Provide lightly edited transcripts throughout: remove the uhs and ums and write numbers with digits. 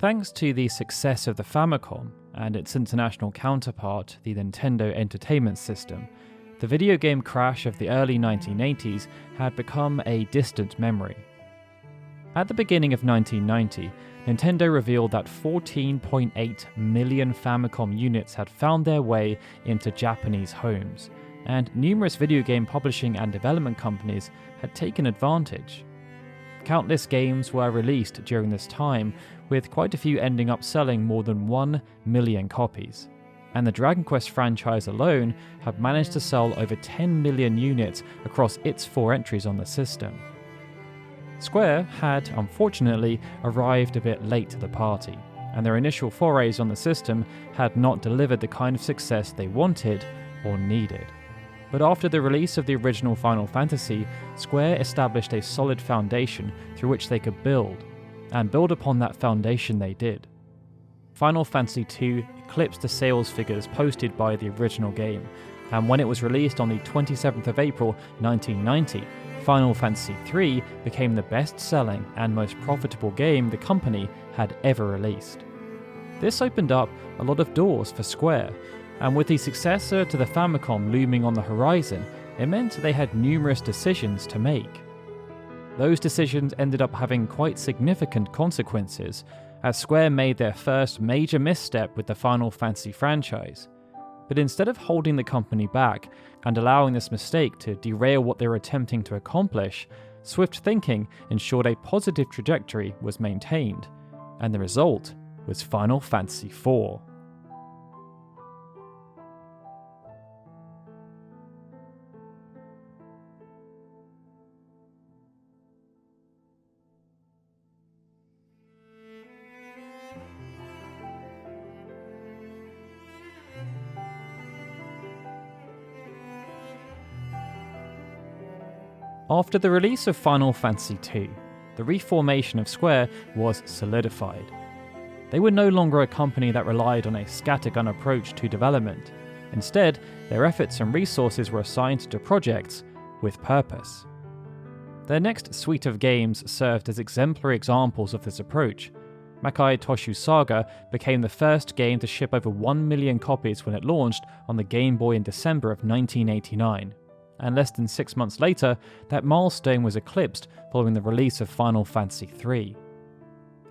Thanks to the success of the Famicom and its international counterpart, the Nintendo Entertainment System, the video game crash of the early 1980s had become a distant memory. At the beginning of 1990, Nintendo revealed that 14.8 million Famicom units had found their way into Japanese homes, and numerous video game publishing and development companies had taken advantage. Countless games were released during this time, with quite a few ending up selling more than 1 million copies. And the Dragon Quest franchise alone had managed to sell over 10 million units across its 4 entries on the system. Square had, unfortunately, arrived a bit late to the party, and their initial forays on the system had not delivered the kind of success they wanted or needed. But after the release of the original Final Fantasy, Square established a solid foundation through which they could build, and build upon that foundation they did. Final Fantasy II eclipsed the sales figures posted by the original game, and when it was released on the 27th of April 1990, Final Fantasy III became the best-selling and most profitable game the company had ever released. This opened up a lot of doors for Square, and with the successor to the Famicom looming on the horizon, it meant they had numerous decisions to make. Those decisions ended up having quite significant consequences, as Square made their first major misstep with the Final Fantasy franchise. But instead of holding the company back and allowing this mistake to derail what they were attempting to accomplish, swift thinking ensured a positive trajectory was maintained, and the result was Final Fantasy IV. After the release of Final Fantasy II, the reformation of Square was solidified. They were no longer a company that relied on a scattergun approach to development. Instead, their efforts and resources were assigned to projects with purpose. Their next suite of games served as exemplary examples of this approach. Makai Toshu Saga became the first game to ship over 1 million copies when it launched on the Game Boy in December of 1989. And less than 6 months later, that milestone was eclipsed following the release of Final Fantasy III.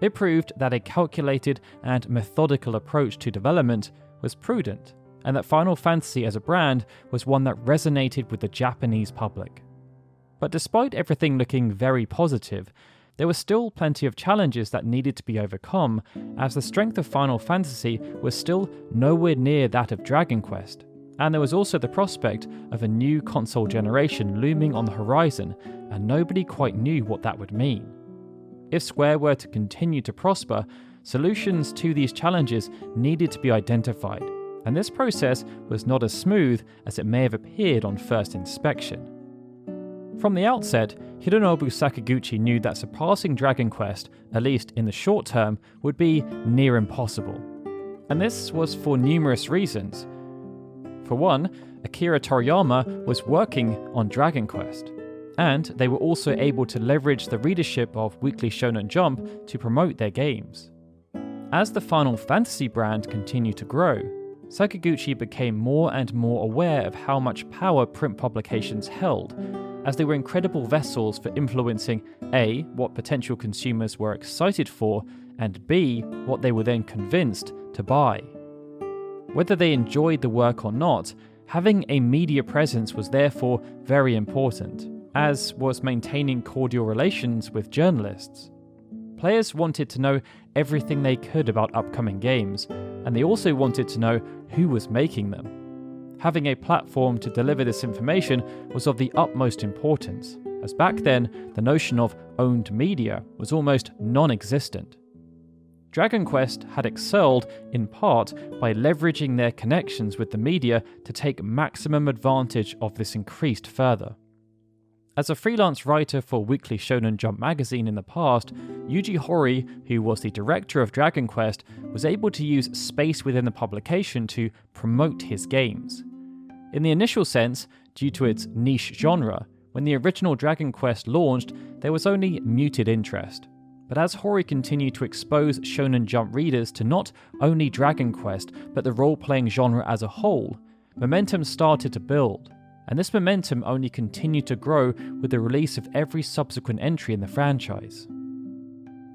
It proved that a calculated and methodical approach to development was prudent, and that Final Fantasy as a brand was one that resonated with the Japanese public. But despite everything looking very positive, there were still plenty of challenges that needed to be overcome, as the strength of Final Fantasy was still nowhere near that of Dragon Quest. And there was also the prospect of a new console generation looming on the horizon, and nobody quite knew what that would mean. If Square were to continue to prosper, solutions to these challenges needed to be identified, and this process was not as smooth as it may have appeared on first inspection. From the outset, Hironobu Sakaguchi knew that surpassing Dragon Quest, at least in the short term, would be near impossible. And this was for numerous reasons. For one, Akira Toriyama was working on Dragon Quest, and they were also able to leverage the readership of Weekly Shonen Jump to promote their games. As the Final Fantasy brand continued to grow, Sakaguchi became more and more aware of how much power print publications held, as they were incredible vessels for influencing A, what potential consumers were excited for, and B, what they were then convinced to buy. Whether they enjoyed the work or not, having a media presence was therefore very important, as was maintaining cordial relations with journalists. Players wanted to know everything they could about upcoming games, and they also wanted to know who was making them. Having a platform to deliver this information was of the utmost importance, as back then the notion of owned media was almost non-existent. Dragon Quest had excelled, in part, by leveraging their connections with the media to take maximum advantage of this increased further. As a freelance writer for Weekly Shonen Jump magazine in the past, Yuji Horii, who was the director of Dragon Quest, was able to use space within the publication to promote his games. In the initial sense, due to its niche genre, when the original Dragon Quest launched, there was only muted interest. But as Hori continued to expose Shonen Jump readers to not only Dragon Quest, but the role-playing genre as a whole, momentum started to build, and this momentum only continued to grow with the release of every subsequent entry in the franchise.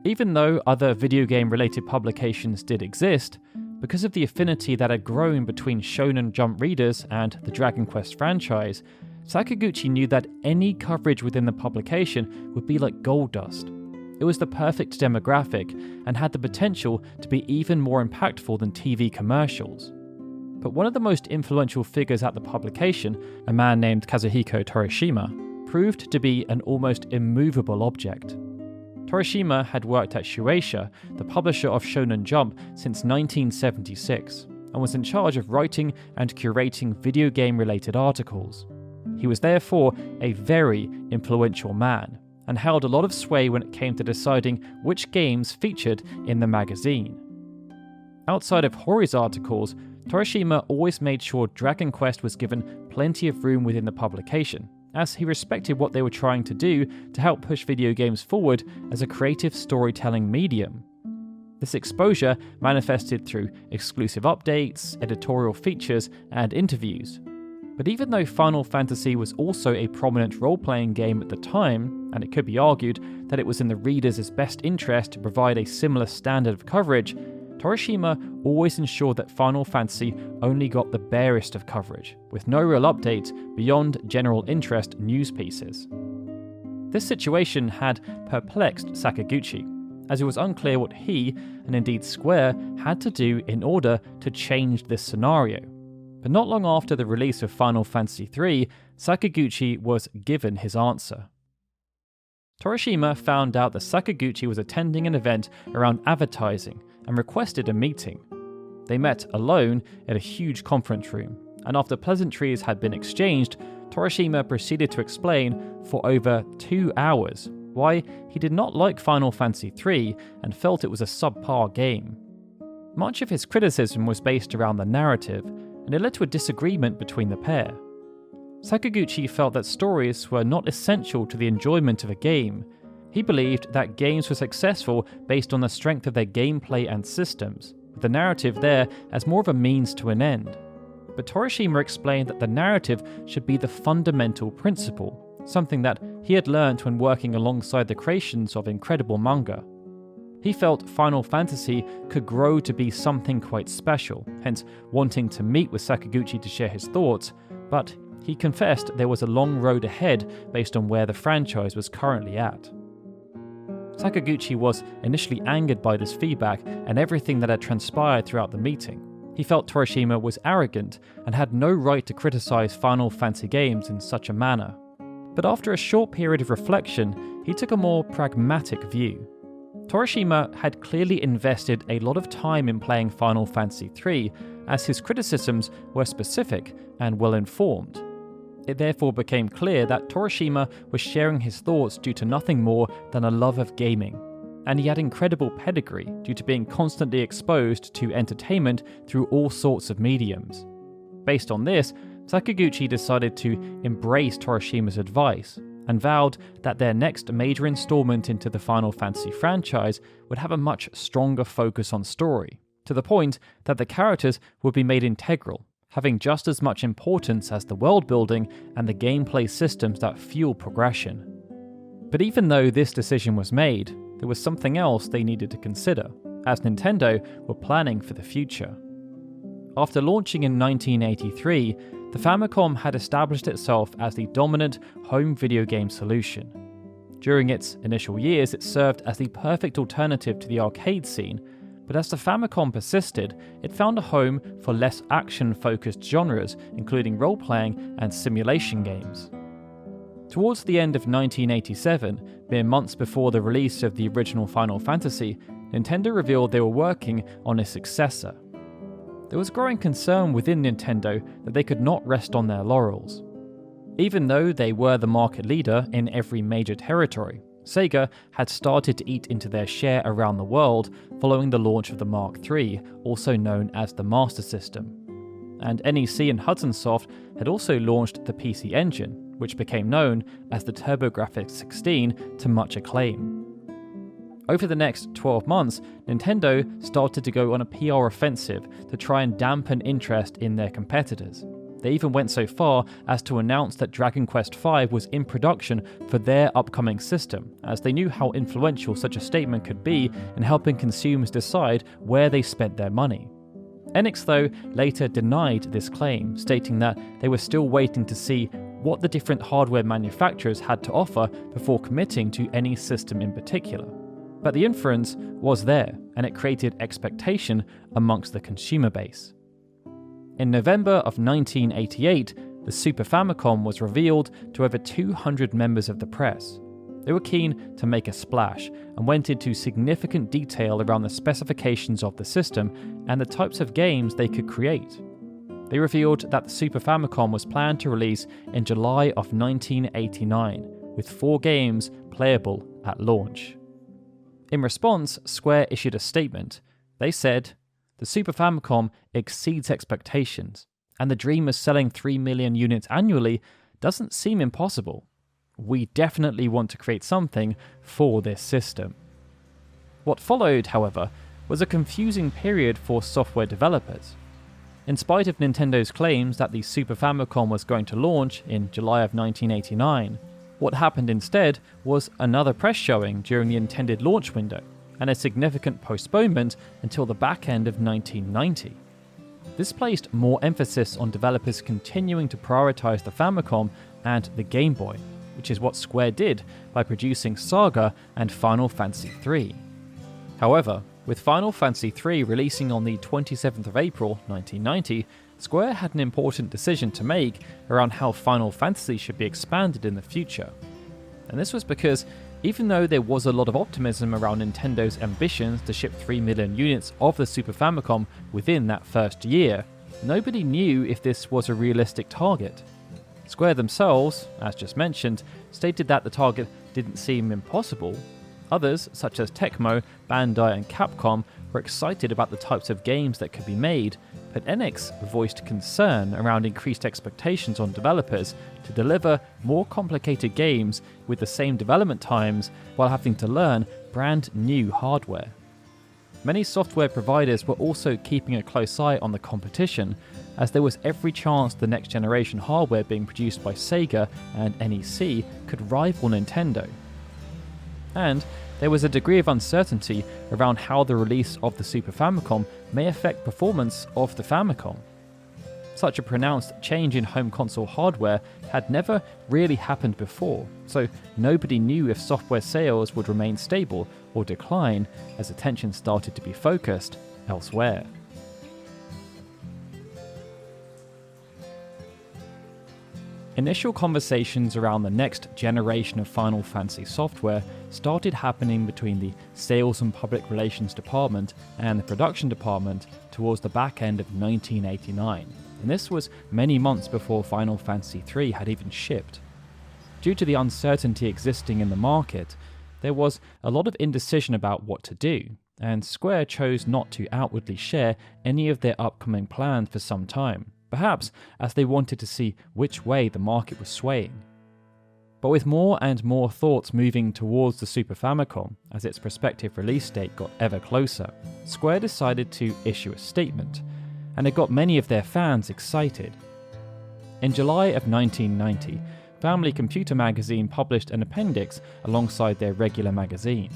Even though other video game-related publications did exist, because of the affinity that had grown between Shonen Jump readers and the Dragon Quest franchise, Sakaguchi knew that any coverage within the publication would be like gold dust. It was the perfect demographic and had the potential to be even more impactful than TV commercials. But one of the most influential figures at the publication, a man named Kazuhiko Torishima, proved to be an almost immovable object. Torishima had worked at Shueisha, the publisher of Shonen Jump, since 1976, and was in charge of writing and curating video game-related articles. He was therefore a very influential man, and held a lot of sway when it came to deciding which games featured in the magazine. Outside of Hori's articles, Torishima always made sure Dragon Quest was given plenty of room within the publication, as he respected what they were trying to do to help push video games forward as a creative storytelling medium. This exposure manifested through exclusive updates, editorial features, and interviews. But even though Final Fantasy was also a prominent role-playing game at the time, and it could be argued that it was in the reader's best interest to provide a similar standard of coverage, Torishima always ensured that Final Fantasy only got the barest of coverage, with no real updates beyond general interest news pieces. This situation had perplexed Sakaguchi, as it was unclear what he, and indeed Square, had to do in order to change this scenario. But not long after the release of Final Fantasy III, Sakaguchi was given his answer. Torishima found out that Sakaguchi was attending an event around advertising and requested a meeting. They met alone at a huge conference room, and after pleasantries had been exchanged, Torishima proceeded to explain for over 2 hours why he did not like Final Fantasy III and felt it was a subpar game. Much of his criticism was based around the narrative, and it led to a disagreement between the pair. Sakaguchi felt that stories were not essential to the enjoyment of a game. He believed that games were successful based on the strength of their gameplay and systems, with the narrative there as more of a means to an end. But Torishima explained that the narrative should be the fundamental principle, something that he had learnt when working alongside the creations of incredible manga. He felt Final Fantasy could grow to be something quite special, hence wanting to meet with Sakaguchi to share his thoughts, but he confessed there was a long road ahead based on where the franchise was currently at. Sakaguchi was initially angered by this feedback and everything that had transpired throughout the meeting. He felt Torishima was arrogant and had no right to criticize Final Fantasy games in such a manner. But after a short period of reflection, he took a more pragmatic view. Torishima had clearly invested a lot of time in playing Final Fantasy III, as his criticisms were specific and well-informed. It therefore became clear that Torishima was sharing his thoughts due to nothing more than a love of gaming, and he had incredible pedigree due to being constantly exposed to entertainment through all sorts of mediums. Based on this, Sakaguchi decided to embrace Torishima's advice, and vowed that their next major installment into the Final Fantasy franchise would have a much stronger focus on story, to the point that the characters would be made integral, having just as much importance as the world building and the gameplay systems that fuel progression. But even though this decision was made, there was something else they needed to consider, as Nintendo were planning for the future. After launching in 1983, the Famicom had established itself as the dominant home video game solution. During its initial years, it served as the perfect alternative to the arcade scene, but as the Famicom persisted, it found a home for less action-focused genres, including role-playing and simulation games. Towards the end of 1987, mere months before the release of the original Final Fantasy, Nintendo revealed they were working on a successor. There was growing concern within Nintendo that they could not rest on their laurels. Even though they were the market leader in every major territory, Sega had started to eat into their share around the world following the launch of the Mark III, also known as the Master System. And NEC and Hudson Soft had also launched the PC Engine, which became known as the TurboGrafx 16 to much acclaim. Over the next 12 months, Nintendo started to go on a PR offensive to try and dampen interest in their competitors. They even went so far as to announce that Dragon Quest V was in production for their upcoming system, as they knew how influential such a statement could be in helping consumers decide where they spent their money. Enix, though, later denied this claim, stating that they were still waiting to see what the different hardware manufacturers had to offer before committing to any system in particular. But the inference was there, and it created expectation amongst the consumer base. In November of 1988, the Super Famicom was revealed to over 200 members of the press. They were keen to make a splash and went into significant detail around the specifications of the system and the types of games they could create. They revealed that the Super Famicom was planned to release in July of 1989, with 4 games playable at launch. In response, Square issued a statement. They said, "The Super Famicom exceeds expectations, and the dream of selling 3 million units annually doesn't seem impossible. We definitely want to create something for this system." What followed, however, was a confusing period for software developers. In spite of Nintendo's claims that the Super Famicom was going to launch in July of 1989, what happened instead was another press showing during the intended launch window, and a significant postponement until the back end of 1990. This placed more emphasis on developers continuing to prioritize the Famicom and the Game Boy, which is what Square did by producing Saga and Final Fantasy III. However, with Final Fantasy III releasing on the 27th of April 1990, Square had an important decision to make around how Final Fantasy should be expanded in the future. And this was because even though there was a lot of optimism around Nintendo's ambitions to ship 3 million units of the Super Famicom within that first year, nobody knew if this was a realistic target. Square themselves, as just mentioned, stated that the target didn't seem impossible. Others, such as Tecmo, Bandai and Capcom, were excited about the types of games that could be made, but Enix voiced concern around increased expectations on developers to deliver more complicated games with the same development times while having to learn brand new hardware. Many software providers were also keeping a close eye on the competition, as there was every chance the next generation hardware being produced by Sega and NEC could rival Nintendo. And there was a degree of uncertainty around how the release of the Super Famicom may affect performance of the Famicom. Such a pronounced change in home console hardware had never really happened before, so nobody knew if software sales would remain stable or decline as attention started to be focused elsewhere. Initial conversations around the next generation of Final Fantasy software started happening between the Sales and Public Relations Department and the Production Department towards the back end of 1989, and this was many months before Final Fantasy III had even shipped. Due to the uncertainty existing in the market, there was a lot of indecision about what to do, and Square chose not to outwardly share any of their upcoming plans for some time, perhaps as they wanted to see which way the market was swaying. But with more and more thoughts moving towards the Super Famicom as its prospective release date got ever closer, Square decided to issue a statement, and it got many of their fans excited. In July of 1990, Family Computer Magazine published an appendix alongside their regular magazine.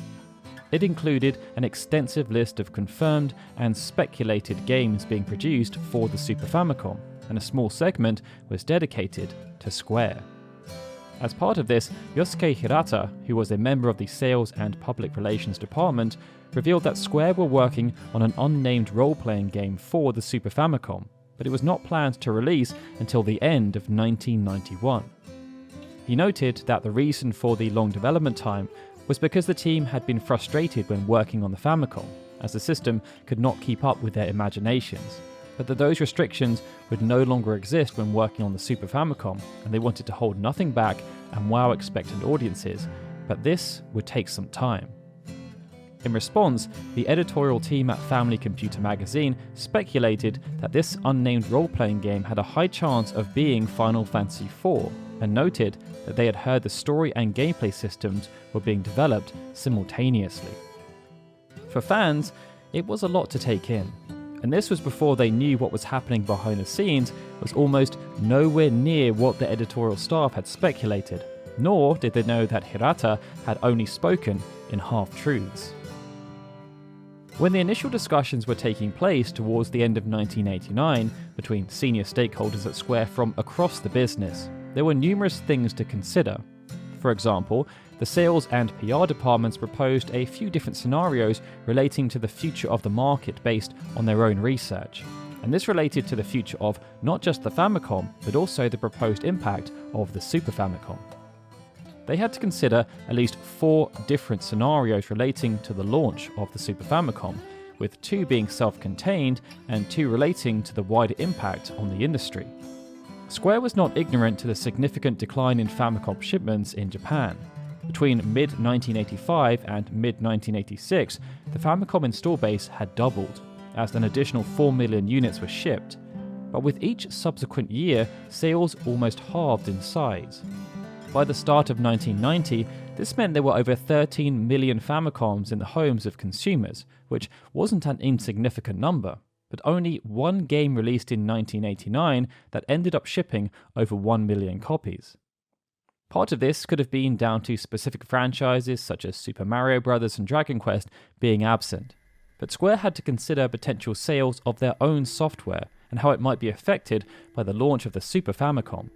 It included an extensive list of confirmed and speculated games being produced for the Super Famicom, and a small segment was dedicated to Square. As part of this, Yosuke Hirata, who was a member of the Sales and Public Relations Department, revealed that Square were working on an unnamed role-playing game for the Super Famicom, but it was not planned to release until the end of 1991. He noted that the reason for the long development time was because the team had been frustrated when working on the Famicom, as the system could not keep up with their imaginations, but that those restrictions would no longer exist when working on the Super Famicom, and they wanted to hold nothing back and wow expectant audiences, but this would take some time. In response, the editorial team at Family Computer Magazine speculated that this unnamed role-playing game had a high chance of being Final Fantasy IV, and noted that they had heard the story and gameplay systems were being developed simultaneously. For fans, it was a lot to take in. And this was before they knew what was happening behind the scenes was almost nowhere near what the editorial staff had speculated, nor did they know that Hirata had only spoken in half-truths. When the initial discussions were taking place towards the end of 1989 between senior stakeholders at Square from across the business, there were numerous things to consider. For example, the sales and PR departments proposed a few different scenarios relating to the future of the market based on their own research. And this related to the future of not just the Famicom, but also the proposed impact of the Super Famicom. They had to consider at least 4 different scenarios relating to the launch of the Super Famicom, with 2 being self-contained and 2 relating to the wider impact on the industry. Square was not ignorant to the significant decline in Famicom shipments in Japan. Between mid-1985 and mid-1986, the Famicom install base had doubled, as an additional 4 million units were shipped. But with each subsequent year, sales almost halved in size. By the start of 1990, this meant there were over 13 million Famicoms in the homes of consumers, which wasn't an insignificant number, but only one game released in 1989 that ended up shipping over 1 million copies. Part of this could have been down to specific franchises such as Super Mario Bros. And Dragon Quest being absent, but Square had to consider potential sales of their own software and how it might be affected by the launch of the Super Famicom.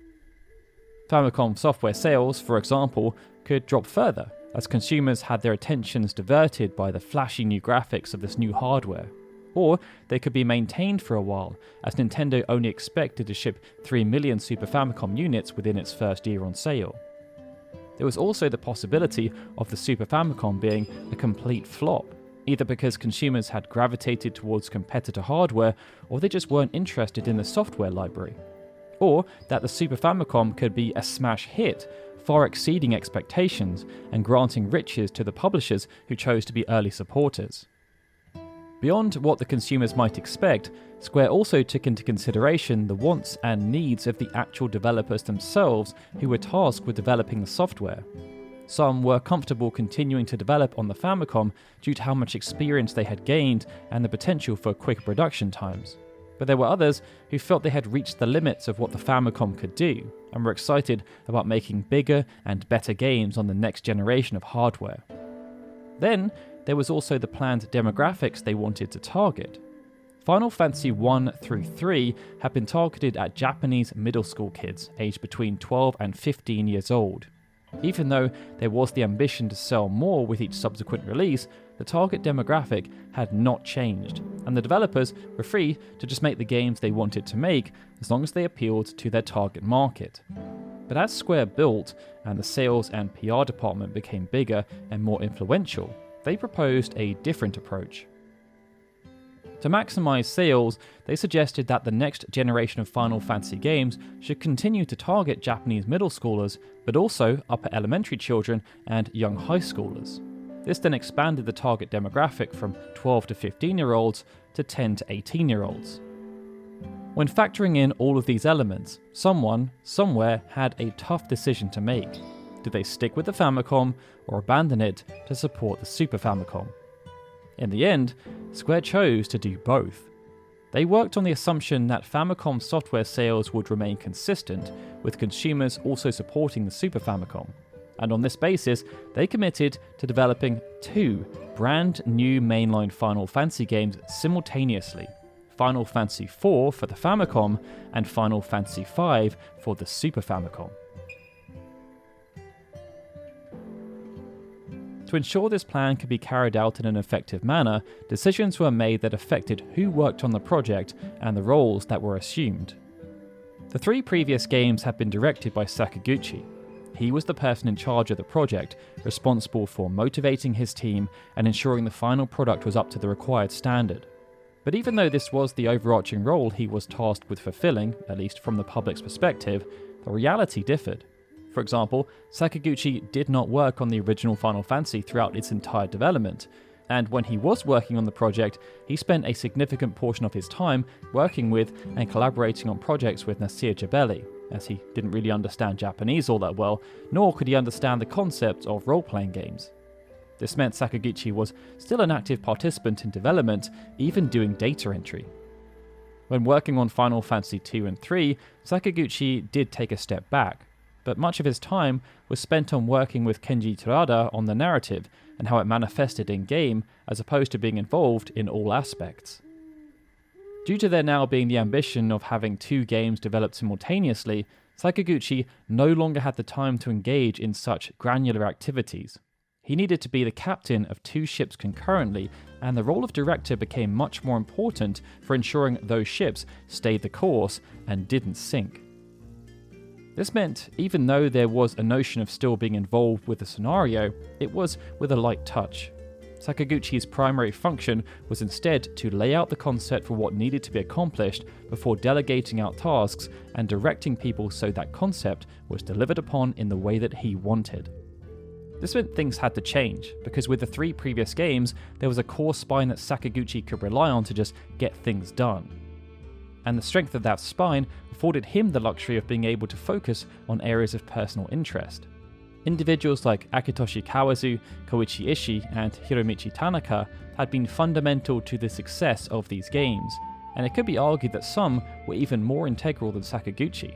Famicom software sales, for example, could drop further, as consumers had their attentions diverted by the flashy new graphics of this new hardware. Or they could be maintained for a while, as Nintendo only expected to ship 3 million Super Famicom units within its first year on sale. There was also the possibility of the Super Famicom being a complete flop, either because consumers had gravitated towards competitor hardware or they just weren't interested in the software library. Or that the Super Famicom could be a smash hit, far exceeding expectations and granting riches to the publishers who chose to be early supporters. Beyond what the consumers might expect, Square also took into consideration the wants and needs of the actual developers themselves who were tasked with developing the software. Some were comfortable continuing to develop on the Famicom due to how much experience they had gained and the potential for quicker production times. But there were others who felt they had reached the limits of what the Famicom could do, and were excited about making bigger and better games on the next generation of hardware. Then, there was also the planned demographics they wanted to target. Final Fantasy 1 through 3 had been targeted at Japanese middle school kids aged between 12 and 15 years old. Even though there was the ambition to sell more with each subsequent release, the target demographic had not changed, and the developers were free to just make the games they wanted to make as long as they appealed to their target market. But as Square built and the sales and PR department became bigger and more influential, they proposed a different approach. To maximize sales, they suggested that the next generation of Final Fantasy games should continue to target Japanese middle schoolers, but also upper elementary children and young high schoolers. This then expanded the target demographic from 12 to 15-year-olds to 10 to 18-year-olds. When factoring in all of these elements, someone, somewhere, had a tough decision to make. Did they stick with the Famicom or abandon it to support the Super Famicom? In the end, Square chose to do both. They worked on the assumption that Famicom software sales would remain consistent, with consumers also supporting the Super Famicom. And on this basis, they committed to developing 2 brand new mainline Final Fantasy games simultaneously: Final Fantasy IV for the Famicom and Final Fantasy V for the Super Famicom. To ensure this plan could be carried out in an effective manner, decisions were made that affected who worked on the project and the roles that were assumed. The 3 previous games had been directed by Sakaguchi. He was the person in charge of the project, responsible for motivating his team and ensuring the final product was up to the required standard. But even though this was the overarching role he was tasked with fulfilling, at least from the public's perspective, the reality differed. For example, Sakaguchi did not work on the original Final Fantasy throughout its entire development, and when he was working on the project, he spent a significant portion of his time working with and collaborating on projects with Nasir Jabeli, as he didn't really understand Japanese all that well, nor could he understand the concept of role-playing games. This meant Sakaguchi was still an active participant in development, even doing data entry. When working on Final Fantasy II and III, Sakaguchi did take a step back, but much of his time was spent on working with Kenji Terada on the narrative and how it manifested in-game, as opposed to being involved in all aspects. Due to there now being the ambition of having 2 games developed simultaneously, Sakaguchi no longer had the time to engage in such granular activities. He needed to be the captain of 2 ships concurrently, and the role of director became much more important for ensuring those ships stayed the course and didn't sink. This meant, even though there was a notion of still being involved with the scenario, it was with a light touch. Sakaguchi's primary function was instead to lay out the concept for what needed to be accomplished before delegating out tasks and directing people so that concept was delivered upon in the way that he wanted. This meant things had to change, because with the 3 previous games, there was a core spine that Sakaguchi could rely on to just get things done. And the strength of that spine afforded him the luxury of being able to focus on areas of personal interest. Individuals like Akitoshi Kawazu, Koichi Ishii, and Hiromichi Tanaka had been fundamental to the success of these games, and it could be argued that some were even more integral than Sakaguchi.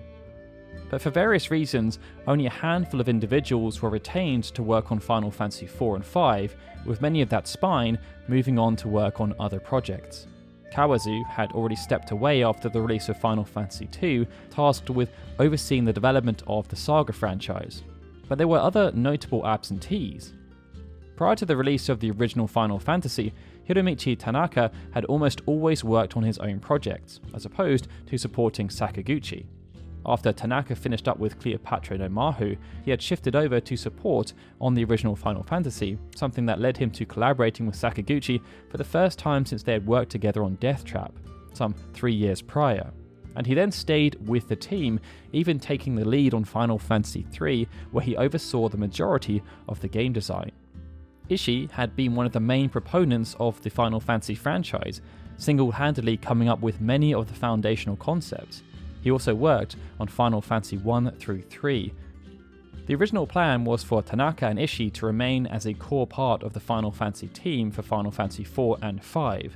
But for various reasons, only a handful of individuals were retained to work on Final Fantasy IV and V, with many of that spine moving on to work on other projects. Kawazu had already stepped away after the release of Final Fantasy II, tasked with overseeing the development of the Saga franchise. But there were other notable absentees. Prior to the release of the original Final Fantasy, Hiromichi Tanaka had almost always worked on his own projects, as opposed to supporting Sakaguchi. After Tanaka finished up with Cleopatra no Mahu, he had shifted over to support on the original Final Fantasy, something that led him to collaborating with Sakaguchi for the first time since they had worked together on Death Trap, some 3 years prior. And he then stayed with the team, even taking the lead on Final Fantasy III, where he oversaw the majority of the game design. Ishii had been one of the main proponents of the Final Fantasy franchise, single-handedly coming up with many of the foundational concepts. He also worked on Final Fantasy I through III. The original plan was for Tanaka and Ishii to remain as a core part of the Final Fantasy team for Final Fantasy IV and V,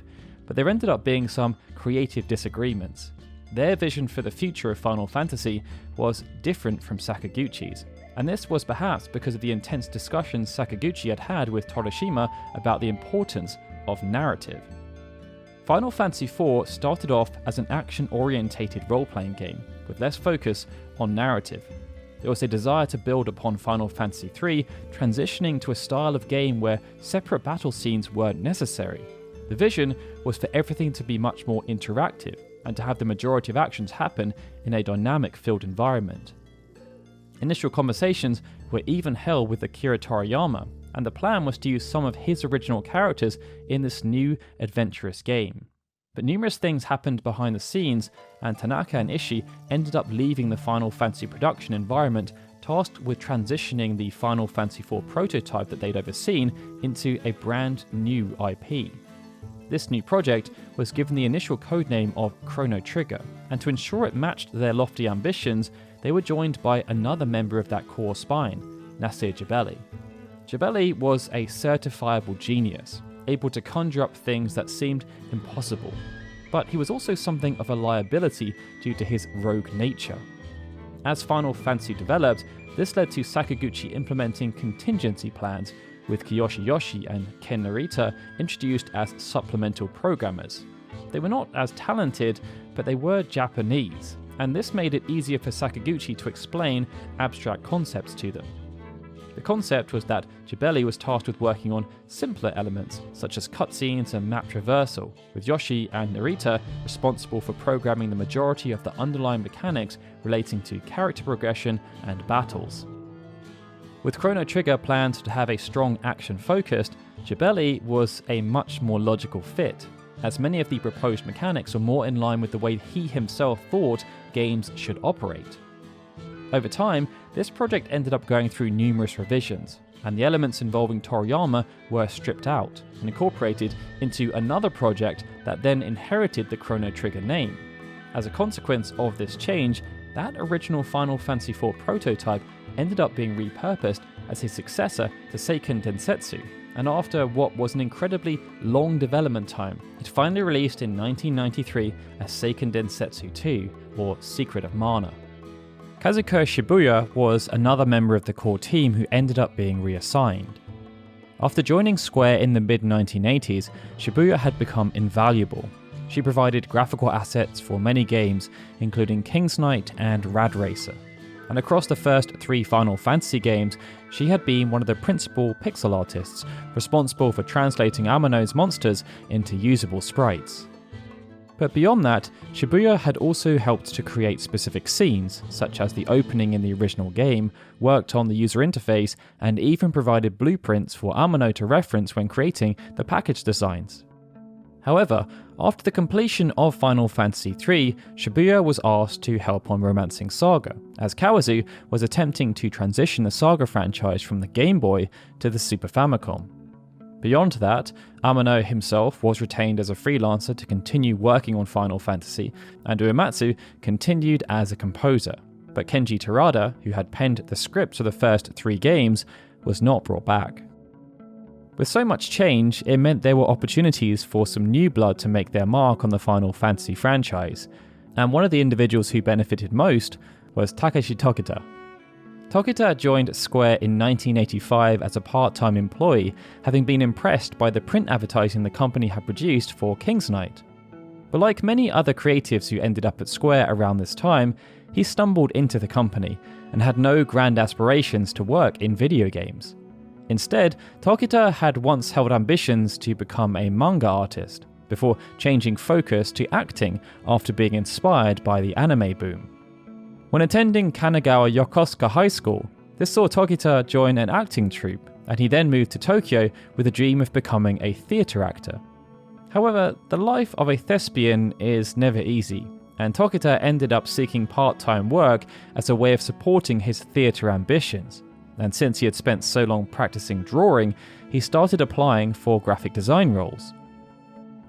but there ended up being some creative disagreements. Their vision for the future of Final Fantasy was different from Sakaguchi's, and this was perhaps because of the intense discussions Sakaguchi had had with Torishima about the importance of narrative. Final Fantasy IV started off as an action-orientated role-playing game, with less focus on narrative. There was a desire to build upon Final Fantasy III, transitioning to a style of game where separate battle scenes weren't necessary. The vision was for everything to be much more interactive, and to have the majority of actions happen in a dynamic field environment. Initial conversations were even held with Akira Toriyama, and the plan was to use some of his original characters in this new adventurous game. But numerous things happened behind the scenes, and Tanaka and Ishii ended up leaving the Final Fantasy production environment, tasked with transitioning the Final Fantasy IV prototype that they'd overseen into a brand new IP. This new project was given the initial codename of Chrono Trigger, and to ensure it matched their lofty ambitions, they were joined by another member of that core spine, Nasir Jebeli. Jebeli was a certifiable genius, able to conjure up things that seemed impossible, but he was also something of a liability due to his rogue nature. As Final Fantasy developed, this led to Sakaguchi implementing contingency plans, with Kiyoshi Yoshi and Ken Narita introduced as supplemental programmers. They were not as talented, but they were Japanese, and this made it easier for Sakaguchi to explain abstract concepts to them. The concept was that Jebeli was tasked with working on simpler elements, such as cutscenes and map traversal, with Yoshi and Narita responsible for programming the majority of the underlying mechanics relating to character progression and battles. With Chrono Trigger planned to have a strong action focus, Jebeli was a much more logical fit, as many of the proposed mechanics were more in line with the way he himself thought games should operate. Over time, this project ended up going through numerous revisions, and the elements involving Toriyama were stripped out and incorporated into another project that then inherited the Chrono Trigger name. As a consequence of this change, that original Final Fantasy IV prototype ended up being repurposed as his successor to Seiken Densetsu, and after what was an incredibly long development time, it finally released in 1993 as Seiken Densetsu 2, or Secret of Mana. Kazuko Shibuya was another member of the core team who ended up being reassigned. After joining Square in the mid-1980s, Shibuya had become invaluable. She provided graphical assets for many games, including King's Knight and Rad Racer. And across the first 3 Final Fantasy games, she had been one of the principal pixel artists, responsible for translating Amano's monsters into usable sprites. But beyond that, Shibuya had also helped to create specific scenes, such as the opening in the original game, worked on the user interface, and even provided blueprints for Amano to reference when creating the package designs. However, after the completion of Final Fantasy III, Shibuya was asked to help on Romancing Saga, as Kawazu was attempting to transition the Saga franchise from the Game Boy to the Super Famicom. Beyond that, Amano himself was retained as a freelancer to continue working on Final Fantasy, and Uematsu continued as a composer, but Kenji Terada, who had penned the scripts for the first 3 games, was not brought back. With so much change, it meant there were opportunities for some new blood to make their mark on the Final Fantasy franchise, and one of the individuals who benefited most was Takeshi Tokita. Tokita joined Square in 1985 as a part-time employee, having been impressed by the print advertising the company had produced for King's Knight. But like many other creatives who ended up at Square around this time, he stumbled into the company and had no grand aspirations to work in video games. Instead, Tokita had once held ambitions to become a manga artist, before changing focus to acting after being inspired by the anime boom. When attending Kanagawa Yokosuka High School, this saw Tokita join an acting troupe, and he then moved to Tokyo with a dream of becoming a theatre actor. However, the life of a thespian is never easy, and Tokita ended up seeking part-time work as a way of supporting his theatre ambitions. And since he had spent so long practicing drawing, he started applying for graphic design roles.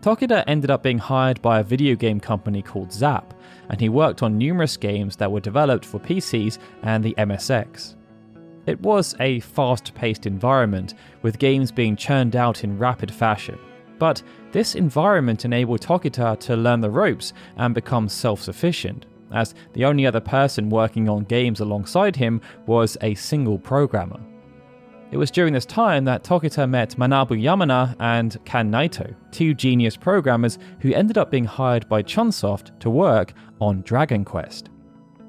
Tokita ended up being hired by a video game company called Zap, and he worked on numerous games that were developed for PCs and the MSX. It was a fast-paced environment, with games being churned out in rapid fashion. But this environment enabled Tokita to learn the ropes and become self-sufficient, as the only other person working on games alongside him was a single programmer. It was during this time that Tokita met Manabu Yamana and Kan Naito, 2 genius programmers who ended up being hired by Chunsoft to work on Dragon Quest.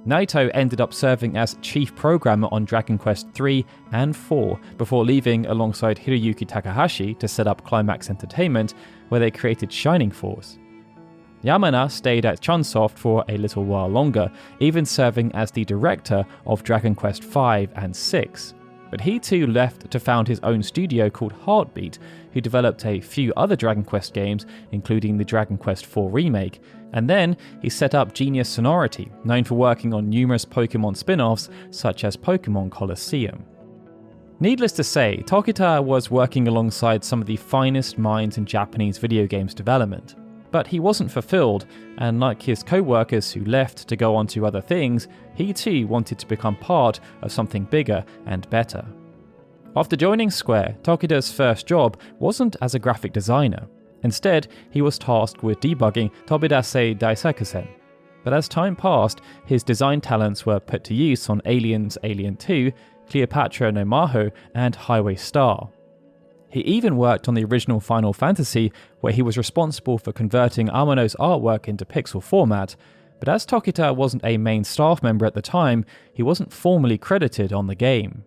Naito ended up serving as chief programmer on Dragon Quest 3 and 4 before leaving alongside Hiroyuki Takahashi to set up Climax Entertainment, where they created Shining Force. Yamana stayed at Chunsoft for a little while longer, even serving as the director of Dragon Quest V and 6. But he too left to found his own studio called Heartbeat, who developed a few other Dragon Quest games, including the Dragon Quest IV remake, and then he set up Genius Sonority, known for working on numerous Pokemon spin-offs such as Pokemon Colosseum. Needless to say, Tokita was working alongside some of the finest minds in Japanese video games development. But he wasn't fulfilled, and like his co-workers who left to go on to other things, he too wanted to become part of something bigger and better. After joining Square, Tokita's first job wasn't as a graphic designer. Instead, he was tasked with debugging Tobidase Daisakusen. But as time passed, his design talents were put to use on Aliens Alien 2, Cleopatra no Maho, and Highway Star. He even worked on the original Final Fantasy, where he was responsible for converting Amano's artwork into pixel format, but as Tokita wasn't a main staff member at the time, he wasn't formally credited on the game.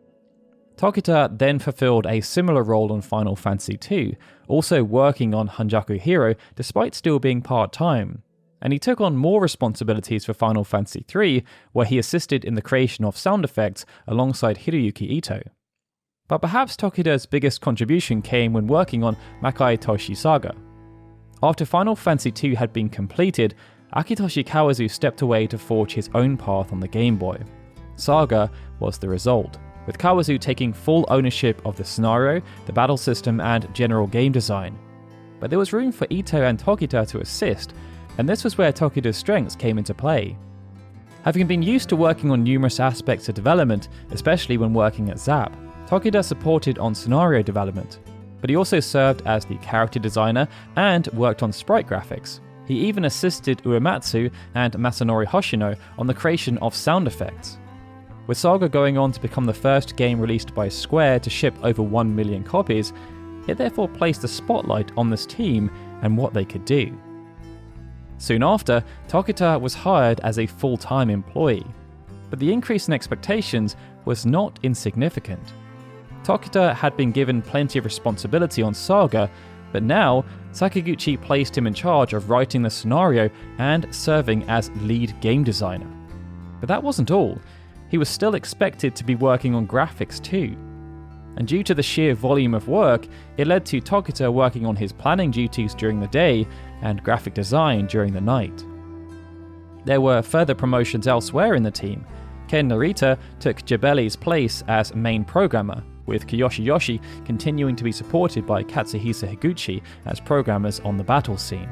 Tokita then fulfilled a similar role on Final Fantasy II, also working on Hanjaku Hero despite still being part-time, and he took on more responsibilities for Final Fantasy III, where he assisted in the creation of sound effects alongside Hiroyuki Ito. But perhaps Tokita's biggest contribution came when working on Makai Toshi Saga. After Final Fantasy II had been completed, Akitoshi Kawazu stepped away to forge his own path on the Game Boy. Saga was the result, with Kawazu taking full ownership of the scenario, the battle system, and general game design. But there was room for Ito and Tokita to assist, and this was where Tokita's strengths came into play. Having been used to working on numerous aspects of development, especially when working at Zap, Tokita supported on scenario development. but he also served as the character designer and worked on sprite graphics. He even assisted Uematsu and Masanori Hoshino on the creation of sound effects. With Saga going on to become the first game released by Square to ship over 1 million copies, it therefore placed a spotlight on this team and what they could do. Soon after, Tokita was hired as a full-time employee, but the increase in expectations was not insignificant. Tokita had been given plenty of responsibility on Saga, but now Sakaguchi placed him in charge of writing the scenario and serving as lead game designer. But that wasn't all. He was still expected to be working on graphics too. And due to the sheer volume of work, it led to Tokita working on his planning duties during the day and graphic design during the night. There were further promotions elsewhere in the team. Ken Narita took Jebeli's place as main programmer, with Kiyoshi Yoshi continuing to be supported by Katsuhisa Higuchi as programmers on the battle scene.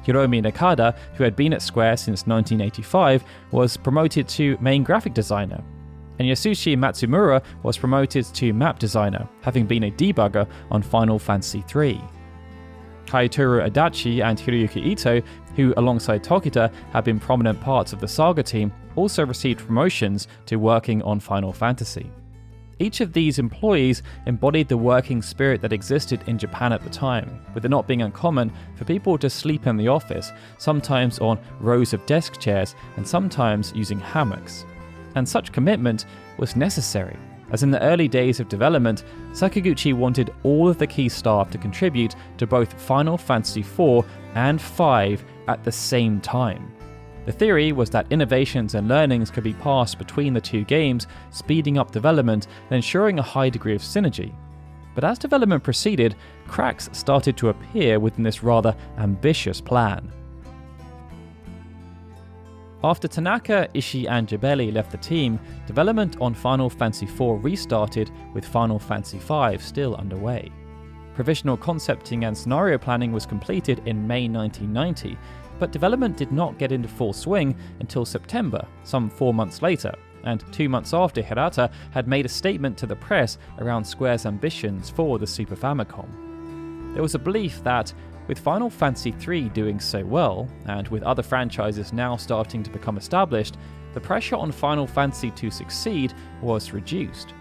Hiromi Nakada, who had been at Square since 1985, was promoted to main graphic designer, and Yasushi Matsumura was promoted to map designer, having been a debugger on Final Fantasy III. Kaitoru Adachi and Hiroyuki Ito, who alongside Tokita had been prominent parts of the Saga team, also received promotions to working on Final Fantasy. Each of these employees embodied the working spirit that existed in Japan at the time, with it not being uncommon for people to sleep in the office, sometimes on rows of desk chairs and sometimes using hammocks. And such commitment was necessary, as in the early days of development, Sakaguchi wanted all of the key staff to contribute to both Final Fantasy IV and V at the same time. The theory was that innovations and learnings could be passed between the two games, speeding up development and ensuring a high degree of synergy. But as development proceeded, cracks started to appear within this rather ambitious plan. After Tanaka, Ishii and Jebeli left the team, development on Final Fantasy IV restarted, with Final Fantasy V still underway. Provisional concepting and scenario planning was completed in May 1990, but development did not get into full swing until September, some 4 months later, and 2 months after Hirata had made a statement to the press around Square's ambitions for the Super Famicom. There was a belief that, with Final Fantasy III doing so well, and with other franchises now starting to become established, the pressure on Final Fantasy to succeed was reduced.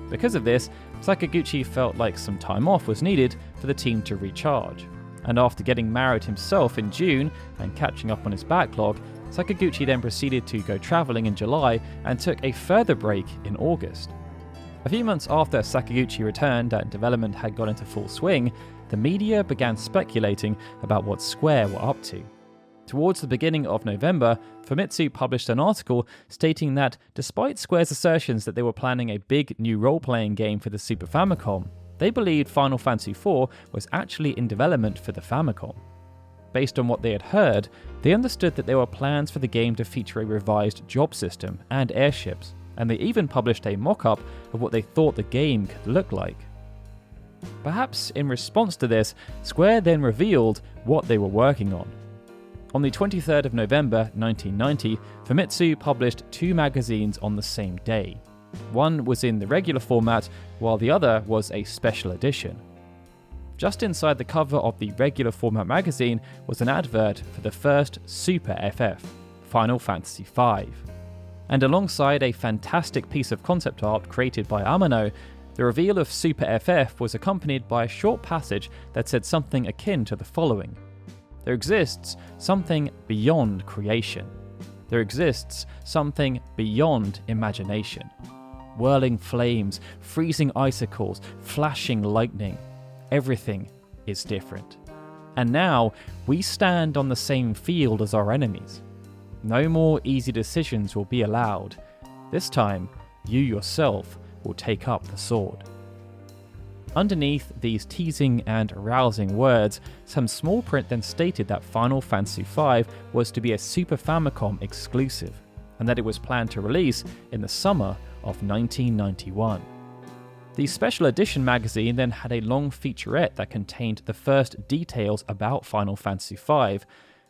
Because of this, Sakaguchi felt like some time off was needed for the team to recharge. And after getting married himself in June and catching up on his backlog, Sakaguchi then proceeded to go travelling in July and took a further break in August. A few months after Sakaguchi returned and development had got into full swing, the media began speculating about what Square were up to. Towards the beginning of November, Famitsu published an article stating that despite Square's assertions that they were planning a big new role-playing game for the Super Famicom, they believed Final Fantasy IV was actually in development for the Famicom. Based on what they had heard, they understood that there were plans for the game to feature a revised job system and airships, and they even published a mock-up of what they thought the game could look like. Perhaps in response to this, Square then revealed what they were working on. On the 23rd of November 1990, Famitsu published 2 magazines on the same day. One was in the regular format, while the other was a special edition. Just inside the cover of the regular format magazine was an advert for the first Super FF, Final Fantasy V. And alongside a fantastic piece of concept art created by Amano, the reveal of Super FF was accompanied by a short passage that said something akin to the following. There exists something beyond creation. There exists something beyond imagination. Whirling flames, freezing icicles, flashing lightning. Everything is different. And now, we stand on the same field as our enemies. No more easy decisions will be allowed. This time, you yourself will take up the sword. Underneath these teasing and arousing words, some small print then stated that Final Fantasy V was to be a Super Famicom exclusive, and that it was planned to release in the summer of 1991. The special edition magazine then had a long featurette that contained the first details about Final Fantasy V,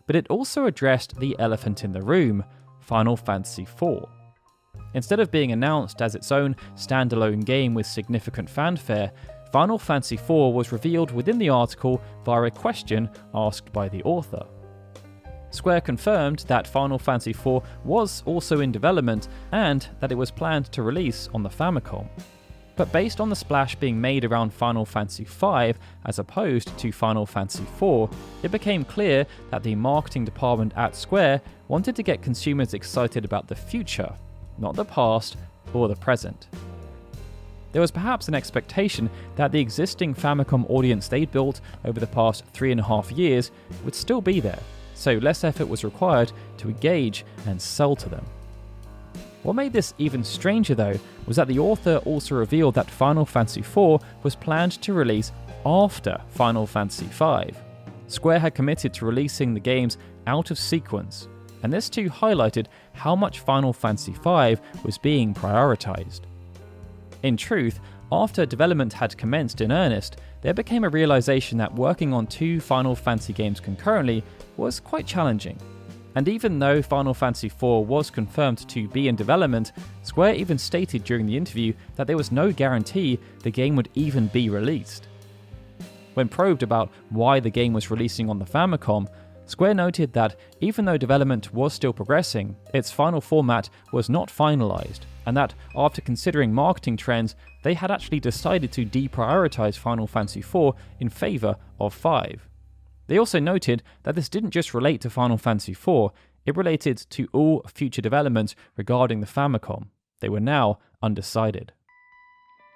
but it also addressed the elephant in the room, Final Fantasy IV. Instead of being announced as its own standalone game with significant fanfare, Final Fantasy IV was revealed within the article via a question asked by the author. Square confirmed that Final Fantasy IV was also in development and that it was planned to release on the Famicom. But based on the splash being made around Final Fantasy V as opposed to Final Fantasy IV, it became clear that the marketing department at Square wanted to get consumers excited about the future, not the past or the present. There was perhaps an expectation that the existing Famicom audience they'd built over the past 3.5 years would still be there, so less effort was required to engage and sell to them. What made this even stranger though was that the author also revealed that Final Fantasy IV was planned to release after Final Fantasy V. Square had committed to releasing the games out of sequence, and this too highlighted how much Final Fantasy V was being prioritized. In truth, after development had commenced in earnest, there became a realization that working on 2 Final Fantasy games concurrently was quite challenging. And even though Final Fantasy IV was confirmed to be in development, Square even stated during the interview that there was no guarantee the game would even be released. When probed about why the game was releasing on the Famicom, Square noted that even though development was still progressing, its final format was not finalized, and that after considering marketing trends, they had actually decided to deprioritize Final Fantasy IV in favor of 5. They also noted that this didn't just relate to Final Fantasy IV, it related to all future developments regarding the Famicom. They were now undecided.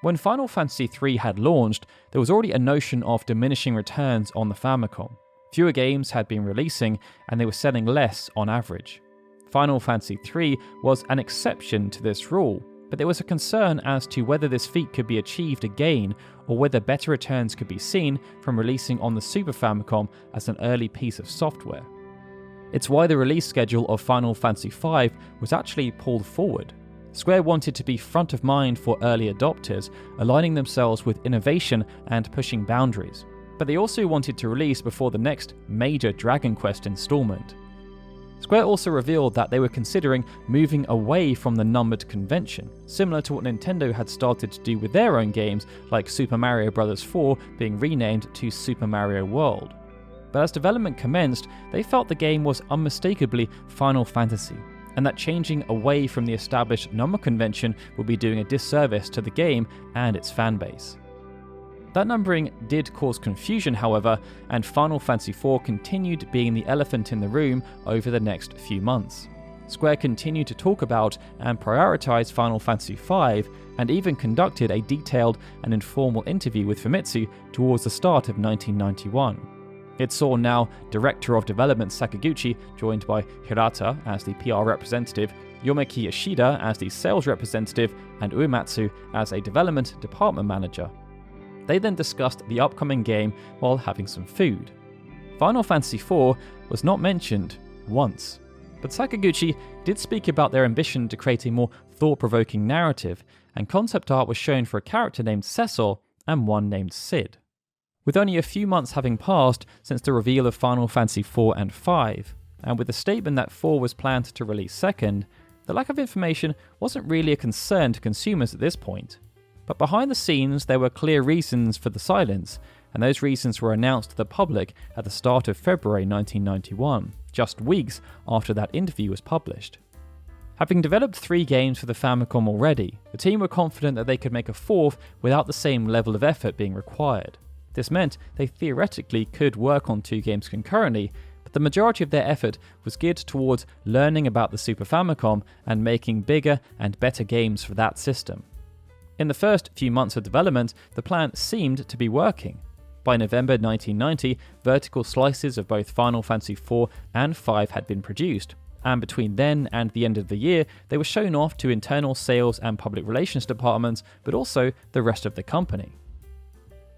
When Final Fantasy III had launched, there was already a notion of diminishing returns on the Famicom. Fewer games had been releasing, and they were selling less on average. Final Fantasy III was an exception to this rule, but there was a concern as to whether this feat could be achieved again or whether better returns could be seen from releasing on the Super Famicom as an early piece of software. It's why the release schedule of Final Fantasy V was actually pulled forward. Square wanted to be front of mind for early adopters, aligning themselves with innovation and pushing boundaries, but they also wanted to release before the next major Dragon Quest installment. Square also revealed that they were considering moving away from the numbered convention, similar to what Nintendo had started to do with their own games, like Super Mario Bros. 4 being renamed to Super Mario World. But as development commenced, they felt the game was unmistakably Final Fantasy, and that changing away from the established number convention would be doing a disservice to the game and its fanbase. That numbering did cause confusion, however, and Final Fantasy IV continued being the elephant in the room over the next few months. Square continued to talk about and prioritize Final Fantasy V, and even conducted a detailed and informal interview with Famitsu towards the start of 1991. It saw now Director of Development Sakaguchi, joined by Hirata as the PR representative, Yomeki Yoshida as the sales representative, and Uematsu as a development department manager. They then discussed the upcoming game while having some food. Final Fantasy IV was not mentioned once, but Sakaguchi did speak about their ambition to create a more thought-provoking narrative, and concept art was shown for a character named Cecil and one named Sid. With only a few months having passed since the reveal of Final Fantasy IV and V, and with the statement that 4 was planned to release second, the lack of information wasn't really a concern to consumers at this point. But behind the scenes, there were clear reasons for the silence, and those reasons were announced to the public at the start of February 1991, just weeks after that interview was published. Having developed 3 games for the Famicom already, the team were confident that they could make a 4th without the same level of effort being required. This meant they theoretically could work on 2 games concurrently, but the majority of their effort was geared towards learning about the Super Famicom and making bigger and better games for that system. In the first few months of development, the plan seemed to be working. By November 1990, vertical slices of both Final Fantasy IV and V had been produced, and between then and the end of the year, they were shown off to internal sales and public relations departments, but also the rest of the company.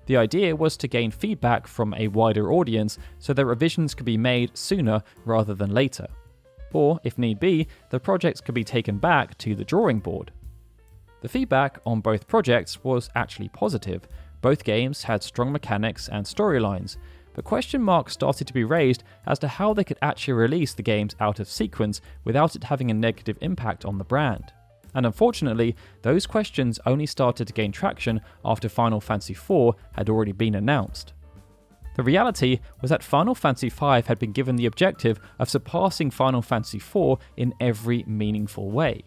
The idea was to gain feedback from a wider audience so that revisions could be made sooner rather than later. Or, if need be, the projects could be taken back to the drawing board. The feedback on both projects was actually positive. Both games had strong mechanics and storylines, but question marks started to be raised as to how they could actually release the games out of sequence without it having a negative impact on the brand. And unfortunately, those questions only started to gain traction after Final Fantasy IV had already been announced. The reality was that Final Fantasy V had been given the objective of surpassing Final Fantasy IV in every meaningful way.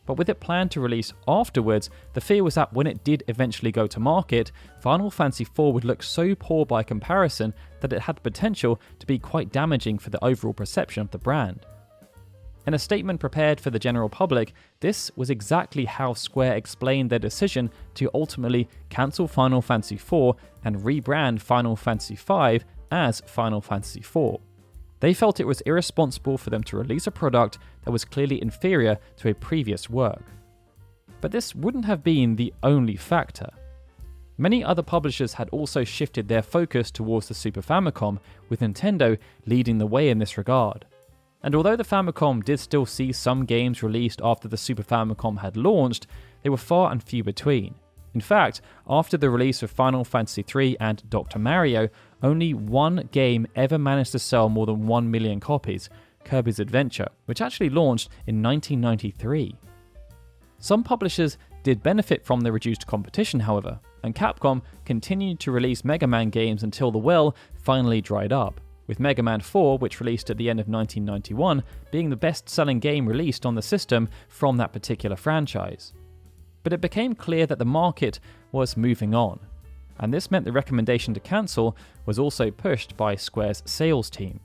But with it planned to release afterwards, the fear was that when it did eventually go to market, Final Fantasy IV would look so poor by comparison that it had the potential to be quite damaging for the overall perception of the brand. In a statement prepared for the general public, this was exactly how Square explained their decision to ultimately cancel Final Fantasy IV and rebrand Final Fantasy V as Final Fantasy IV. They felt it was irresponsible for them to release a product that was clearly inferior to a previous work. But this wouldn't have been the only factor. Many other publishers had also shifted their focus towards the Super Famicom, with Nintendo leading the way in this regard. And although the Famicom did still see some games released after the Super Famicom had launched, they were far and few between. In fact, after the release of Final Fantasy III and Dr. Mario, only one game ever managed to sell more than 1 million copies, Kirby's Adventure, which actually launched in 1993. Some publishers did benefit from the reduced competition, however, and Capcom continued to release Mega Man games until the well finally dried up, with Mega Man 4, which released at the end of 1991, being the best-selling game released on the system from that particular franchise. But it became clear that the market was moving on, and this meant the recommendation to cancel was also pushed by Square's sales team.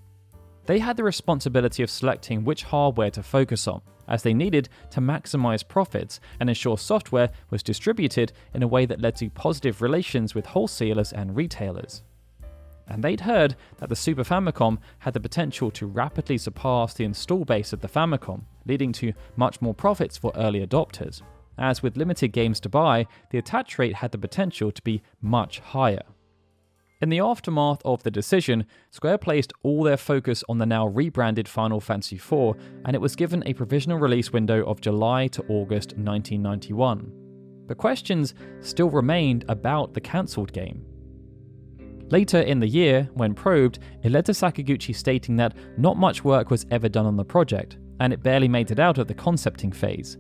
They had the responsibility of selecting which hardware to focus on, as they needed to maximize profits and ensure software was distributed in a way that led to positive relations with wholesalers and retailers. And they'd heard that the Super Famicom had the potential to rapidly surpass the install base of the Famicom, leading to much more profits for early adopters. As with limited games to buy, the attach rate had the potential to be much higher. In the aftermath of the decision, Square placed all their focus on the now rebranded Final Fantasy IV, and it was given a provisional release window of July to August 1991. But questions still remained about the cancelled game. Later in the year, when probed, it led to Sakaguchi stating that not much work was ever done on the project, and it barely made it out of the concepting phase.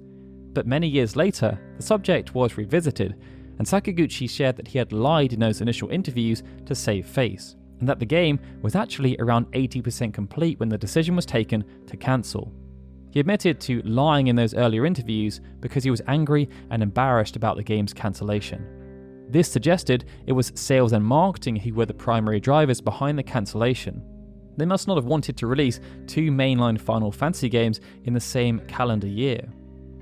But many years later, the subject was revisited, and Sakaguchi shared that he had lied in those initial interviews to save face, and that the game was actually around 80% complete when the decision was taken to cancel. He admitted to lying in those earlier interviews because he was angry and embarrassed about the game's cancellation. This suggested it was sales and marketing who were the primary drivers behind the cancellation. They must not have wanted to release two mainline Final Fantasy games in the same calendar year.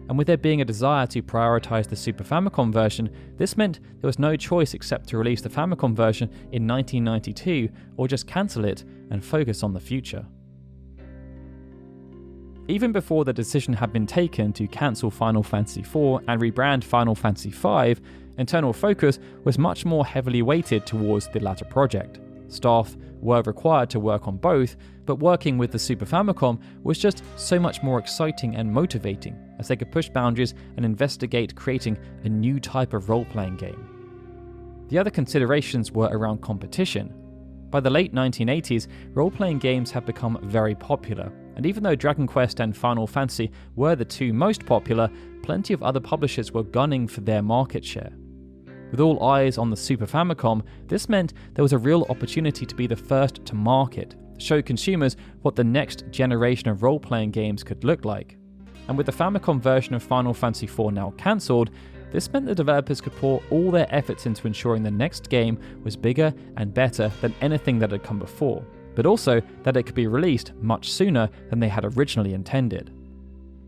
And with there being a desire to prioritize the Super Famicom version, this meant there was no choice except to release the Famicom version in 1992 or just cancel it and focus on the future. Even before the decision had been taken to cancel Final Fantasy IV and rebrand Final Fantasy V, internal focus was much more heavily weighted towards the latter project. Staff were required to work on both, but working with the Super Famicom was just so much more exciting and motivating, as they could push boundaries and investigate creating a new type of role-playing game. The other considerations were around competition. By the late 1980s, role-playing games had become very popular, and even though Dragon Quest and Final Fantasy were the two most popular, plenty of other publishers were gunning for their market share. With all eyes on the Super Famicom, this meant there was a real opportunity to be the first to market, to show consumers what the next generation of role-playing games could look like. And with the Famicom version of Final Fantasy IV now cancelled, this meant the developers could pour all their efforts into ensuring the next game was bigger and better than anything that had come before, but also that it could be released much sooner than they had originally intended.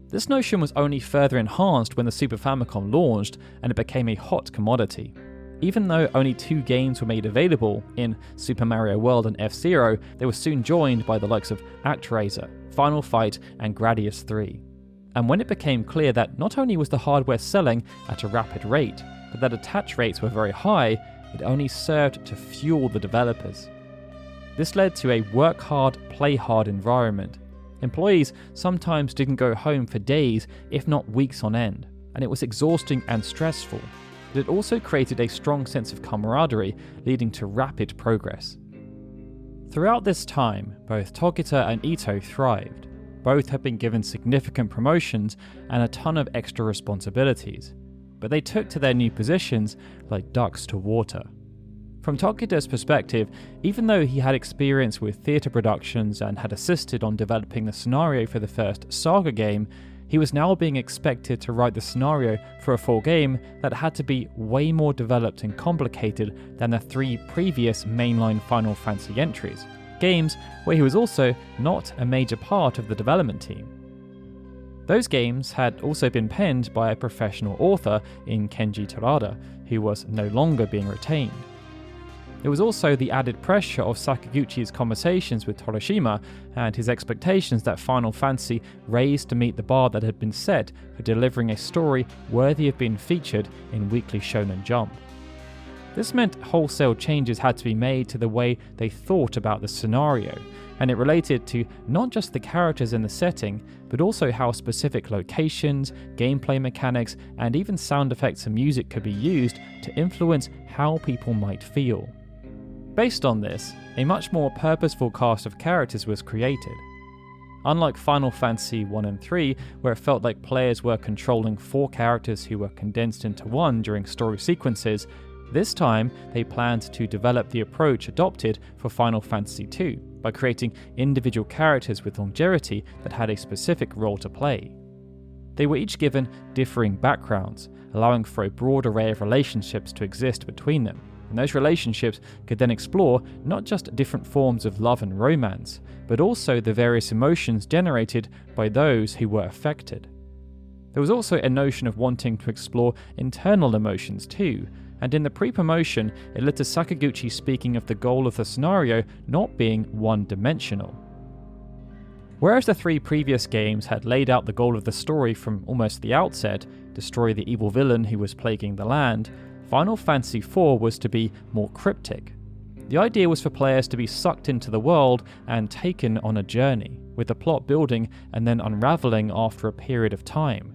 This notion was only further enhanced when the Super Famicom launched and it became a hot commodity. Even though only 2 games were made available in Super Mario World and F-Zero, they were soon joined by the likes of ActRaiser, Final Fight, and Gradius 3. And when it became clear that not only was the hardware selling at a rapid rate, but that attach rates were very high, it only served to fuel the developers. This led to a work hard, play hard environment. Employees sometimes didn't go home for days, if not weeks on end, and it was exhausting and stressful. But it also created a strong sense of camaraderie, leading to rapid progress. Throughout this time, both Togita and Ito thrived. Both had been given significant promotions and a ton of extra responsibilities, but they took to their new positions like ducks to water. From Tokita's perspective, even though he had experience with theatre productions and had assisted on developing the scenario for the first Saga game, he was now being expected to write the scenario for a full game that had to be way more developed and complicated than the 3 previous mainline Final Fantasy entries, games where he was also not a major part of the development team. Those games had also been penned by a professional author in Kenji Terada, who was no longer being retained. There was also the added pressure of Sakaguchi's conversations with Torishima and his expectations that Final Fantasy raised to meet the bar that had been set for delivering a story worthy of being featured in Weekly Shonen Jump. This meant wholesale changes had to be made to the way they thought about the scenario, and it related to not just the characters in the setting, but also how specific locations, gameplay mechanics, and even sound effects and music could be used to influence how people might feel. Based on this, a much more purposeful cast of characters was created. Unlike Final Fantasy 1 and 3, where it felt like players were controlling 4 characters who were condensed into one during story sequences, this time they planned to develop the approach adopted for Final Fantasy 2 by creating individual characters with longevity that had a specific role to play. They were each given differing backgrounds, allowing for a broad array of relationships to exist between them. And those relationships could then explore not just different forms of love and romance, but also the various emotions generated by those who were affected. There was also a notion of wanting to explore internal emotions too, and in the pre-promotion, it led to Sakaguchi speaking of the goal of the scenario not being one-dimensional. Whereas the 3 previous games had laid out the goal of the story from almost the outset, destroy the evil villain who was plaguing the land, Final Fantasy IV was to be more cryptic. The idea was for players to be sucked into the world and taken on a journey, with the plot building and then unravelling after a period of time.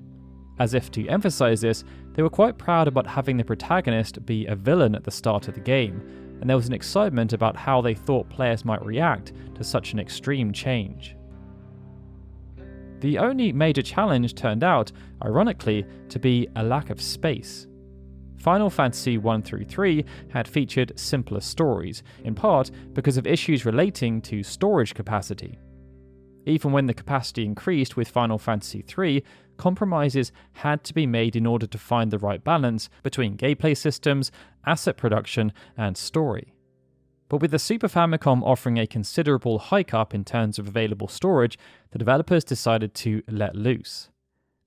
As if to emphasise this, they were quite proud about having the protagonist be a villain at the start of the game, and there was an excitement about how they thought players might react to such an extreme change. The only major challenge turned out, ironically, to be a lack of space. Final Fantasy 1 through 3 had featured simpler stories, in part because of issues relating to storage capacity. Even when the capacity increased with Final Fantasy 3, compromises had to be made in order to find the right balance between gameplay systems, asset production, and story. But with the Super Famicom offering a considerable hike up in terms of available storage, the developers decided to let loose.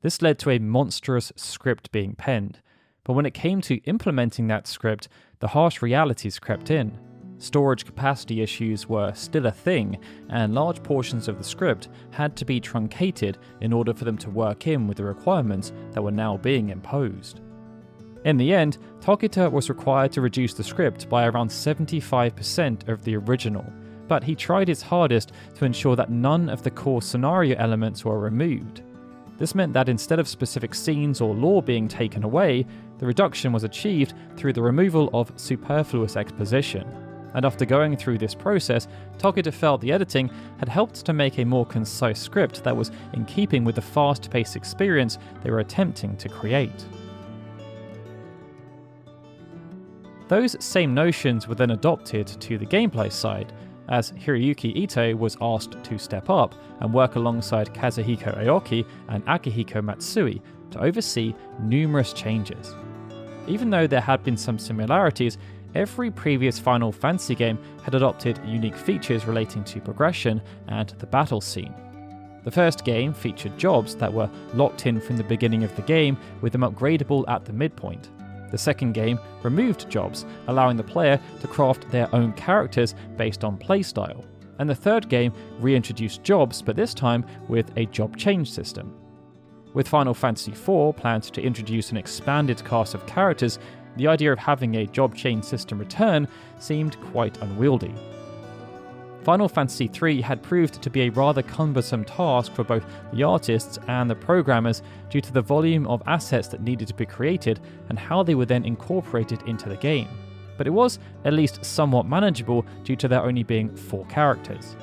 This led to a monstrous script being penned, but when it came to implementing that script, the harsh realities crept in. Storage capacity issues were still a thing, and large portions of the script had to be truncated in order for them to work in with the requirements that were now being imposed. In the end, Tokita was required to reduce the script by around 75% of the original, but he tried his hardest to ensure that none of the core scenario elements were removed. This meant that instead of specific scenes or lore being taken away, the reduction was achieved through the removal of superfluous exposition. And after going through this process, Tokita felt the editing had helped to make a more concise script that was in keeping with the fast-paced experience they were attempting to create. Those same notions were then adopted to the gameplay side, as Hiroyuki Ito was asked to step up and work alongside Kazuhiko Aoki and Akihiko Matsui to oversee numerous changes. Even though there had been some similarities, every previous Final Fantasy game had adopted unique features relating to progression and the battle scene. The first game featured jobs that were locked in from the beginning of the game, with them upgradable at the midpoint. The second game removed jobs, allowing the player to craft their own characters based on playstyle. And the third game reintroduced jobs, but this time with a job change system. With Final Fantasy IV planned to introduce an expanded cast of characters, the idea of having a job change system return seemed quite unwieldy. Final Fantasy III had proved to be a rather cumbersome task for both the artists and the programmers due to the volume of assets that needed to be created and how they were then incorporated into the game, but it was at least somewhat manageable due to there only being 4 characters.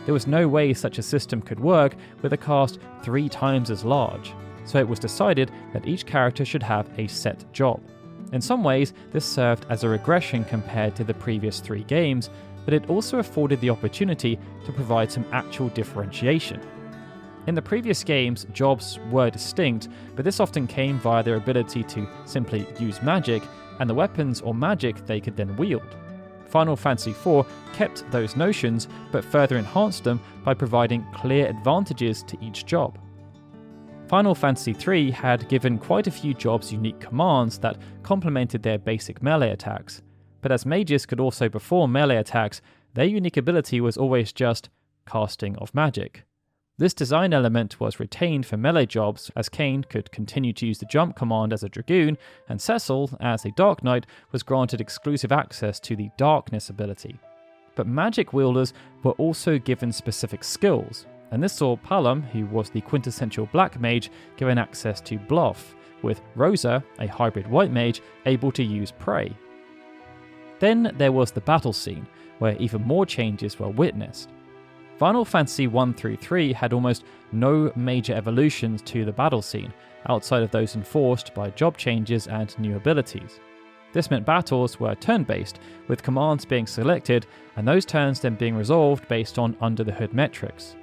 There was no way such a system could work with a cast 3 times as large, so it was decided that each character should have a set job. In some ways, this served as a regression compared to the previous 3 games, but it also afforded the opportunity to provide some actual differentiation. In the previous games, jobs were distinct, but this often came via their ability to simply use magic and the weapons or magic they could then wield. Final Fantasy IV kept those notions, but further enhanced them by providing clear advantages to each job. Final Fantasy III had given quite a few jobs unique commands that complemented their basic melee attacks, but as mages could also perform melee attacks, their unique ability was always just casting of magic. This design element was retained for melee jobs, as Kain could continue to use the jump command as a Dragoon, and Cecil, as a Dark Knight, was granted exclusive access to the Darkness ability. But magic wielders were also given specific skills, and this saw Palom, who was the quintessential black mage, given access to Bluff, with Rosa, a hybrid white mage, able to use Prey. Then there was the battle scene, where even more changes were witnessed. Final Fantasy 1 through 3 had almost no major evolutions to the battle scene, outside of those enforced by job changes and new abilities. This meant battles were turn-based, with commands being selected and those turns then being resolved based on under-the-hood metrics.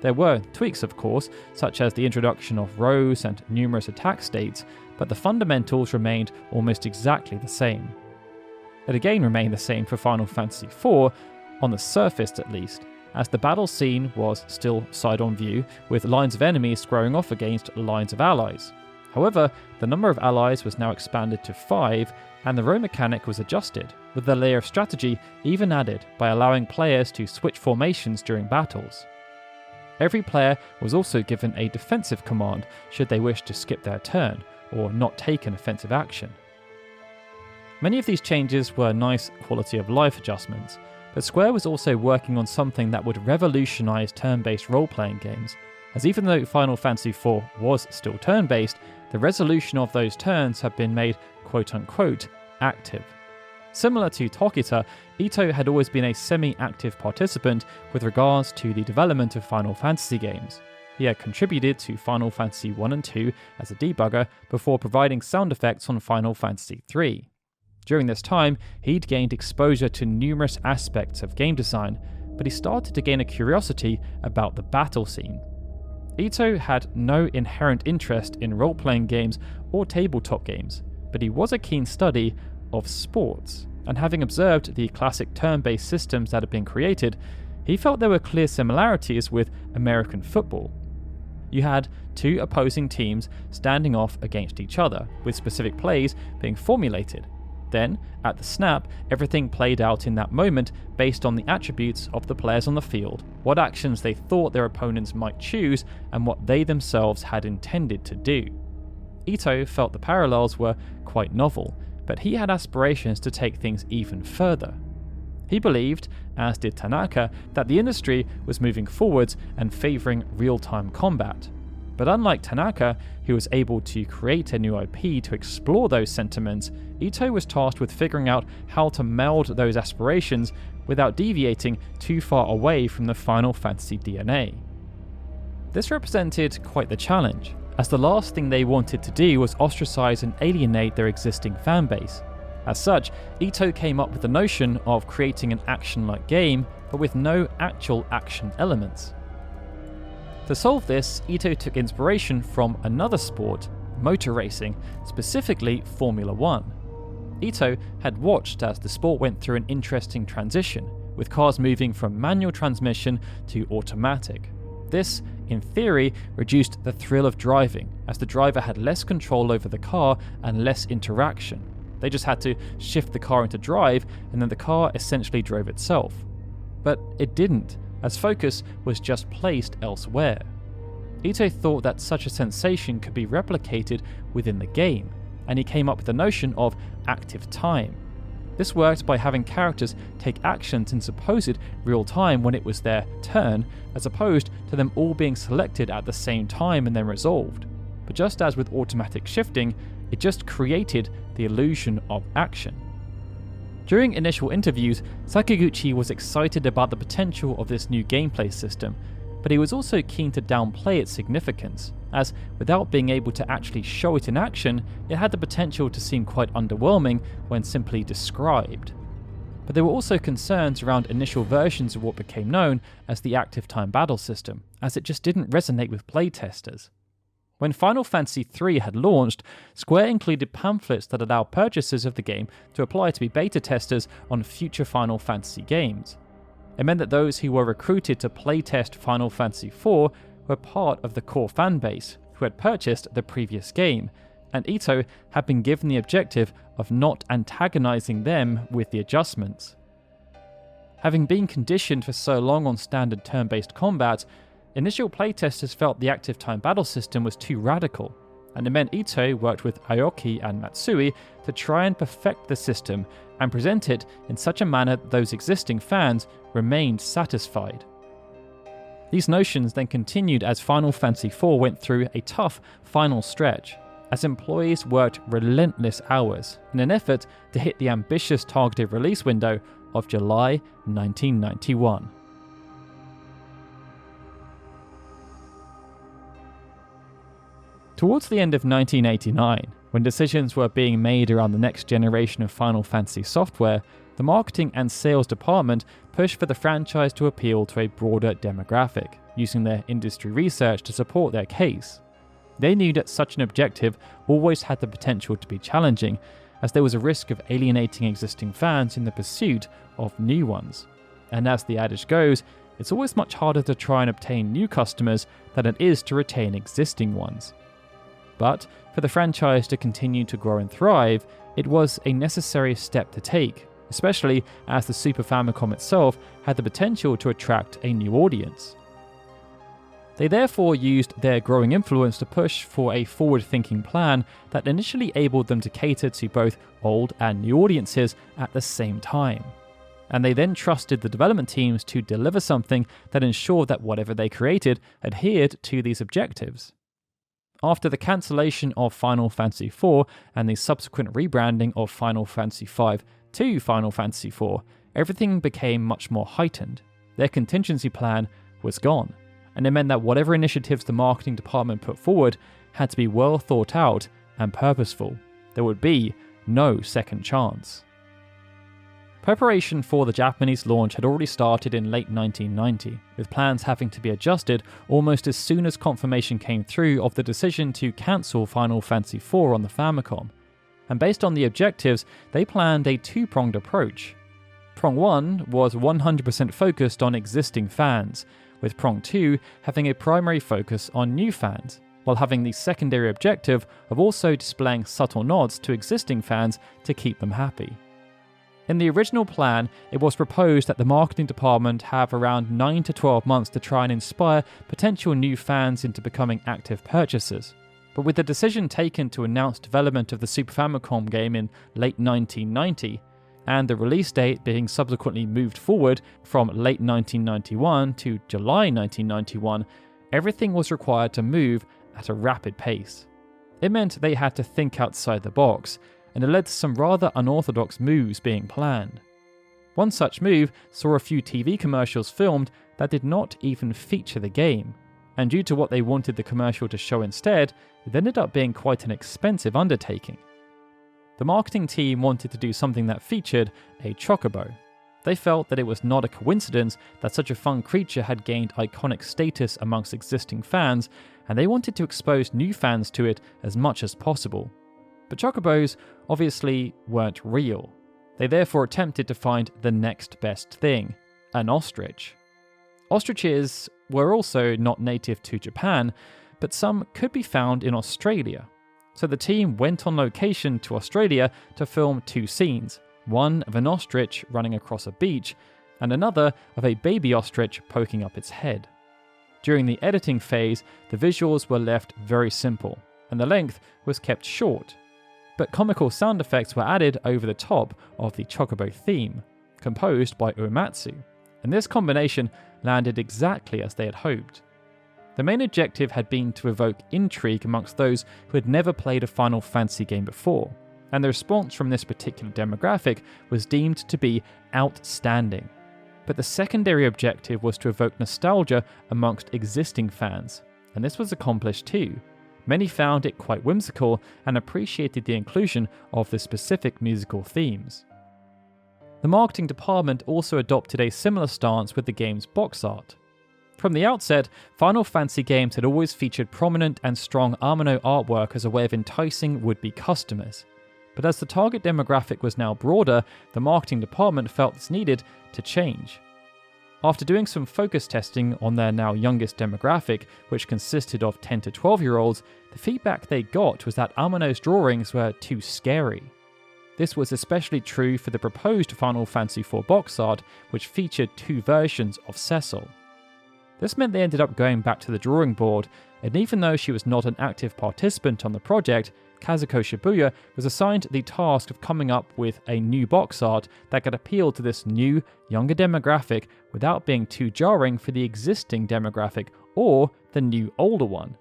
There were tweaks, of course, such as the introduction of rows and numerous attack states, but the fundamentals remained almost exactly the same. It again remained the same for Final Fantasy IV, on the surface at least, as the battle scene was still side-on view, with lines of enemies squaring off against lines of allies. However, the number of allies was now expanded to 5, and the row mechanic was adjusted, with the layer of strategy even added by allowing players to switch formations during battles. Every player was also given a defensive command should they wish to skip their turn, or not take an offensive action. Many of these changes were nice quality of life adjustments, but Square was also working on something that would revolutionise turn-based role-playing games, as even though Final Fantasy IV was still turn-based, the resolution of those turns had been made quote-unquote active. Similar to Tokita, Ito had always been a semi-active participant with regards to the development of Final Fantasy games. He had contributed to Final Fantasy 1 and 2 as a debugger before providing sound effects on Final Fantasy 3. During this time, he'd gained exposure to numerous aspects of game design, but he started to gain a curiosity about the battle scene. Ito had no inherent interest in role-playing games or tabletop games, but he was a keen study of sports, and having observed the classic turn-based systems that had been created, he felt there were clear similarities with American football. You had 2 opposing teams standing off against each other, with specific plays being formulated. Then, at the snap, everything played out in that moment based on the attributes of the players on the field, what actions they thought their opponents might choose, and what they themselves had intended to do. Ito felt the parallels were quite novel, but he had aspirations to take things even further. He believed, as did Tanaka, that the industry was moving forwards and favouring real-time combat. But unlike Tanaka, who was able to create a new IP to explore those sentiments, Ito was tasked with figuring out how to meld those aspirations without deviating too far away from the Final Fantasy DNA. This represented quite the challenge, as the last thing they wanted to do was ostracize and alienate their existing fanbase. As such, Ito came up with the notion of creating an action-like game, but with no actual action elements. To solve this, Ito took inspiration from another sport, motor racing, specifically Formula 1. Ito had watched as the sport went through an interesting transition, with cars moving from manual transmission to automatic. This, in theory, reduced the thrill of driving, as the driver had less control over the car and less interaction. They just had to shift the car into drive, and then the car essentially drove itself. But it didn't, as focus was just placed elsewhere. Ito thought that such a sensation could be replicated within the game, and he came up with the notion of active time. This worked by having characters take actions in supposed real time when it was their turn, as opposed to them all being selected at the same time and then resolved. But just as with automatic shifting, it just created the illusion of action. During initial interviews, Sakaguchi was excited about the potential of this new gameplay system, but he was also keen to downplay its significance, as without being able to actually show it in action, it had the potential to seem quite underwhelming when simply described. But there were also concerns around initial versions of what became known as the active time battle system, as it just didn't resonate with playtesters. When Final Fantasy III had launched, Square included pamphlets that allowed purchasers of the game to apply to be beta testers on future Final Fantasy games. It meant that those who were recruited to playtest Final Fantasy IV were part of the core fanbase who had purchased the previous game, and Ito had been given the objective of not antagonizing them with the adjustments. Having been conditioned for so long on standard turn-based combat, initial playtesters felt the active time battle system was too radical, and it meant Ito worked with Aoki and Matsui to try and perfect the system and present it in such a manner that those existing fans remained satisfied. These notions then continued as Final Fantasy IV went through a tough final stretch, as employees worked relentless hours in an effort to hit the ambitious targeted release window of July 1991. Towards the end of 1989, when decisions were being made around the next generation of Final Fantasy software, the marketing and sales department pushed for the franchise to appeal to a broader demographic, using their industry research to support their case. They knew that such an objective always had the potential to be challenging, as there was a risk of alienating existing fans in the pursuit of new ones. And as the adage goes, it's always much harder to try and obtain new customers than it is to retain existing ones. But for the franchise to continue to grow and thrive, it was a necessary step to take, especially as the Super Famicom itself had the potential to attract a new audience. They therefore used their growing influence to push for a forward-thinking plan that initially enabled them to cater to both old and new audiences at the same time. And they then trusted the development teams to deliver something that ensured that whatever they created adhered to these objectives. After the cancellation of Final Fantasy IV and the subsequent rebranding of Final Fantasy V to Final Fantasy IV, everything became much more heightened. Their contingency plan was gone, and it meant that whatever initiatives the marketing department put forward had to be well thought out and purposeful. There would be no second chance. Preparation for the Japanese launch had already started in late 1990, with plans having to be adjusted almost as soon as confirmation came through of the decision to cancel Final Fantasy IV on the Famicom. And based on the objectives, they planned a two-pronged approach. Prong 1 was 100% focused on existing fans, with Prong 2 having a primary focus on new fans, while having the secondary objective of also displaying subtle nods to existing fans to keep them happy. In the original plan, it was proposed that the marketing department have around 9 to 12 months to try and inspire potential new fans into becoming active purchasers. But with the decision taken to announce development of the Super Famicom game in late 1990, and the release date being subsequently moved forward from late 1991 to July 1991, everything was required to move at a rapid pace. It meant they had to think outside the box, and it led to some rather unorthodox moves being planned. One such move saw a few TV commercials filmed that did not even feature the game, and due to what they wanted the commercial to show instead, it ended up being quite an expensive undertaking. The marketing team wanted to do something that featured a chocobo. They felt that it was not a coincidence that such a fun creature had gained iconic status amongst existing fans, and they wanted to expose new fans to it as much as possible. But chocobos obviously weren't real. They therefore attempted to find the next best thing, an ostrich. Ostriches were also not native to Japan, but some could be found in Australia. So the team went on location to Australia to film two scenes, one of an ostrich running across a beach, and another of a baby ostrich poking up its head. During the editing phase, the visuals were left very simple, and the length was kept short. But comical sound effects were added over the top of the chocobo theme, composed by Uematsu, and this combination landed exactly as they had hoped. The main objective had been to evoke intrigue amongst those who had never played a Final Fantasy game before, and the response from this particular demographic was deemed to be outstanding. But the secondary objective was to evoke nostalgia amongst existing fans, and this was accomplished too. Many found it quite whimsical and appreciated the inclusion of the specific musical themes. The marketing department also adopted a similar stance with the game's box art. From the outset, Final Fantasy games had always featured prominent and strong Amino artwork as a way of enticing would-be customers. But as the target demographic was now broader, the marketing department felt this needed to change. After doing some focus testing on their now youngest demographic, which consisted of 10 to 12-year-olds, the feedback they got was that Amino's drawings were too scary. This was especially true for the proposed Final Fantasy IV box art, which featured 2 versions of Cecil. This meant they ended up going back to the drawing board, and even though she was not an active participant on the project, Kazuko Shibuya was assigned the task of coming up with a new box art that could appeal to this new, younger demographic without being too jarring for the existing demographic or the new, older one.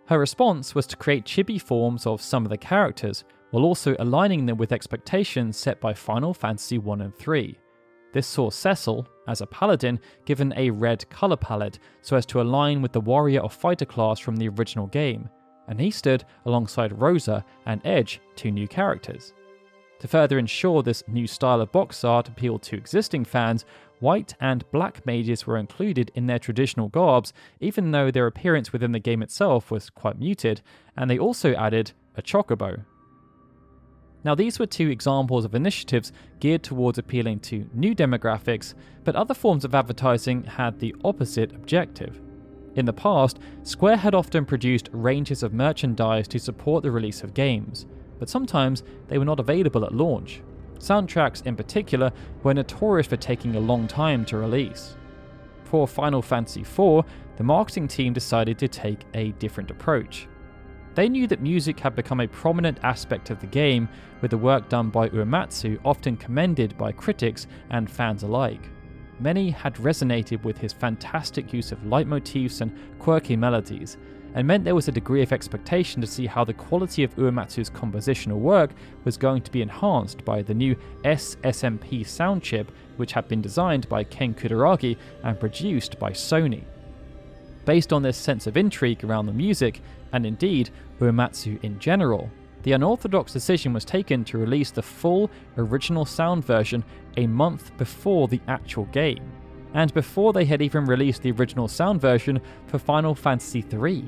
Her response was to create chibi forms of some of the characters, while also aligning them with expectations set by Final Fantasy I and III. This saw Cecil, as a paladin, given a red colour palette so as to align with the warrior or fighter class from the original game, and he stood alongside Rosa and Edge, 2 new characters. To further ensure this new style of box art appealed to existing fans, white and black mages were included in their traditional garbs, even though their appearance within the game itself was quite muted, and they also added a chocobo. Now, these were 2 examples of initiatives geared towards appealing to new demographics, but other forms of advertising had the opposite objective. In the past, Square had often produced ranges of merchandise to support the release of games, but sometimes they were not available at launch. Soundtracks in particular were notorious for taking a long time to release. For Final Fantasy IV, the marketing team decided to take a different approach. They knew that music had become a prominent aspect of the game, with the work done by Uematsu often commended by critics and fans alike. Many had resonated with his fantastic use of leitmotifs and quirky melodies, and meant there was a degree of expectation to see how the quality of Uematsu's compositional work was going to be enhanced by the new SSMP sound chip, which had been designed by Ken Kutaragi and produced by Sony. Based on this sense of intrigue around the music, and indeed Uematsu in general, the unorthodox decision was taken to release the full original sound version a month before the actual game, and before they had even released the original sound version for Final Fantasy III.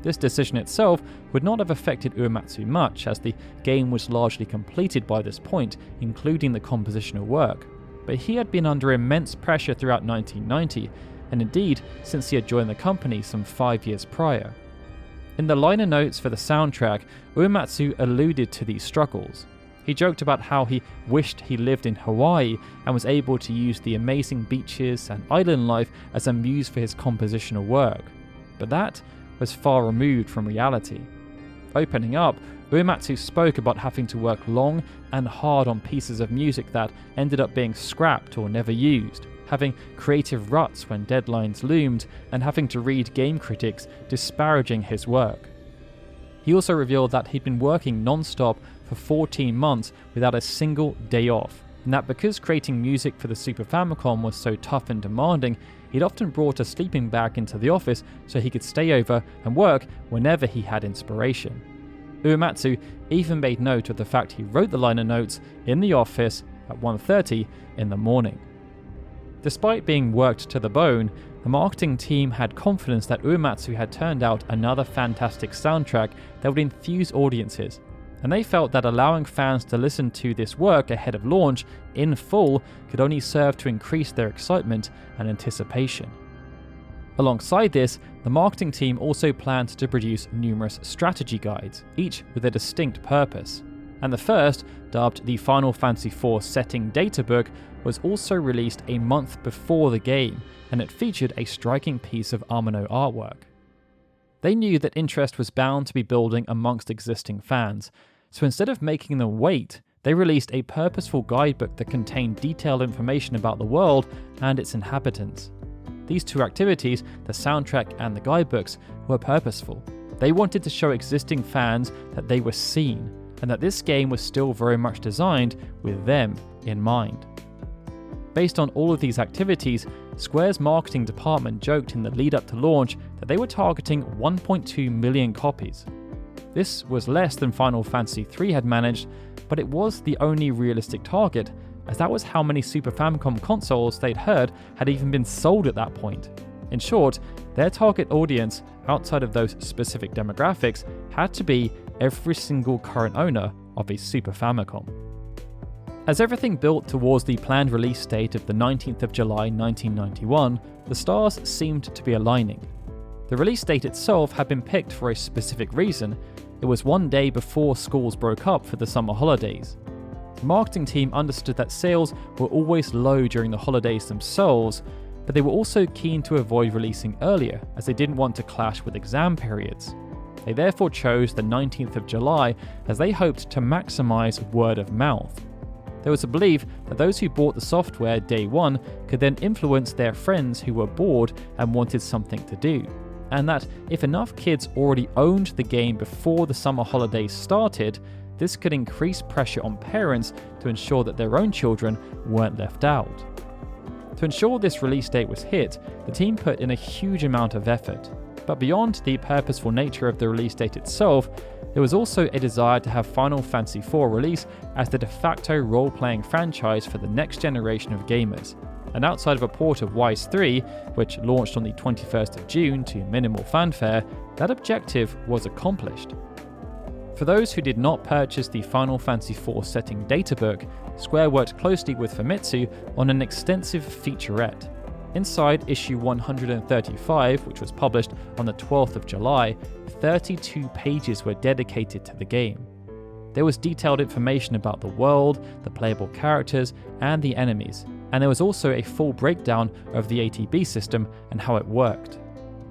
This decision itself would not have affected Uematsu much, as the game was largely completed by this point, including the compositional work, but he had been under immense pressure throughout 1990, and indeed since he had joined the company some 5 years prior. In the liner notes for the soundtrack, Uematsu alluded to these struggles. He joked about how he wished he lived in Hawaii and was able to use the amazing beaches and island life as a muse for his compositional work, but that was far removed from reality. Opening up, Uematsu spoke about having to work long and hard on pieces of music that ended up being scrapped or never used, having creative ruts when deadlines loomed, and having to read game critics disparaging his work. He also revealed that he'd been working non-stop for 14 months without a single day off, and that because creating music for the Super Famicom was so tough and demanding, he'd often brought a sleeping bag into the office so he could stay over and work whenever he had inspiration. Uematsu even made note of the fact he wrote the liner notes in the office at 1:30 in the morning. Despite being worked to the bone, the marketing team had confidence that Uematsu had turned out another fantastic soundtrack that would enthuse audiences, and they felt that allowing fans to listen to this work ahead of launch in full could only serve to increase their excitement and anticipation. Alongside this, the marketing team also planned to produce numerous strategy guides, each with a distinct purpose. And the first, dubbed the Final Fantasy IV Setting Data Book, was also released a month before the game, and it featured a striking piece of Amino artwork. They knew that interest was bound to be building amongst existing fans, so instead of making them wait, they released a purposeful guidebook that contained detailed information about the world and its inhabitants. These 2 activities, the soundtrack and the guidebooks, were purposeful. They wanted to show existing fans that they were seen, and that this game was still very much designed with them in mind. Based on all of these activities, Square's marketing department joked in the lead up to launch that they were targeting 1.2 million copies. This was less than Final Fantasy III had managed, but it was the only realistic target, as that was how many Super Famicom consoles they'd heard had even been sold at that point. In short, their target audience, outside of those specific demographics, had to be every single current owner of a Super Famicom. As everything built towards the planned release date of the 19th of July 1991, the stars seemed to be aligning. The release date itself had been picked for a specific reason. It was one day before schools broke up for the summer holidays. The marketing team understood that sales were always low during the holidays themselves, but they were also keen to avoid releasing earlier as they didn't want to clash with exam periods. They therefore chose the 19th of July as they hoped to maximize word of mouth. There was a belief that those who bought the software day one could then influence their friends who were bored and wanted something to do, and that if enough kids already owned the game before the summer holidays started, this could increase pressure on parents to ensure that their own children weren't left out. To ensure this release date was hit, the team put in a huge amount of effort. But beyond the purposeful nature of the release date itself, there was also a desire to have Final Fantasy IV release as the de facto role-playing franchise for the next generation of gamers. And outside of a port of Wise 3, which launched on the 21st of June to minimal fanfare, that objective was accomplished. For those who did not purchase the Final Fantasy IV setting databook, Square worked closely with Famitsu on an extensive featurette. Inside issue 135, which was published on the 12th of July, 32 pages were dedicated to the game. There was detailed information about the world, the playable characters, and the enemies, and there was also a full breakdown of the ATB system and how it worked.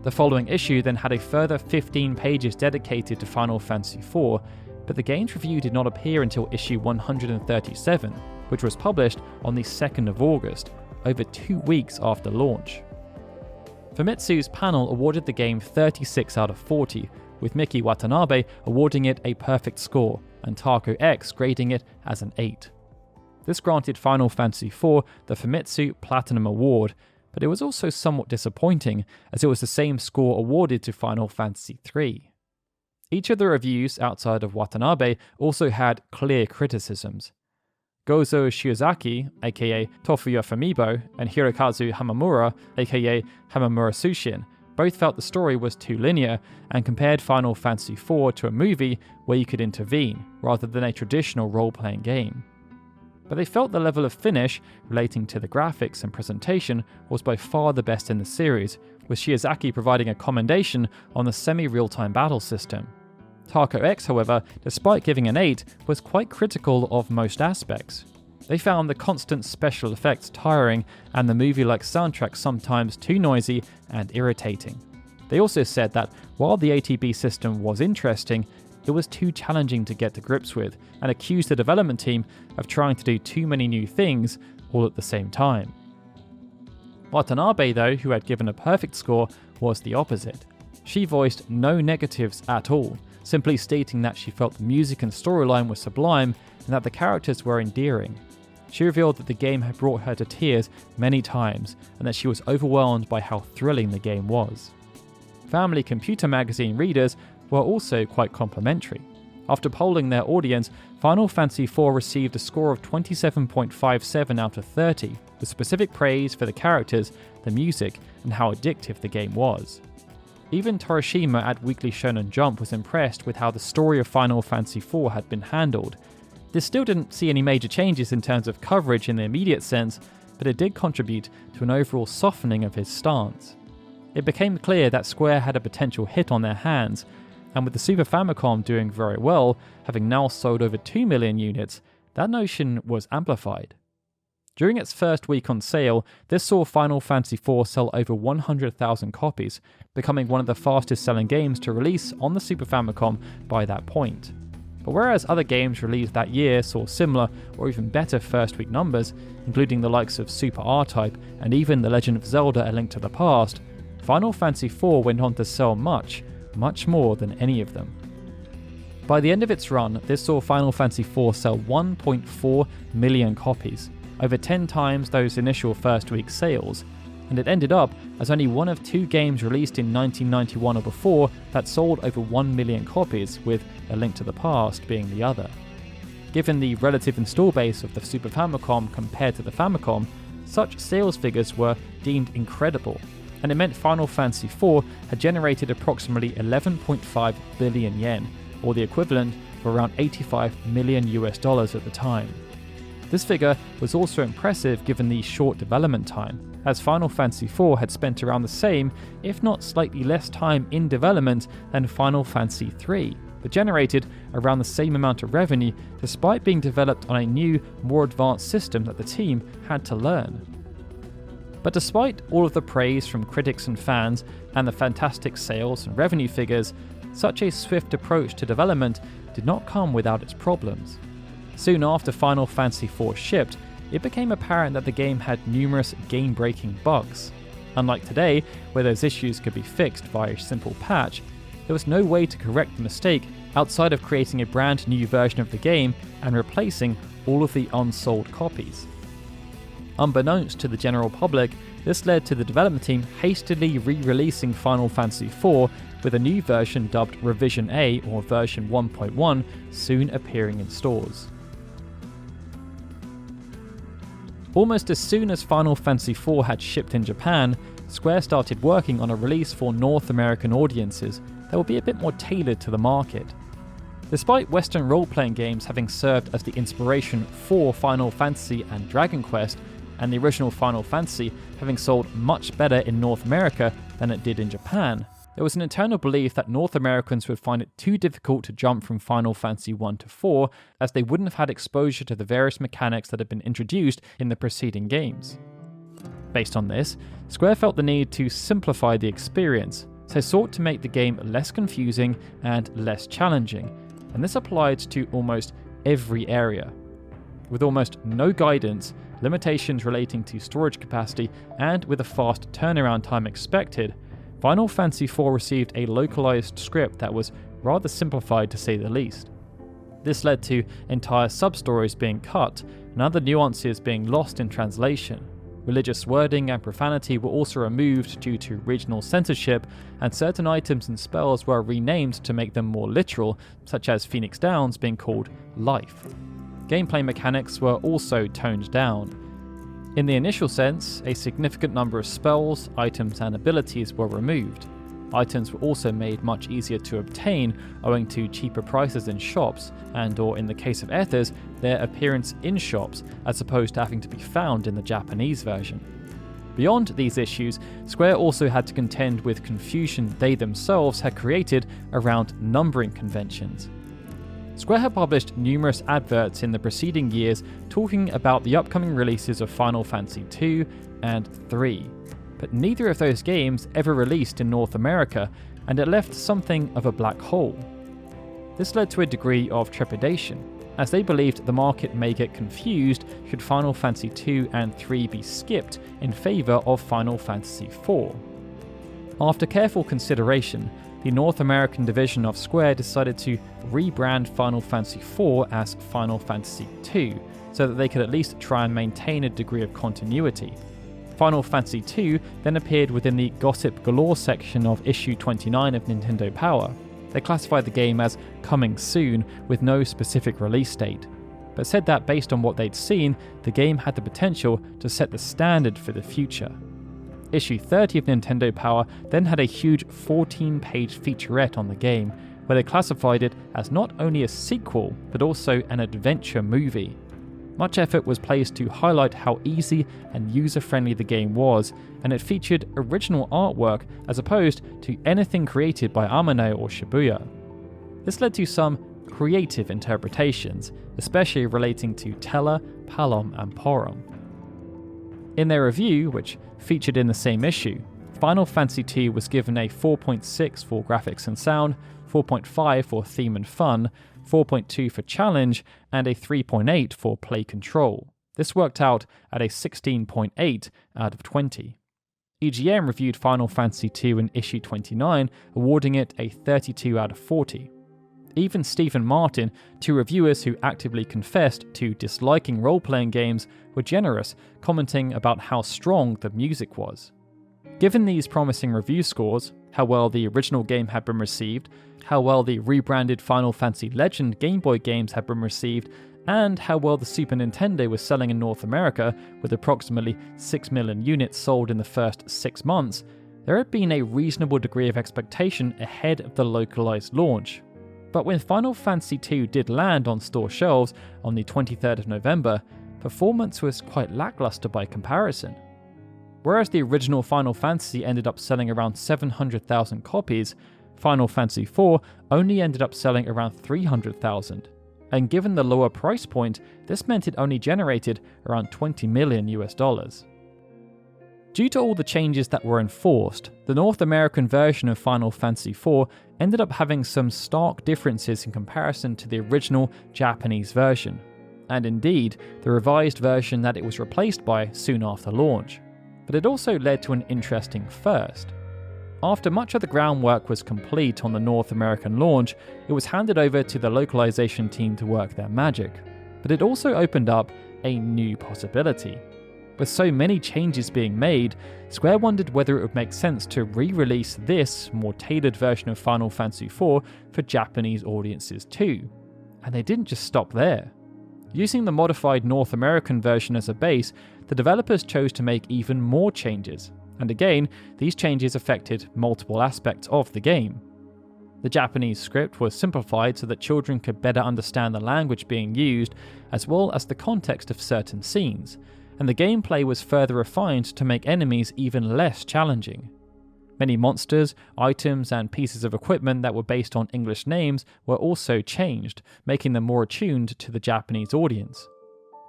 The following issue then had a further 15 pages dedicated to Final Fantasy IV, but the game's review did not appear until issue 137, which was published on the 2nd of August, over 2 weeks after launch. Famitsu's panel awarded the game 36 out of 40, with Miki Watanabe awarding it a perfect score, and Taco X grading it as an 8. This granted Final Fantasy IV the Famitsu Platinum Award, but it was also somewhat disappointing as it was the same score awarded to Final Fantasy III. Each of the reviews outside of Watanabe also had clear criticisms. Gozo Shiozaki, aka Tofuya Fumibo, and Hirokazu Hamamura, aka Hamamura Sushin, both felt the story was too linear and compared Final Fantasy IV to a movie where you could intervene, rather than a traditional role-playing game. But they felt the level of finish relating to the graphics and presentation was by far the best in the series, with Shiozaki providing a commendation on the semi-real-time battle system. Taco X, however, despite giving an 8, was quite critical of most aspects. They found the constant special effects tiring and the movie-like soundtrack sometimes too noisy and irritating. They also said that while the ATB system was interesting, it was too challenging to get to grips with, and accused the development team of trying to do too many new things all at the same time. Watanabe, though, who had given a perfect score, was the opposite. She voiced no negatives at all, simply stating that she felt the music and storyline were sublime and that the characters were endearing. She revealed that the game had brought her to tears many times and that she was overwhelmed by how thrilling the game was. Family Computer magazine readers were also quite complimentary. After polling their audience, Final Fantasy IV received a score of 27.57 out of 30, with specific praise for the characters, the music, and how addictive the game was. Even Torishima at Weekly Shonen Jump was impressed with how the story of Final Fantasy IV had been handled. This still didn't see any major changes in terms of coverage in the immediate sense, but it did contribute to an overall softening of his stance. It became clear that Square had a potential hit on their hands, and with the Super Famicom doing very well, having now sold over 2 million units, that notion was amplified. During its first week on sale, this saw Final Fantasy IV sell over 100,000 copies, becoming one of the fastest selling games to release on the Super Famicom by that point. But whereas other games released that year saw similar or even better first week numbers, including the likes of Super R-Type and even The Legend of Zelda: A Link to the Past, Final Fantasy IV went on to sell much more than any of them. By the end of its run, this saw Final Fantasy IV sell 1.4 million copies, over 10 times those initial first week sales, and it ended up as only one of 2 games released in 1991 or before that sold over 1 million copies, with A Link to the Past being the other. Given the relative install base of the Super Famicom compared to the Famicom, such sales figures were deemed incredible, and it meant Final Fantasy IV had generated approximately 11.5 billion yen, or the equivalent of around $85 million at the time. This figure was also impressive given the short development time, as Final Fantasy IV had spent around the same, if not slightly less time in development than Final Fantasy III, but generated around the same amount of revenue despite being developed on a new, more advanced system that the team had to learn. But despite all of the praise from critics and fans and the fantastic sales and revenue figures, such a swift approach to development did not come without its problems. Soon after Final Fantasy IV shipped, it became apparent that the game had numerous game-breaking bugs. Unlike today, where those issues could be fixed via a simple patch, there was no way to correct the mistake outside of creating a brand new version of the game and replacing all of the unsold copies. Unbeknownst to the general public, this led to the development team hastily re-releasing Final Fantasy IV with a new version dubbed Revision A or version 1.1 soon appearing in stores. Almost as soon as Final Fantasy IV had shipped in Japan, Square started working on a release for North American audiences that would be a bit more tailored to the market. Despite Western role-playing games having served as the inspiration for Final Fantasy and Dragon Quest, and the original Final Fantasy having sold much better in North America than it did in Japan, there was an internal belief that North Americans would find it too difficult to jump from Final Fantasy 1 to 4, as they wouldn't have had exposure to the various mechanics that had been introduced in the preceding games. Based on this, Square felt the need to simplify the experience, so sought to make the game less confusing and less challenging, and this applied to almost every area. With almost no guidance, limitations relating to storage capacity, and with a fast turnaround time expected, Final Fantasy IV received a localized script that was rather simplified to say the least. This led to entire sub-stories being cut and other nuances being lost in translation. Religious wording and profanity were also removed due to regional censorship, and certain items and spells were renamed to make them more literal, such as Phoenix Downs being called Life. Gameplay mechanics were also toned down. In the initial sense, a significant number of spells, items, and abilities were removed. Items were also made much easier to obtain owing to cheaper prices in shops, and or in the case of Ethers, their appearance in shops as opposed to having to be found in the Japanese version. Beyond these issues, Square also had to contend with confusion they themselves had created around numbering conventions. Square had published numerous adverts in the preceding years talking about the upcoming releases of Final Fantasy II and III, but neither of those games ever released in North America, and it left something of a black hole. This led to a degree of trepidation, as they believed the market may get confused should Final Fantasy II and III be skipped in favour of Final Fantasy IV. After careful consideration, the North American division of Square decided to rebrand Final Fantasy IV as Final Fantasy II, so that they could at least try and maintain a degree of continuity. Final Fantasy II then appeared within the Gossip Galore section of issue 29 of Nintendo Power. They classified the game as coming soon with no specific release date, but said that based on what they'd seen, the game had the potential to set the standard for the future. Issue 30 of Nintendo Power then had a huge 14-page featurette on the game, where they classified it as not only a sequel, but also an adventure movie. Much effort was placed to highlight how easy and user-friendly the game was, and it featured original artwork as opposed to anything created by Amane or Shibuya. This led to some creative interpretations, especially relating to Teller, Palom, and Porom. In their review, which featured in the same issue, Final Fantasy II was given a 4.6 for graphics and sound, 4.5 for theme and fun, 4.2 for challenge, and a 3.8 for play control. This worked out at a 16.8 out of 20. EGM reviewed Final Fantasy II in issue 29, awarding it a 32 out of 40. Even Stephen Martin, two reviewers who actively confessed to disliking role-playing games, were generous, commenting about how strong the music was. Given these promising review scores, how well the original game had been received, how well the rebranded Final Fantasy Legend Game Boy games had been received, and how well the Super Nintendo was selling in North America, with approximately 6 million units sold in the first 6 months, there had been a reasonable degree of expectation ahead of the localized launch. But when Final Fantasy II did land on store shelves on the 23rd of November, performance was quite lackluster by comparison. Whereas the original Final Fantasy ended up selling around 700,000 copies, Final Fantasy IV only ended up selling around 300,000. And given the lower price point, this meant it only generated around $20 million. Due to all the changes that were enforced, the North American version of Final Fantasy IV ended up having some stark differences in comparison to the original Japanese version, and indeed the revised version that it was replaced by soon after launch. But it also led to an interesting first. After much of the groundwork was complete on the North American launch, it was handed over to the localization team to work their magic. But it also opened up a new possibility. With so many changes being made, Square wondered whether it would make sense to re-release this, more tailored version of Final Fantasy IV for Japanese audiences too. And they didn't just stop there. Using the modified North American version as a base, the developers chose to make even more changes, and again, these changes affected multiple aspects of the game. The Japanese script was simplified so that children could better understand the language being used, as well as the context of certain scenes, and the gameplay was further refined to make enemies even less challenging. Many monsters, items, and pieces of equipment that were based on English names were also changed, making them more attuned to the Japanese audience.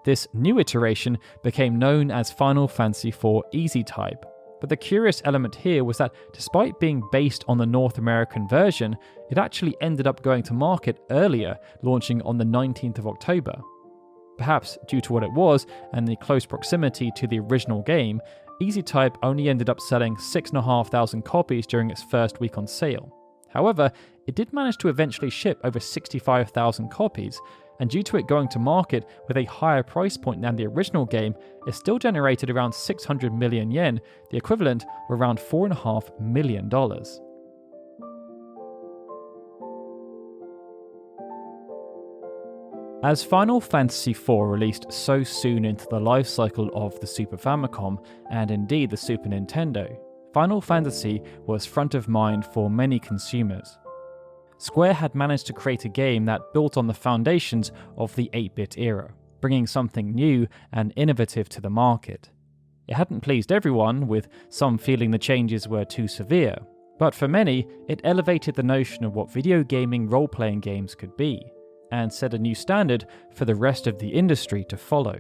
This new iteration became known as Final Fantasy IV Easy Type, but the curious element here was that despite being based on the North American version, it actually ended up going to market earlier, launching on the 19th of October. Perhaps due to what it was and the close proximity to the original game, Easy Type only ended up selling 6,500 copies during its first week on sale. However, it did manage to eventually ship over 65,000 copies, and due to it going to market with a higher price point than the original game, it still generated around 600 million yen, the equivalent of around $4.5 million. As Final Fantasy IV released so soon into the life cycle of the Super Famicom, and indeed the Super Nintendo, Final Fantasy was front of mind for many consumers. Square had managed to create a game that built on the foundations of the 8-bit era, bringing something new and innovative to the market. It hadn't pleased everyone, with some feeling the changes were too severe, but for many, it elevated the notion of what video gaming role-playing games could be, and set a new standard for the rest of the industry to follow.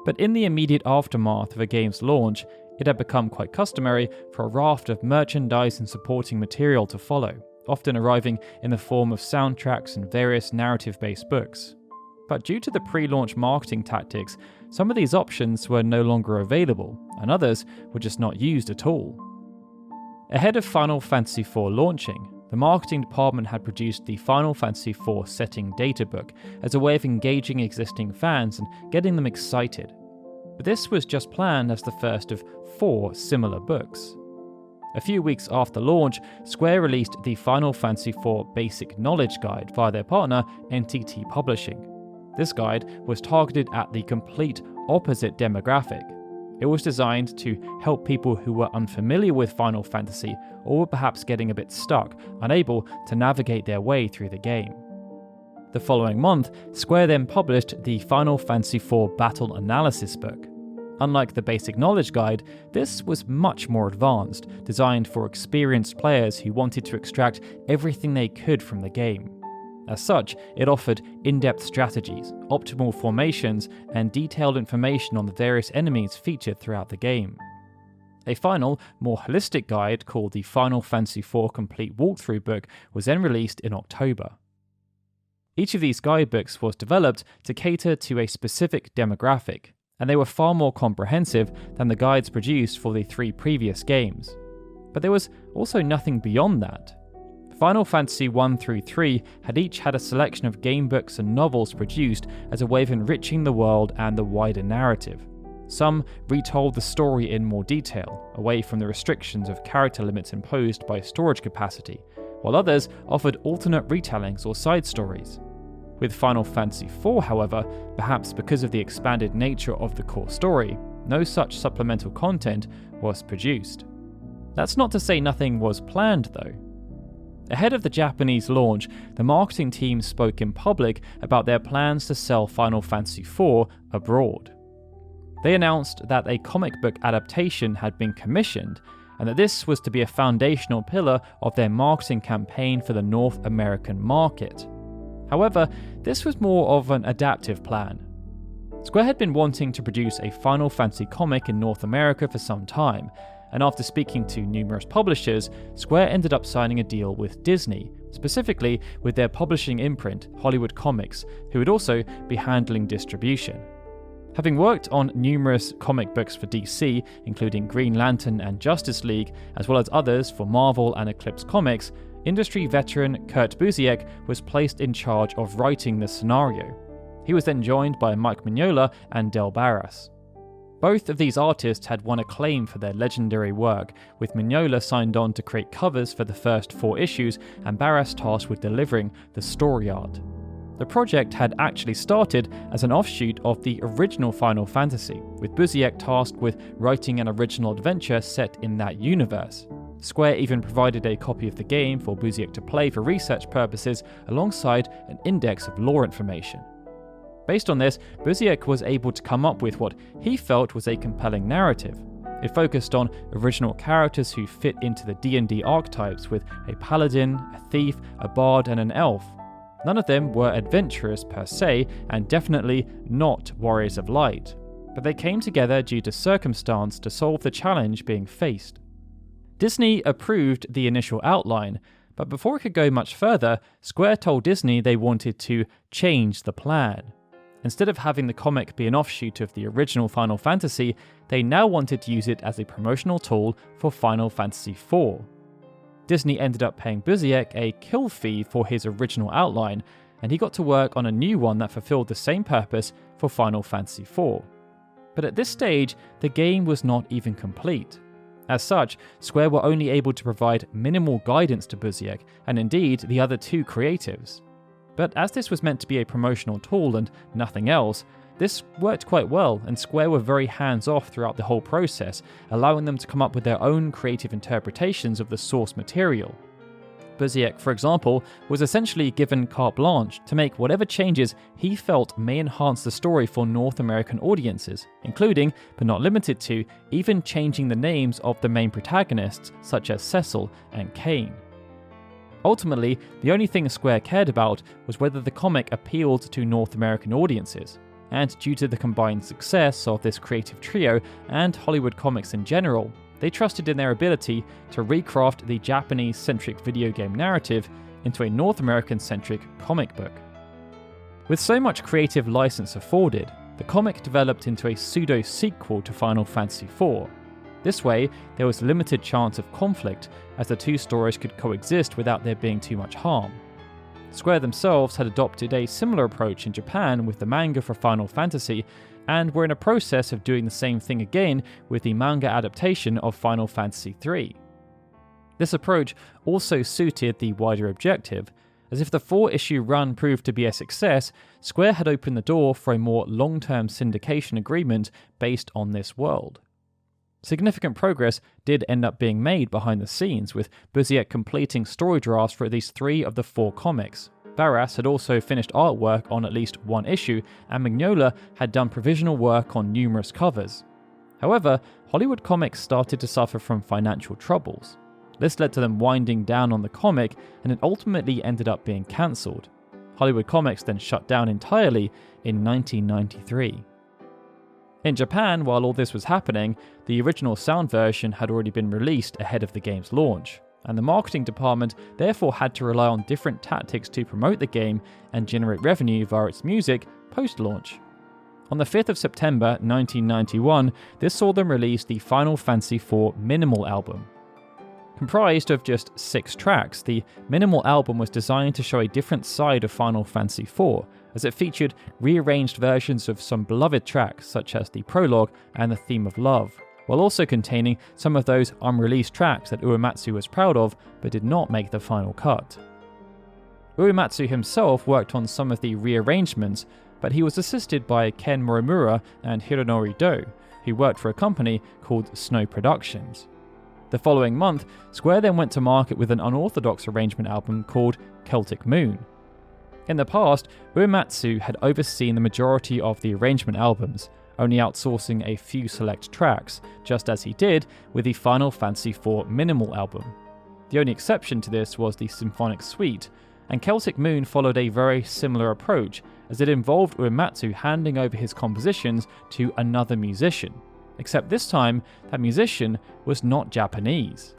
But in the immediate aftermath of a game's launch, it had become quite customary for a raft of merchandise and supporting material to follow, often arriving in the form of soundtracks and various narrative-based books. But due to the pre-launch marketing tactics, some of these options were no longer available, and others were just not used at all. Ahead of Final Fantasy IV launching, the marketing department had produced the Final Fantasy IV setting databook as a way of engaging existing fans and getting them excited. But this was just planned as the first of 4 similar books. A few weeks after launch, Square released the Final Fantasy IV Basic Knowledge Guide via their partner NTT Publishing. This guide was targeted at the complete opposite demographic. It was designed to help people who were unfamiliar with Final Fantasy or were perhaps getting a bit stuck, unable to navigate their way through the game. The following month, Square then published the Final Fantasy IV Battle Analysis book. Unlike the Basic Knowledge Guide, this was much more advanced, designed for experienced players who wanted to extract everything they could from the game. As such, it offered in-depth strategies, optimal formations, and detailed information on the various enemies featured throughout the game. A final, more holistic guide called the Final Fantasy IV Complete Walkthrough book was then released in October. Each of these guidebooks was developed to cater to a specific demographic, and they were far more comprehensive than the guides produced for the 3 previous games. But there was also nothing beyond that. Final Fantasy 1 through 3 had each had a selection of gamebooks and novels produced as a way of enriching the world and the wider narrative. Some retold the story in more detail, away from the restrictions of character limits imposed by storage capacity, while others offered alternate retellings or side stories. With Final Fantasy IV, however, perhaps because of the expanded nature of the core story, no such supplemental content was produced. That's not to say nothing was planned, though. Ahead of the Japanese launch, the marketing team spoke in public about their plans to sell Final Fantasy IV abroad. They announced that a comic book adaptation had been commissioned, and that this was to be a foundational pillar of their marketing campaign for the North American market. However, this was more of an adaptive plan. Square had been wanting to produce a Final Fantasy comic in North America for some time, and after speaking to numerous publishers, Square ended up signing a deal with Disney, specifically with their publishing imprint, Hollywood Comics, who would also be handling distribution. Having worked on numerous comic books for DC, including Green Lantern and Justice League, as well as others for Marvel and Eclipse Comics, industry veteran Kurt Busiek was placed in charge of writing the scenario. He was then joined by Mike Mignola and Del Barras. Both of these artists had won acclaim for their legendary work, with Mignola signed on to create covers for the first 4 issues and Barras tasked with delivering the story art. The project had actually started as an offshoot of the original Final Fantasy, with Busiek tasked with writing an original adventure set in that universe. Square even provided a copy of the game for Busiek to play for research purposes alongside an index of lore information. Based on this, Busiek was able to come up with what he felt was a compelling narrative. It focused on original characters who fit into the D&D archetypes with a paladin, a thief, a bard and an elf. None of them were adventurers per se, and definitely not warriors of light, but they came together due to circumstance to solve the challenge being faced. Disney approved the initial outline, but before it could go much further, Square told Disney they wanted to change the plan. Instead of having the comic be an offshoot of the original Final Fantasy, they now wanted to use it as a promotional tool for Final Fantasy IV. Disney ended up paying Busiek a kill fee for his original outline, and he got to work on a new one that fulfilled the same purpose for Final Fantasy IV. But at this stage, the game was not even complete. As such, Square were only able to provide minimal guidance to Busiek, and indeed the other 2 creatives. But as this was meant to be a promotional tool and nothing else, this worked quite well, and Square were very hands-off throughout the whole process, allowing them to come up with their own creative interpretations of the source material. Busiek, for example, was essentially given carte blanche to make whatever changes he felt may enhance the story for North American audiences, including, but not limited to, even changing the names of the main protagonists such as Cecil and Kane. Ultimately, the only thing Square cared about was whether the comic appealed to North American audiences, and due to the combined success of this creative trio and Hollywood Comics in general, they trusted in their ability to recraft the Japanese-centric video game narrative into a North American-centric comic book. With so much creative license afforded, the comic developed into a pseudo-sequel to Final Fantasy IV. This way, there was limited chance of conflict, as the 2 stories could coexist without there being too much harm. Square themselves had adopted a similar approach in Japan with the manga for Final Fantasy, and were in a process of doing the same thing again with the manga adaptation of Final Fantasy III. This approach also suited the wider objective, as if the 4-issue run proved to be a success, Square had opened the door for a more long-term syndication agreement based on this world. Significant progress did end up being made behind the scenes, with Busiek completing story drafts for at least 3 of the 4 comics. Barras had also finished artwork on at least 1 issue, and Mignola had done provisional work on numerous covers. However, Hollywood Comics started to suffer from financial troubles. This led to them winding down on the comic, and it ultimately ended up being cancelled. Hollywood Comics then shut down entirely in 1993. In Japan, while all this was happening, the original sound version had already been released ahead of the game's launch, and the marketing department therefore had to rely on different tactics to promote the game and generate revenue via its music post-launch. On the 5th of September 1991, this saw them release the Final Fantasy IV Minimal album. Comprised of just 6 tracks, the Minimal album was designed to show a different side of Final Fantasy IV, as it featured rearranged versions of some beloved tracks such as the prologue and the theme of love, while also containing some of those unreleased tracks that Uematsu was proud of but did not make the final cut. Uematsu himself worked on some of the rearrangements, but he was assisted by Ken Morimura and Hironori Do, who worked for a company called Snow Productions. The following month, Square then went to market with an unorthodox arrangement album called Celtic Moon. In the past, Uematsu had overseen the majority of the arrangement albums, only outsourcing a few select tracks, just as he did with the Final Fantasy IV Minimal album. The only exception to this was the Symphonic Suite, and Celtic Moon followed a very similar approach, as it involved Uematsu handing over his compositions to another musician, except this time that musician was not Japanese.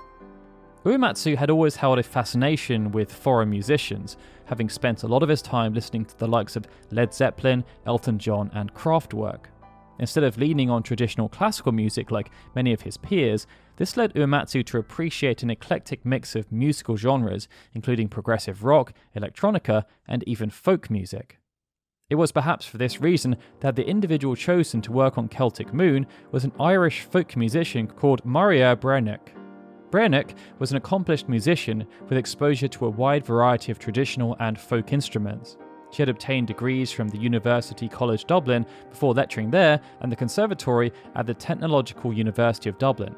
Uematsu had always held a fascination with foreign musicians, having spent a lot of his time listening to the likes of Led Zeppelin, Elton John, and Kraftwerk. Instead of leaning on traditional classical music like many of his peers, this led Uematsu to appreciate an eclectic mix of musical genres, including progressive rock, electronica, and even folk music. It was perhaps for this reason that the individual chosen to work on Celtic Moon was an Irish folk musician called Maria Brearneach. Brearneach was an accomplished musician with exposure to a wide variety of traditional and folk instruments. She had obtained degrees from the University College Dublin before lecturing there and the Conservatory at the Technological University of Dublin.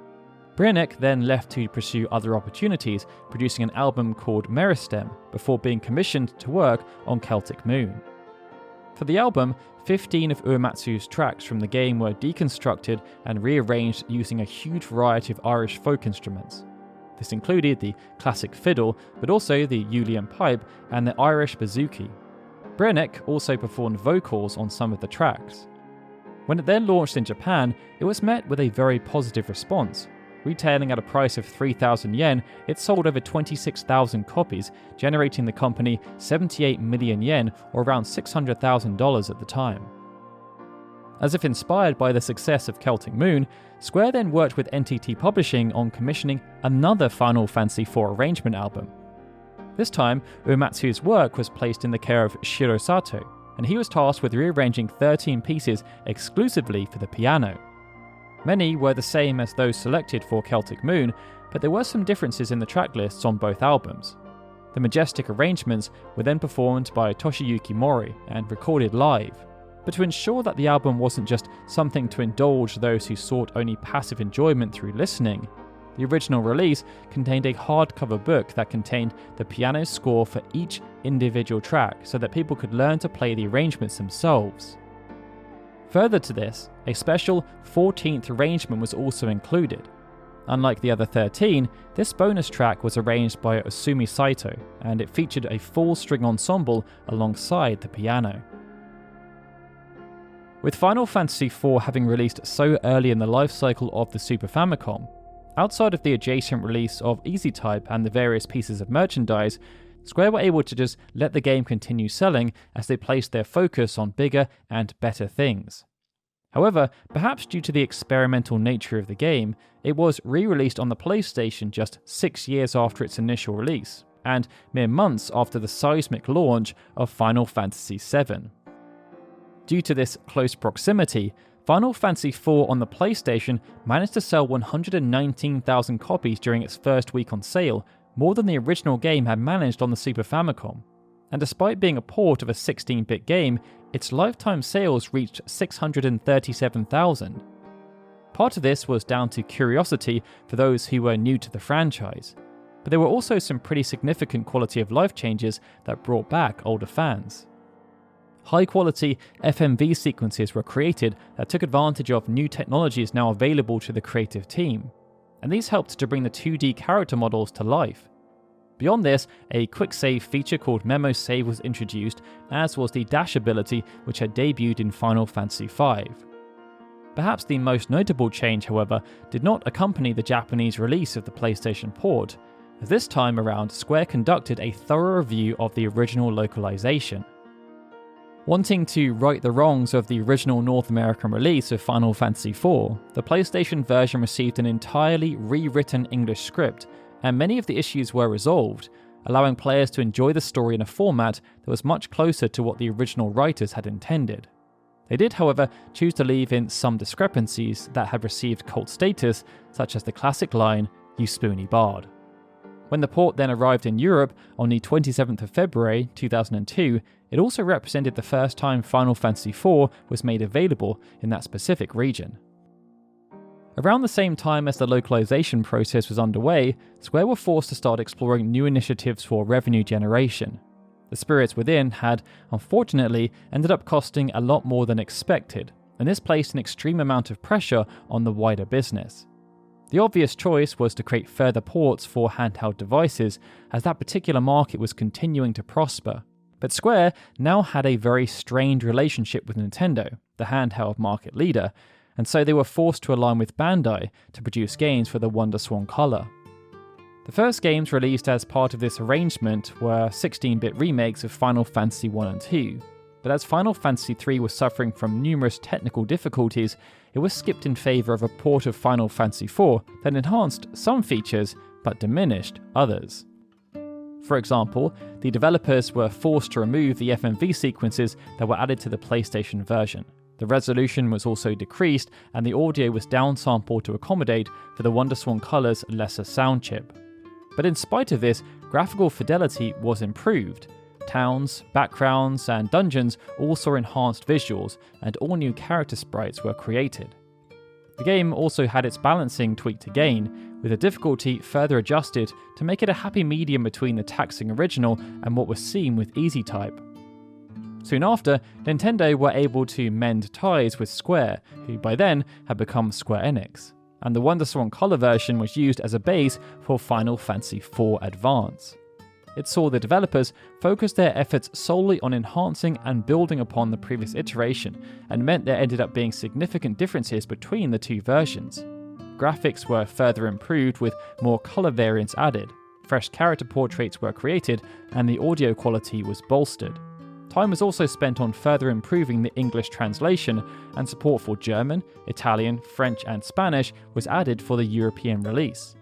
Brearneach then left to pursue other opportunities, producing an album called Meristem before being commissioned to work on Celtic Moon. For the album, 15 of Uematsu's tracks from the game were deconstructed and rearranged using a huge variety of Irish folk instruments. This included the classic fiddle, but also the uilleann pipe and the Irish bouzouki. Brearneach also performed vocals on some of the tracks. When it then launched in Japan, it was met with a very positive response. Retailing at a price of 3,000 yen, it sold over 26,000 copies, generating the company 78 million yen, or around $600,000 at the time. As if inspired by the success of Celtic Moon, Square then worked with NTT Publishing on commissioning another Final Fantasy IV arrangement album. This time, Uematsu's work was placed in the care of Shiro Sato, and he was tasked with rearranging 13 pieces exclusively for the piano. Many were the same as those selected for Celtic Moon, but there were some differences in the track lists on both albums. The majestic arrangements were then performed by Toshiyuki Mori and recorded live. But to ensure that the album wasn't just something to indulge those who sought only passive enjoyment through listening, the original release contained a hardcover book that contained the piano score for each individual track so that people could learn to play the arrangements themselves. Further to this, a special 14th arrangement was also included. Unlike the other 13, this bonus track was arranged by Osumi Saito, and it featured a full string ensemble alongside the piano. With Final Fantasy IV having released so early in the life cycle of the Super Famicom, outside of the adjacent release of Easy Type and the various pieces of merchandise, Square were able to just let the game continue selling as they placed their focus on bigger and better things. However, perhaps due to the experimental nature of the game, it was re-released on the PlayStation just 6 years after its initial release, and mere months after the seismic launch of Final Fantasy VII. Due to this close proximity, Final Fantasy IV on the PlayStation managed to sell 119,000 copies during its first week on sale, more than the original game had managed on the Super Famicom. And despite being a port of a 16-bit game, its lifetime sales reached 637,000. Part of this was down to curiosity for those who were new to the franchise, but there were also some pretty significant quality of life changes that brought back older fans. High-quality FMV sequences were created that took advantage of new technologies now available to the creative team, and these helped to bring the 2D character models to life. Beyond this, a quick save feature called Memo Save was introduced, as was the dash ability which had debuted in Final Fantasy V. Perhaps the most notable change, however, did not accompany the Japanese release of the PlayStation port, as this time around Square conducted a thorough review of the original localization. Wanting to right the wrongs of the original North American release of Final Fantasy IV, the PlayStation version received an entirely rewritten English script, and many of the issues were resolved, allowing players to enjoy the story in a format that was much closer to what the original writers had intended. They did, however, choose to leave in some discrepancies that had received cult status, such as the classic line, "You spoony bard." When the port then arrived in Europe on the 27th of February 2002, it also represented the first time Final Fantasy IV was made available in that specific region. Around the same time as the localization process was underway, Square were forced to start exploring new initiatives for revenue generation. The Spirits Within had, unfortunately, ended up costing a lot more than expected, and this placed an extreme amount of pressure on the wider business. The obvious choice was to create further ports for handheld devices, as that particular market was continuing to prosper. But Square now had a very strained relationship with Nintendo, the handheld market leader, and so they were forced to align with Bandai to produce games for the WonderSwan Color. The first games released as part of this arrangement were 16-bit remakes of Final Fantasy I and II, but as Final Fantasy III was suffering from numerous technical difficulties, it was skipped in favour of a port of Final Fantasy IV that enhanced some features but diminished others. For example, the developers were forced to remove the FMV sequences that were added to the PlayStation version. The resolution was also decreased, and the audio was downsampled to accommodate for the WonderSwan Color's lesser sound chip. But in spite of this, graphical fidelity was improved. Towns, backgrounds, and dungeons all saw enhanced visuals, and all new character sprites were created. The game also had its balancing tweaked again, with the difficulty further adjusted to make it a happy medium between the taxing original and what was seen with easy type. Soon after, Nintendo were able to mend ties with Square, who by then had become Square Enix, and the WonderSwan Color version was used as a base for Final Fantasy IV Advance. It saw the developers focus their efforts solely on enhancing and building upon the previous iteration, and meant there ended up being significant differences between the two versions. Graphics were further improved with more color variants added, fresh character portraits were created, and the audio quality was bolstered. Time was also spent on further improving the English translation, and support for German, Italian, French, and Spanish was added for the European release.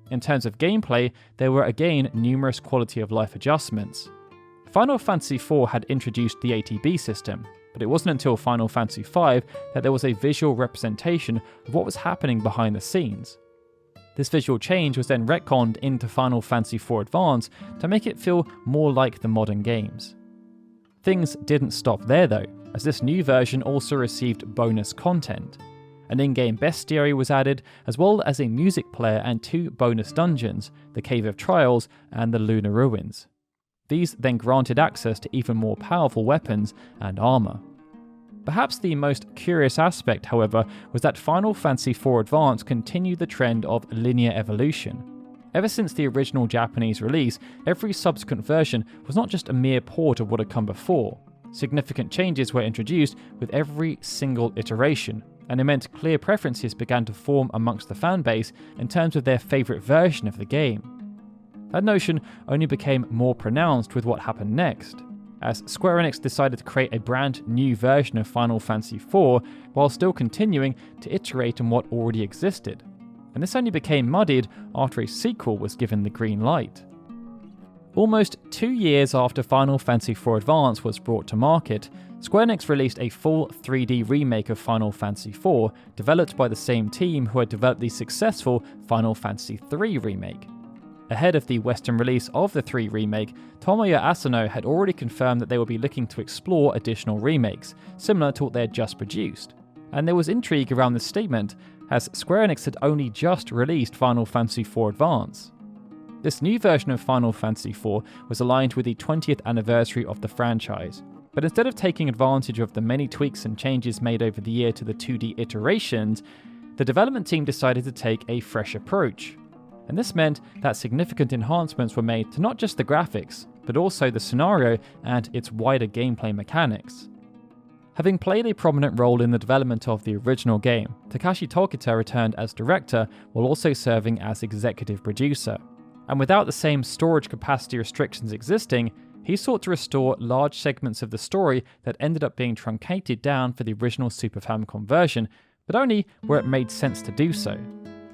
In terms of gameplay, there were again numerous quality of life adjustments. Final Fantasy IV had introduced the ATB system, but it wasn't until Final Fantasy V that there was a visual representation of what was happening behind the scenes. This visual change was then retconned into Final Fantasy IV Advance to make it feel more like the modern games. Things didn't stop there though, as this new version also received bonus content. An in-game bestiary was added, as well as a music player and 2 bonus dungeons, the Cave of Trials and the Lunar Ruins. These then granted access to even more powerful weapons and armour. Perhaps the most curious aspect, however, was that Final Fantasy IV Advance continued the trend of linear evolution. Ever since the original Japanese release, every subsequent version was not just a mere port of what had come before. Significant changes were introduced with every single iteration, and it meant clear preferences began to form amongst the fanbase in terms of their favourite version of the game. That notion only became more pronounced with what happened next, as Square Enix decided to create a brand new version of Final Fantasy IV while still continuing to iterate on what already existed. And this only became muddied after a sequel was given the green light. Almost 2 years after Final Fantasy IV Advance was brought to market, Square Enix released a full 3D remake of Final Fantasy IV, developed by the same team who had developed the successful Final Fantasy III remake. Ahead of the Western release of the 3 remake, Tomoya Asano had already confirmed that they would be looking to explore additional remakes, similar to what they had just produced. And there was intrigue around this statement, as Square Enix had only just released Final Fantasy IV Advance. This new version of Final Fantasy IV was aligned with the 20th anniversary of the franchise, but instead of taking advantage of the many tweaks and changes made over the year to the 2D iterations, the development team decided to take a fresh approach. And this meant that significant enhancements were made to not just the graphics, but also the scenario and its wider gameplay mechanics. Having played a prominent role in the development of the original game, Takashi Tokita returned as director while also serving as executive producer. And without the same storage capacity restrictions existing, he sought to restore large segments of the story that ended up being truncated down for the original Super Famicom version, but only where it made sense to do so.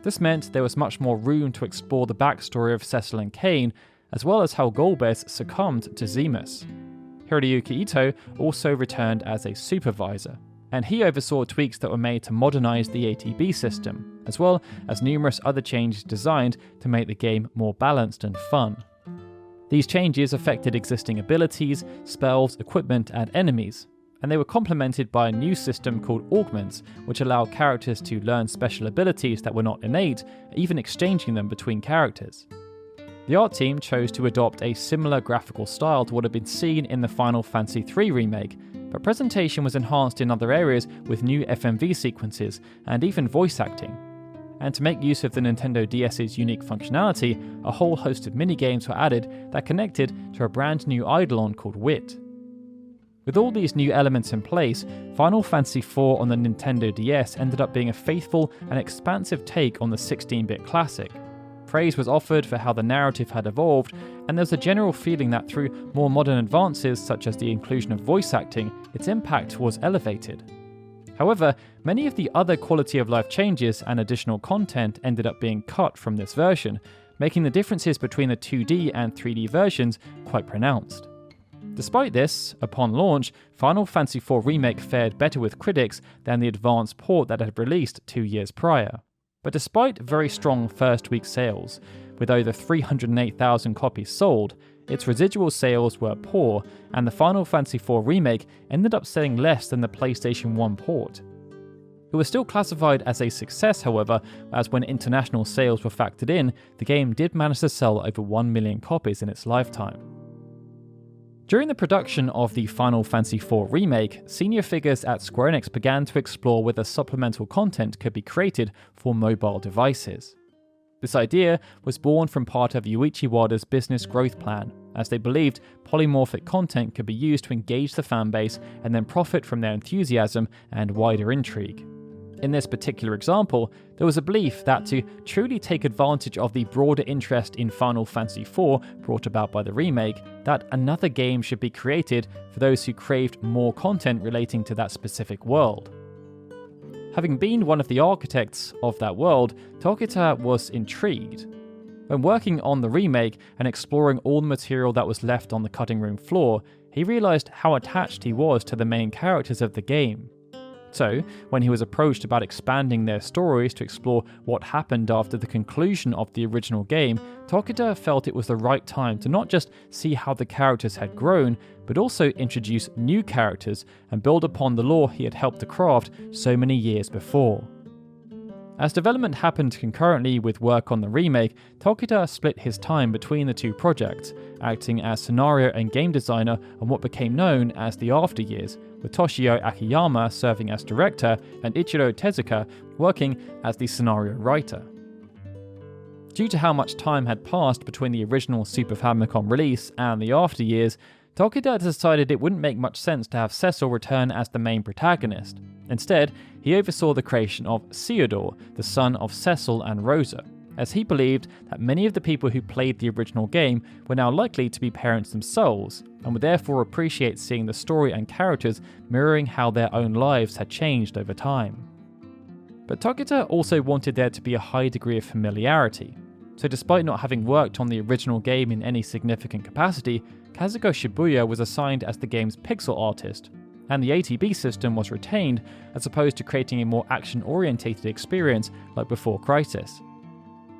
This meant there was much more room to explore the backstory of Cecil and Kain, as well as how Golbez succumbed to Zemus. Hiroyuki Ito also returned as a supervisor, and he oversaw tweaks that were made to modernize the ATB system, as well as numerous other changes designed to make the game more balanced and fun. These changes affected existing abilities, spells, equipment, and enemies, and they were complemented by a new system called augments, which allowed characters to learn special abilities that were not innate, even exchanging them between characters. The art team chose to adopt a similar graphical style to what had been seen in the Final Fantasy III remake, but presentation was enhanced in other areas with new FMV sequences and even voice acting. And to make use of the Nintendo DS's unique functionality, a whole host of minigames were added that connected to a brand new eidolon called Wit. With all these new elements in place, Final Fantasy IV on the Nintendo DS ended up being a faithful and expansive take on the 16-bit classic. Praise was offered for how the narrative had evolved, and there was a general feeling that through more modern advances such as the inclusion of voice acting, its impact was elevated. However, many of the other quality of life changes and additional content ended up being cut from this version, making the differences between the 2D and 3D versions quite pronounced. Despite this, upon launch, Final Fantasy IV Remake fared better with critics than the advanced port that had released 2 years prior. But despite very strong first week sales, with over 308,000 copies sold, its residual sales were poor, and the Final Fantasy IV Remake ended up selling less than the PlayStation 1 port. It was still classified as a success, however, as when international sales were factored in, the game did manage to sell over 1 million copies in its lifetime. During the production of the Final Fantasy IV Remake, senior figures at Square Enix began to explore whether supplemental content could be created for mobile devices. This idea was born from part of Yuichi Wada's business growth plan, as they believed polymorphic content could be used to engage the fanbase and then profit from their enthusiasm and wider intrigue. In this particular example, there was a belief that to truly take advantage of the broader interest in Final Fantasy IV brought about by the remake, that another game should be created for those who craved more content relating to that specific world. Having been one of the architects of that world, Tokita was intrigued. When working on the remake and exploring all the material that was left on the cutting room floor, he realised how attached he was to the main characters of the game. So, when he was approached about expanding their stories to explore what happened after the conclusion of the original game, Tokita felt it was the right time to not just see how the characters had grown, but also introduce new characters and build upon the lore he had helped to craft so many years before. As development happened concurrently with work on the remake, Tokita split his time between the two projects, acting as scenario and game designer on what became known as the After Years, with Toshio Akiyama serving as director and Ichiro Tezuka working as the scenario writer. Due to how much time had passed between the original Super Famicom release and the After Years, Tokita decided it wouldn't make much sense to have Cecil return as the main protagonist. Instead, he oversaw the creation of Theodore, the son of Cecil and Rosa, as he believed that many of the people who played the original game were now likely to be parents themselves, and would therefore appreciate seeing the story and characters mirroring how their own lives had changed over time. But Tokita also wanted there to be a high degree of familiarity, so despite not having worked on the original game in any significant capacity, Kazuko Shibuya was assigned as the game's pixel artist, and the ATB system was retained as opposed to creating a more action-orientated experience like before Crisis.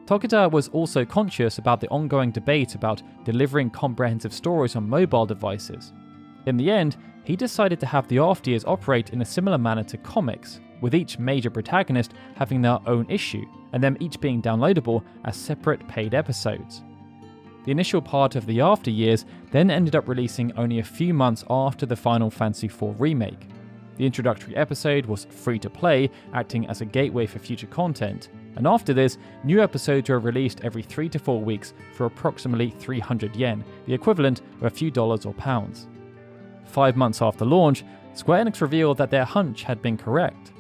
Tokita was also conscious about the ongoing debate about delivering comprehensive stories on mobile devices. In the end, he decided to have the After Years operate in a similar manner to comics, with each major protagonist having their own issue, and them each being downloadable as separate paid episodes. The initial part of the After Years then ended up releasing only a few months after the Final Fantasy IV Remake. The introductory episode was free to play, acting as a gateway for future content, and after this, new episodes were released every 3 to 4 weeks for approximately 300 yen, the equivalent of a few dollars or pounds. 5 months after launch, Square Enix revealed that their hunch had been correct.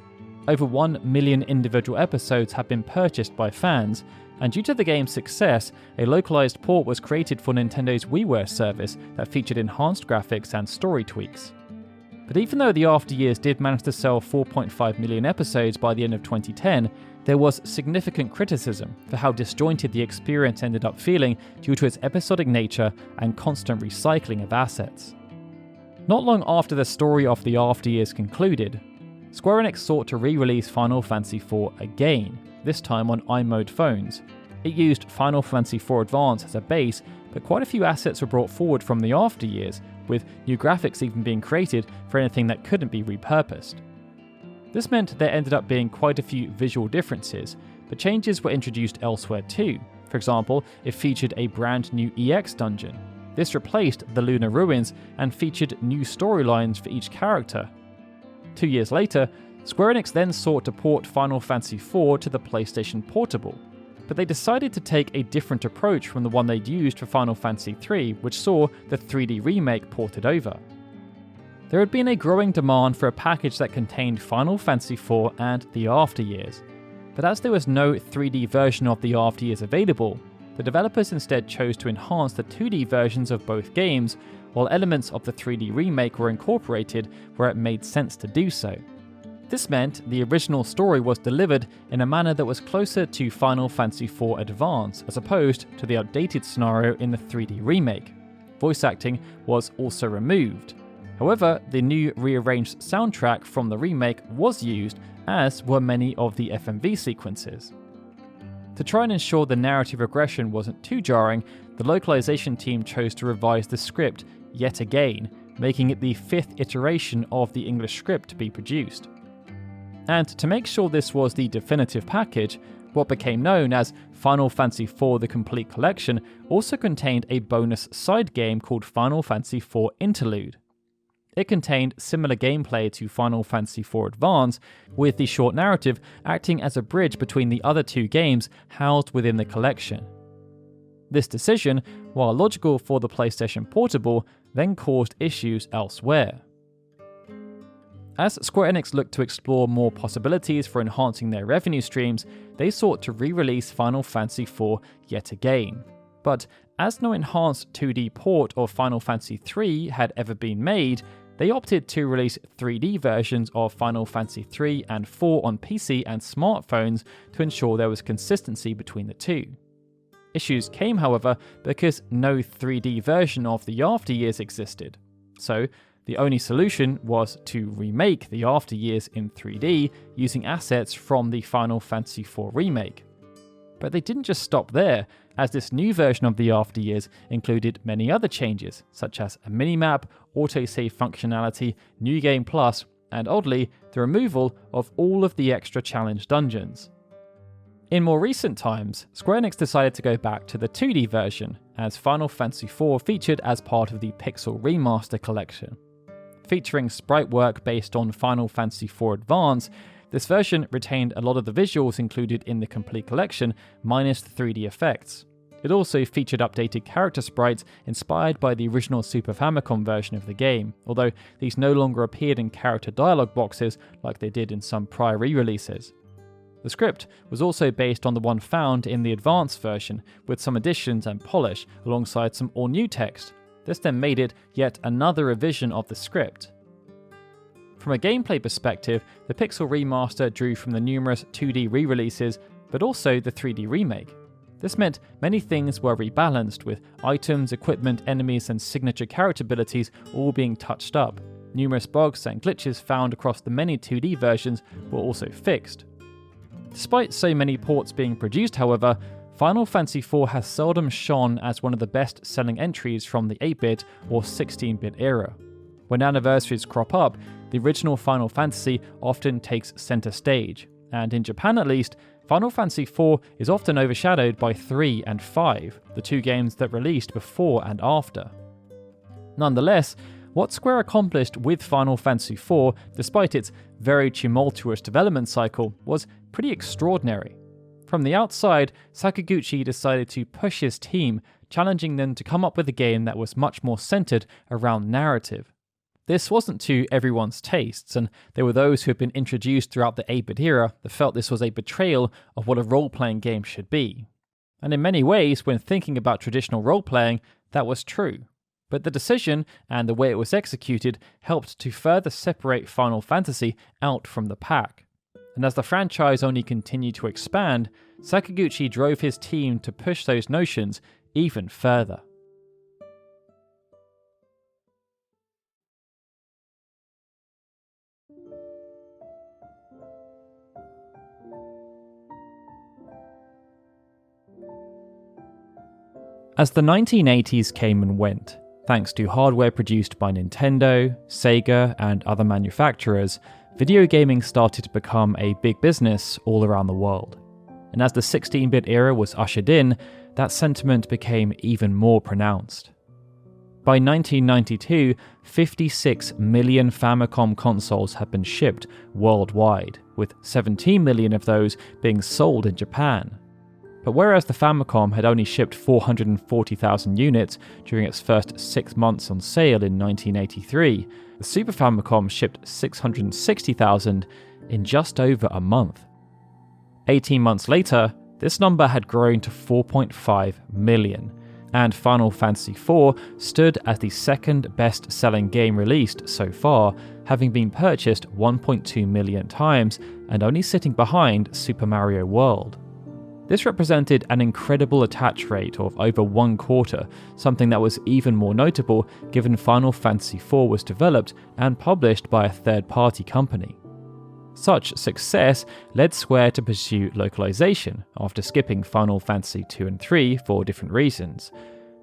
Over 1 million individual episodes had been purchased by fans, and due to the game's success, a localized port was created for Nintendo's WiiWare service that featured enhanced graphics and story tweaks. But even though the After Years did manage to sell 4.5 million episodes by the end of 2010, there was significant criticism for how disjointed the experience ended up feeling due to its episodic nature and constant recycling of assets. Not long after the story of the After Years concluded, Square Enix sought to re-release Final Fantasy IV again, this time on iMode phones. It used Final Fantasy IV Advance as a base, but quite a few assets were brought forward from the After Years, with new graphics even being created for anything that couldn't be repurposed. This meant there ended up being quite a few visual differences, but changes were introduced elsewhere too. For example, it featured a brand new EX dungeon. This replaced the Lunar Ruins and featured new storylines for each character. 2 years later, Square Enix then sought to port Final Fantasy IV to the PlayStation Portable, but they decided to take a different approach from the one they'd used for Final Fantasy III, which saw the 3D remake ported over. There had been a growing demand for a package that contained Final Fantasy IV and the After Years, but as there was no 3D version of the After Years available, the developers instead chose to enhance the 2D versions of both games, while elements of the 3D remake were incorporated where it made sense to do so. This meant the original story was delivered in a manner that was closer to Final Fantasy IV Advance as opposed to the outdated scenario in the 3D remake. Voice acting was also removed. However, the new rearranged soundtrack from the remake was used, as were many of the FMV sequences. To try and ensure the narrative regression wasn't too jarring, the localization team chose to revise the script yet again, making it the 5th iteration of the English script to be produced. And to make sure this was the definitive package, what became known as Final Fantasy IV The Complete Collection also contained a bonus side game called Final Fantasy IV Interlude. It contained similar gameplay to Final Fantasy IV Advance, with the short narrative acting as a bridge between the other two games housed within the collection. This decision, while logical for the PlayStation Portable, then caused issues elsewhere. As Square Enix looked to explore more possibilities for enhancing their revenue streams, they sought to re-release Final Fantasy IV yet again. But as no enhanced 2D port of Final Fantasy III had ever been made, they opted to release 3D versions of Final Fantasy III and IV on PC and smartphones to ensure there was consistency between the two. Issues came, however, because no 3D version of the After Years existed. So, the only solution was to remake the After Years in 3D using assets from the Final Fantasy IV remake. But they didn't just stop there, as this new version of the After Years included many other changes, such as a minimap, autosave functionality, New Game Plus, and oddly, the removal of all of the extra challenge dungeons. In more recent times, Square Enix decided to go back to the 2D version, as Final Fantasy IV featured as part of the Pixel Remaster collection. Featuring sprite work based on Final Fantasy IV Advance, this version retained a lot of the visuals included in the complete collection, minus the 3D effects. It also featured updated character sprites inspired by the original Super Famicom version of the game, although these no longer appeared in character dialogue boxes like they did in some prior re-releases. The script was also based on the one found in the Advanced version, with some additions and polish alongside some all-new text. This then made it yet another revision of the script. From a gameplay perspective, the Pixel Remaster drew from the numerous 2D re-releases, but also the 3D remake. This meant many things were rebalanced, with items, equipment, enemies, and signature character abilities all being touched up. Numerous bugs and glitches found across the many 2D versions were also fixed. Despite so many ports being produced, however, Final Fantasy IV has seldom shone as one of the best-selling entries from the 8-bit or 16-bit era. When anniversaries crop up, the original Final Fantasy often takes center stage, and in Japan at least, Final Fantasy IV is often overshadowed by 3 and 5, the two games that released before and after. Nonetheless, what Square accomplished with Final Fantasy IV, despite its very tumultuous development cycle, was pretty extraordinary. From the outside, Sakaguchi decided to push his team, challenging them to come up with a game that was much more centered around narrative. This wasn't to everyone's tastes, and there were those who had been introduced throughout the 8-bit era that felt this was a betrayal of what a role-playing game should be. And in many ways, when thinking about traditional role-playing, that was true. But the decision and the way it was executed helped to further separate Final Fantasy out from the pack. And as the franchise only continued to expand, Sakaguchi drove his team to push those notions even further. As the 1980s came and went, thanks to hardware produced by Nintendo, Sega, and other manufacturers, video gaming started to become a big business all around the world. And as the 16-bit era was ushered in, that sentiment became even more pronounced. By 1992, 56 million Famicom consoles had been shipped worldwide, with 17 million of those being sold in Japan. But whereas the Famicom had only shipped 440,000 units during its first 6 months on sale in 1983, the Super Famicom shipped 660,000 in just over a month. 18 months later, this number had grown to 4.5 million, and Final Fantasy IV stood as the second best-selling game released so far, having been purchased 1.2 million times and only sitting behind Super Mario World. This represented an incredible attach rate of over 1/4, something that was even more notable given Final Fantasy IV was developed and published by a third-party company. Such success led Square to pursue localization, after skipping Final Fantasy II and III for different reasons.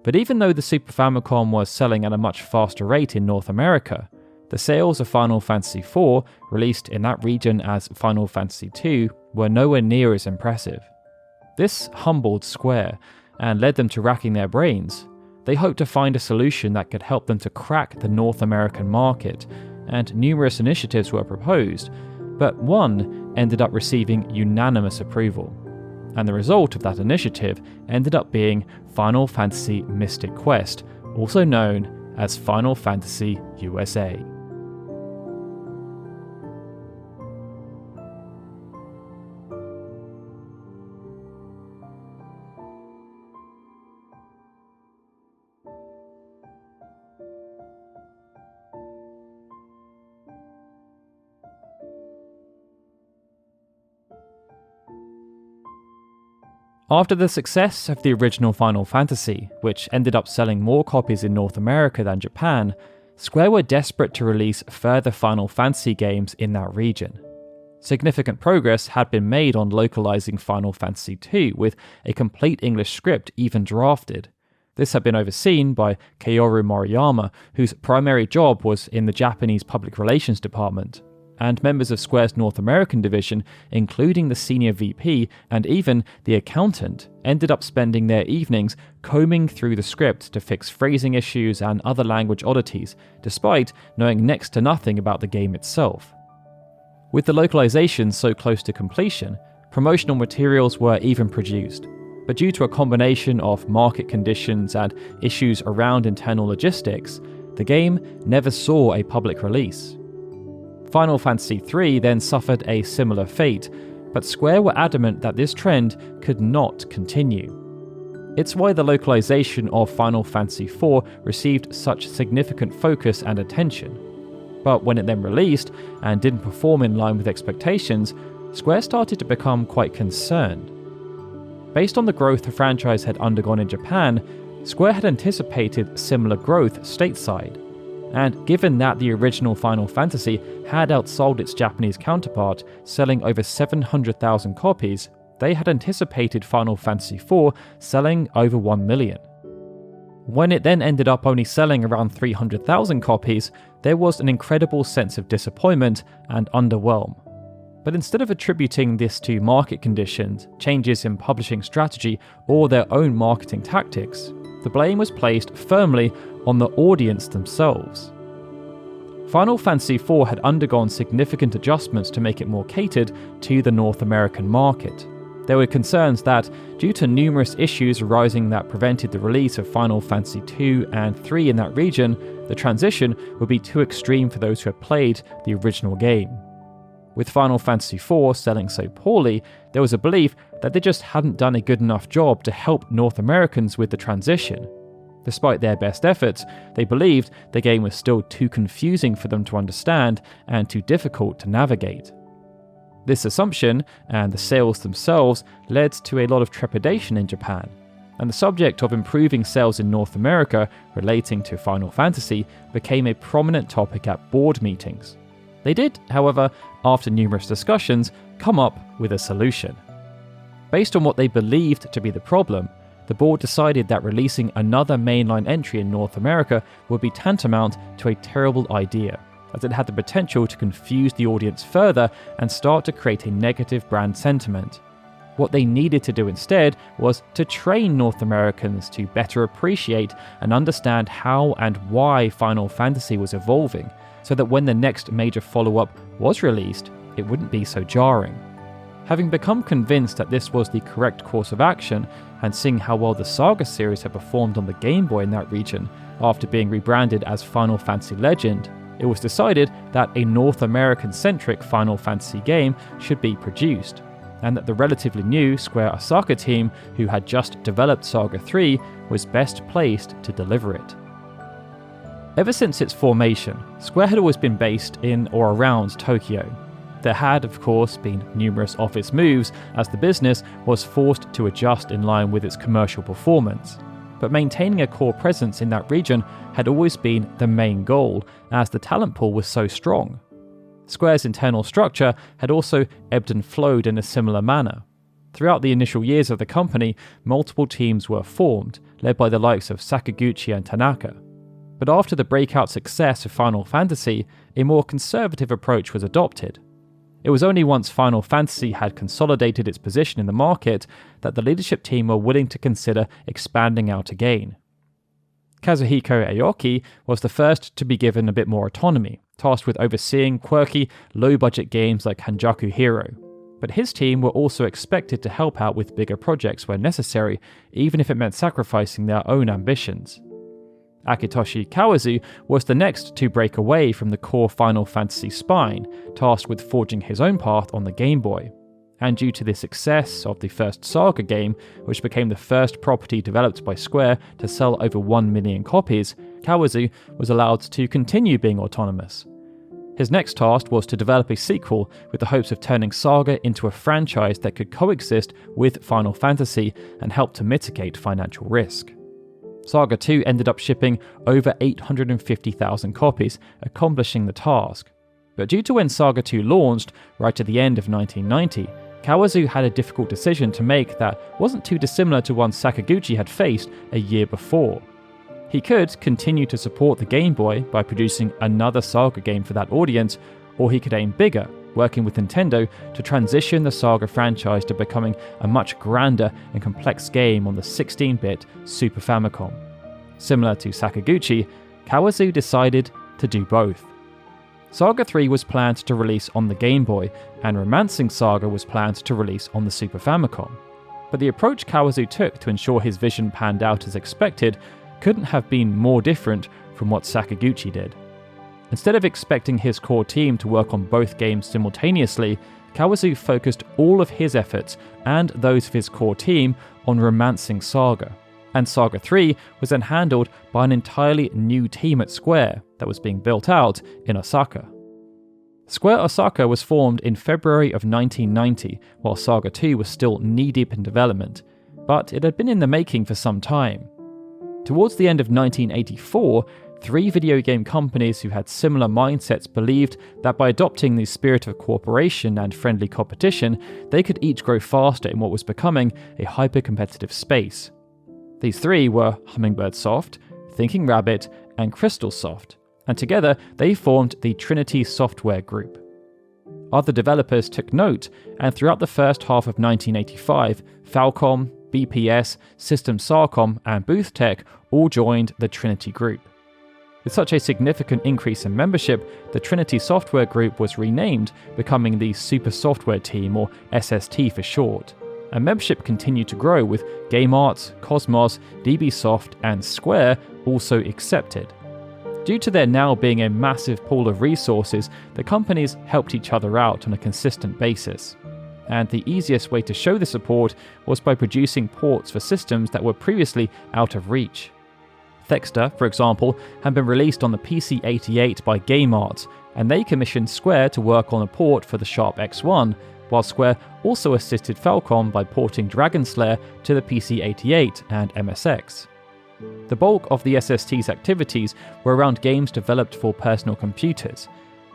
But even though the Super Famicom was selling at a much faster rate in North America, the sales of Final Fantasy IV, released in that region as Final Fantasy II, were nowhere near as impressive. This humbled Square and led them to racking their brains. They hoped to find a solution that could help them to crack the North American market, and numerous initiatives were proposed, but one ended up receiving unanimous approval. And the result of that initiative ended up being Final Fantasy Mystic Quest, also known as Final Fantasy USA. After the success of the original Final Fantasy, which ended up selling more copies in North America than Japan, Square were desperate to release further Final Fantasy games in that region. Significant progress had been made on localizing Final Fantasy II, with a complete English script even drafted. This had been overseen by Kaoru Moriyama, whose primary job was in the Japanese Public Relations Department, and members of Square's North American division, including the senior VP and even the accountant, ended up spending their evenings combing through the script to fix phrasing issues and other language oddities, despite knowing next to nothing about the game itself. With the localization so close to completion, promotional materials were even produced, but due to a combination of market conditions and issues around internal logistics, the game never saw a public release. Final Fantasy III then suffered a similar fate, but Square were adamant that this trend could not continue. It's why the localization of Final Fantasy IV received such significant focus and attention. But when it then released, and didn't perform in line with expectations, Square started to become quite concerned. Based on the growth the franchise had undergone in Japan, Square had anticipated similar growth stateside. And given that the original Final Fantasy had outsold its Japanese counterpart, selling over 700,000 copies, they had anticipated Final Fantasy IV selling over 1 million. When it then ended up only selling around 300,000 copies, there was an incredible sense of disappointment and underwhelm. But instead of attributing this to market conditions, changes in publishing strategy, or their own marketing tactics, the blame was placed firmly on the audience themselves. Final Fantasy IV had undergone significant adjustments to make it more catered to the North American market. There were concerns that, due to numerous issues arising that prevented the release of Final Fantasy II and III in that region, the transition would be too extreme for those who had played the original game. With Final Fantasy IV selling so poorly, there was a belief that they just hadn't done a good enough job to help North Americans with the transition. Despite their best efforts, they believed the game was still too confusing for them to understand and too difficult to navigate. This assumption, and the sales themselves, led to a lot of trepidation in Japan, and the subject of improving sales in North America relating to Final Fantasy became a prominent topic at board meetings. They did, however, after numerous discussions, come up with a solution. Based on what they believed to be the problem, the board decided that releasing another mainline entry in North America would be tantamount to a terrible idea, as it had the potential to confuse the audience further and start to create a negative brand sentiment. What they needed to do instead was to train North Americans to better appreciate and understand how and why Final Fantasy was evolving, so that when the next major follow-up was released, it wouldn't be so jarring. Having become convinced that this was the correct course of action, and seeing how well the Saga series had performed on the Game Boy in that region after being rebranded as Final Fantasy Legend, it was decided that a North American-centric Final Fantasy game should be produced, and that the relatively new Square Osaka team, who had just developed Saga 3, was best placed to deliver it. Ever since its formation, Square had always been based in or around Tokyo. There had, of course, been numerous office moves as the business was forced to adjust in line with its commercial performance. But maintaining a core presence in that region had always been the main goal, as the talent pool was so strong. Square's internal structure had also ebbed and flowed in a similar manner. Throughout the initial years of the company, multiple teams were formed, led by the likes of Sakaguchi and Tanaka. But after the breakout success of Final Fantasy, a more conservative approach was adopted. It was only once Final Fantasy had consolidated its position in the market that the leadership team were willing to consider expanding out again. Kazuhiko Aoki was the first to be given a bit more autonomy, tasked with overseeing quirky, low-budget games like Hanjaku Hero. But his team were also expected to help out with bigger projects where necessary, even if it meant sacrificing their own ambitions. Akitoshi Kawazu was the next to break away from the core Final Fantasy spine, tasked with forging his own path on the Game Boy. And due to the success of the first Saga game, which became the first property developed by Square to sell over 1 million copies, Kawazu was allowed to continue being autonomous. His next task was to develop a sequel with the hopes of turning Saga into a franchise that could coexist with Final Fantasy and help to mitigate financial risk. Saga 2 ended up shipping over 850,000 copies, accomplishing the task. But due to when Saga 2 launched, right at the end of 1990, Kawazu had a difficult decision to make that wasn't too dissimilar to one Sakaguchi had faced a year before. He could continue to support the Game Boy by producing another Saga game for that audience, or he could aim bigger, working with Nintendo to transition the Saga franchise to becoming a much grander and complex game on the 16-bit Super Famicom. Similar to Sakaguchi, Kawazu decided to do both. Saga 3 was planned to release on the Game Boy, and Romancing Saga was planned to release on the Super Famicom. But the approach Kawazu took to ensure his vision panned out as expected couldn't have been more different from what Sakaguchi did. Instead of expecting his core team to work on both games simultaneously, Kawazu focused all of his efforts and those of his core team on Romancing Saga, and Saga 3 was then handled by an entirely new team at Square that was being built out in Osaka. Square Osaka was formed in February of 1990, while Saga 2 was still knee-deep in development, but it had been in the making for some time. Towards the end of 1984, 3 video game companies who had similar mindsets believed that by adopting the spirit of cooperation and friendly competition, they could each grow faster in what was becoming a hyper-competitive space. These 3 were Hummingbird Soft, Thinking Rabbit, and Crystal Soft, and together they formed the Trinity Software Group. Other developers took note, and throughout the first half of 1985, Falcom, BPS, System Sarcom, and Booth Tech all joined the Trinity Group. With such a significant increase in membership, the Trinity Software Group was renamed, becoming the Super Software Team, or SST for short. And membership continued to grow, with Game Arts, Cosmos, DBSoft, and Square also accepted. Due to there now being a massive pool of resources, the companies helped each other out on a consistent basis. And the easiest way to show the support was by producing ports for systems that were previously out of reach. Thexter, for example, had been released on the PC-88 by Game Arts, and they commissioned Square to work on a port for the Sharp X1, while Square also assisted Falcom by porting Dragon Slayer to the PC-88 and MSX. The bulk of the SST's activities were around games developed for personal computers,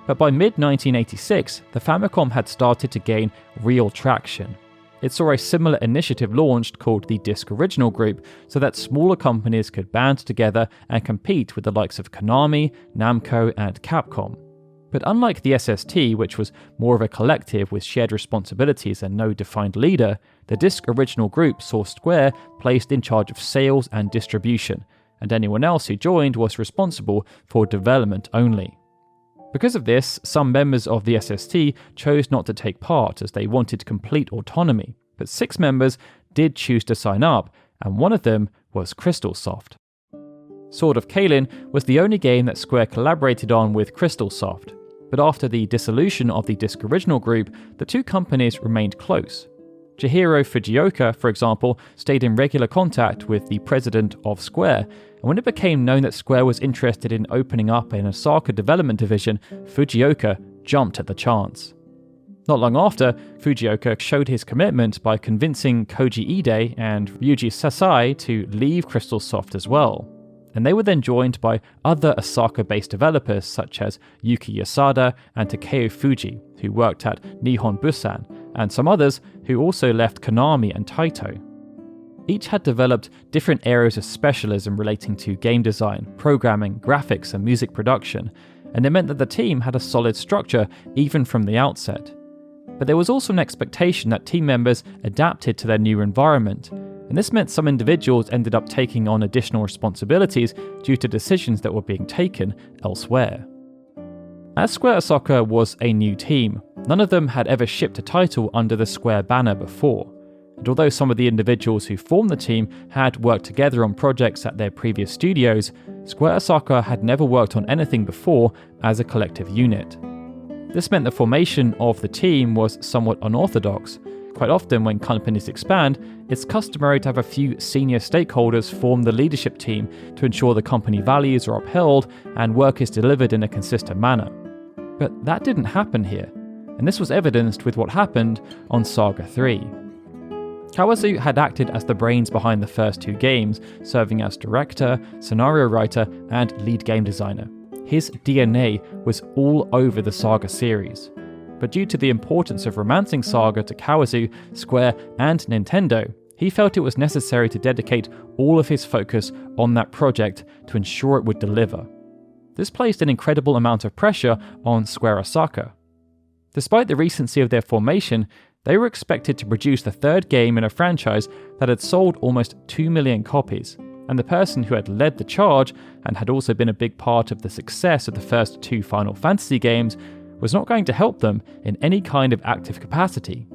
but by mid-1986, the Famicom had started to gain real traction. It saw a similar initiative launched called the Disk Original Group, so that smaller companies could band together and compete with the likes of Konami, Namco, and Capcom. But unlike the SST, which was more of a collective with shared responsibilities and no defined leader, the Disk Original Group saw Square placed in charge of sales and distribution, and anyone else who joined was responsible for development only. Because of this, some members of the SST chose not to take part as they wanted complete autonomy, but 6 members did choose to sign up, and one of them was Crystalsoft. Sword of Kalen was the only game that Square collaborated on with Crystalsoft, but after the dissolution of the Disk Original Group, the two companies remained close. Chihiro Fujioka, for example, stayed in regular contact with the president of Square, and when it became known that Square was interested in opening up an Osaka development division, Fujioka jumped at the chance. Not long after, Fujioka showed his commitment by convincing Koji Ide and Ryuji Sasai to leave Crystalsoft as well, and they were then joined by other Osaka-based developers such as Yuki Yasada and Takeo Fuji, who worked at Nihon Busan, and some others who also left Konami and Taito. Each had developed different areas of specialism relating to game design, programming, graphics, and music production, and it meant that the team had a solid structure even from the outset. But there was also an expectation that team members adapted to their new environment, and this meant some individuals ended up taking on additional responsibilities due to decisions that were being taken elsewhere. As Square Osaka was a new team, none of them had ever shipped a title under the Square banner before, and although some of the individuals who formed the team had worked together on projects at their previous studios, Square Osaka had never worked on anything before as a collective unit. This meant the formation of the team was somewhat unorthodox. Quite often when companies expand, it's customary to have a few senior stakeholders form the leadership team to ensure the company values are upheld and work is delivered in a consistent manner. But that didn't happen here, and this was evidenced with what happened on Saga 3. Kawazu had acted as the brains behind the first 2 games, serving as director, scenario writer, and lead game designer. His DNA was all over the Saga series. But due to the importance of romancing Saga to Kawazu, Square, and Nintendo, he felt it was necessary to dedicate all of his focus on that project to ensure it would deliver. This placed an incredible amount of pressure on Square Osaka. Despite the recency of their formation, they were expected to produce the 3rd game in a franchise that had sold almost 2 million copies, and the person who had led the charge and had also been a big part of the success of the first 2 Final Fantasy games was not going to help them in any kind of active capacity.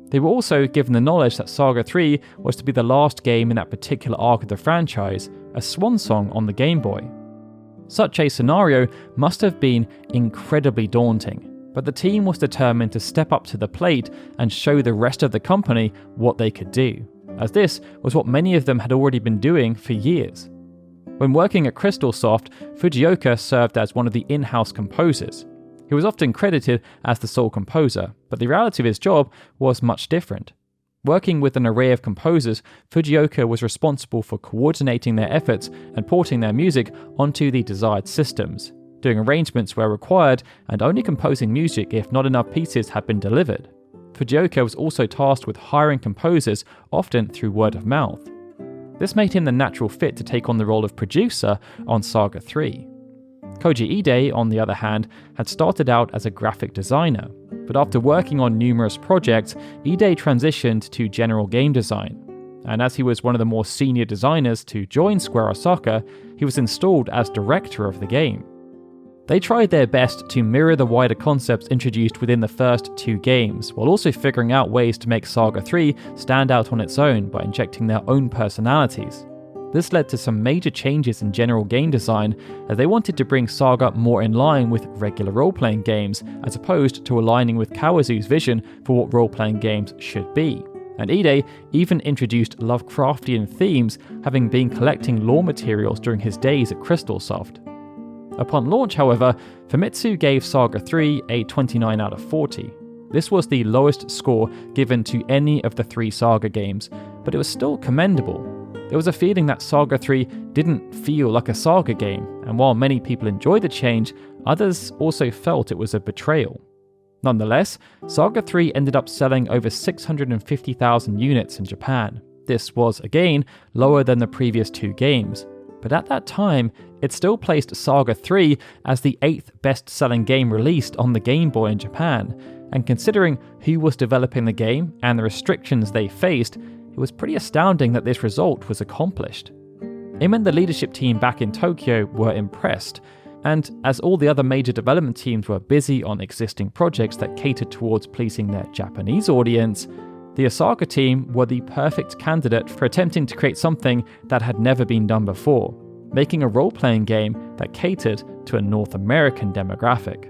They were also given the knowledge that Saga 3 was to be the last game in that particular arc of the franchise, a swan song on the Game Boy. Such a scenario must have been incredibly daunting, but the team was determined to step up to the plate and show the rest of the company what they could do, as this was what many of them had already been doing for years. When working at Crystalsoft, Fujioka served as one of the in-house composers. He was often credited as the sole composer, but the reality of his job was much different. Working with an array of composers, Fujioka was responsible for coordinating their efforts and porting their music onto the desired systems, doing arrangements where required, and only composing music if not enough pieces had been delivered. Fujioka was also tasked with hiring composers, often through word of mouth. This made him the natural fit to take on the role of producer on Saga 3. Koji Ide, on the other hand, had started out as a graphic designer, but after working on numerous projects, Ide transitioned to general game design, and as he was one of the more senior designers to join Square Osaka, he was installed as director of the game. They tried their best to mirror the wider concepts introduced within the first 2 games, while also figuring out ways to make Saga 3 stand out on its own by injecting their own personalities. This led to some major changes in general game design, as they wanted to bring Saga more in line with regular role-playing games, as opposed to aligning with Kawazu's vision for what role-playing games should be. and Ide even introduced Lovecraftian themes, having been collecting lore materials during his days at Crystalsoft. Upon launch, however, Famitsu gave Saga 3 a 29 out of 40. This was the lowest score given to any of the 3 Saga games, but it was still commendable. There was a feeling that Saga 3 didn't feel like a Saga game, and while many people enjoyed the change, others also felt it was a betrayal. Nonetheless, Saga 3 ended up selling over 650,000 units in Japan. This was, again, lower than the previous 2 games, but at that time, it still placed Saga 3 as the 8th best-selling game released on the Game Boy in Japan, and considering who was developing the game and the restrictions they faced, it was pretty astounding that this result was accomplished. Him and the leadership team back in Tokyo were impressed, and as all the other major development teams were busy on existing projects that catered towards pleasing their Japanese audience, the Osaka team were the perfect candidate for attempting to create something that had never been done before, making a role-playing game that catered to a North American demographic.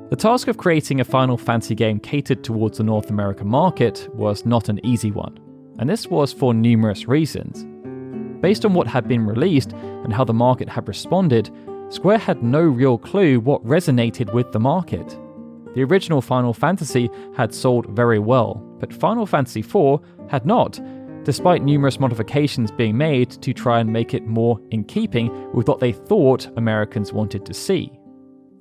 The task of creating a Final Fantasy game catered towards the North American market was not an easy one, and this was for numerous reasons. Based on what had been released and how the market had responded, Square had no real clue what resonated with the market. The original Final Fantasy had sold very well, but Final Fantasy IV had not, despite numerous modifications being made to try and make it more in keeping with what they thought Americans wanted to see.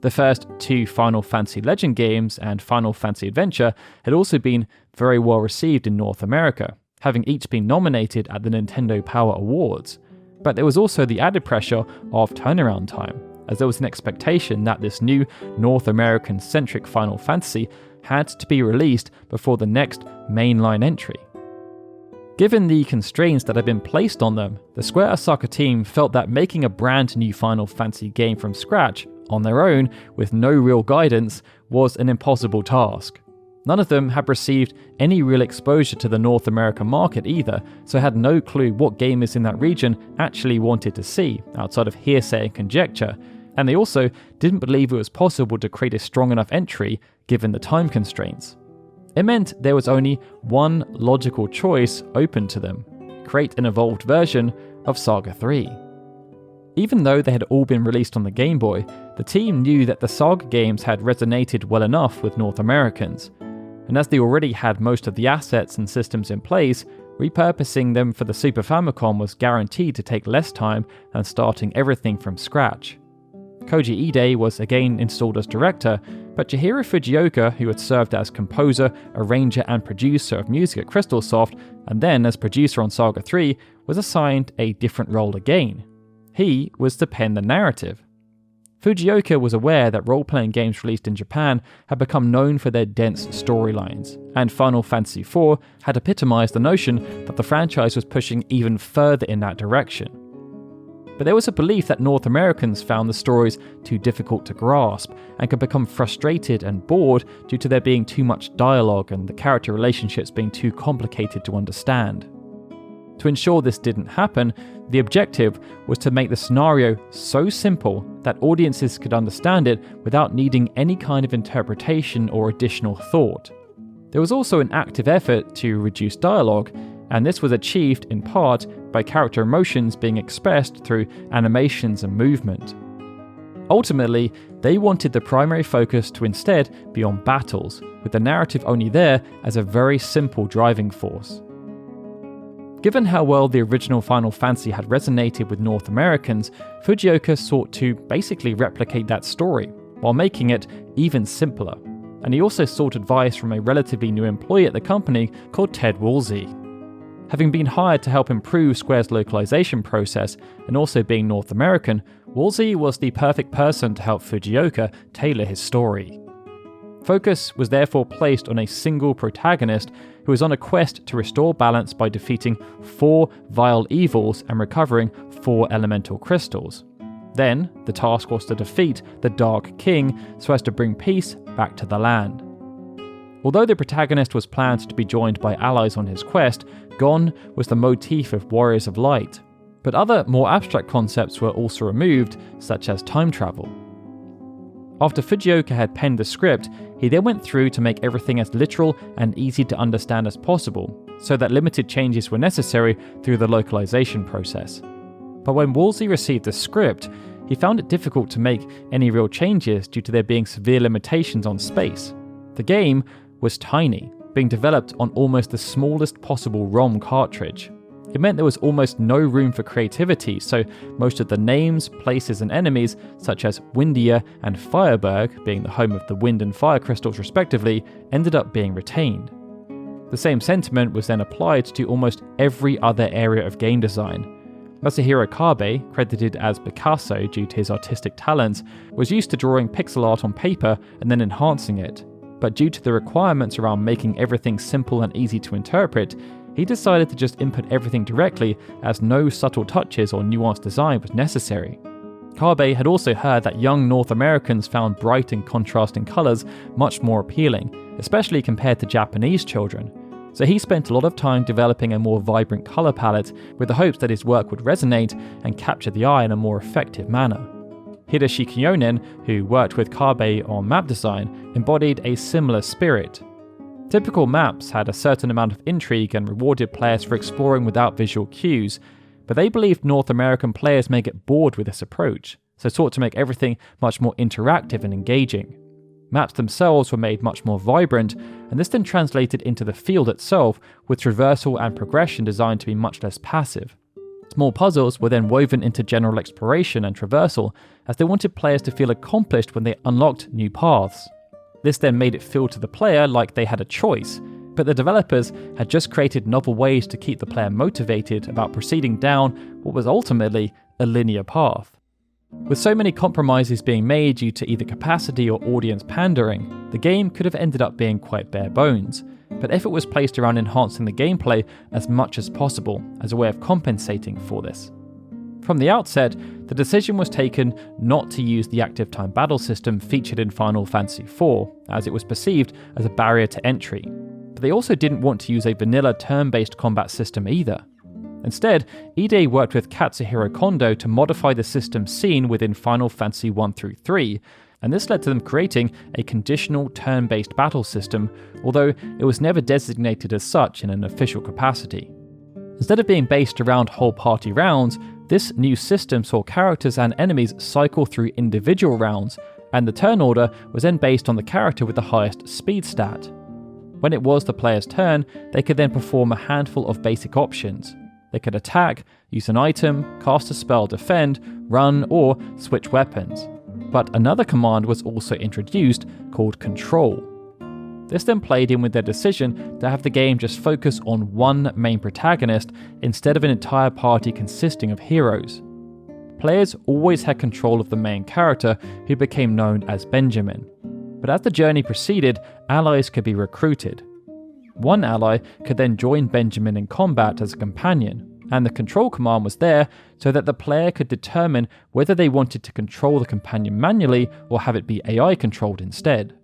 The first 2 Final Fantasy Legend games and Final Fantasy Adventure had also been very well received in North America, having each been nominated at the Nintendo Power Awards. But there was also the added pressure of turnaround time, as there was an expectation that this new North American-centric Final Fantasy had to be released before the next mainline entry. Given the constraints that had been placed on them, the Square Osaka team felt that making a brand new Final Fantasy game from scratch on their own, with no real guidance, was an impossible task. None of them had received any real exposure to the North American market either, so had no clue what gamers in that region actually wanted to see, outside of hearsay and conjecture, and they also didn't believe it was possible to create a strong enough entry given the time constraints. It meant there was only one logical choice open to them: create an evolved version of Saga 3. Even though they had all been released on the Game Boy, the team knew that the Saga games had resonated well enough with North Americans, and as they already had most of the assets and systems in place, repurposing them for the Super Famicom was guaranteed to take less time than starting everything from scratch. Koji Ide was again installed as director, but Chihiro Fujioka, who had served as composer, arranger and producer of music at Crystalsoft, and then as producer on Saga 3, was assigned a different role again. He was to pen the narrative. Fujioka was aware that role-playing games released in Japan had become known for their dense storylines, and Final Fantasy IV had epitomized the notion that the franchise was pushing even further in that direction. But there was a belief that North Americans found the stories too difficult to grasp and could become frustrated and bored due to there being too much dialogue and the character relationships being too complicated to understand. To ensure this didn't happen, the objective was to make the scenario so simple that audiences could understand it without needing any kind of interpretation or additional thought. There was also an active effort to reduce dialogue, and this was achieved in part by character emotions being expressed through animations and movement. Ultimately, they wanted the primary focus to instead be on battles, with the narrative only there as a very simple driving force. Given how well the original Final Fantasy had resonated with North Americans, Fujioka sought to basically replicate that story, while making it even simpler. And he also sought advice from a relatively new employee at the company called Ted Woolsey. Having been hired to help improve Square's localization process, and also being North American, Woolsey was the perfect person to help Fujioka tailor his story. Focus was therefore placed on a single protagonist who was on a quest to restore balance by defeating 4 vile evils and recovering 4 elemental crystals. Then, the task was to defeat the Dark King so as to bring peace back to the land. Although the protagonist was planned to be joined by allies on his quest, gone was the motif of Warriors of Light. But other, more abstract concepts were also removed, such as time travel. After Fujioka had penned the script, he then went through to make everything as literal and easy to understand as possible, so that limited changes were necessary through the localization process. But when Woolsey received the script, he found it difficult to make any real changes due to there being severe limitations on space. The game was tiny, being developed on almost the smallest possible ROM cartridge. It meant there was almost no room for creativity, so most of the names, places and enemies, such as Windia and Fireberg, being the home of the wind and fire crystals respectively, ended up being retained. The same sentiment was then applied to almost every other area of game design. Masahiro Kabe, credited as Picasso due to his artistic talents, was used to drawing pixel art on paper and then enhancing it, but due to the requirements around making everything simple and easy to interpret, he decided to just input everything directly, as no subtle touches or nuanced design was necessary. Kabe had also heard that young North Americans found bright and contrasting colours much more appealing, especially compared to Japanese children, so he spent a lot of time developing a more vibrant colour palette with the hopes that his work would resonate and capture the eye in a more effective manner. Hideshi Kyonen, who worked with Kabe on map design, embodied a similar spirit. Typical maps had a certain amount of intrigue and rewarded players for exploring without visual cues, but they believed North American players may get bored with this approach, so sought to make everything much more interactive and engaging. Maps themselves were made much more vibrant, and this then translated into the field itself, with traversal and progression designed to be much less passive. Small puzzles were then woven into general exploration and traversal, as they wanted players to feel accomplished when they unlocked new paths. This then made it feel to the player like they had a choice, but the developers had just created novel ways to keep the player motivated about proceeding down what was ultimately a linear path. With so many compromises being made due to either capacity or audience pandering, the game could have ended up being quite bare bones, but effort was placed around enhancing the gameplay as much as possible as a way of compensating for this. From the outset, the decision was taken not to use the active time battle system featured in Final Fantasy IV, as it was perceived as a barrier to entry. But they also didn't want to use a vanilla turn-based combat system either. Instead, EDA worked with Katsuhiro Kondo to modify the system seen within Final Fantasy 1 through 3, and this led to them creating a conditional turn-based battle system, although it was never designated as such in an official capacity. Instead of being based around whole party rounds, this new system saw characters and enemies cycle through individual rounds, and the turn order was then based on the character with the highest speed stat. When it was the player's turn, they could then perform a handful of basic options. They could attack, use an item, cast a spell, defend, run, or switch weapons. But another command was also introduced called Control. This then played in with their decision to have the game just focus on one main protagonist instead of an entire party consisting of heroes. Players always had control of the main character, who became known as Benjamin. But as the journey proceeded, allies could be recruited. One ally could then join Benjamin in combat as a companion, and the control command was there so that the player could determine whether they wanted to control the companion manually or have it be AI controlled instead.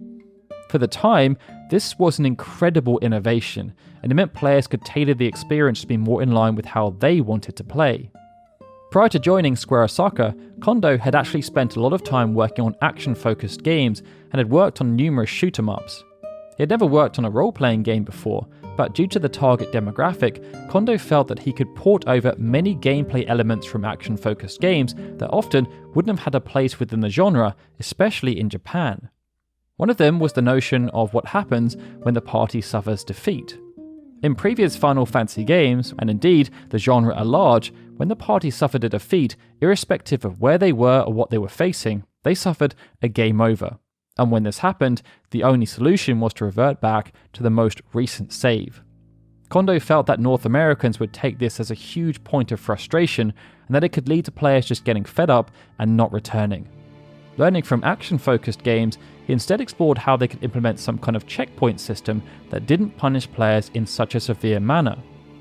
For the time, this was an incredible innovation, and it meant players could tailor the experience to be more in line with how they wanted to play. Prior to joining Square Osaka, Kondo had actually spent a lot of time working on action-focused games and had worked on numerous shoot-'em-ups. He had never worked on a role-playing game before, but due to the target demographic, Kondo felt that he could port over many gameplay elements from action-focused games that often wouldn't have had a place within the genre, especially in Japan. One of them was the notion of what happens when the party suffers defeat. In previous Final Fantasy games, and indeed the genre at large, when the party suffered a defeat, irrespective of where they were or what they were facing, they suffered a game over. And when this happened, the only solution was to revert back to the most recent save. Kondo felt that North Americans would take this as a huge point of frustration, and that it could lead to players just getting fed up and not returning. Learning from action-focused games, he instead explored how they could implement some kind of checkpoint system that didn't punish players in such a severe manner.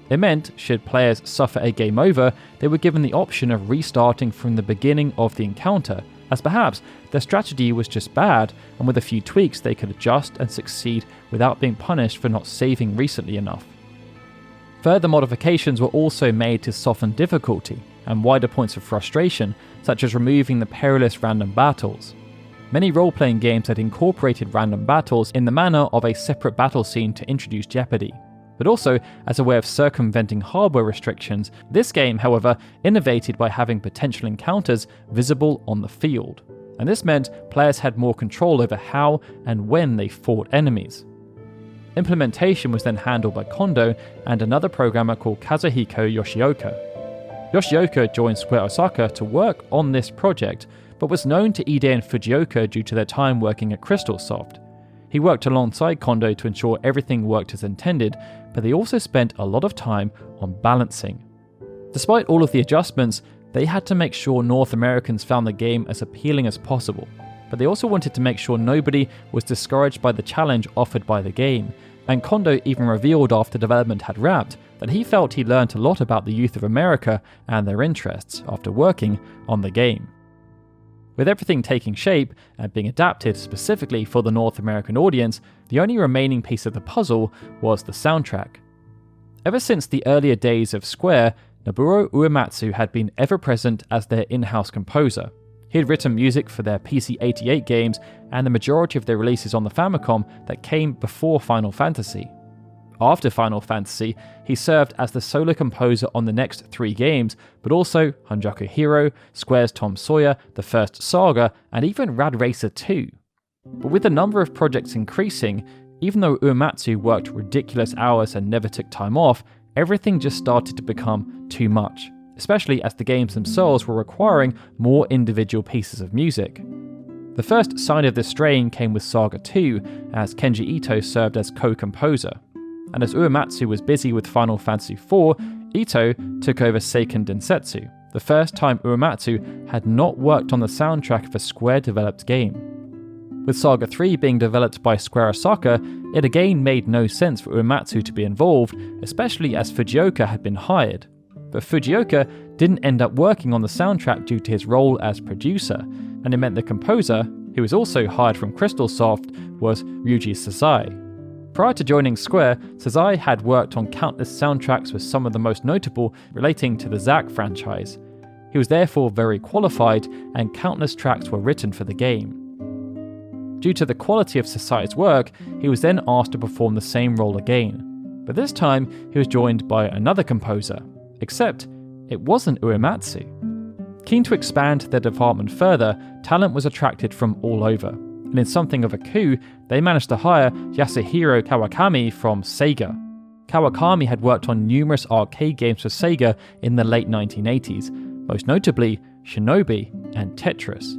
It meant, should players suffer a game over, they were given the option of restarting from the beginning of the encounter, as perhaps their strategy was just bad, and with a few tweaks they could adjust and succeed without being punished for not saving recently enough. Further modifications were also made to soften difficulty. and wider points of frustration, such as removing the perilous random battles. Many role-playing games had incorporated random battles in the manner of a separate battle scene to introduce jeopardy. But also, as a way of circumventing hardware restrictions, this game, however, innovated by having potential encounters visible on the field. And this meant players had more control over how and when they fought enemies. Implementation was then handled by Kondo and another programmer called Kazuhiko Yoshioka. Yoshioka joined Square Osaka to work on this project, but was known to Ide and Fujioka due to their time working at Crystalsoft. He worked alongside Kondo to ensure everything worked as intended, but they also spent a lot of time on balancing. Despite all of the adjustments, they had to make sure North Americans found the game as appealing as possible, but they also wanted to make sure nobody was discouraged by the challenge offered by the game, and Kondo even revealed after development had wrapped that he felt he learned a lot about the youth of America and their interests after working on the game. With everything taking shape and being adapted specifically for the North American audience, the only remaining piece of the puzzle was the soundtrack. Ever since the earlier days of Square, Nobuo Uematsu had been ever present as their in-house composer. He had written music for their PC-88 games and the majority of their releases on the Famicom that came before Final Fantasy. After Final Fantasy, he served as the solo composer on the next 3 games, but also Hanjaku Hero, Square's Tom Sawyer, the first Saga, and even Rad Racer 2. But with the number of projects increasing, even though Uematsu worked ridiculous hours and never took time off, everything just started to become too much, especially as the games themselves were requiring more individual pieces of music. The first sign of this strain came with Saga 2, as Kenji Ito served as co-composer. And as Uematsu was busy with Final Fantasy IV, Ito took over Seiken Densetsu, the first time Uematsu had not worked on the soundtrack of a Square-developed game. With Saga 3 being developed by Square Osaka, it again made no sense for Uematsu to be involved, especially as Fujioka had been hired. But Fujioka didn't end up working on the soundtrack due to his role as producer, and it meant the composer, who was also hired from Crystalsoft, was Ryuji Sasai. Prior to joining Square, Sasai had worked on countless soundtracks with some of the most notable relating to the Zack franchise. He was therefore very qualified, and countless tracks were written for the game. Due to the quality of Sasai's work, he was then asked to perform the same role again, but this time he was joined by another composer, except it wasn't Uematsu. Keen to expand their department further, talent was attracted from all over. And in something of a coup, they managed to hire Yasuhiro Kawakami from Sega. Kawakami had worked on numerous arcade games for Sega in the late 1980s, most notably Shinobi and Tetris.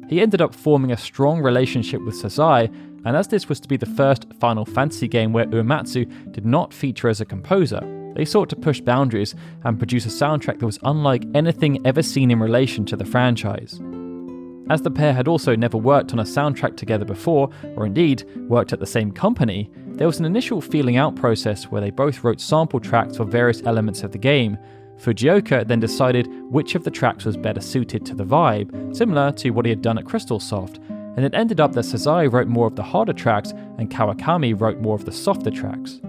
He ended up forming a strong relationship with Sasai, and as this was to be the first Final Fantasy game where Uematsu did not feature as a composer, they sought to push boundaries and produce a soundtrack that was unlike anything ever seen in relation to the franchise. As the pair had also never worked on a soundtrack together before, or indeed worked at the same company, there was an initial feeling out process where they both wrote sample tracks for various elements of the game. Fujioka then decided which of the tracks was better suited to the vibe, similar to what he had done at Crystalsoft, and it ended up that Sasai wrote more of the harder tracks and Kawakami wrote more of the softer tracks.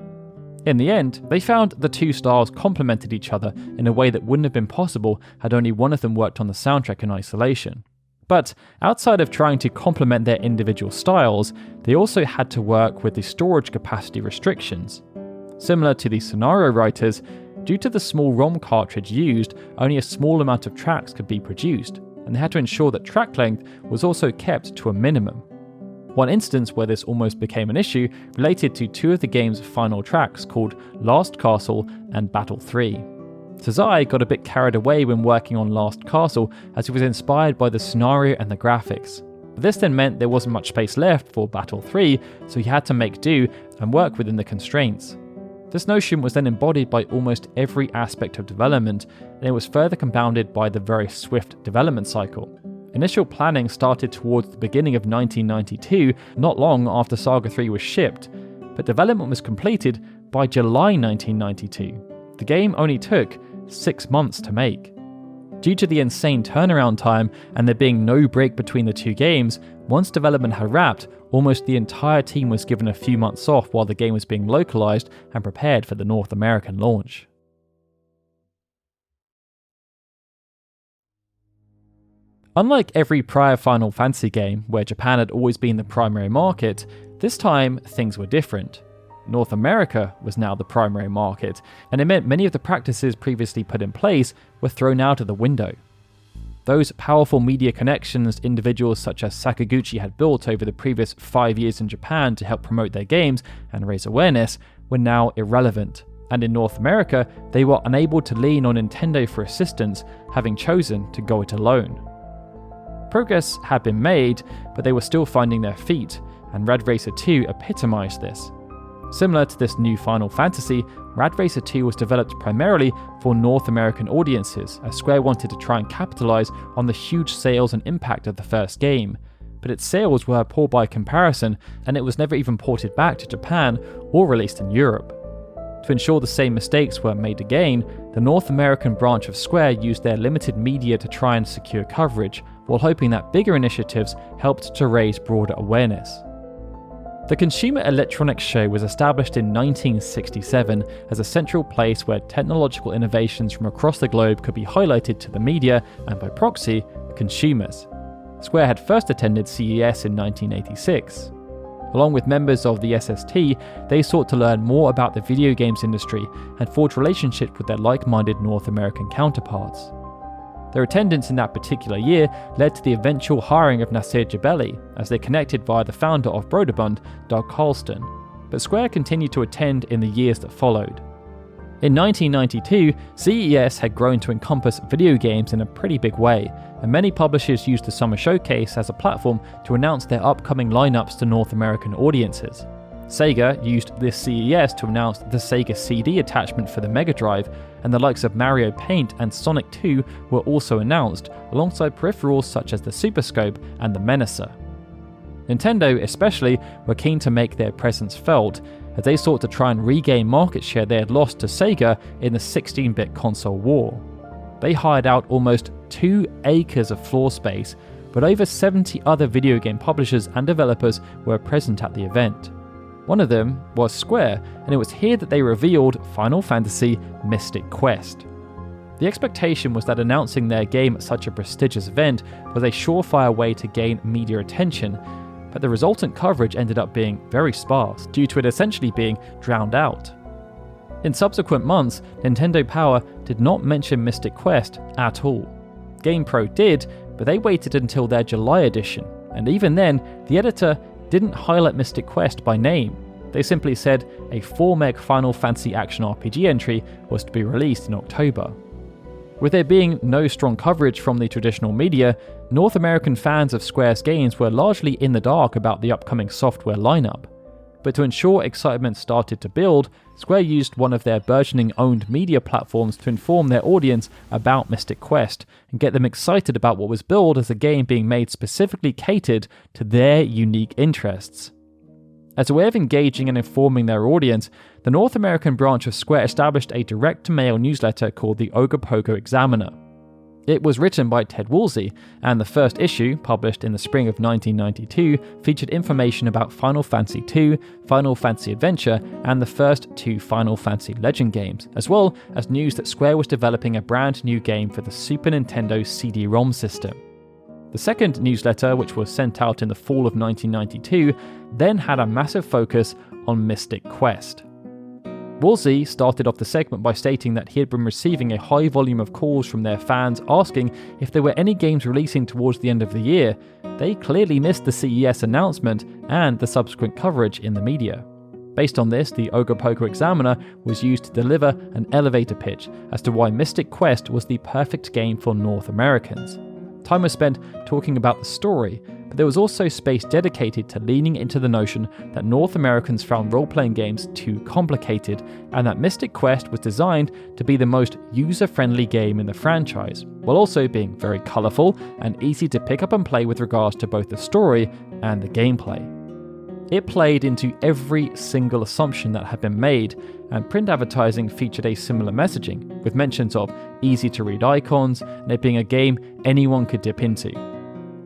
In the end, they found the two styles complemented each other in a way that wouldn't have been possible had only one of them worked on the soundtrack in isolation. But outside of trying to complement their individual styles, they also had to work with the storage capacity restrictions. Similar to the scenario writers, due to the small ROM cartridge used, only a small amount of tracks could be produced, and they had to ensure that track length was also kept to a minimum. One instance where this almost became an issue related to 2 of the game's final tracks called Last Castle and Battle 3. Sasai got a bit carried away when working on Last Castle as he was inspired by the scenario and the graphics. But this then meant there wasn't much space left for Battle 3, so he had to make do and work within the constraints. This notion was then embodied by almost every aspect of development, and it was further compounded by the very swift development cycle. Initial planning started towards the beginning of 1992, not long after Saga 3 was shipped, but development was completed by July 1992. The game only took 6 months to make. Due to the insane turnaround time and there being no break between the 2 games, once development had wrapped, almost the entire team was given a few months off while the game was being localized and prepared for the North American launch. Unlike every prior Final Fantasy game, where Japan had always been the primary market, this time things were different. North America was now the primary market, and it meant many of the practices previously put in place were thrown out of the window. Those powerful media connections individuals such as Sakaguchi had built over the previous 5 years in Japan to help promote their games and raise awareness were now irrelevant, and in North America they were unable to lean on Nintendo for assistance, having chosen to go it alone. Progress had been made, but they were still finding their feet, and Rad Racer 2 epitomized this. Similar to this new Final Fantasy, Rad Racer 2 was developed primarily for North American audiences, as Square wanted to try and capitalize on the huge sales and impact of the first game, but its sales were poor by comparison, and it was never even ported back to Japan or released in Europe. To ensure the same mistakes weren't made again, the North American branch of Square used their limited media to try and secure coverage, while hoping that bigger initiatives helped to raise broader awareness. The Consumer Electronics Show was established in 1967 as a central place where technological innovations from across the globe could be highlighted to the media and, by proxy, consumers. Square had first attended CES in 1986. Along with members of the SST, they sought to learn more about the video games industry and forge relationships with their like-minded North American counterparts. Their attendance in that particular year led to the eventual hiring of Nasir Jabeli, as they connected via the founder of Broderbund, Doug Carlston, but Square continued to attend in the years that followed. In 1992, CES had grown to encompass video games in a pretty big way, and many publishers used the Summer Showcase as a platform to announce their upcoming lineups to North American audiences. Sega used this CES to announce the Sega CD attachment for the Mega Drive, and the likes of Mario Paint and Sonic 2 were also announced, alongside peripherals such as the Super Scope and the Menacer. Nintendo, especially, were keen to make their presence felt, as they sought to try and regain market share they had lost to Sega in the 16-bit console war. They hired out almost 2 acres of floor space, but over 70 other video game publishers and developers were present at the event. One of them was Square, and it was here that they revealed Final Fantasy Mystic Quest. The expectation was that announcing their game at such a prestigious event was a surefire way to gain media attention, but the resultant coverage ended up being very sparse, due to it essentially being drowned out. In subsequent months, Nintendo Power did not mention Mystic Quest at all. GamePro did, but they waited until their July edition, and even then, the editor didn't highlight Mystic Quest by name. They simply said a 4 meg Final Fantasy action RPG entry was to be released in October. With there being no strong coverage from the traditional media, North American fans of Square's games were largely in the dark about the upcoming software lineup. But to ensure excitement started to build, Square used one of their burgeoning owned media platforms to inform their audience about Mystic Quest and get them excited about what was billed as a game being made specifically catered to their unique interests. As a way of engaging and informing their audience, the North American branch of Square established a direct-to-mail newsletter called the Ogopogo Examiner. It was written by Ted Woolsey, and the first issue, published in the spring of 1992, featured information about Final Fantasy II, Final Fantasy Adventure, and the first 2 Final Fantasy Legend games, as well as news that Square was developing a brand new game for the Super Nintendo CD-ROM system. The second newsletter, which was sent out in the fall of 1992, then had a massive focus on Mystic Quest. Woolsey started off the segment by stating that he had been receiving a high volume of calls from their fans asking if there were any games releasing towards the end of the year. They clearly missed the CES announcement and the subsequent coverage in the media. Based on this, the Ogopogo Examiner was used to deliver an elevator pitch as to why Mystic Quest was the perfect game for North Americans. Time was spent talking about the story, but there was also space dedicated to leaning into the notion that North Americans found role-playing games too complicated, and that Mystic Quest was designed to be the most user-friendly game in the franchise, while also being very colourful and easy to pick up and play with regards to both the story and the gameplay. It played into every single assumption that had been made, and print advertising featured a similar messaging, with mentions of easy-to-read icons and it being a game anyone could dip into.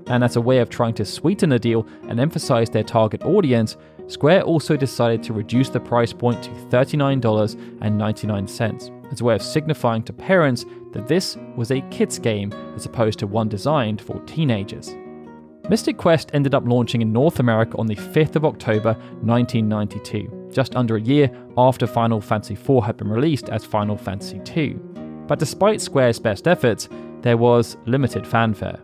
And as a way of trying to sweeten the deal and emphasize their target audience, Square also decided to reduce the price point to $39.99, as a way of signifying to parents that this was a kids game as opposed to one designed for teenagers. Mystic Quest ended up launching in North America on the 5th of October 1992, just under a year after Final Fantasy IV had been released as Final Fantasy II. But despite Square's best efforts, there was limited fanfare.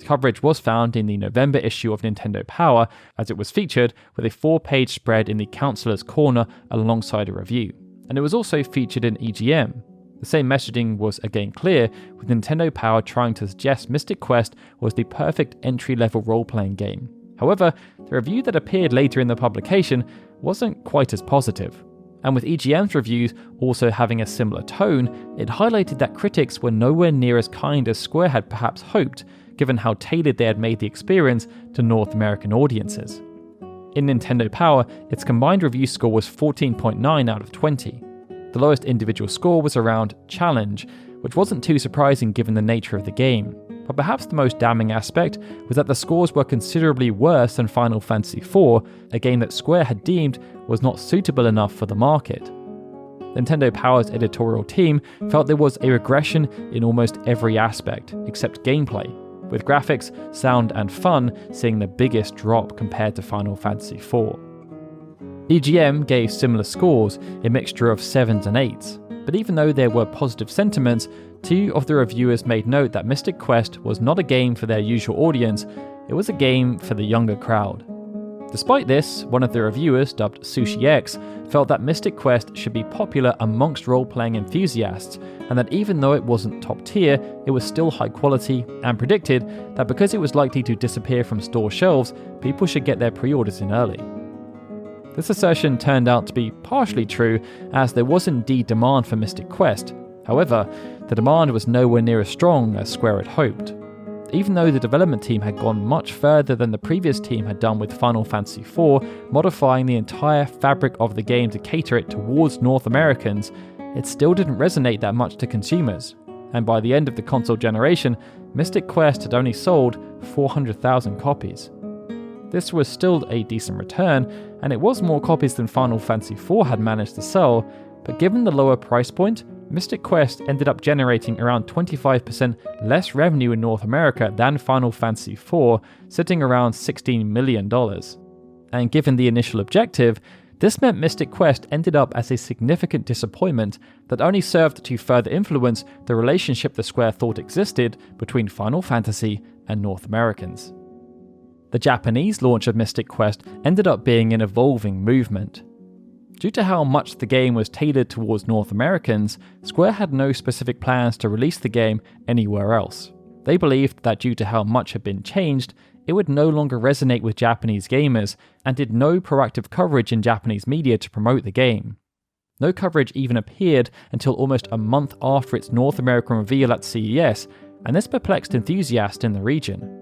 Coverage was found in the November issue of Nintendo Power, as it was featured with a 4-page spread in the Counselor's Corner alongside a review, and it was also featured in EGM. The same messaging was again clear, with Nintendo Power trying to suggest Mystic Quest was the perfect entry-level role-playing game. However, the review that appeared later in the publication wasn't quite as positive. And with EGM's reviews also having a similar tone, it highlighted that critics were nowhere near as kind as Square had perhaps hoped, given how tailored they had made the experience to North American audiences. In Nintendo Power, its combined review score was 14.9 out of 20. The lowest individual score was around Challenge, which wasn't too surprising given the nature of the game. But perhaps the most damning aspect was that the scores were considerably worse than Final Fantasy IV, a game that Square had deemed was not suitable enough for the market. Nintendo Power's editorial team felt there was a regression in almost every aspect, except gameplay, with graphics, sound and fun seeing the biggest drop compared to Final Fantasy IV. EGM gave similar scores, a mixture of 7s and 8s, but even though there were positive sentiments, 2 of the reviewers made note that Mystic Quest was not a game for their usual audience, it was a game for the younger crowd. Despite this, one of the reviewers, dubbed Sushi X, felt that Mystic Quest should be popular amongst role-playing enthusiasts, and that even though it wasn't top tier, it was still high quality, and predicted that because it was likely to disappear from store shelves, people should get their pre-orders in early. This assertion turned out to be partially true, as there was indeed demand for Mystic Quest. However, the demand was nowhere near as strong as Square had hoped. Even though the development team had gone much further than the previous team had done with Final Fantasy IV, modifying the entire fabric of the game to cater it towards North Americans, it still didn't resonate that much to consumers. And by the end of the console generation, Mystic Quest had only sold 400,000 copies. This was still a decent return, and it was more copies than Final Fantasy IV had managed to sell, but given the lower price point, Mystic Quest ended up generating around 25% less revenue in North America than Final Fantasy IV, sitting around $16 million. And given the initial objective, this meant Mystic Quest ended up as a significant disappointment that only served to further influence the relationship the Square thought existed between Final Fantasy and North Americans. The Japanese launch of Mystic Quest ended up being an evolving movement. Due to how much the game was tailored towards North Americans, Square had no specific plans to release the game anywhere else. They believed that due to how much had been changed, it would no longer resonate with Japanese gamers, and did no proactive coverage in Japanese media to promote the game. No coverage even appeared until almost a month after its North American reveal at CES, and this perplexed enthusiasts in the region.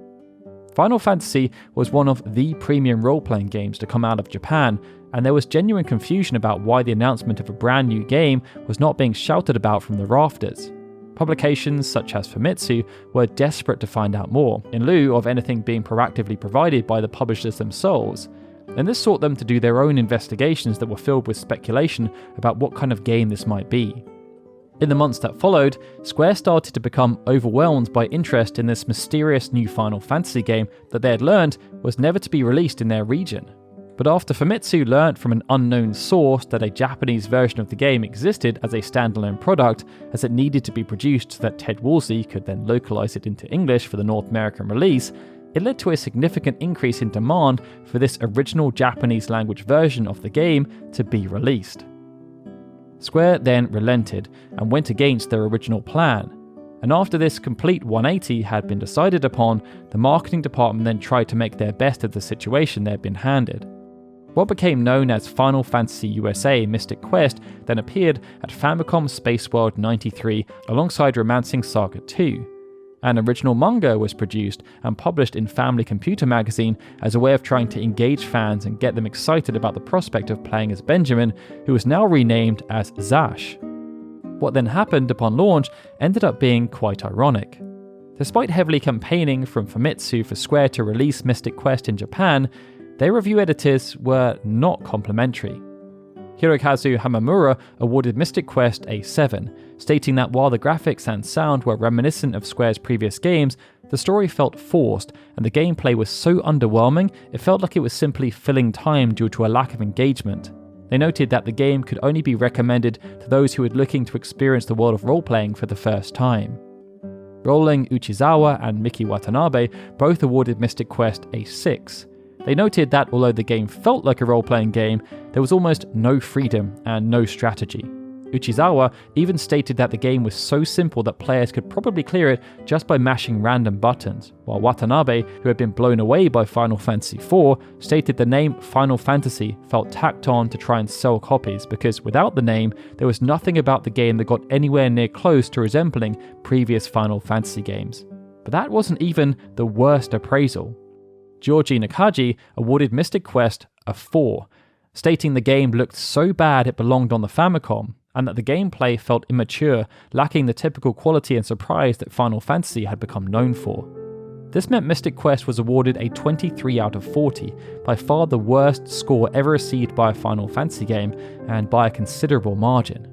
Final Fantasy was one of the premium role-playing games to come out of Japan, and there was genuine confusion about why the announcement of a brand new game was not being shouted about from the rafters. Publications such as Famitsu were desperate to find out more, in lieu of anything being proactively provided by the publishers themselves, and this sought them to do their own investigations that were filled with speculation about what kind of game this might be. In the months that followed, Square started to become overwhelmed by interest in this mysterious new Final Fantasy game that they had learned was never to be released in their region. But after Famitsu learnt from an unknown source that a Japanese version of the game existed as a standalone product, as it needed to be produced so that Ted Woolsey could then localize it into English for the North American release, it led to a significant increase in demand for this original Japanese language version of the game to be released. Square then relented and went against their original plan, and after this complete 180 had been decided upon, the marketing department then tried to make their best of the situation they had been handed. What became known as Final Fantasy USA Mystic Quest then appeared at Famicom Space World 93 alongside Romancing Saga 2. An original manga was produced and published in Family Computer magazine as a way of trying to engage fans and get them excited about the prospect of playing as Benjamin, who was now renamed as Zash. What then happened upon launch ended up being quite ironic. Despite heavily campaigning from Famitsu for Square to release Mystic Quest in Japan, their review editors were not complimentary. Hirokazu Hamamura awarded Mystic Quest a 7, stating that while the graphics and sound were reminiscent of Square's previous games, the story felt forced and the gameplay was so underwhelming it felt like it was simply filling time due to a lack of engagement. They noted that the game could only be recommended to those who were looking to experience the world of role-playing for the first time. Rolling Uchizawa and Miki Watanabe both awarded Mystic Quest a 6. They noted that although the game felt like a role-playing game, there was almost no freedom and no strategy. Uchizawa even stated that the game was so simple that players could probably clear it just by mashing random buttons, while Watanabe, who had been blown away by Final Fantasy IV, stated the name Final Fantasy felt tacked on to try and sell copies because without the name, there was nothing about the game that got anywhere near close to resembling previous Final Fantasy games. But that wasn't even the worst appraisal. Georgi Nakaji awarded Mystic Quest a 4, stating the game looked so bad it belonged on the Famicom, and that the gameplay felt immature, lacking the typical quality and surprise that Final Fantasy had become known for. This meant Mystic Quest was awarded a 23 out of 40, by far the worst score ever received by a Final Fantasy game, and by a considerable margin.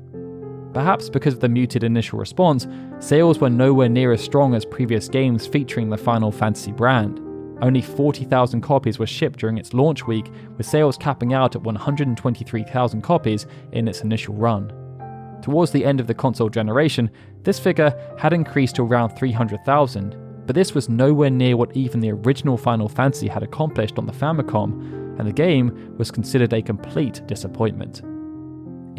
Perhaps because of the muted initial response, sales were nowhere near as strong as previous games featuring the Final Fantasy brand. Only 40,000 copies were shipped during its launch week, with sales capping out at 123,000 copies in its initial run. Towards the end of the console generation, this figure had increased to around 300,000, but this was nowhere near what even the original Final Fantasy had accomplished on the Famicom, and the game was considered a complete disappointment.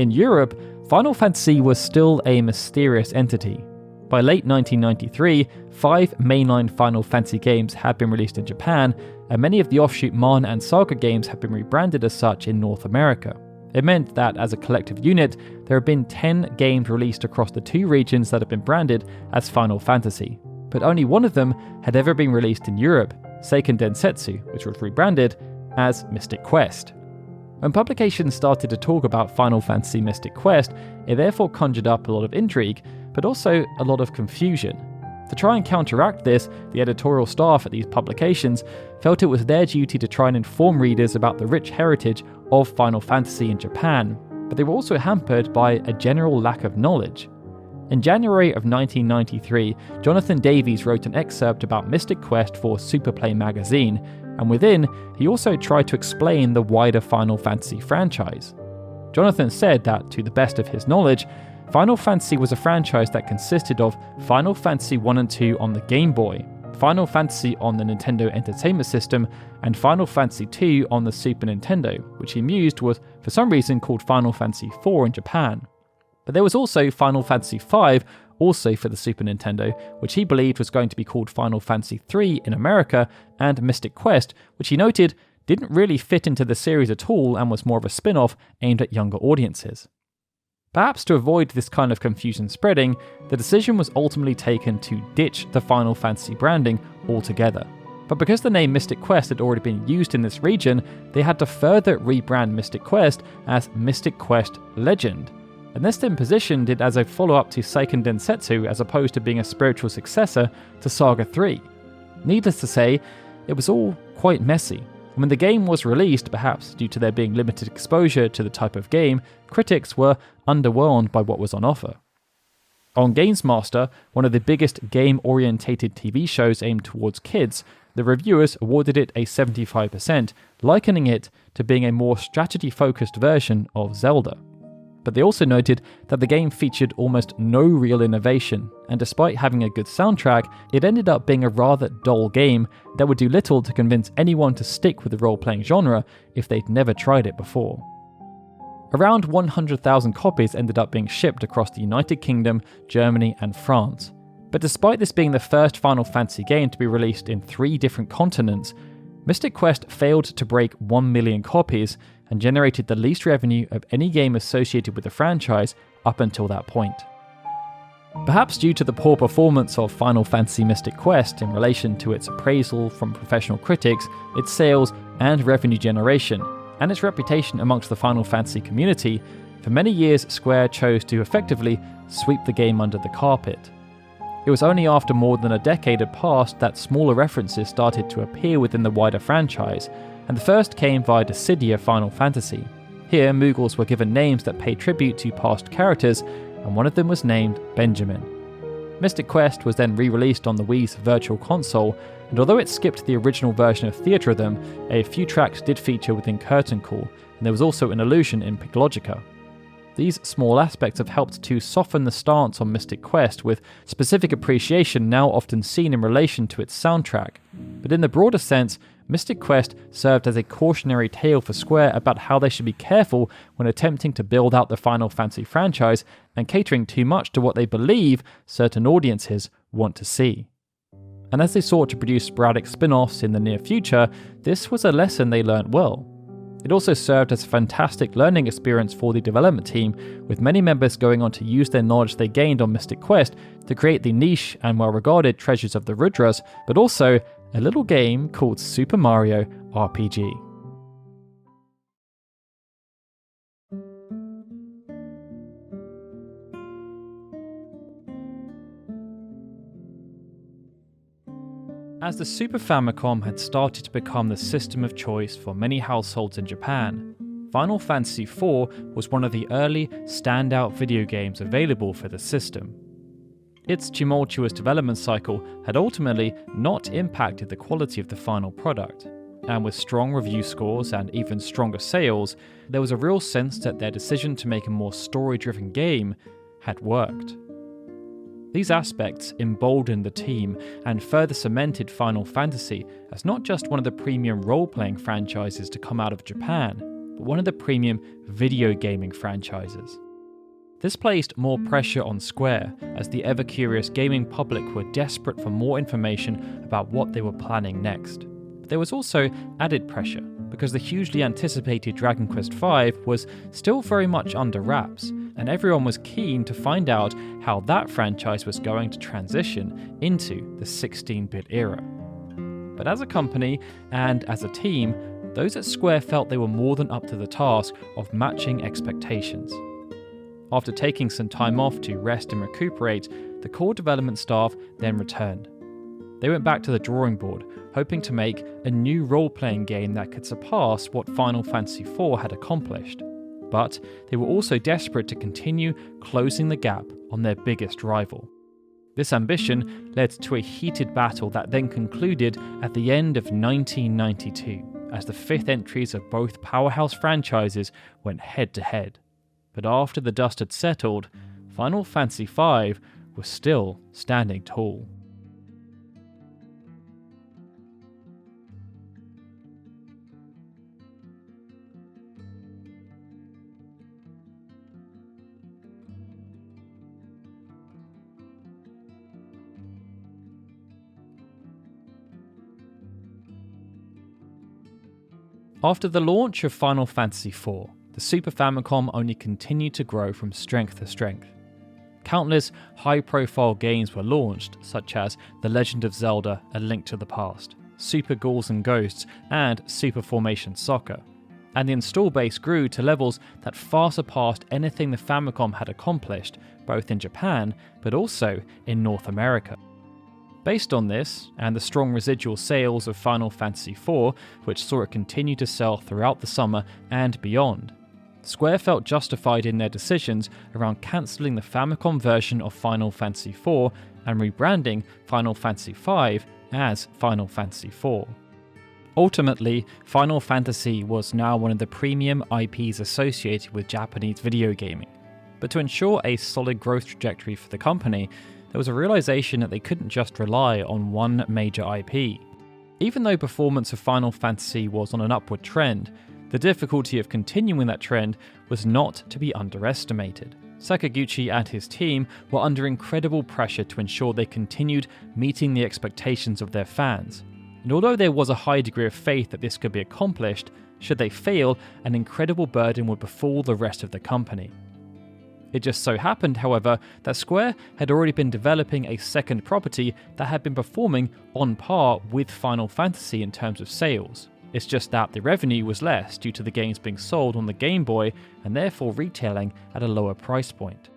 In Europe, Final Fantasy was still a mysterious entity. By late 1993, 5 mainline Final Fantasy games had been released in Japan, and many of the offshoot Mon and Saga games had been rebranded as such in North America. It meant that, as a collective unit, there have been 10 games released across the 2 regions that have been branded as Final Fantasy, but only one of them had ever been released in Europe, Seiken Densetsu, which was rebranded as Mystic Quest. When publications started to talk about Final Fantasy Mystic Quest, it therefore conjured up a lot of intrigue, but also a lot of confusion. To try and counteract this, the editorial staff at these publications felt it was their duty to try and inform readers about the rich heritage of Final Fantasy in Japan, but they were also hampered by a general lack of knowledge. In January of 1993, Jonathan Davies wrote an excerpt about Mystic Quest for Superplay magazine, and within, he also tried to explain the wider Final Fantasy franchise. Jonathan said that, to the best of his knowledge, Final Fantasy was a franchise that consisted of Final Fantasy 1 and 2 on the Game Boy, Final Fantasy on the Nintendo Entertainment System, and Final Fantasy 2 on the Super Nintendo, which he mused was for some reason called Final Fantasy 4 in Japan. But there was also Final Fantasy 5, also for the Super Nintendo, which he believed was going to be called Final Fantasy 3 in America, and Mystic Quest, which he noted didn't really fit into the series at all and was more of a spin-off aimed at younger audiences. Perhaps to avoid this kind of confusion spreading, the decision was ultimately taken to ditch the Final Fantasy branding altogether. But because the name Mystic Quest had already been used in this region, they had to further rebrand Mystic Quest as Mystic Quest Legend. And this then positioned it as a follow-up to Seiken Densetsu as opposed to being a spiritual successor to Saga 3. Needless to say, it was all quite messy. When the game was released, perhaps due to there being limited exposure to the type of game, critics were underwhelmed by what was on offer. On Games Master, one of the biggest game-orientated TV shows aimed towards kids, the reviewers awarded it a 75%, likening it to being a more strategy-focused version of Zelda. But they also noted that the game featured almost no real innovation, and despite having a good soundtrack, it ended up being a rather dull game that would do little to convince anyone to stick with the role-playing genre if they'd never tried it before. Around 100,000 copies ended up being shipped across the United Kingdom, Germany, and France. But despite this being the first Final Fantasy game to be released in 3 different continents, Mystic Quest failed to break 1 million copies and generated the least revenue of any game associated with the franchise up until that point. Perhaps due to the poor performance of Final Fantasy Mystic Quest in relation to its appraisal from professional critics, its sales and revenue generation, and its reputation amongst the Final Fantasy community, for many years Square chose to effectively sweep the game under the carpet. It was only after more than a decade had passed that smaller references started to appear within the wider franchise, and the first came via Dissidia Final Fantasy. Here, Moogles were given names that paid tribute to past characters, and one of them was named Benjamin. Mystic Quest was then re-released on the Wii's Virtual Console, and although it skipped the original version of Theatre Rhythm, a few tracks did feature within Curtain Call, and there was also an illusion in Piglogica. These small aspects have helped to soften the stance on Mystic Quest, with specific appreciation now often seen in relation to its soundtrack. But in the broader sense, Mystic Quest served as a cautionary tale for Square about how they should be careful when attempting to build out the Final Fantasy franchise and catering too much to what they believe certain audiences want to see. And as they sought to produce sporadic spin-offs in the near future, this was a lesson they learnt well. It also served as a fantastic learning experience for the development team, with many members going on to use their knowledge they gained on Mystic Quest to create the niche and well-regarded Treasures of the Rudras, but also a little game called Super Mario RPG. As the Super Famicom had started to become the system of choice for many households in Japan, Final Fantasy IV was one of the early standout video games available for the system. Its tumultuous development cycle had ultimately not impacted the quality of the final product, and with strong review scores and even stronger sales, there was a real sense that their decision to make a more story-driven game had worked. These aspects emboldened the team and further cemented Final Fantasy as not just one of the premium role-playing franchises to come out of Japan, but one of the premium video gaming franchises. This placed more pressure on Square, as the ever-curious gaming public were desperate for more information about what they were planning next. But there was also added pressure, because the hugely anticipated Dragon Quest V was still very much under wraps, and everyone was keen to find out how that franchise was going to transition into the 16-bit era. But as a company, and as a team, those at Square felt they were more than up to the task of matching expectations. After taking some time off to rest and recuperate, the core development staff then returned. They went back to the drawing board, hoping to make a new role-playing game that could surpass what Final Fantasy IV had accomplished. But they were also desperate to continue closing the gap on their biggest rival. This ambition led to a heated battle that then concluded at the end of 1992, as the fifth entries of both powerhouse franchises went head-to-head. But after the dust had settled, Final Fantasy V was still standing tall. After the launch of Final Fantasy IV, the Super Famicom only continued to grow from strength to strength. Countless high-profile games were launched, such as The Legend of Zelda: A Link to the Past, Super Ghouls and Ghosts, and Super Formation Soccer, and the install base grew to levels that far surpassed anything the Famicom had accomplished, both in Japan but also in North America. Based on this, and the strong residual sales of Final Fantasy IV, which saw it continue to sell throughout the summer and beyond, Square felt justified in their decisions around cancelling the Famicom version of Final Fantasy IV and rebranding Final Fantasy V as Final Fantasy IV. Ultimately, Final Fantasy was now one of the premium IPs associated with Japanese video gaming, but to ensure a solid growth trajectory for the company, there was a realization that they couldn't just rely on one major IP. Even though performance of Final Fantasy was on an upward trend, the difficulty of continuing that trend was not to be underestimated. Sakaguchi and his team were under incredible pressure to ensure they continued meeting the expectations of their fans. And although there was a high degree of faith that this could be accomplished, should they fail, an incredible burden would befall the rest of the company. It just so happened, however, that Square had already been developing a second property that had been performing on par with Final Fantasy in terms of sales. It's just that the revenue was less due to the games being sold on the Game Boy and therefore retailing at a lower price point.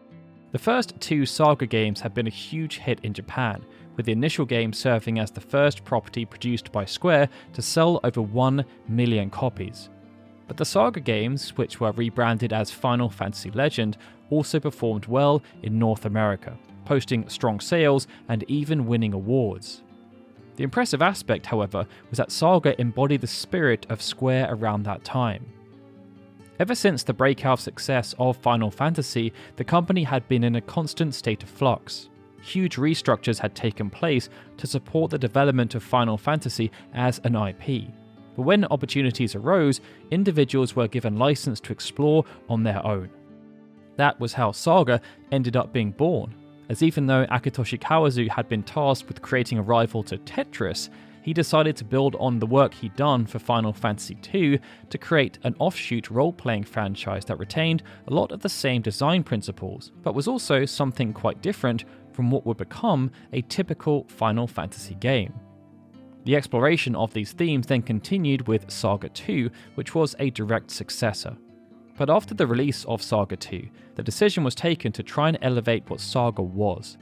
The first two Saga games had been a huge hit in Japan, with the initial game serving as the first property produced by Square to sell over 1 million copies. But the Saga games, which were rebranded as Final Fantasy Legend, also performed well in North America, posting strong sales and even winning awards. The impressive aspect, however, was that Saga embodied the spirit of Square around that time. Ever since the breakout success of Final Fantasy, the company had been in a constant state of flux. Huge restructures had taken place to support the development of Final Fantasy as an IP. But when opportunities arose, individuals were given license to explore on their own. That was how Saga ended up being born, as even though Akitoshi Kawazu had been tasked with creating a rival to Tetris, he decided to build on the work he'd done for Final Fantasy II to create an offshoot role-playing franchise that retained a lot of the same design principles, but was also something quite different from what would become a typical Final Fantasy game. The exploration of these themes then continued with Saga 2, which was a direct successor. But after the release of Saga 2, the decision was taken to try and elevate what Saga was.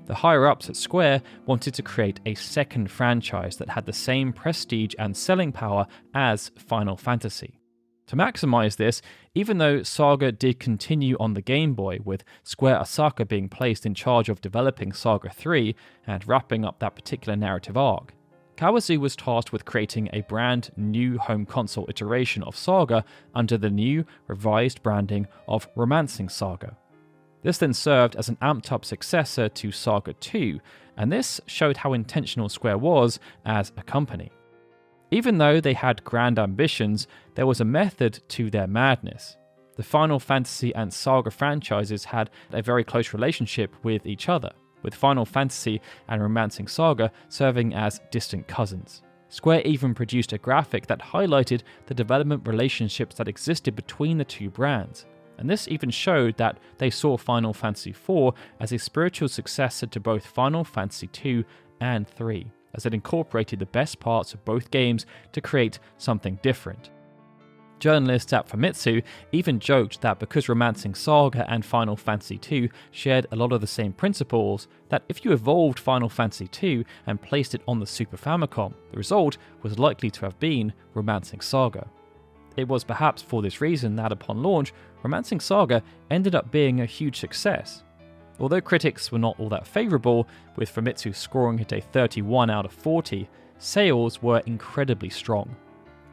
The higher-ups at Square wanted to create a second franchise that had the same prestige and selling power as Final Fantasy. To maximize this, even though Saga did continue on the Game Boy, with Square Osaka being placed in charge of developing Saga 3 and wrapping up that particular narrative arc, Kawazu was tasked with creating a brand new home console iteration of Saga under the new, revised branding of Romancing Saga. This then served as an amped-up successor to Saga 2, and this showed how intentional Square was as a company. Even though they had grand ambitions, there was a method to their madness. The Final Fantasy and Saga franchises had a very close relationship with each other, with Final Fantasy and Romancing Saga serving as distant cousins. Square even produced a graphic that highlighted the development relationships that existed between the two brands, and this even showed that they saw Final Fantasy IV as a spiritual successor to both Final Fantasy II and III, as it incorporated the best parts of both games to create something different. Journalists at Famitsu even joked that because Romancing Saga and Final Fantasy II shared a lot of the same principles, that if you evolved Final Fantasy II and placed it on the Super Famicom, the result was likely to have been Romancing Saga. It was perhaps for this reason that upon launch, Romancing Saga ended up being a huge success. Although critics were not all that favourable, with Famitsu scoring it a 31 out of 40, sales were incredibly strong.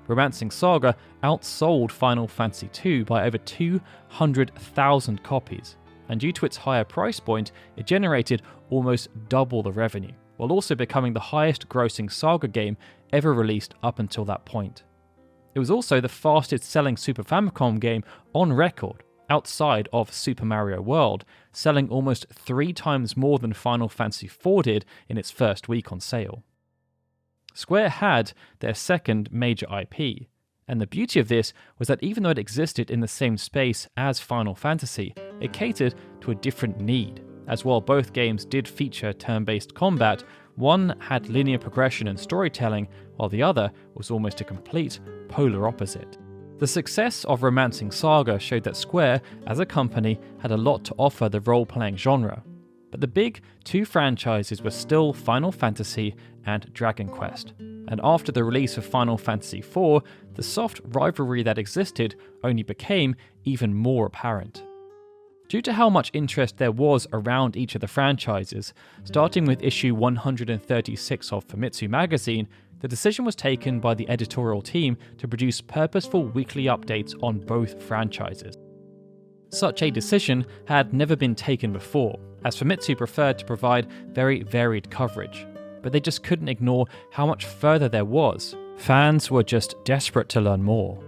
Romancing Saga outsold Final Fantasy II by over 200,000 copies, and due to its higher price point, it generated almost double the revenue, while also becoming the highest grossing Saga game ever released up until that point. It was also the fastest selling Super Famicom game on record, outside of Super Mario World, selling almost 3 times more than Final Fantasy IV did in its first week on sale. Square had their second major IP, and the beauty of this was that even though it existed in the same space as Final Fantasy, it catered to a different need, as while both games did feature turn-based combat, one had linear progression and storytelling, while the other was almost a complete polar opposite. The success of Romancing Saga showed that Square, as a company, had a lot to offer the role-playing genre, but the big 2 franchises were still Final Fantasy and Dragon Quest, and after the release of Final Fantasy IV, the soft rivalry that existed only became even more apparent. Due to how much interest there was around each of the franchises, starting with issue 136 of Famitsu magazine, the decision was taken by the editorial team to produce purposeful weekly updates on both franchises. Such a decision had never been taken before, as Famitsu preferred to provide very varied coverage, but they just couldn't ignore how much further there was. Fans were just desperate to learn more.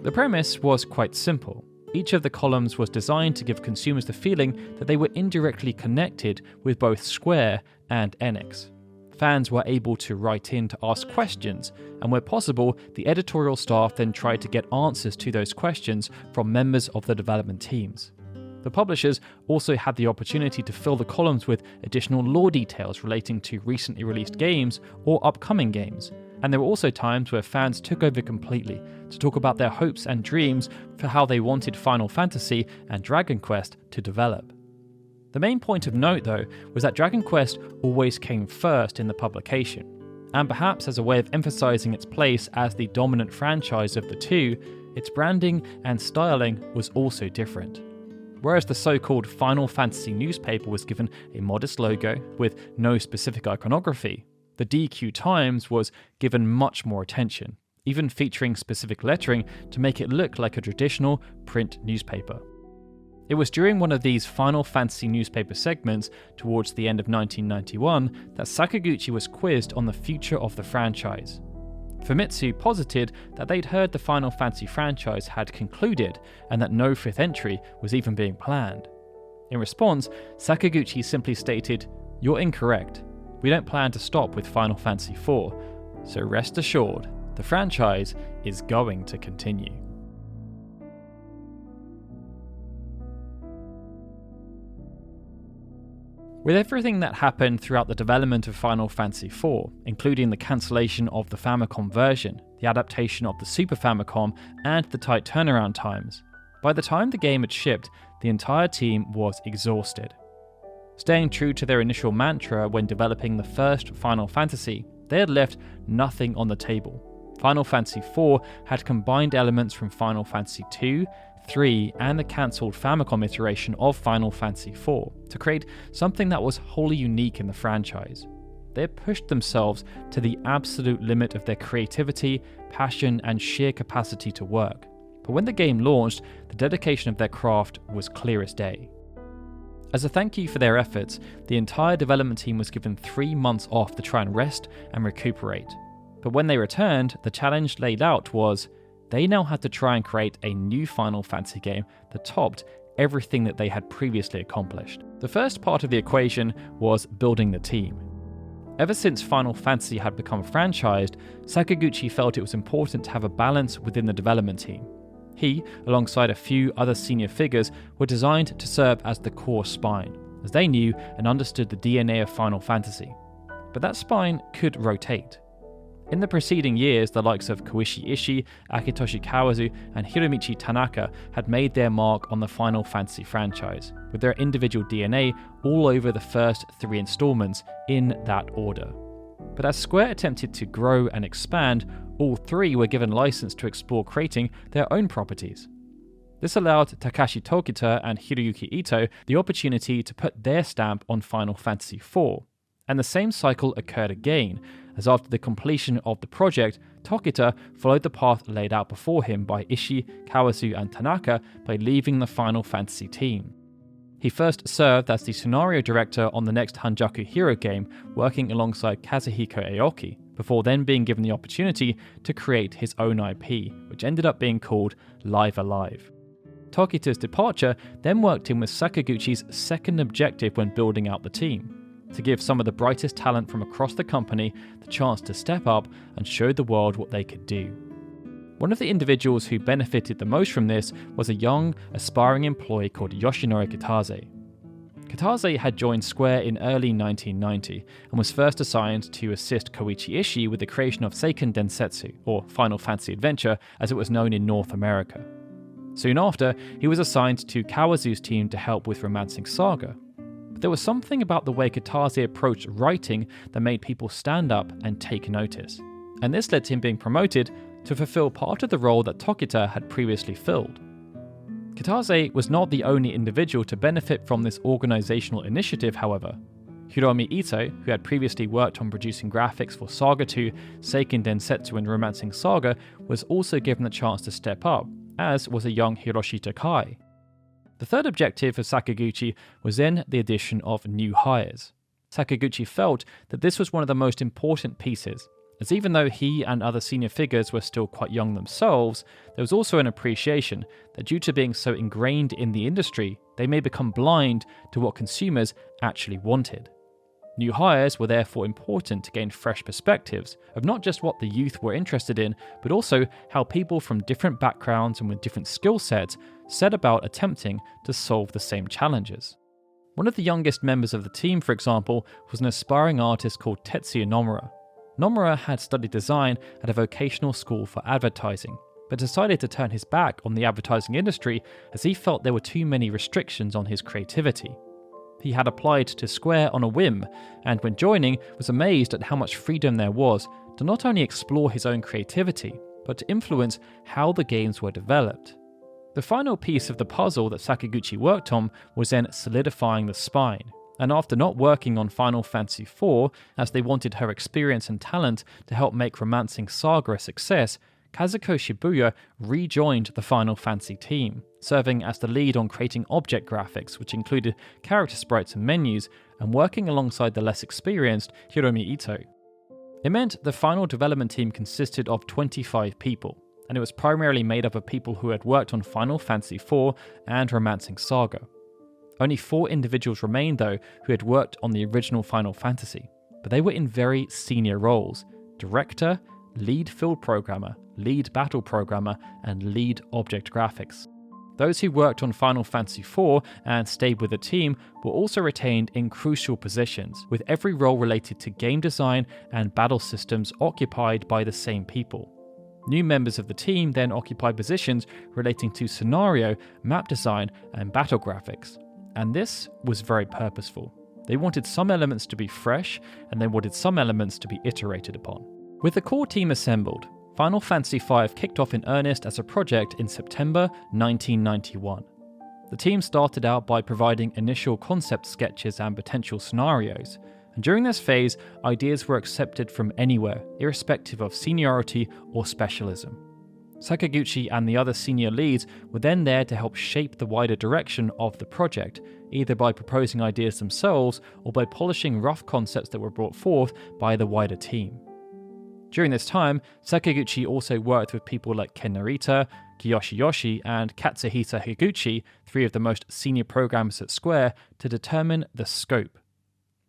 The premise was quite simple. Each of the columns was designed to give consumers the feeling that they were indirectly connected with both Square and Enix. Fans were able to write in to ask questions, and where possible, the editorial staff then tried to get answers to those questions from members of the development teams. The publishers also had the opportunity to fill the columns with additional lore details relating to recently released games or upcoming games, and there were also times where fans took over completely to talk about their hopes and dreams for how they wanted Final Fantasy and Dragon Quest to develop. The main point of note, though, was that Dragon Quest always came first in the publication. And perhaps as a way of emphasizing its place as the dominant franchise of the two, its branding and styling was also different. Whereas the so-called Final Fantasy newspaper was given a modest logo with no specific iconography, the DQ Times was given much more attention, even featuring specific lettering to make it look like a traditional print newspaper. It was during one of these Final Fantasy newspaper segments towards the end of 1991 that Sakaguchi was quizzed on the future of the franchise. Famitsu posited that they'd heard the Final Fantasy franchise had concluded and that no fifth entry was even being planned. In response, Sakaguchi simply stated, "You're incorrect. We don't plan to stop with Final Fantasy IV, so rest assured, the franchise is going to continue." With everything that happened throughout the development of Final Fantasy IV, including the cancellation of the Famicom version, the adaptation of the Super Famicom, and the tight turnaround times, by the time the game had shipped, the entire team was exhausted. Staying true to their initial mantra when developing the first Final Fantasy, they had left nothing on the table. Final Fantasy IV had combined elements from Final Fantasy II, III, and the cancelled Famicom iteration of Final Fantasy IV to create something that was wholly unique in the franchise. They had pushed themselves to the absolute limit of their creativity, passion, and sheer capacity to work. But when the game launched, the dedication of their craft was clear as day. As a thank you for their efforts, the entire development team was given 3 months off to try and rest and recuperate. But when they returned, the challenge laid out was they now had to try and create a new Final Fantasy game that topped everything that they had previously accomplished. The first part of the equation was building the team. Ever since Final Fantasy had become franchised, Sakaguchi felt it was important to have a balance within the development team. He, alongside a few other senior figures, were designed to serve as the core spine, as they knew and understood the DNA of Final Fantasy. But that spine could rotate. In the preceding years, the likes of Koichi Ishii, Akitoshi Kawazu, and Hiromichi Tanaka had made their mark on the Final Fantasy franchise, with their individual DNA all over the first 3 installments in that order. But as Square attempted to grow and expand, all 3 were given license to explore creating their own properties. This allowed Takashi Tokita and Hiroyuki Ito the opportunity to put their stamp on Final Fantasy IV, and the same cycle occurred again, as after the completion of the project, Tokita followed the path laid out before him by Ishii, Kawazu, and Tanaka by leaving the Final Fantasy team. He first served as the scenario director on the next Hanjaku Hero game, working alongside Kazuhiko Aoki, before then being given the opportunity to create his own IP, which ended up being called Live Alive. Tokita's departure then worked in with Sakaguchi's second objective when building out the team: to give some of the brightest talent from across the company the chance to step up and show the world what they could do. One of the individuals who benefited the most from this was a young, aspiring employee called Yoshinori Kitase. Kitase had joined Square in early 1990 and was first assigned to assist Koichi Ishii with the creation of Seiken Densetsu, or Final Fantasy Adventure as it was known in North America. Soon after, he was assigned to Kawazu's team to help with Romancing Saga. But there was something about the way Kitase approached writing that made people stand up and take notice, and this led to him being promoted to fulfill part of the role that Tokita had previously filled. Kitase was not the only individual to benefit from this organizational initiative, however. Hiromi Ito, who had previously worked on producing graphics for Saga 2, Seiken Densetsu and Romancing Saga, was also given the chance to step up, as was a young Hiroshita Kai. The third objective of Sakaguchi was then the addition of new hires. Sakaguchi felt that this was one of the most important pieces, as even though he and other senior figures were still quite young themselves, there was also an appreciation that due to being so ingrained in the industry, they may become blind to what consumers actually wanted. New hires were therefore important to gain fresh perspectives of not just what the youth were interested in, but also how people from different backgrounds and with different skill sets set about attempting to solve the same challenges. One of the youngest members of the team, for example, was an aspiring artist called Tetsuya Nomura. Nomura had studied design at a vocational school for advertising, but decided to turn his back on the advertising industry as he felt there were too many restrictions on his creativity. He had applied to Square on a whim, and when joining, was amazed at how much freedom there was to not only explore his own creativity, but to influence how the games were developed. The final piece of the puzzle that Sakaguchi worked on was then solidifying the spine, and after not working on Final Fantasy IV, as they wanted her experience and talent to help make Romancing Saga a success, Kazuko Shibuya rejoined the Final Fantasy team, serving as the lead on creating object graphics, which included character sprites and menus, and working alongside the less experienced Hiromi Ito. It meant the final development team consisted of 25 people, and it was primarily made up of people who had worked on Final Fantasy IV and Romancing Saga. Only 4 individuals remained though who had worked on the original Final Fantasy, but they were in very senior roles: director, lead field programmer, lead battle programmer, and lead object graphics. Those who worked on Final Fantasy IV and stayed with the team were also retained in crucial positions, with every role related to game design and battle systems occupied by the same people. New members of the team then occupied positions relating to scenario, map design, and battle graphics. And this was very purposeful. They wanted some elements to be fresh, and they wanted some elements to be iterated upon. With the core team assembled, Final Fantasy V kicked off in earnest as a project in September 1991. The team started out by providing initial concept sketches and potential scenarios, and during this phase, ideas were accepted from anywhere, irrespective of seniority or specialism. Sakaguchi and the other senior leads were then there to help shape the wider direction of the project, either by proposing ideas themselves or by polishing rough concepts that were brought forth by the wider team. During this time, Sakaguchi also worked with people like Ken Narita, Kiyoshi Yoshi, and Katsuhisa Higuchi, 3 of the most senior programmers at Square, to determine the scope.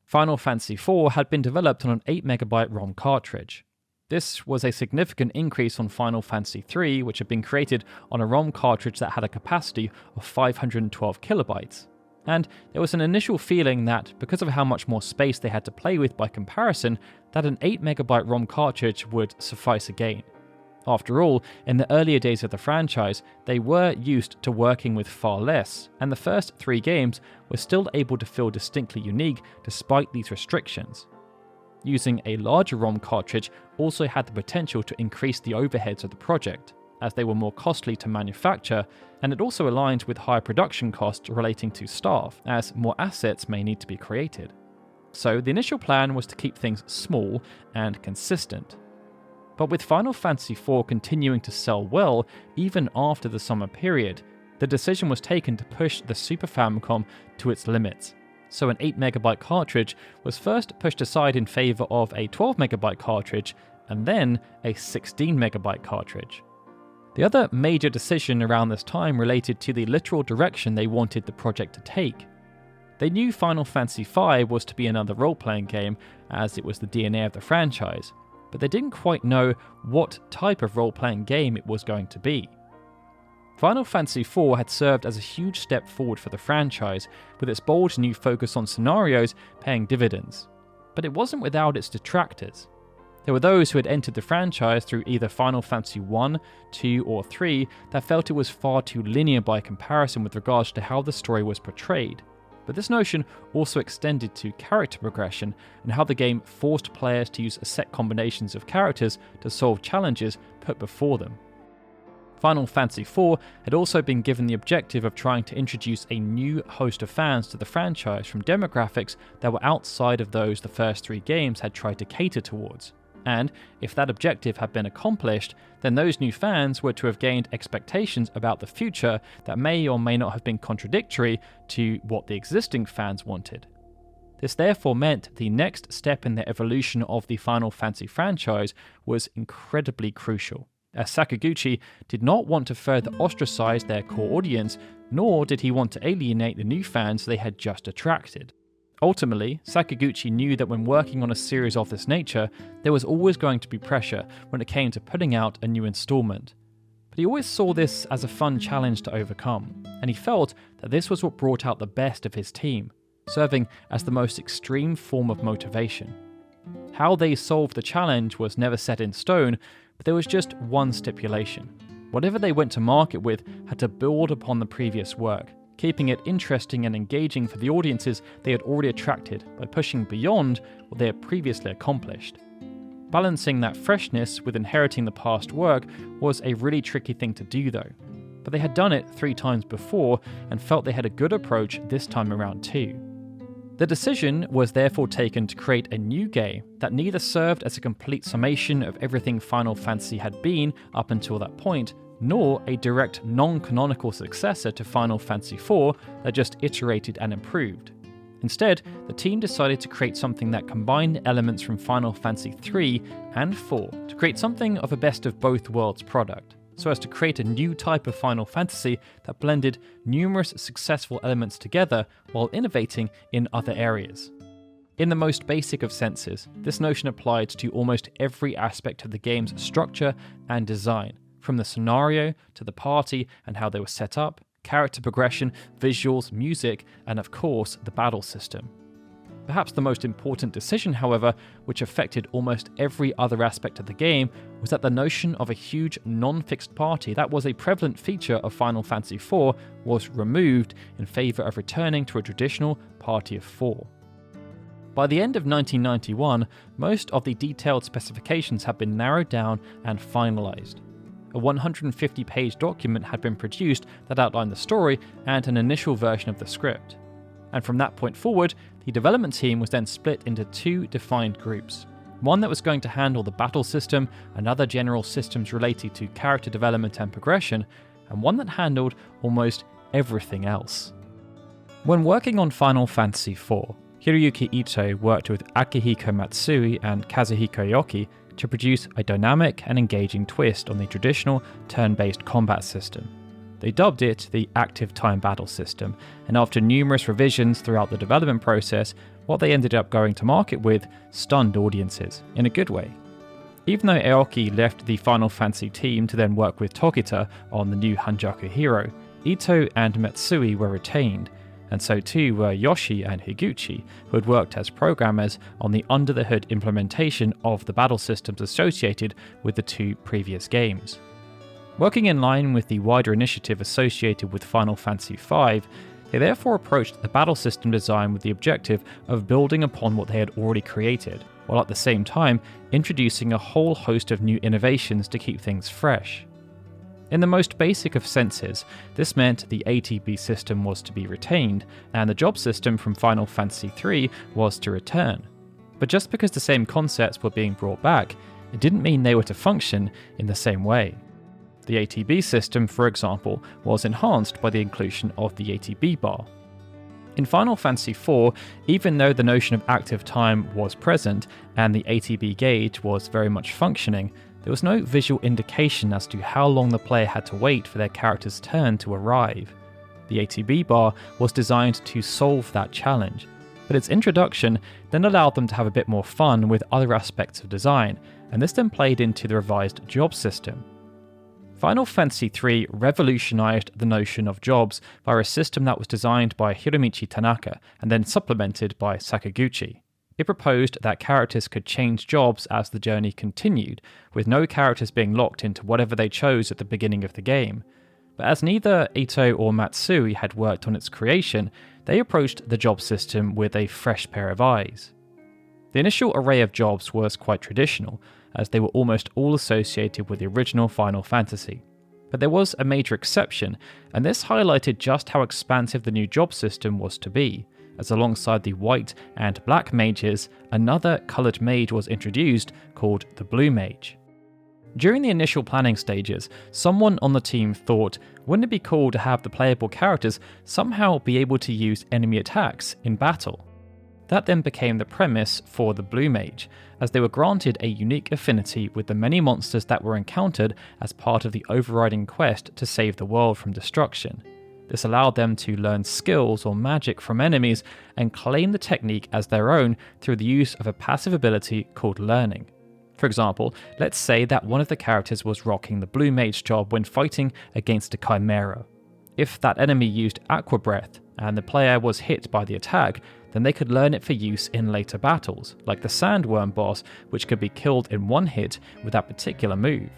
Final Fantasy IV had been developed on an 8MB ROM cartridge. This was a significant increase on Final Fantasy III, which had been created on a ROM cartridge that had a capacity of 512 kilobytes. And there was an initial feeling that, because of how much more space they had to play with by comparison, that an 8MB ROM cartridge would suffice again. After all, in the earlier days of the franchise, they were used to working with far less, and the first 3 games were still able to feel distinctly unique despite these restrictions. Using a larger ROM cartridge also had the potential to increase the overheads of the project, as they were more costly to manufacture, and it also aligned with higher production costs relating to staff, as more assets may need to be created. So the initial plan was to keep things small and consistent. But with Final Fantasy IV continuing to sell well even after the summer period, the decision was taken to push the Super Famicom to its limits. So an 8MB cartridge was first pushed aside in favour of a 12MB cartridge, and then a 16MB cartridge. The other major decision around this time related to the literal direction they wanted the project to take. They knew Final Fantasy V was to be another role-playing game, as it was the DNA of the franchise, but they didn't quite know what type of role-playing game it was going to be. Final Fantasy IV had served as a huge step forward for the franchise, with its bold new focus on scenarios paying dividends. But it wasn't without its detractors. There were those who had entered the franchise through either Final Fantasy I, II, or III that felt it was far too linear by comparison with regards to how the story was portrayed. But this notion also extended to character progression and how the game forced players to use set combinations of characters to solve challenges put before them. Final Fantasy IV had also been given the objective of trying to introduce a new host of fans to the franchise from demographics that were outside of those the first 3 games had tried to cater towards. And if that objective had been accomplished, then those new fans were to have gained expectations about the future that may or may not have been contradictory to what the existing fans wanted. This therefore meant the next step in the evolution of the Final Fantasy franchise was incredibly crucial, as Sakaguchi did not want to further ostracize their core audience, nor did he want to alienate the new fans they had just attracted. Ultimately, Sakaguchi knew that when working on a series of this nature, there was always going to be pressure when it came to putting out a new installment. But he always saw this as a fun challenge to overcome, and he felt that this was what brought out the best of his team, serving as the most extreme form of motivation. How they solved the challenge was never set in stone, but there was just one stipulation. Whatever they went to market with had to build upon the previous work, keeping it interesting and engaging for the audiences they had already attracted by pushing beyond what they had previously accomplished. Balancing that freshness with inheriting the past work was a really tricky thing to do though, but they had done it 3 times before and felt they had a good approach this time around too. The decision was therefore taken to create a new game that neither served as a complete summation of everything Final Fantasy had been up until that point, nor a direct non-canonical successor to Final Fantasy IV that just iterated and improved. Instead, the team decided to create something that combined elements from Final Fantasy III and IV to create something of a best of both worlds product, so as to create a new type of Final Fantasy that blended numerous successful elements together while innovating in other areas. In the most basic of senses, this notion applied to almost every aspect of the game's structure and design, from the scenario to the party and how they were set up, character progression, visuals, music, and of course the battle system. Perhaps the most important decision, however, which affected almost every other aspect of the game, was that the notion of a huge non-fixed party that was a prevalent feature of Final Fantasy IV was removed in favour of returning to a traditional party of 4. By the end of 1991, most of the detailed specifications had been narrowed down and finalised. A 150-page document had been produced that outlined the story and an initial version of the script. And from that point forward, the development team was then split into 2 defined groups. One that was going to handle the battle system and other general systems related to character development and progression, and one that handled almost everything else. When working on Final Fantasy IV, Hiroyuki Ito worked with Akihiko Matsui and Kazuhiko Yoki to produce a dynamic and engaging twist on the traditional turn-based combat system. They dubbed it the Active Time Battle System, and after numerous revisions throughout the development process, what they ended up going to market with stunned audiences, in a good way. Even though Aoki left the Final Fantasy team to then work with Tokita on the new Hanjaku Hero, Ito and Matsui were retained, and so too were Yoshi and Higuchi, who had worked as programmers on the under-the-hood implementation of the battle systems associated with the 2 previous games. Working in line with the wider initiative associated with Final Fantasy V, they therefore approached the battle system design with the objective of building upon what they had already created, while at the same time introducing a whole host of new innovations to keep things fresh. In the most basic of senses, this meant the ATB system was to be retained, and the job system from Final Fantasy III was to return. But just because the same concepts were being brought back, it didn't mean they were to function in the same way. The ATB system, for example, was enhanced by the inclusion of the ATB bar. In Final Fantasy IV, even though the notion of active time was present and the ATB gauge was very much functioning, there was no visual indication as to how long the player had to wait for their character's turn to arrive. The ATB bar was designed to solve that challenge, but its introduction then allowed them to have a bit more fun with other aspects of design, and this then played into the revised job system. Final Fantasy III revolutionized the notion of jobs via a system that was designed by Hiromichi Tanaka and then supplemented by Sakaguchi. It proposed that characters could change jobs as the journey continued, with no characters being locked into whatever they chose at the beginning of the game. But as neither Ito or Matsui had worked on its creation, they approached the job system with a fresh pair of eyes. The initial array of jobs was quite traditional, as they were almost all associated with the original Final Fantasy. But there was a major exception, and this highlighted just how expansive the new job system was to be, as alongside the white and black mages, another coloured mage was introduced called the Blue Mage. During the initial planning stages, someone on the team thought, wouldn't it be cool to have the playable characters somehow be able to use enemy attacks in battle? That then became the premise for the Blue Mage, as they were granted a unique affinity with the many monsters that were encountered as part of the overriding quest to save the world from destruction. This allowed them to learn skills or magic from enemies and claim the technique as their own through the use of a passive ability called learning. For example, let's say that one of the characters was rocking the Blue Mage job when fighting against a Chimera. If that enemy used Aqua Breath and the player was hit by the attack, then they could learn it for use in later battles, like the Sandworm boss, which could be killed in one hit with that particular move.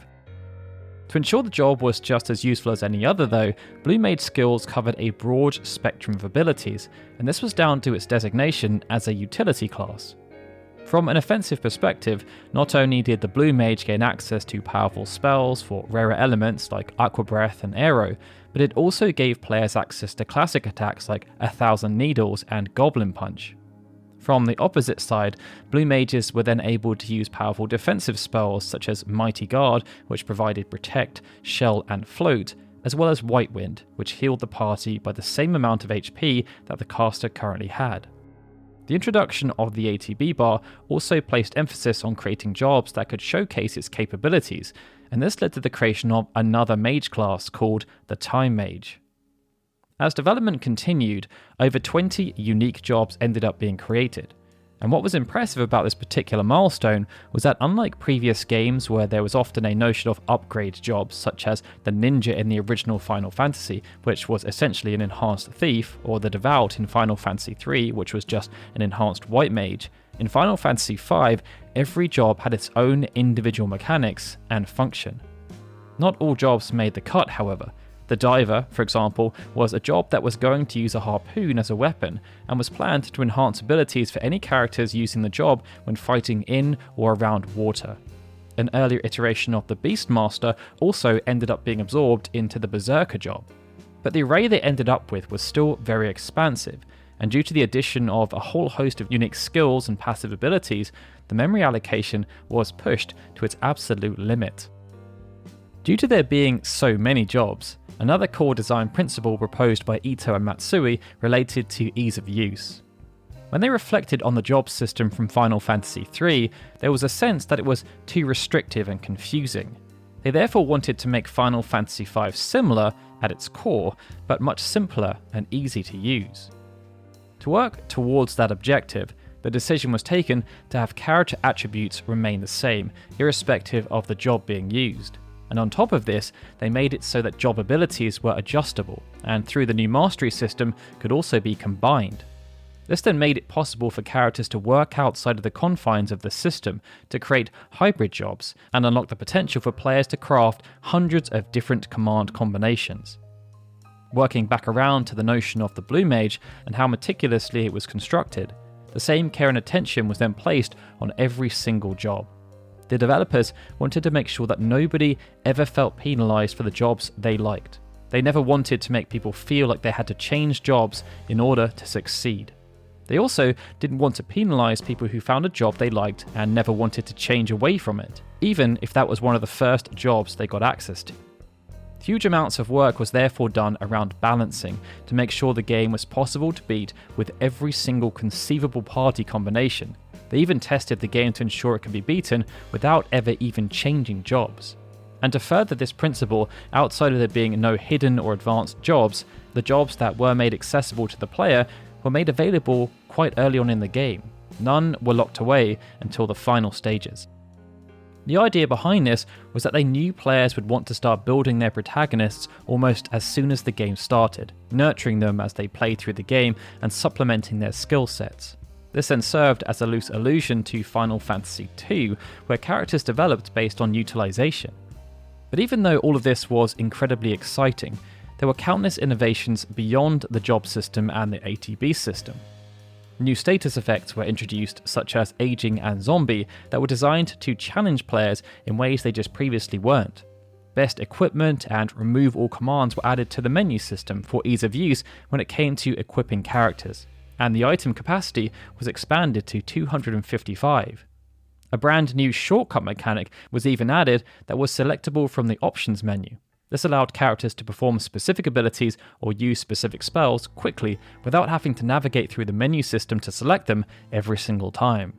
To ensure the job was just as useful as any other though, Blue Mage skills covered a broad spectrum of abilities, and this was down to its designation as a utility class. From an offensive perspective, not only did the Blue Mage gain access to powerful spells for rarer elements like Aqua Breath and Aero, but it also gave players access to classic attacks like 1,000 Needles and Goblin Punch. From the opposite side, Blue Mages were then able to use powerful defensive spells such as Mighty Guard, which provided Protect, Shell and Float, as well as White Wind, which healed the party by the same amount of HP that the caster currently had. The introduction of the ATB bar also placed emphasis on creating jobs that could showcase its capabilities, and this led to the creation of another mage class called the Time Mage. As development continued, over 20 unique jobs ended up being created. And what was impressive about this particular milestone was that unlike previous games where there was often a notion of upgrade jobs such as the Ninja in the original Final Fantasy, which was essentially an enhanced thief, or the Devout in Final Fantasy III, which was just an enhanced white mage, in Final Fantasy V, every job had its own individual mechanics and function. Not all jobs made the cut, however. The Diver, for example, was a job that was going to use a harpoon as a weapon and was planned to enhance abilities for any characters using the job when fighting in or around water. An earlier iteration of the Beastmaster also ended up being absorbed into the Berserker job. But the array they ended up with was still very expansive, and due to the addition of a whole host of unique skills and passive abilities, the memory allocation was pushed to its absolute limit. Due to there being so many jobs, another core design principle proposed by Ito and Matsui related to ease of use. When they reflected on the job system from Final Fantasy III, there was a sense that it was too restrictive and confusing. They therefore wanted to make Final Fantasy V similar at its core, but much simpler and easy to use. To work towards that objective, the decision was taken to have character attributes remain the same, irrespective of the job being used. And on top of this, they made it so that job abilities were adjustable, and through the new mastery system could also be combined. This then made it possible for characters to work outside of the confines of the system to create hybrid jobs, and unlock the potential for players to craft hundreds of different command combinations. Working back around to the notion of the Blue Mage and how meticulously it was constructed, the same care and attention was then placed on every single job. The developers wanted to make sure that nobody ever felt penalised for the jobs they liked. They never wanted to make people feel like they had to change jobs in order to succeed. They also didn't want to penalise people who found a job they liked and never wanted to change away from it, even if that was one of the first jobs they got access to. Huge amounts of work was therefore done around balancing to make sure the game was possible to beat with every single conceivable party combination. They even tested the game to ensure it could be beaten without ever even changing jobs. And to further this principle, outside of there being no hidden or advanced jobs, the jobs that were made accessible to the player were made available quite early on in the game. None were locked away until the final stages. The idea behind this was that they knew players would want to start building their protagonists almost as soon as the game started, nurturing them as they played through the game and supplementing their skill sets. This then served as a loose allusion to Final Fantasy II, where characters developed based on utilization. But even though all of this was incredibly exciting, there were countless innovations beyond the job system and the ATB system. New status effects were introduced, such as aging and zombie, that were designed to challenge players in ways they just previously weren't. Best equipment and remove all commands were added to the menu system for ease of use when it came to equipping characters, and the item capacity was expanded to 255. A brand new shortcut mechanic was even added that was selectable from the options menu. This allowed characters to perform specific abilities or use specific spells quickly without having to navigate through the menu system to select them every single time.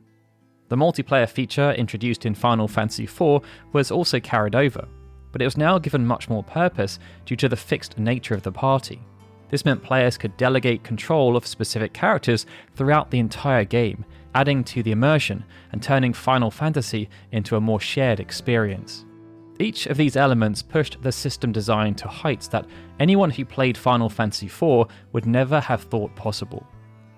The multiplayer feature introduced in Final Fantasy IV was also carried over, but it was now given much more purpose due to the fixed nature of the party. This meant players could delegate control of specific characters throughout the entire game, adding to the immersion and turning Final Fantasy into a more shared experience. Each of these elements pushed the system design to heights that anyone who played Final Fantasy IV would never have thought possible.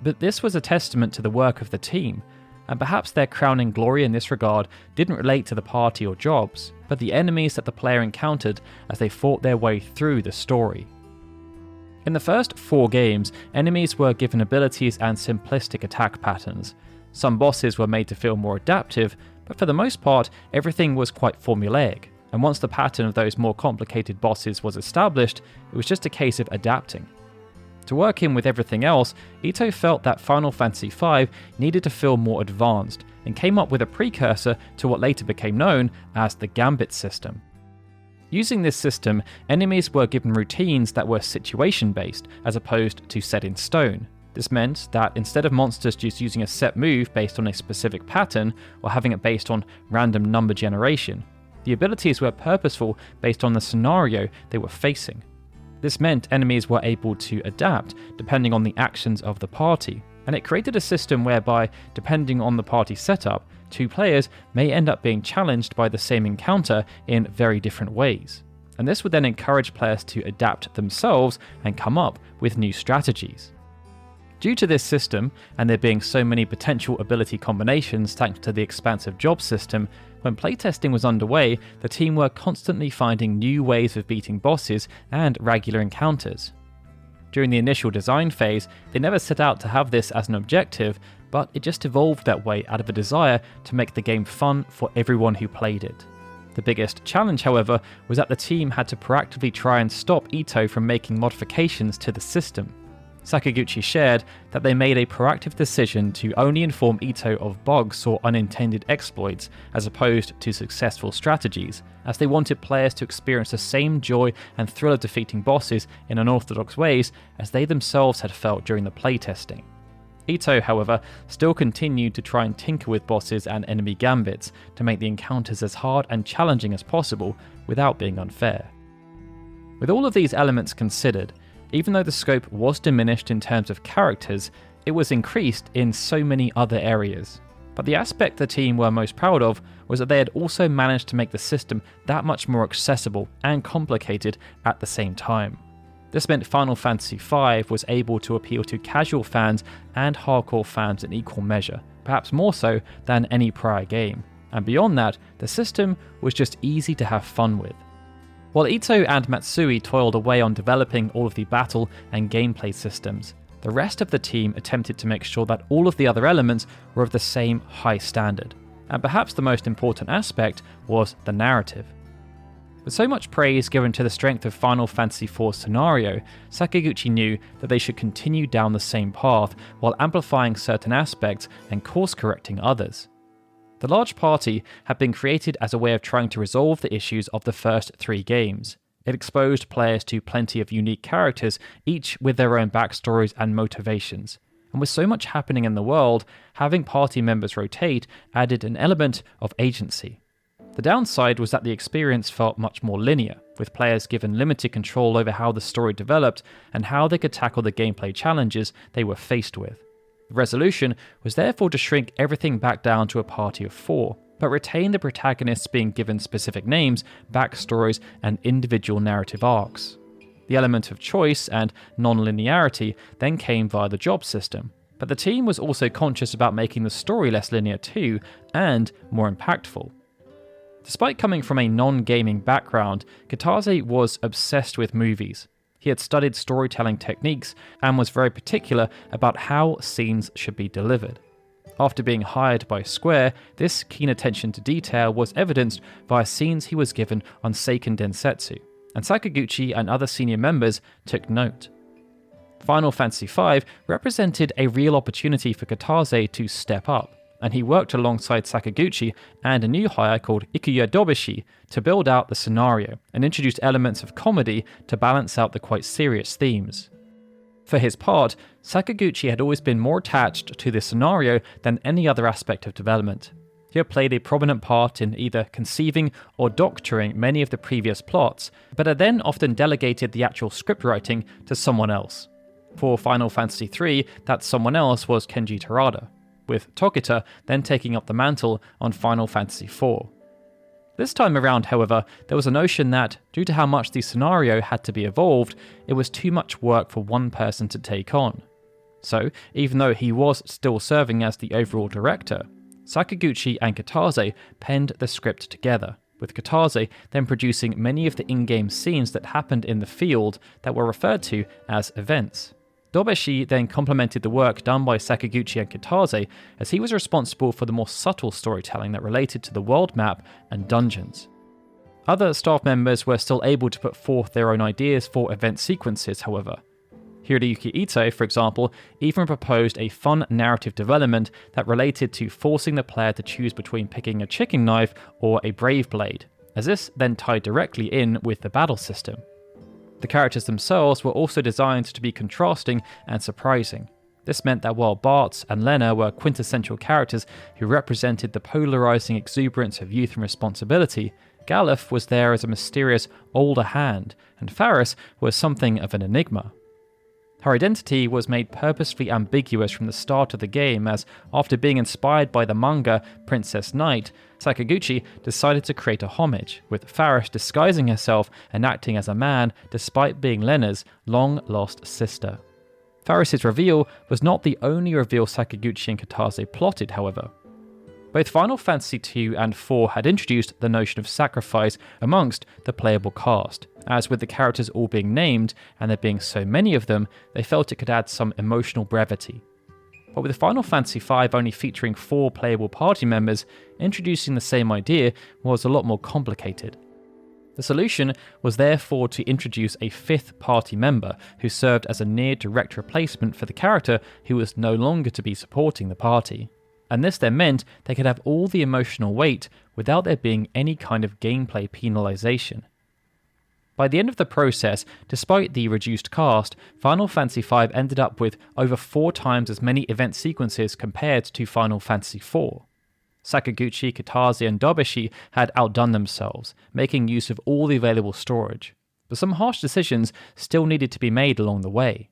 But this was a testament to the work of the team. and perhaps their crowning glory in this regard didn't relate to the party or jobs, but the enemies that the player encountered as they fought their way through the story. In the first 4 games, enemies were given abilities and simplistic attack patterns. Some bosses were made to feel more adaptive, but for the most part, everything was quite formulaic, and once the pattern of those more complicated bosses was established, it was just a case of adapting. To work in with everything else, Ito felt that Final Fantasy V needed to feel more advanced, and came up with a precursor to what later became known as the Gambit system. Using this system, enemies were given routines that were situation-based as opposed to set in stone. This meant that instead of monsters just using a set move based on a specific pattern or having it based on random number generation, the abilities were purposeful based on the scenario they were facing. This meant enemies were able to adapt depending on the actions of the party, and it created a system whereby, depending on the party setup, 2 players may end up being challenged by the same encounter in very different ways. And this would then encourage players to adapt themselves and come up with new strategies. Due to this system, and there being so many potential ability combinations thanks to the expansive job system, when playtesting was underway, the team were constantly finding new ways of beating bosses and regular encounters. During the initial design phase, they never set out to have this as an objective, but it just evolved that way out of a desire to make the game fun for everyone who played it. The biggest challenge, however, was that the team had to proactively try and stop Ito from making modifications to the system. Sakaguchi shared that they made a proactive decision to only inform Ito of bugs or unintended exploits as opposed to successful strategies, as they wanted players to experience the same joy and thrill of defeating bosses in unorthodox ways as they themselves had felt during the playtesting. Ito, however, still continued to try and tinker with bosses and enemy gambits to make the encounters as hard and challenging as possible without being unfair. With all of these elements considered, even though the scope was diminished in terms of characters, it was increased in so many other areas. But the aspect the team were most proud of was that they had also managed to make the system that much more accessible and complicated at the same time. This meant Final Fantasy V was able to appeal to casual fans and hardcore fans in equal measure, perhaps more so than any prior game. And beyond that, the system was just easy to have fun with. While Ito and Matsui toiled away on developing all of the battle and gameplay systems, the rest of the team attempted to make sure that all of the other elements were of the same high standard. And perhaps the most important aspect was the narrative. With so much praise given to the strength of Final Fantasy IV's scenario, Sakaguchi knew that they should continue down the same path while amplifying certain aspects and course-correcting others. The large party had been created as a way of trying to resolve the issues of the first 3 games. It exposed players to plenty of unique characters, each with their own backstories and motivations. And with so much happening in the world, having party members rotate added an element of agency. The downside was that the experience felt much more linear, with players given limited control over how the story developed and how they could tackle the gameplay challenges they were faced with. The resolution was therefore to shrink everything back down to a party of 4, but retain the protagonists being given specific names, backstories, and individual narrative arcs. The element of choice and non-linearity then came via the job system, but the team was also conscious about making the story less linear too, and more impactful. Despite coming from a non-gaming background, Kitase was obsessed with movies. He had studied storytelling techniques and was very particular about how scenes should be delivered. After being hired by Square, this keen attention to detail was evidenced via scenes he was given on Seiken Densetsu, and Sakaguchi and other senior members took note. Final Fantasy V represented a real opportunity for Kitase to step up, and he worked alongside Sakaguchi and a new hire called Ikuya Dobishi to build out the scenario and introduce elements of comedy to balance out the quite serious themes. For his part, Sakaguchi had always been more attached to the scenario than any other aspect of development. He had played a prominent part in either conceiving or doctoring many of the previous plots, but had then often delegated the actual script writing to someone else. For Final Fantasy III, that someone else was Kenji Terada, with Tokita then taking up the mantle on Final Fantasy IV. This time around, however, there was a notion that, due to how much the scenario had to be evolved, it was too much work for one person to take on. So, even though he was still serving as the overall director, Sakaguchi and Kitase penned the script together, with Kitase then producing many of the in-game scenes that happened in the field that were referred to as events. Dobeshi then complemented the work done by Sakaguchi and Kitase, as he was responsible for the more subtle storytelling that related to the world map and dungeons. Other staff members were still able to put forth their own ideas for event sequences, however. Hiroyuki Ito, for example, even proposed a fun narrative development that related to forcing the player to choose between picking a chicken knife or a brave blade, as this then tied directly in with the battle system. The characters themselves were also designed to be contrasting and surprising. This meant that while Bart and Lena were quintessential characters who represented the polarizing exuberance of youth and responsibility, Galuf was there as a mysterious older hand, and Faris was something of an enigma. Her identity was made purposefully ambiguous from the start of the game, as after being inspired by the manga Princess Knight, Sakaguchi decided to create a homage, with Faris disguising herself and acting as a man despite being Lena's long-lost sister. Faris' reveal was not the only reveal Sakaguchi and Kitase plotted, however. Both Final Fantasy II and IV had introduced the notion of sacrifice amongst the playable cast, as with the characters all being named and there being so many of them, they felt it could add some emotional brevity. But with Final Fantasy V only featuring 4 playable party members, introducing the same idea was a lot more complicated. The solution was therefore to introduce a 5th party member who served as a near direct replacement for the character who was no longer to be supporting the party. And this then meant they could have all the emotional weight without there being any kind of gameplay penalization. By the end of the process, despite the reduced cast, Final Fantasy V ended up with over 4 times as many event sequences compared to Final Fantasy IV. Sakaguchi, Kitase, and Dobeshi had outdone themselves, making use of all the available storage. But some harsh decisions still needed to be made along the way.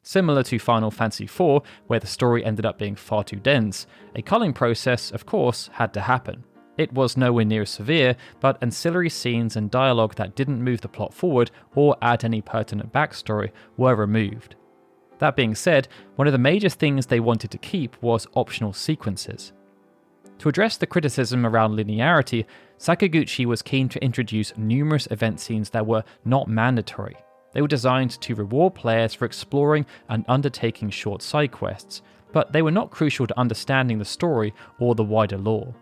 Similar to Final Fantasy IV, where the story ended up being far too dense, a culling process, of course, had to happen. It was nowhere near as severe, but ancillary scenes and dialogue that didn't move the plot forward or add any pertinent backstory were removed. That being said, one of the major things they wanted to keep was optional sequences. To address the criticism around linearity, Sakaguchi was keen to introduce numerous event scenes that were not mandatory. They were designed to reward players for exploring and undertaking short side quests, but they were not crucial to understanding the story or the wider lore.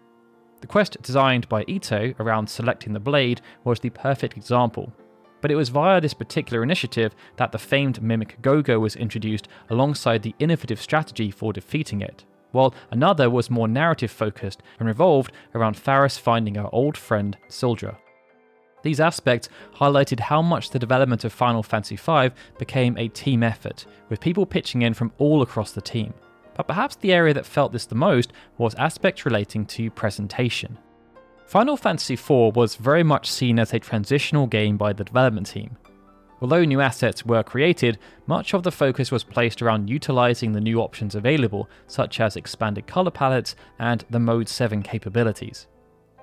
The quest designed by Ito around selecting the blade was the perfect example, but it was via this particular initiative that the famed mimic Gogo was introduced alongside the innovative strategy for defeating it, while another was more narrative focused and revolved around Faris finding her old friend Sildra. These aspects highlighted how much the development of Final Fantasy V became a team effort, with people pitching in from all across the team. But perhaps the area that felt this the most was aspects relating to presentation. Final Fantasy IV was very much seen as a transitional game by the development team. Although new assets were created, much of the focus was placed around utilising the new options available, such as expanded colour palettes and the Mode 7 capabilities.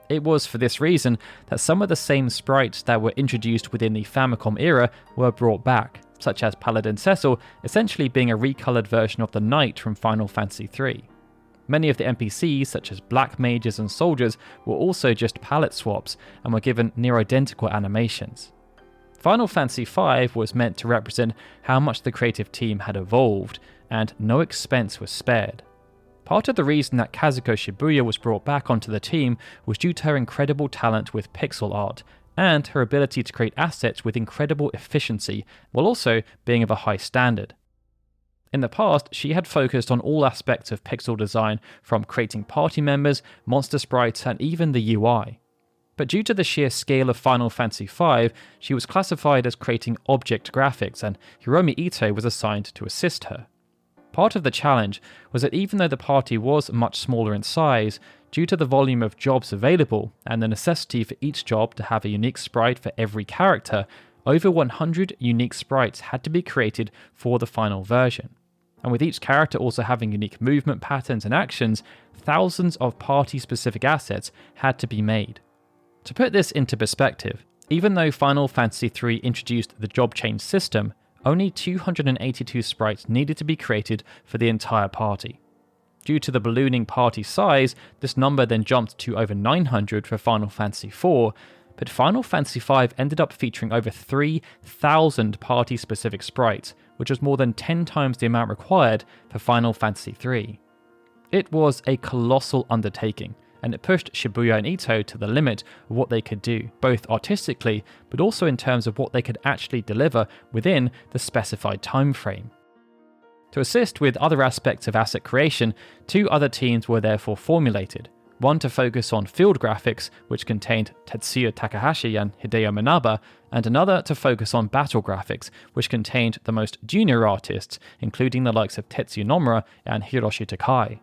It was for this reason that some of the same sprites that were introduced within the Famicom era were brought back, such as Paladin Cecil essentially being a recoloured version of the Knight from Final Fantasy III. Many of the NPCs, such as black mages and soldiers, were also just palette swaps and were given near identical animations. Final Fantasy V was meant to represent how much the creative team had evolved, and no expense was spared. Part of the reason that Kazuko Shibuya was brought back onto the team was due to her incredible talent with pixel art, and her ability to create assets with incredible efficiency, while also being of a high standard. In the past, she had focused on all aspects of pixel design, from creating party members, monster sprites, and even the UI. But due to the sheer scale of Final Fantasy V, she was classified as creating object graphics, and Hiromi Ito was assigned to assist her. Part of the challenge was that even though the party was much smaller in size, due to the volume of jobs available and the necessity for each job to have a unique sprite for every character, over 100 unique sprites had to be created for the final version. And with each character also having unique movement patterns and actions, thousands of party-specific assets had to be made. To put this into perspective, even though Final Fantasy III introduced the job change system, only 282 sprites needed to be created for the entire party. Due to the ballooning party size, this number then jumped to over 900 for Final Fantasy IV, but Final Fantasy V ended up featuring over 3,000 party-specific sprites, which was more than 10 times the amount required for Final Fantasy III. It was a colossal undertaking, and it pushed Shibuya and Ito to the limit of what they could do, both artistically, but also in terms of what they could actually deliver within the specified time frame. To assist with other aspects of asset creation, 2 other teams were therefore formulated, one to focus on field graphics, which contained Tetsuya Takahashi and Hideo Minaba, and another to focus on battle graphics, which contained the most junior artists, including the likes of Tetsuya Nomura and Hiroshi Takai.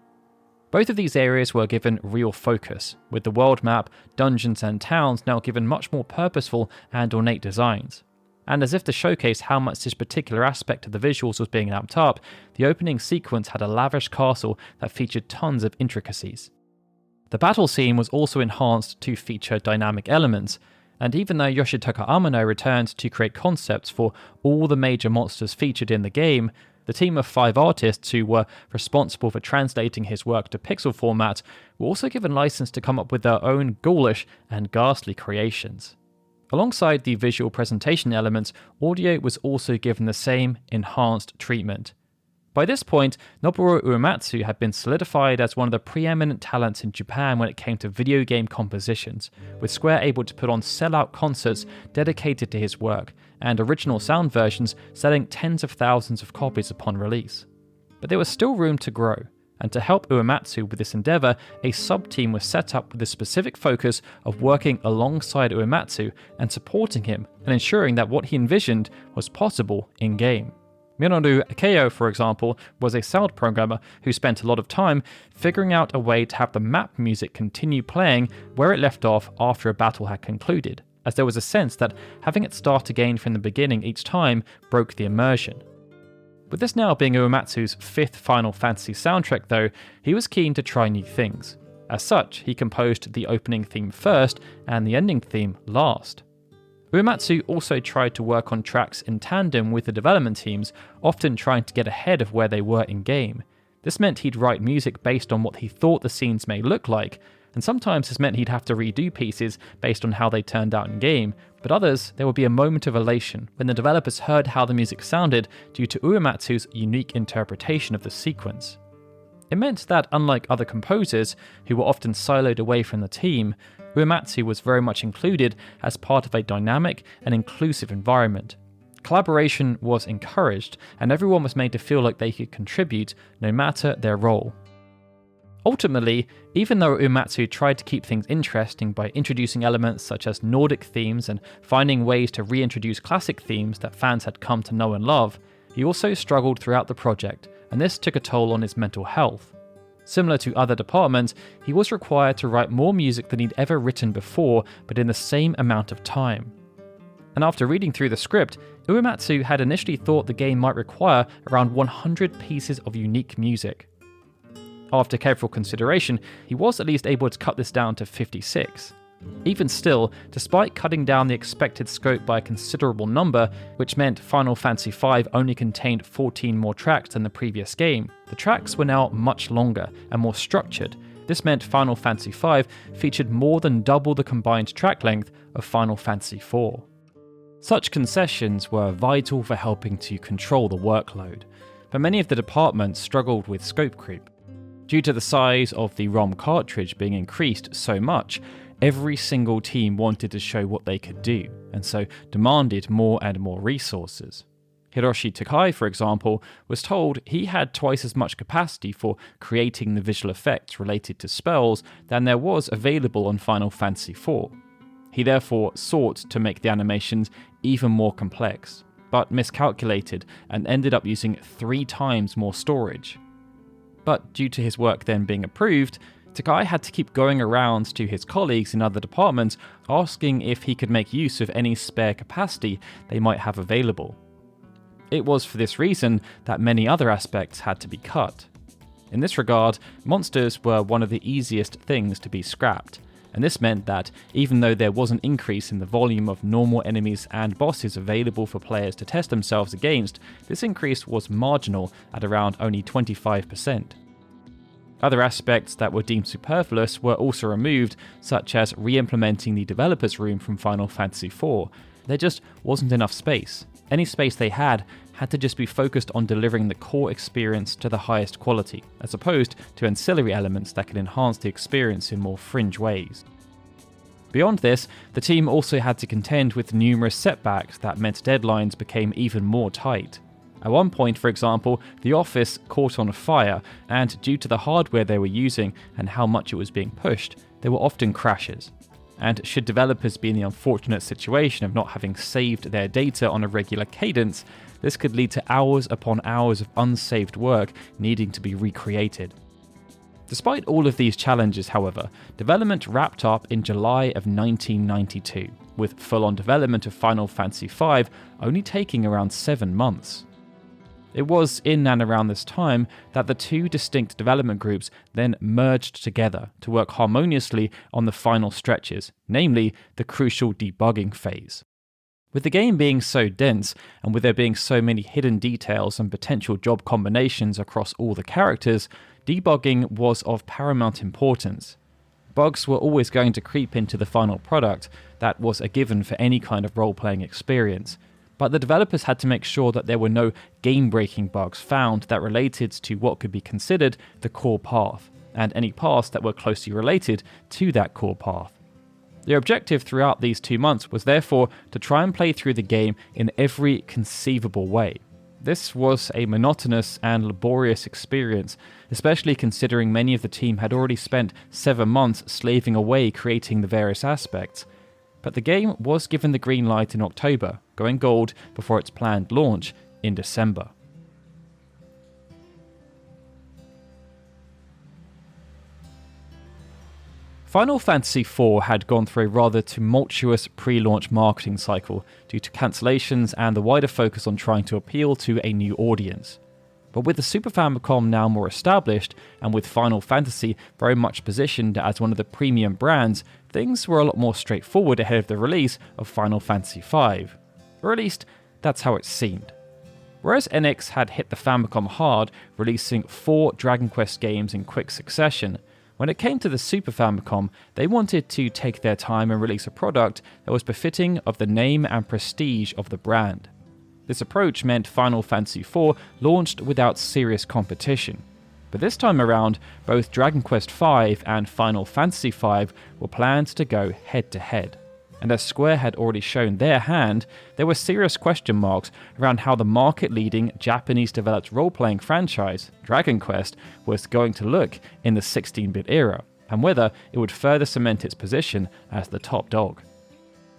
Both of these areas were given real focus, with the world map, dungeons and towns now given much more purposeful and ornate designs. And as if to showcase how much this particular aspect of the visuals was being amped up, the opening sequence had a lavish castle that featured tons of intricacies. The battle scene was also enhanced to feature dynamic elements, and even though Yoshitaka Amano returned to create concepts for all the major monsters featured in the game, the team of 5 artists who were responsible for translating his work to pixel format were also given license to come up with their own ghoulish and ghastly creations. Alongside the visual presentation elements, audio was also given the same enhanced treatment. By this point, Noboru Uematsu had been solidified as one of the preeminent talents in Japan when it came to video game compositions, with Square able to put on sell-out concerts dedicated to his work, and original sound versions selling tens of thousands of copies upon release. But there was still room to grow, and to help Uematsu with this endeavour, a sub-team was set up with the specific focus of working alongside Uematsu and supporting him and ensuring that what he envisioned was possible in-game. Minoru Akeyo, for example, was a sound programmer who spent a lot of time figuring out a way to have the map music continue playing where it left off after a battle had concluded, as there was a sense that having it start again from the beginning each time broke the immersion. With this now being Uematsu's 5th Final Fantasy soundtrack though, he was keen to try new things. As such, he composed the opening theme first and the ending theme last. Uematsu also tried to work on tracks in tandem with the development teams, often trying to get ahead of where they were in-game. This meant he'd write music based on what he thought the scenes may look like, and sometimes this meant he'd have to redo pieces based on how they turned out in-game, but others, there would be a moment of elation when the developers heard how the music sounded due to Uematsu's unique interpretation of the sequence. It meant that, unlike other composers, who were often siloed away from the team, Uematsu was very much included as part of a dynamic and inclusive environment. Collaboration was encouraged, and everyone was made to feel like they could contribute no matter their role. Ultimately, even though Uematsu tried to keep things interesting by introducing elements such as Nordic themes and finding ways to reintroduce classic themes that fans had come to know and love, he also struggled throughout the project, and this took a toll on his mental health. Similar to other departments, he was required to write more music than he'd ever written before, but in the same amount of time. And after reading through the script, Uematsu had initially thought the game might require around 100 pieces of unique music. After careful consideration, he was at least able to cut this down to 56. Even still, despite cutting down the expected scope by a considerable number, which meant Final Fantasy V only contained 14 more tracks than the previous game, the tracks were now much longer and more structured. This meant Final Fantasy V featured more than double the combined track length of Final Fantasy IV. Such concessions were vital for helping to control the workload, but many of the departments struggled with scope creep. Due to the size of the ROM cartridge being increased so much, every single team wanted to show what they could do, and so demanded more and more resources. Hiroshi Takai, for example, was told he had twice as much capacity for creating the visual effects related to spells than there was available on Final Fantasy IV. He therefore sought to make the animations even more complex, but miscalculated and ended up using 3 times more storage. But due to his work then being approved, Takai had to keep going around to his colleagues in other departments asking if he could make use of any spare capacity they might have available. It was for this reason that many other aspects had to be cut. In this regard, monsters were one of the easiest things to be scrapped, And this meant that, even though there was an increase in the volume of normal enemies and bosses available for players to test themselves against, this increase was marginal at around only 25%. Other aspects that were deemed superfluous were also removed, such as re-implementing the developer's room from Final Fantasy IV. There just wasn't enough space. Any space they had to just be focused on delivering the core experience to the highest quality, as opposed to ancillary elements that could enhance the experience in more fringe ways. Beyond this, the team also had to contend with numerous setbacks that meant deadlines became even more tight. At one point, for example, the office caught on fire, and due to the hardware they were using and how much it was being pushed, there were often crashes. And should developers be in the unfortunate situation of not having saved their data on a regular cadence, this could lead to hours upon hours of unsaved work needing to be recreated. Despite all of these challenges, however, development wrapped up in July of 1992, with full-on development of Final Fantasy V only taking around 7 months. It was in and around this time that the two distinct development groups then merged together to work harmoniously on the final stretches, namely the crucial debugging phase. With the game being so dense, and with there being so many hidden details and potential job combinations across all the characters, debugging was of paramount importance. Bugs were always going to creep into the final product, that was a given for any kind of role-playing experience. But the developers had to make sure that there were no game-breaking bugs found that related to what could be considered the core path, and any paths that were closely related to that core path. Their objective throughout these 2 months was therefore to try and play through the game in every conceivable way. This was a monotonous and laborious experience, especially considering many of the team had already spent 7 months slaving away creating the various aspects. But the game was given the green light in October, going gold before its planned launch in December. Final Fantasy IV had gone through a rather tumultuous pre-launch marketing cycle due to cancellations and the wider focus on trying to appeal to a new audience. But with the Super Famicom now more established, and with Final Fantasy very much positioned as one of the premium brands, things were a lot more straightforward ahead of the release of Final Fantasy V. Or at least, that's how it seemed. Whereas NX had hit the Famicom hard, releasing 4 Dragon Quest games in quick succession, when it came to the Super Famicom, they wanted to take their time and release a product that was befitting of the name and prestige of the brand. This approach meant Final Fantasy IV launched without serious competition. But this time around, both Dragon Quest V and Final Fantasy V were planned to go head-to-head. And as Square had already shown their hand, there were serious question marks around how the market-leading Japanese-developed role-playing franchise, Dragon Quest, was going to look in the 16-bit era, and whether it would further cement its position as the top dog.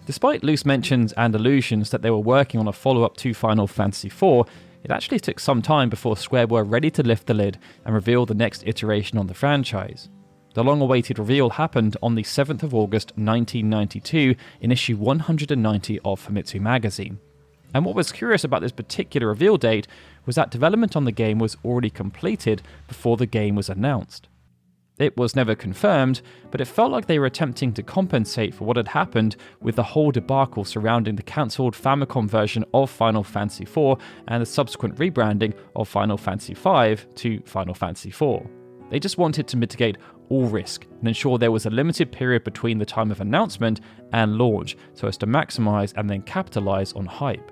Despite loose mentions and allusions that they were working on a follow-up to Final Fantasy IV, it actually took some time before Square were ready to lift the lid and reveal the next iteration on the franchise. The long-awaited reveal happened on the 7th of August 1992 in issue 190 of Famitsu magazine. And what was curious about this particular reveal date was that development on the game was already completed before the game was announced. It was never confirmed, but it felt like they were attempting to compensate for what had happened with the whole debacle surrounding the cancelled Famicom version of Final Fantasy IV and the subsequent rebranding of Final Fantasy V to Final Fantasy IV. They just wanted to mitigate all risk and ensure there was a limited period between the time of announcement and launch so as to maximise and then capitalise on hype.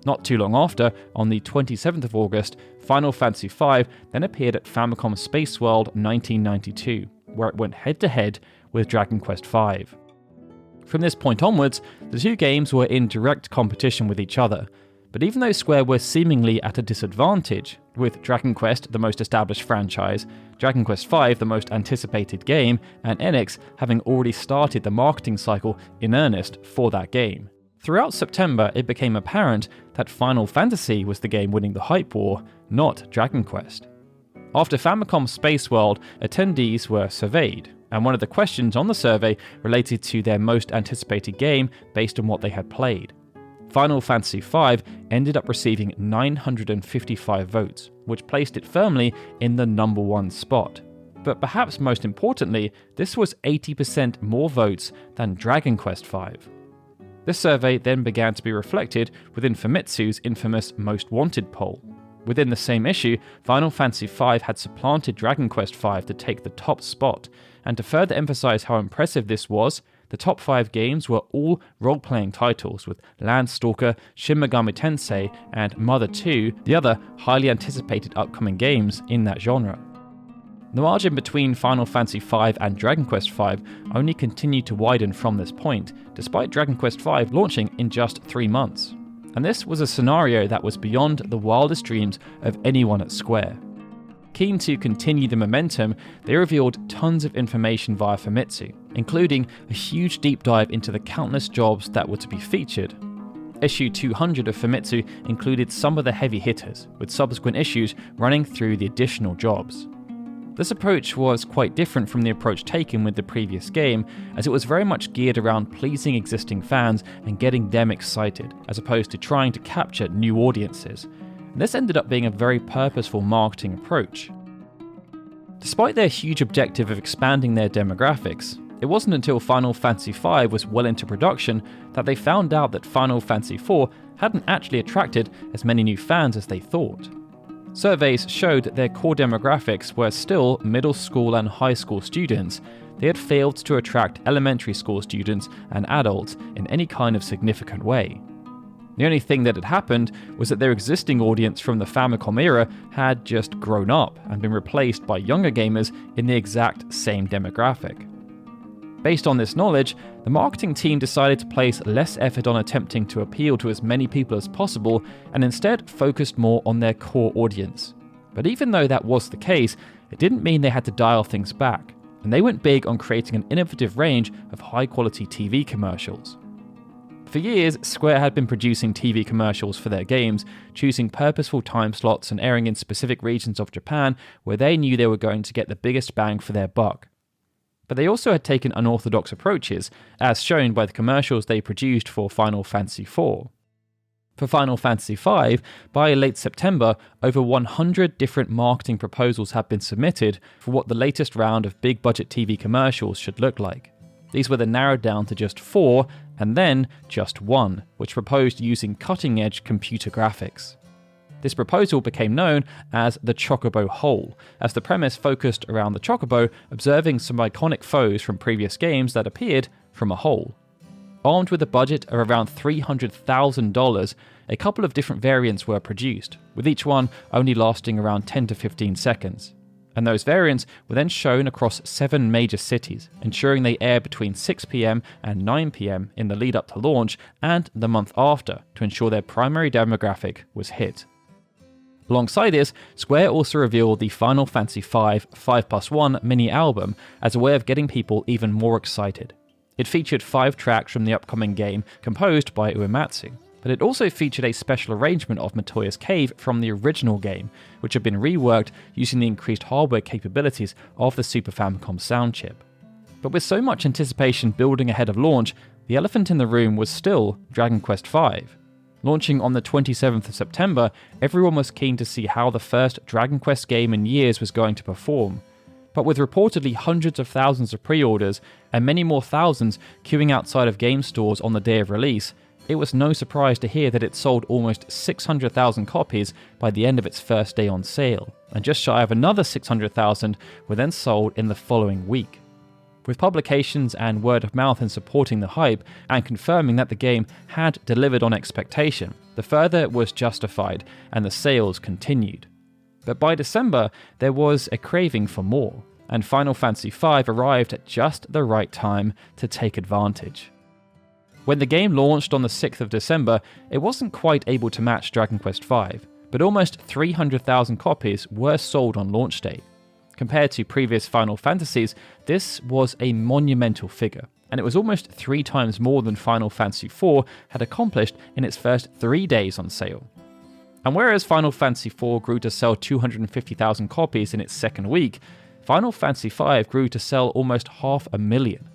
Not too long after, on the 27th of August, Final Fantasy V then appeared at Famicom Space World 1992, where it went head-to-head with Dragon Quest V. From this point onwards, the two games were in direct competition with each other, but even though Square were seemingly at a disadvantage, with Dragon Quest the most established franchise, Dragon Quest V the most anticipated game, and NX having already started the marketing cycle in earnest for that game. Throughout September, it became apparent that Final Fantasy was the game winning the hype war, not Dragon Quest. After Famicom Space World, attendees were surveyed, and one of the questions on the survey related to their most anticipated game based on what they had played. Final Fantasy V ended up receiving 955 votes, which placed it firmly in the number 1 spot. But perhaps most importantly, this was 80% more votes than Dragon Quest V. This survey then began to be reflected within Famitsu's infamous Most Wanted poll. Within the same issue, Final Fantasy V had supplanted Dragon Quest V to take the top spot, and to further emphasize how impressive this was, the top 5 games were all role-playing titles, with Landstalker, Shin Megami Tensei, and Mother 2, the other highly anticipated upcoming games in that genre. The margin between Final Fantasy V and Dragon Quest V only continued to widen from this point, despite Dragon Quest V launching in just 3 months. And this was a scenario that was beyond the wildest dreams of anyone at Square. Keen to continue the momentum, they revealed tons of information via Famitsu, including a huge deep dive into the countless jobs that were to be featured. Issue 200 of Famitsu included some of the heavy hitters, with subsequent issues running through the additional jobs. This approach was quite different from the approach taken with the previous game, as it was very much geared around pleasing existing fans and getting them excited, as opposed to trying to capture new audiences. And this ended up being a very purposeful marketing approach. Despite their huge objective of expanding their demographics, it wasn't until Final Fantasy V was well into production that they found out that Final Fantasy IV hadn't actually attracted as many new fans as they thought. Surveys showed that their core demographics were still middle school and high school students. They had failed to attract elementary school students and adults in any kind of significant way. The only thing that had happened was that their existing audience from the Famicom era had just grown up and been replaced by younger gamers in the exact same demographic. Based on this knowledge, the marketing team decided to place less effort on attempting to appeal to as many people as possible and instead focused more on their core audience. But even though that was the case, it didn't mean they had to dial things back, and they went big on creating an innovative range of high-quality TV commercials. For years, Square had been producing TV commercials for their games, choosing purposeful time slots and airing in specific regions of Japan where they knew they were going to get the biggest bang for their buck. But they also had taken unorthodox approaches, as shown by the commercials they produced for Final Fantasy IV. For Final Fantasy V, by late September, over 100 different marketing proposals had been submitted for what the latest round of big-budget TV commercials should look like. These were then narrowed down to just 4, and then just 1, which proposed using cutting-edge computer graphics. This proposal became known as the Chocobo Hole, as the premise focused around the Chocobo observing some iconic foes from previous games that appeared from a hole. Armed with a budget of around $300,000, a couple of different variants were produced, with each one only lasting around 10 to 15 seconds. And those variants were then shown across 7 major cities, ensuring they aired between 6 PM and 9 PM in the lead up to launch and the month after to ensure their primary demographic was hit. Alongside this, Square also revealed the Final Fantasy V 5+1 mini-album as a way of getting people even more excited. It featured 5 tracks from the upcoming game composed by Uematsu, but it also featured a special arrangement of Matoya's Cave from the original game, which had been reworked using the increased hardware capabilities of the Super Famicom sound chip. But with so much anticipation building ahead of launch, the elephant in the room was still Dragon Quest V. Launching on the 27th of September, everyone was keen to see how the first Dragon Quest game in years was going to perform. But with reportedly hundreds of thousands of pre-orders, and many more thousands queuing outside of game stores on the day of release, it was no surprise to hear that it sold almost 600,000 copies by the end of its first day on sale, and just shy of another 600,000 were then sold in the following week. With publications and word of mouth in supporting the hype and confirming that the game had delivered on expectation, the further was justified and the sales continued. But by December, there was a craving for more, and Final Fantasy V arrived at just the right time to take advantage. When the game launched on the 6th of December, it wasn't quite able to match Dragon Quest V, but almost 300,000 copies were sold on launch day. Compared to previous Final Fantasies, this was a monumental figure, and it was almost 3 times more than Final Fantasy IV had accomplished in its first 3 days on sale. And whereas Final Fantasy IV grew to sell 250,000 copies in its second week, Final Fantasy V grew to sell almost 500,000.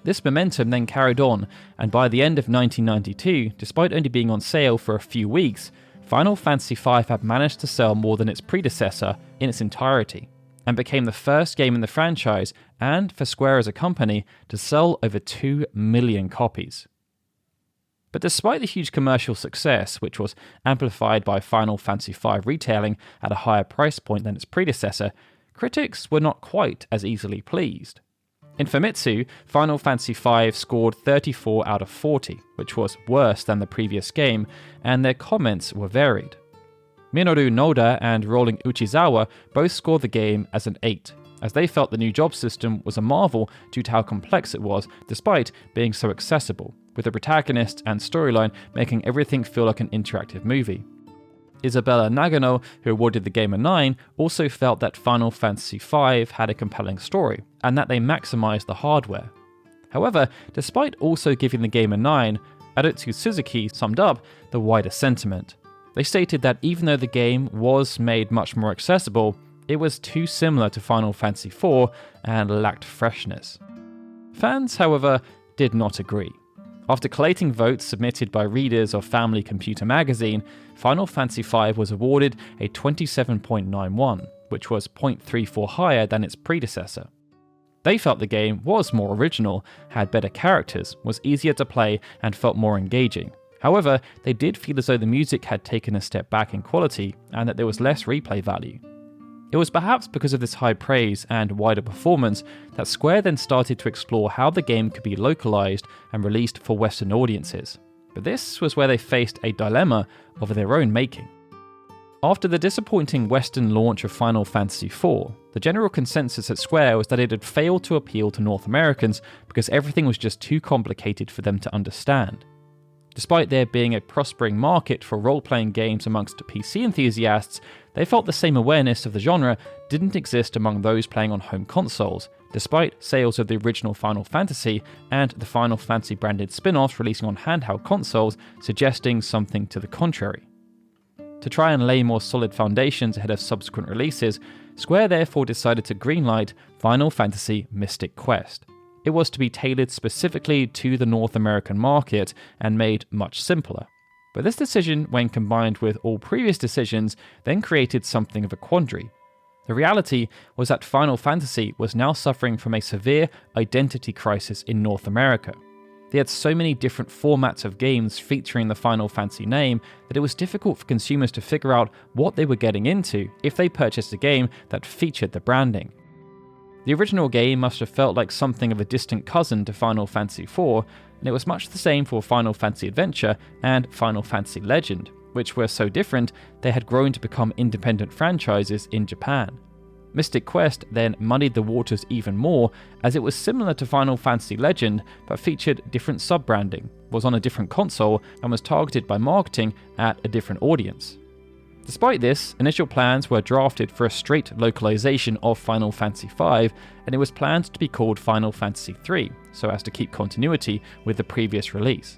This momentum then carried on, and by the end of 1992, despite only being on sale for a few weeks, Final Fantasy V had managed to sell more than its predecessor in its entirety. and became the first game in the franchise, and for Square as a company, to sell over 2 million copies. But despite the huge commercial success, which was amplified by Final Fantasy V retailing at a higher price point than its predecessor, critics were not quite as easily pleased. In Famitsu, Final Fantasy V scored 34 out of 40, which was worse than the previous game, and their comments were varied. Minoru Noda and Rolling Uchizawa both scored the game as an 8, as they felt the new job system was a marvel due to how complex it was, despite being so accessible, with the protagonist and storyline making everything feel like an interactive movie. Isabella Nagano, who awarded the game a 9, also felt that Final Fantasy V had a compelling story, and that they maximised the hardware. However, despite also giving the game a 9, Adotsu Suzuki summed up the wider sentiment. They stated that even though the game was made much more accessible, it was too similar to Final Fantasy IV and lacked freshness. Fans, however, did not agree. After collating votes submitted by readers of Family Computer magazine, Final Fantasy V was awarded a 27.91, which was 0.34 higher than its predecessor. They felt the game was more original, had better characters, was easier to play, and felt more engaging. However, they did feel as though the music had taken a step back in quality and that there was less replay value. It was perhaps because of this high praise and wider performance that Square then started to explore how the game could be localized and released for Western audiences. But this was where they faced a dilemma of their own making. After the disappointing Western launch of Final Fantasy IV, the general consensus at Square was that it had failed to appeal to North Americans because everything was just too complicated for them to understand. Despite there being a prospering market for role-playing games amongst PC enthusiasts, they felt the same awareness of the genre didn't exist among those playing on home consoles, despite sales of the original Final Fantasy and the Final Fantasy branded spin-offs releasing on handheld consoles suggesting something to the contrary. To try and lay more solid foundations ahead of subsequent releases, Square therefore decided to greenlight Final Fantasy Mystic Quest. It was to be tailored specifically to the North American market and made much simpler. But this decision, when combined with all previous decisions, then created something of a quandary. The reality was that Final Fantasy was now suffering from a severe identity crisis in North America. They had so many different formats of games featuring the Final Fantasy name that it was difficult for consumers to figure out what they were getting into if they purchased a game that featured the branding. The original game must have felt like something of a distant cousin to Final Fantasy IV, and it was much the same for Final Fantasy Adventure and Final Fantasy Legend, which were so different they had grown to become independent franchises in Japan. Mystic Quest then muddied the waters even more, as it was similar to Final Fantasy Legend but featured different sub-branding, was on a different console, and was targeted by marketing at a different audience. Despite this, initial plans were drafted for a straight localization of Final Fantasy V, and it was planned to be called Final Fantasy III, so as to keep continuity with the previous release.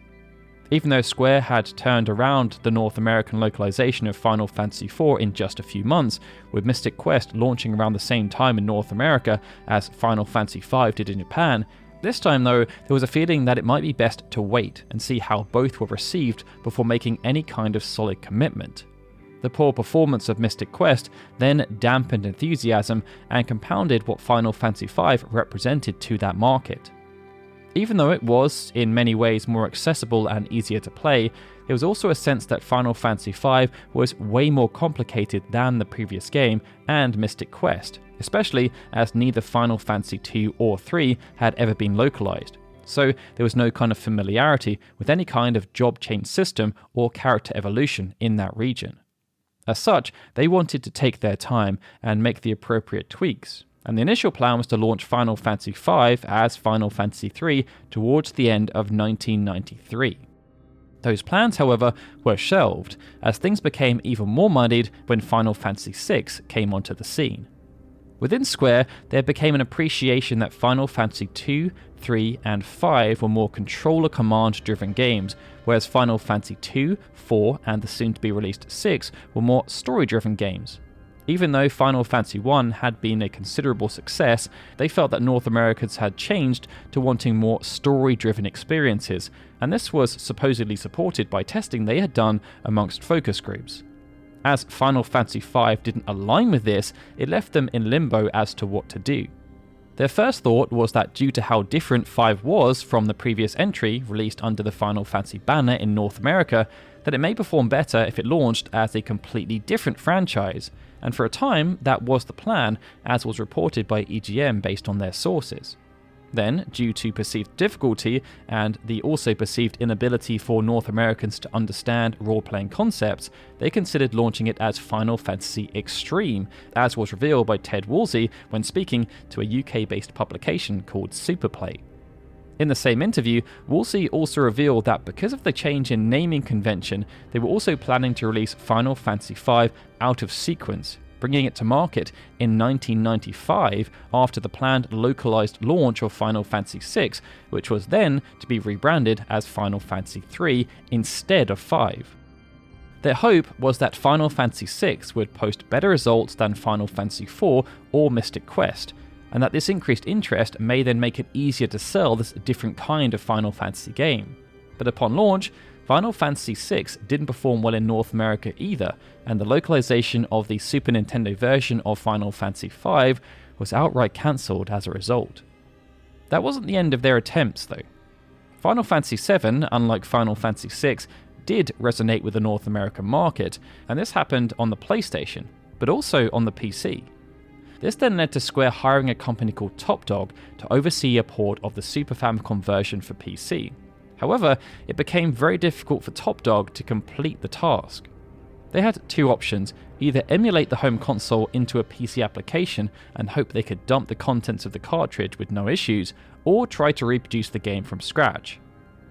Even though Square had turned around the North American localization of Final Fantasy IV in just a few months, with Mystic Quest launching around the same time in North America as Final Fantasy V did in Japan, this time though, there was a feeling that it might be best to wait and see how both were received before making any kind of solid commitment. The poor performance of Mystic Quest then dampened enthusiasm and compounded what Final Fantasy V represented to that market. Even though it was, in many ways, more accessible and easier to play, there was also a sense that Final Fantasy V was way more complicated than the previous game and Mystic Quest, especially as neither Final Fantasy II or III had ever been localized. So there was no kind of familiarity with any kind of job change system or character evolution in that region. As such, they wanted to take their time and make the appropriate tweaks, and the initial plan was to launch Final Fantasy V as Final Fantasy III towards the end of 1993. Those plans, however, were shelved, as things became even more muddied when Final Fantasy VI came onto the scene. Within Square, there became an appreciation that Final Fantasy II, III, and V were more controller command-driven games, whereas Final Fantasy II, IV, and the soon-to-be-released VI were more story-driven games. Even though Final Fantasy I had been a considerable success, they felt that North Americans had changed to wanting more story-driven experiences, and this was supposedly supported by testing they had done amongst focus groups. As Final Fantasy V didn't align with this, it left them in limbo as to what to do. Their first thought was that due to how different 5 was from the previous entry, released under the Final Fantasy banner in North America, that it may perform better if it launched as a completely different franchise, and for a time that was the plan, as was reported by EGM based on their sources. Then, due to perceived difficulty and the also perceived inability for North Americans to understand role-playing concepts, they considered launching it as Final Fantasy Extreme, as was revealed by Ted Woolsey when speaking to a UK-based publication called Superplay. In the same interview, Woolsey also revealed that because of the change in naming convention, they were also planning to release Final Fantasy V out of sequence, bringing it to market in 1995 after the planned localized launch of Final Fantasy VI, which was then to be rebranded as Final Fantasy III instead of 5. Their hope was that Final Fantasy VI would post better results than Final Fantasy IV or Mystic Quest, and that this increased interest may then make it easier to sell this different kind of Final Fantasy game. But upon launch, Final Fantasy VI didn't perform well in North America either, and the localization of the Super Nintendo version of Final Fantasy V was outright cancelled as a result. That wasn't the end of their attempts though. Final Fantasy VII, unlike Final Fantasy VI, did resonate with the North American market, and this happened on the PlayStation, but also on the PC. This then led to Square hiring a company called Top Dog to oversee a port of the Super Famicom version for PC. However, it became very difficult for Top Dog to complete the task. They had 2 options: either emulate the home console into a PC application and hope they could dump the contents of the cartridge with no issues, or try to reproduce the game from scratch.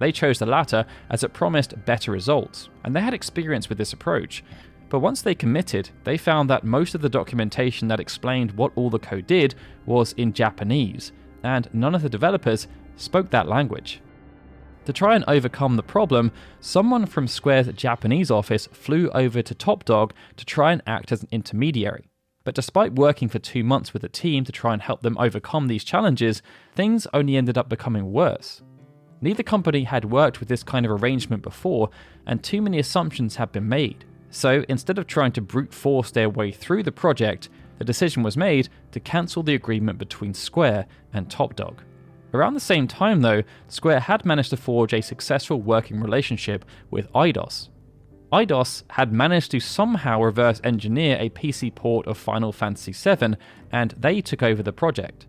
They chose the latter as it promised better results, and they had experience with this approach. But once they committed, they found that most of the documentation that explained what all the code did was in Japanese, and none of the developers spoke that language. To try and overcome the problem, someone from Square's Japanese office flew over to Top Dog to try and act as an intermediary. But despite working for 2 months with the team to try and help them overcome these challenges, things only ended up becoming worse. Neither company had worked with this kind of arrangement before, and too many assumptions had been made. So instead of trying to brute force their way through the project, the decision was made to cancel the agreement between Square and Top Dog. Around the same time though, Square had managed to forge a successful working relationship with Eidos. Eidos had managed to somehow reverse engineer a PC port of Final Fantasy VII, and they took over the project.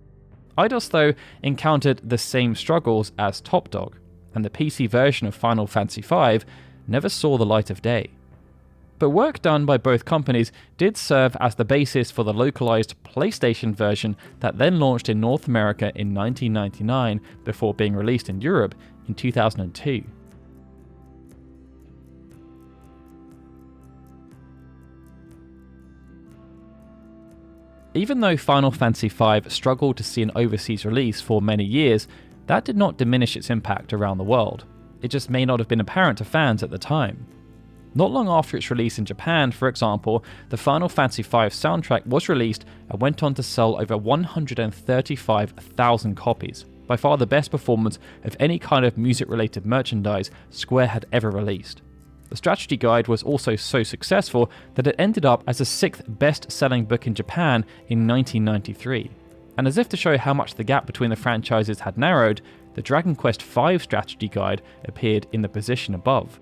Eidos though encountered the same struggles as Top Dog, and the PC version of Final Fantasy V never saw the light of day. But work done by both companies did serve as the basis for the localized PlayStation version that then launched in North America in 1999 before being released in Europe in 2002. Even though Final Fantasy V struggled to see an overseas release for many years, that did not diminish its impact around the world. It just may not have been apparent to fans at the time. Not long after its release in Japan, for example, the Final Fantasy V soundtrack was released and went on to sell over 135,000 copies, by far the best performance of any kind of music-related merchandise Square had ever released. The strategy guide was also so successful that it ended up as the 6th best-selling book in Japan in 1993. And as if to show how much the gap between the franchises had narrowed, the Dragon Quest V strategy guide appeared in the position above.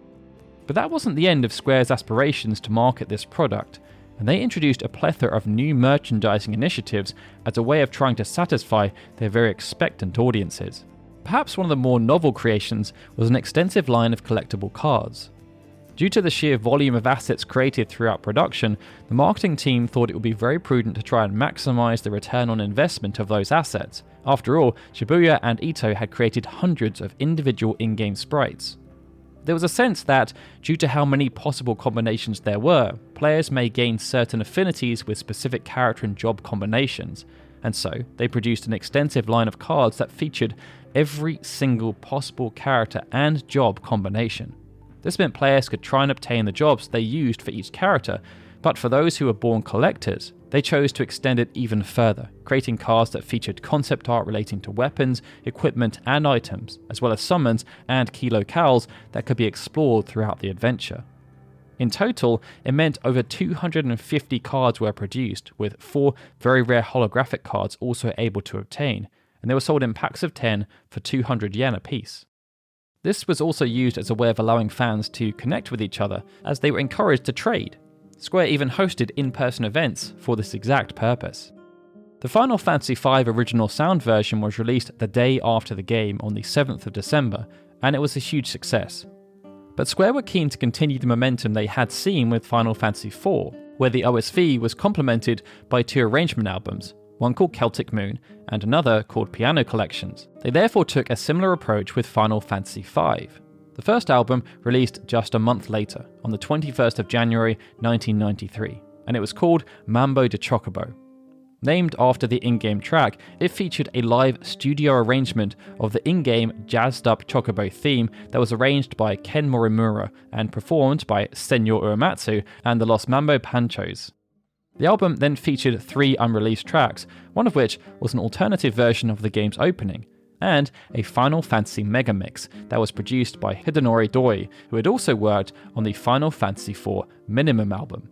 But that wasn't the end of Square's aspirations to market this product, and they introduced a plethora of new merchandising initiatives as a way of trying to satisfy their very expectant audiences. Perhaps one of the more novel creations was an extensive line of collectible cards. Due to the sheer volume of assets created throughout production, the marketing team thought it would be very prudent to try and maximize the return on investment of those assets. After all, Shibuya and Ito had created hundreds of individual in-game sprites. There was a sense that, due to how many possible combinations there were, players may gain certain affinities with specific character and job combinations, and so they produced an extensive line of cards that featured every single possible character and job combination. This meant players could try and obtain the jobs they used for each character, but for those who were born collectors, they chose to extend it even further, creating cards that featured concept art relating to weapons, equipment, and items, as well as summons and key locales that could be explored throughout the adventure. In total, it meant over 250 cards were produced, with 4 very rare holographic cards also able to obtain, and they were sold in packs of 10 for 200 yen apiece. This was also used as a way of allowing fans to connect with each other, as they were encouraged to trade. Square even hosted in-person events for this exact purpose. The Final Fantasy V original sound version was released the day after the game on the 7th of December, and it was a huge success. But Square were keen to continue the momentum they had seen with Final Fantasy IV, where the OSV was complemented by 2 arrangement albums, one called Celtic Moon and another called Piano Collections. They therefore took a similar approach with Final Fantasy V. The first album released just a month later, on the 21st of January 1993, and it was called Mambo de Chocobo. Named after the in-game track, it featured a live studio arrangement of the in-game jazzed-up Chocobo theme that was arranged by Ken Morimura and performed by Senor Uematsu and the Los Mambo Panchos. The album then featured 3 unreleased tracks, one of which was an alternative version of the game's opening, and a Final Fantasy Megamix that was produced by Hidenori Doi, who had also worked on the Final Fantasy IV Minimum album.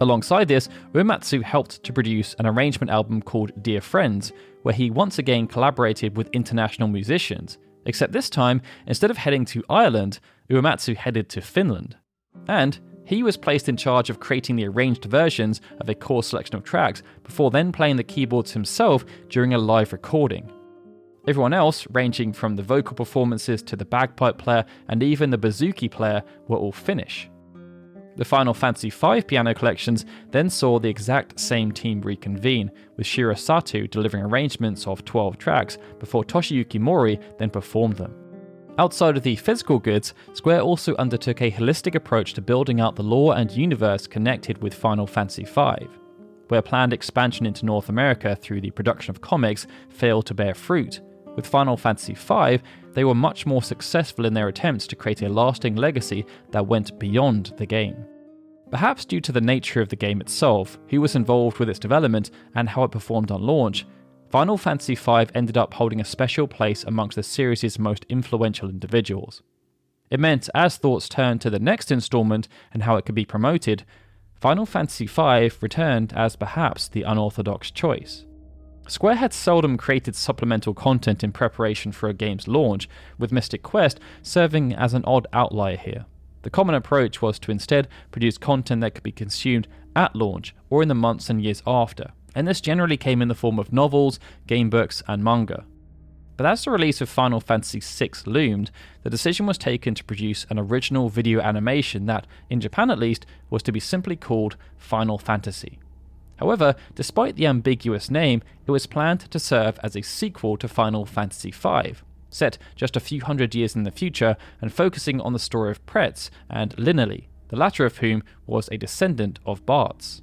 Alongside this, Uematsu helped to produce an arrangement album called Dear Friends, where he once again collaborated with international musicians, except this time, instead of heading to Ireland, Uematsu headed to Finland. And he was placed in charge of creating the arranged versions of a core selection of tracks before then playing the keyboards himself during a live recording. Everyone else, ranging from the vocal performances to the bagpipe player and even the bouzouki player, were all Finnish. The Final Fantasy V piano collections then saw the exact same team reconvene, with Shiro Sato delivering arrangements of 12 tracks before Toshiyuki Mori then performed them. Outside of the physical goods, Square also undertook a holistic approach to building out the lore and universe connected with Final Fantasy V, where planned expansion into North America through the production of comics failed to bear fruit. With Final Fantasy V, they were much more successful in their attempts to create a lasting legacy that went beyond the game. Perhaps due to the nature of the game itself, who was involved with its development, and how it performed on launch, Final Fantasy V ended up holding a special place amongst the series' most influential individuals. It meant, as thoughts turned to the next installment and how it could be promoted, Final Fantasy V returned as perhaps the unorthodox choice. Square had seldom created supplemental content in preparation for a game's launch, with Mystic Quest serving as an odd outlier here. The common approach was to instead produce content that could be consumed at launch or in the months and years after, and this generally came in the form of novels, gamebooks, and manga. But as the release of Final Fantasy VI loomed, the decision was taken to produce an original video animation that, in Japan at least, was to be simply called Final Fantasy. However, despite the ambiguous name, it was planned to serve as a sequel to Final Fantasy V, set just a few hundred years in the future and focusing on the story of Pretz and Linneli, the latter of whom was a descendant of Bartz.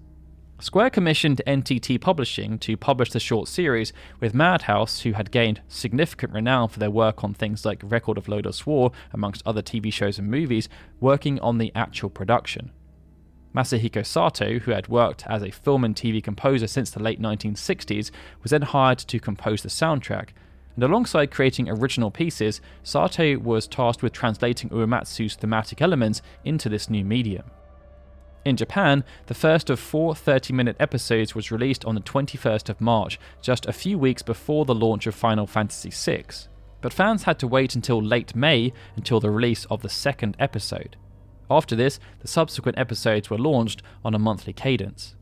Square commissioned NTT Publishing to publish the short series, with Madhouse, who had gained significant renown for their work on things like Record of Lodoss War, amongst other TV shows and movies, working on the actual production. Masahiko Sato, who had worked as a film and TV composer since the late 1960s, was then hired to compose the soundtrack, and alongside creating original pieces, Sato was tasked with translating Uematsu's thematic elements into this new medium. In Japan, the first of 4 30-minute episodes was released on the 21st of March, just a few weeks before the launch of Final Fantasy VI, but fans had to wait until late May until the release of the second episode. After this, the subsequent episodes were launched on a monthly cadence.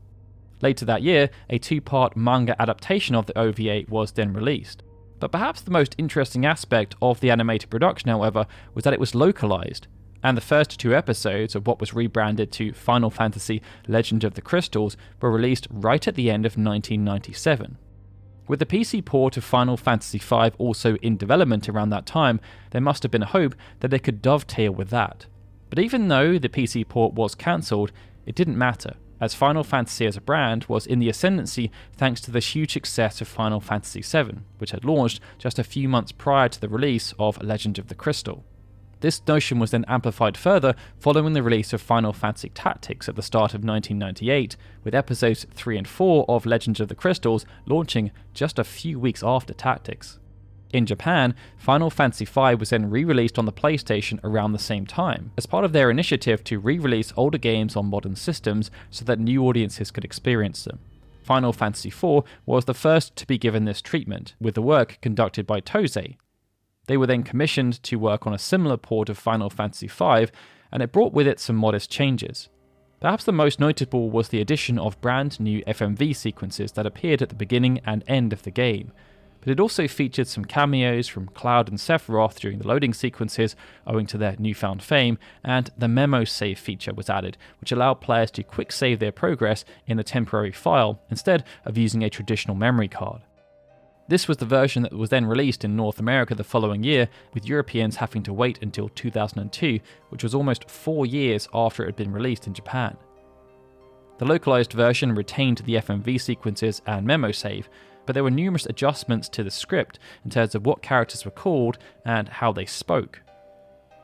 Later that year, a 2-part manga adaptation of the OVA was then released. But perhaps the most interesting aspect of the animated production, however, was that it was localized, and the first 2 episodes of what was rebranded to Final Fantasy Legend of the Crystals were released right at the end of 1997. With the PC port of Final Fantasy V also in development around that time, there must have been a hope that they could dovetail with that. But even though the PC port was cancelled, it didn't matter, as Final Fantasy as a brand was in the ascendancy thanks to the huge success of Final Fantasy VII, which had launched just a few months prior to the release of Legend of the Crystal. This notion was then amplified further following the release of Final Fantasy Tactics at the start of 1998, with episodes 3 and 4 of Legend of the Crystals launching just a few weeks after Tactics. In Japan, Final Fantasy V was then re-released on the PlayStation around the same time, as part of their initiative to re-release older games on modern systems so that new audiences could experience them. Final Fantasy IV was the first to be given this treatment, with the work conducted by Toze. They were then commissioned to work on a similar port of Final Fantasy V, and it brought with it some modest changes. Perhaps the most notable was the addition of brand new FMV sequences that appeared at the beginning and end of the game, but it also featured some cameos from Cloud and Sephiroth during the loading sequences owing to their newfound fame, and the memo save feature was added, which allowed players to quick save their progress in a temporary file instead of using a traditional memory card. This was the version that was then released in North America the following year, with Europeans having to wait until 2002, which was almost 4 years after it had been released in Japan. The localized version retained the FMV sequences and memo save, but there were numerous adjustments to the script in terms of what characters were called and how they spoke.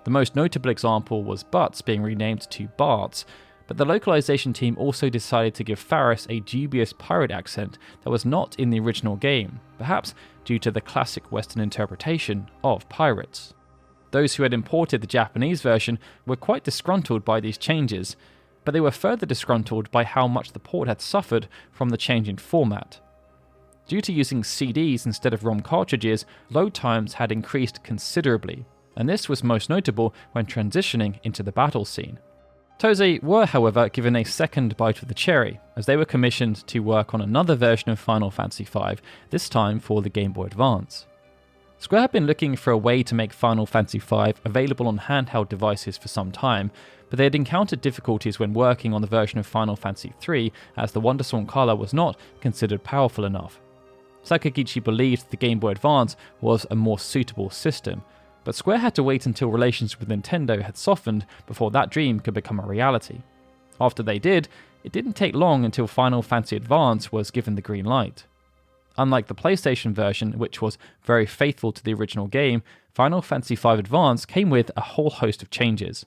The most notable example was Butts being renamed to Barts, but the localization team also decided to give Faris a dubious pirate accent that was not in the original game, perhaps due to the classic Western interpretation of pirates. Those who had imported the Japanese version were quite disgruntled by these changes, but they were further disgruntled by how much the port had suffered from the change in format. Due to using CDs instead of ROM cartridges, load times had increased considerably, and this was most notable when transitioning into the battle scene. Toze were, however, given a second bite of the cherry, as they were commissioned to work on another version of Final Fantasy V, this time for the Game Boy Advance. Square had been looking for a way to make Final Fantasy V available on handheld devices for some time, but they had encountered difficulties when working on the version of Final Fantasy III, as the WonderSwan color was not considered powerful enough. Sakaguchi believed the Game Boy Advance was a more suitable system, but Square had to wait until relations with Nintendo had softened before that dream could become a reality. After they did, it didn't take long until Final Fantasy Advance was given the green light. Unlike the PlayStation version, which was very faithful to the original game, Final Fantasy V Advance came with a whole host of changes.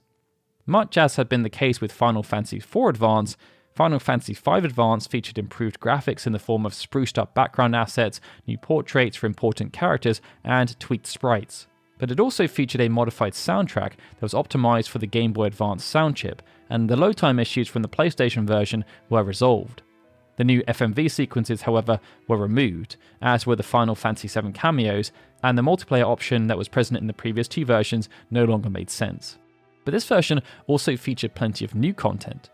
Much as had been the case with Final Fantasy IV Advance, Final Fantasy V Advance featured improved graphics in the form of spruced up background assets, new portraits for important characters, and tweaked sprites. But it also featured a modified soundtrack that was optimized for the Game Boy Advance sound chip, and the load time issues from the PlayStation version were resolved. The new FMV sequences, however, were removed, as were the Final Fantasy VII cameos, and the multiplayer option that was present in the previous two versions no longer made sense. But this version also featured plenty of new content.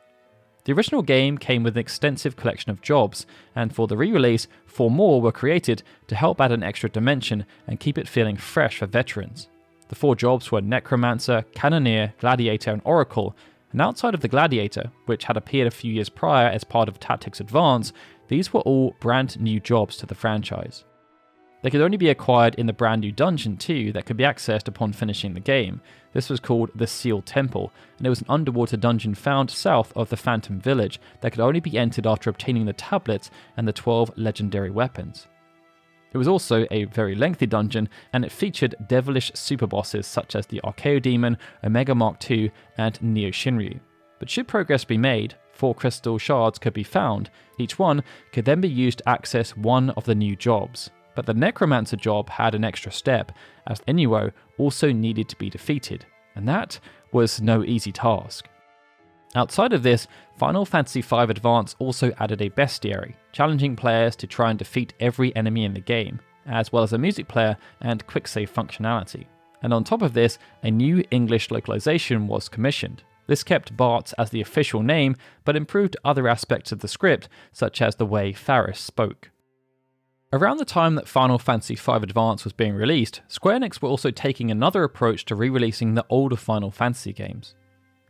The original game came with an extensive collection of jobs, and for the re-release, 4 more were created to help add an extra dimension and keep it feeling fresh for veterans. The 4 jobs were Necromancer, Cannoneer, Gladiator, and Oracle, and outside of the Gladiator, which had appeared a few years prior as part of Tactics Advance, these were all brand new jobs to the franchise. They could only be acquired in the brand new dungeon too that could be accessed upon finishing the game. This was called the Sealed Temple, and it was an underwater dungeon found south of the Phantom Village that could only be entered after obtaining the tablets and the 12 legendary weapons. It was also a very lengthy dungeon, and it featured devilish superbosses such as the Archaeodemon, Omega Mark II, and Neo Shinryu. But should progress be made, 4 crystal shards could be found. Each one could then be used to access one of the new jobs. But the Necromancer job had an extra step, as Inuo also needed to be defeated, and that was no easy task. Outside of this, Final Fantasy V Advance also added a bestiary, challenging players to try and defeat every enemy in the game, as well as a music player and quick save functionality. And on top of this, a new English localization was commissioned. This kept Bart's as the official name, but improved other aspects of the script, such as the way Faris spoke. Around the time that Final Fantasy V Advance was being released, Square Enix were also taking another approach to re-releasing the older Final Fantasy games.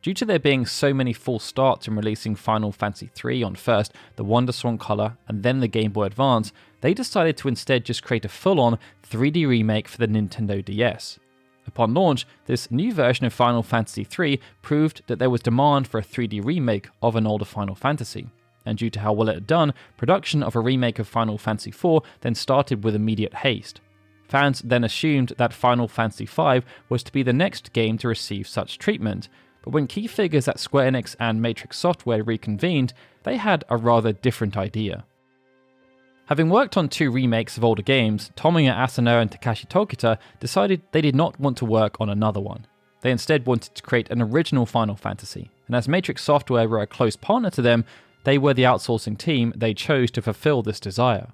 Due to there being so many false starts in releasing Final Fantasy III on first the WonderSwan color and then the Game Boy Advance, they decided to instead just create a full-on 3D remake for the Nintendo DS. Upon launch, this new version of Final Fantasy III proved that there was demand for a 3D remake of an older Final Fantasy. And due to how well it had done, production of a remake of Final Fantasy IV then started with immediate haste. Fans then assumed that Final Fantasy V was to be the next game to receive such treatment, but when key figures at Square Enix and Matrix Software reconvened, they had a rather different idea. Having worked on 2 remakes of older games, Tomoya Asano and Takashi Tokita decided they did not want to work on another one. They instead wanted to create an original Final Fantasy, and as Matrix Software were a close partner to them, they were the outsourcing team they chose to fulfill this desire.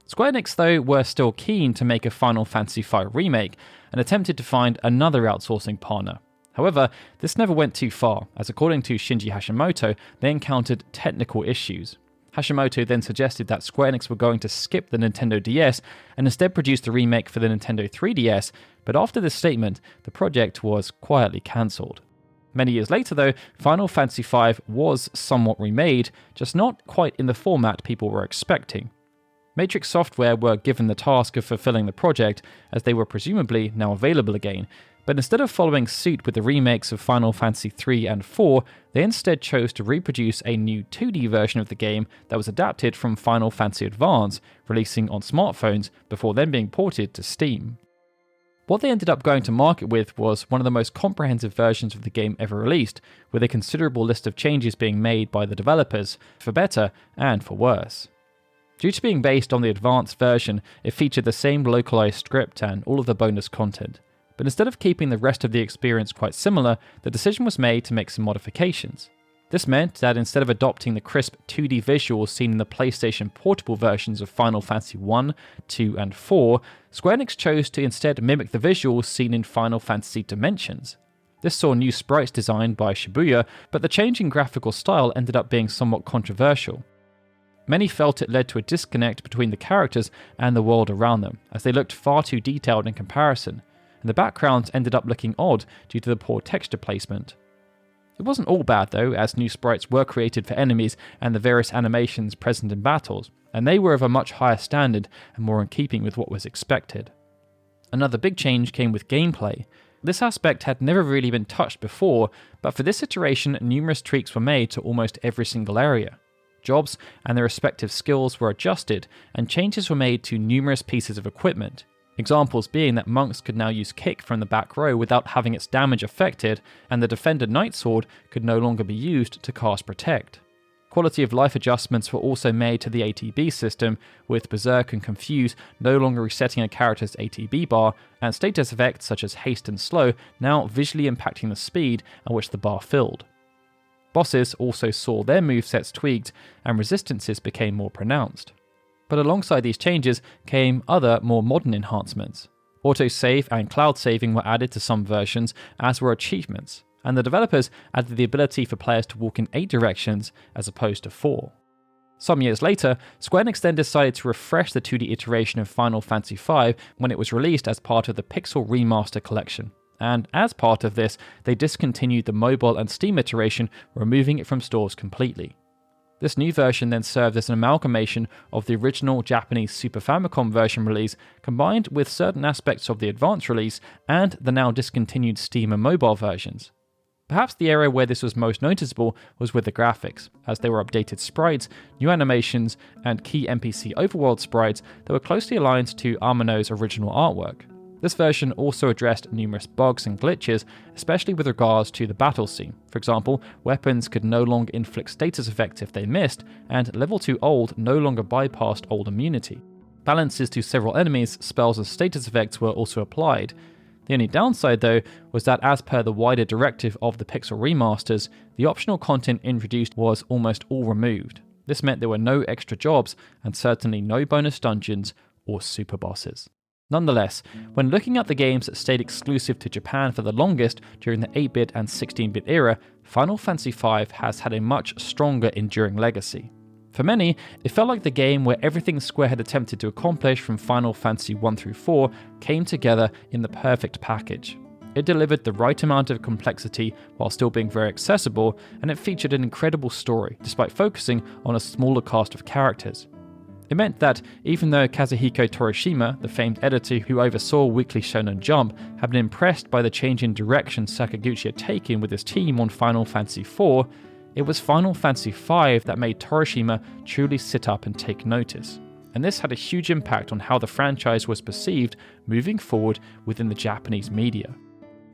Square Enix, though, were still keen to make a Final Fantasy V remake and attempted to find another outsourcing partner. However, this never went too far, as according to Shinji Hashimoto, they encountered technical issues. Hashimoto then suggested that Square Enix were going to skip the Nintendo DS and instead produce the remake for the Nintendo 3DS, but after this statement, the project was quietly cancelled. Many years later though, Final Fantasy V was somewhat remade, just not quite in the format people were expecting. Matrix Software were given the task of fulfilling the project, as they were presumably now available again, but instead of following suit with the remakes of Final Fantasy 3 and 4, they instead chose to reproduce a new 2D version of the game that was adapted from Final Fantasy Advance, releasing on smartphones before then being ported to Steam. What they ended up going to market with was one of the most comprehensive versions of the game ever released, with a considerable list of changes being made by the developers, for better and for worse. Due to being based on the advanced version, it featured the same localized script and all of the bonus content. But instead of keeping the rest of the experience quite similar, the decision was made to make some modifications. This meant that instead of adopting the crisp 2D visuals seen in the PlayStation portable versions of Final Fantasy 1, 2, and 4, Square Enix chose to instead mimic the visuals seen in Final Fantasy Dimensions. This saw new sprites designed by Shibuya, but the change in graphical style ended up being somewhat controversial. Many felt it led to a disconnect between the characters and the world around them, as they looked far too detailed in comparison, and the backgrounds ended up looking odd due to the poor texture placement. It wasn't all bad though, as new sprites were created for enemies and the various animations present in battles, and they were of a much higher standard and more in keeping with what was expected. Another big change came with gameplay. This aspect had never really been touched before, but for this iteration numerous tweaks were made to almost every single area. Jobs and their respective skills were adjusted, and changes were made to numerous pieces of equipment. Examples being that monks could now use kick from the back row without having its damage affected, and the defender knight sword could no longer be used to cast protect. Quality of life adjustments were also made to the ATB system, with Berserk and Confuse no longer resetting a character's ATB bar, and status effects such as haste and slow now visually impacting the speed at which the bar filled. Bosses also saw their movesets tweaked, and resistances became more pronounced. But alongside these changes came other, more modern enhancements. Autosave and cloud saving were added to some versions, as were achievements, and the developers added the ability for players to walk in 8 directions as opposed to 4. Some years later, Square Enix then decided to refresh the 2D iteration of Final Fantasy V when it was released as part of the Pixel Remaster collection. And as part of this, they discontinued the mobile and Steam iteration, removing it from stores completely. This new version then served as an amalgamation of the original Japanese Super Famicom version release, combined with certain aspects of the Advance release and the now discontinued Steam and mobile versions. Perhaps the area where this was most noticeable was with the graphics, as there were updated sprites, new animations, and key NPC overworld sprites that were closely aligned to Amano's original artwork. This version also addressed numerous bugs and glitches, especially with regards to the battle scene. For example, weapons could no longer inflict status effects if they missed, and level 2 old no longer bypassed old immunity. Balances to several enemies, spells and status effects were also applied. The only downside though was that as per the wider directive of the Pixel remasters, the optional content introduced was almost all removed. This meant there were no extra jobs, and certainly no bonus dungeons or super bosses. Nonetheless, when looking at the games that stayed exclusive to Japan for the longest during the 8-bit and 16-bit era, Final Fantasy V has had a much stronger enduring legacy. For many, it felt like the game where everything Square had attempted to accomplish from Final Fantasy 1 through 4 came together in the perfect package. It delivered the right amount of complexity while still being very accessible, and it featured an incredible story despite focusing on a smaller cast of characters. It meant that even though Kazuhiko Torishima, the famed editor who oversaw Weekly Shonen Jump, had been impressed by the change in direction Sakaguchi had taken with his team on Final Fantasy IV, it was Final Fantasy V that made Torishima truly sit up and take notice. And this had a huge impact on how the franchise was perceived moving forward within the Japanese media.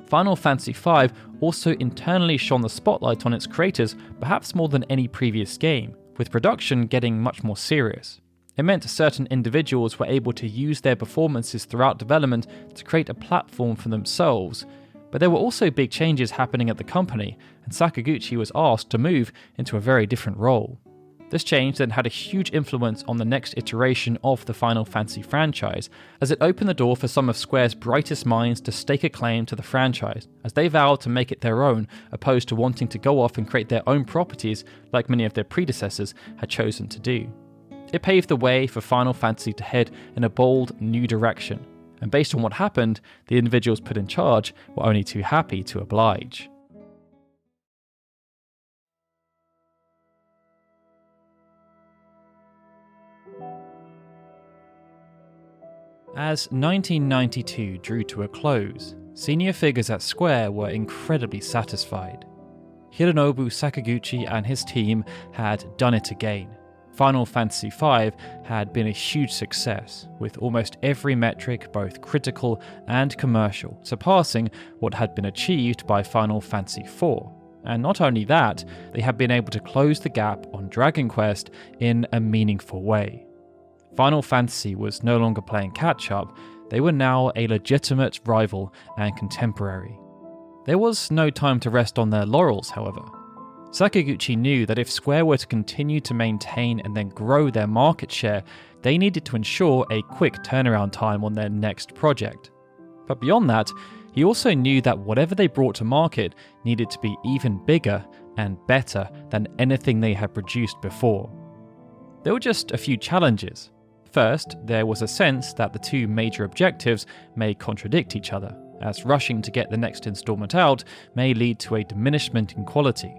Final Fantasy V also internally shone the spotlight on its creators perhaps more than any previous game, with production getting much more serious. It meant certain individuals were able to use their performances throughout development to create a platform for themselves, but there were also big changes happening at the company, and Sakaguchi was asked to move into a very different role. This change then had a huge influence on the next iteration of the Final Fantasy franchise, as it opened the door for some of Square's brightest minds to stake a claim to the franchise, as they vowed to make it their own, opposed to wanting to go off and create their own properties like many of their predecessors had chosen to do. It paved the way for Final Fantasy to head in a bold, new direction, and based on what happened, the individuals put in charge were only too happy to oblige. As 1992 drew to a close, senior figures at Square were incredibly satisfied. Hironobu Sakaguchi and his team had done it again. Final Fantasy V had been a huge success, with almost every metric, both critical and commercial, surpassing what had been achieved by Final Fantasy IV. And not only that, they had been able to close the gap on Dragon Quest in a meaningful way. Final Fantasy was no longer playing catch-up, they were now a legitimate rival and contemporary. There was no time to rest on their laurels, however. Sakaguchi knew that if Square were to continue to maintain and then grow their market share, they needed to ensure a quick turnaround time on their next project. But beyond that, he also knew that whatever they brought to market needed to be even bigger and better than anything they had produced before. There were just a few challenges. First, there was a sense that the two major objectives may contradict each other, as rushing to get the next installment out may lead to a diminishment in quality.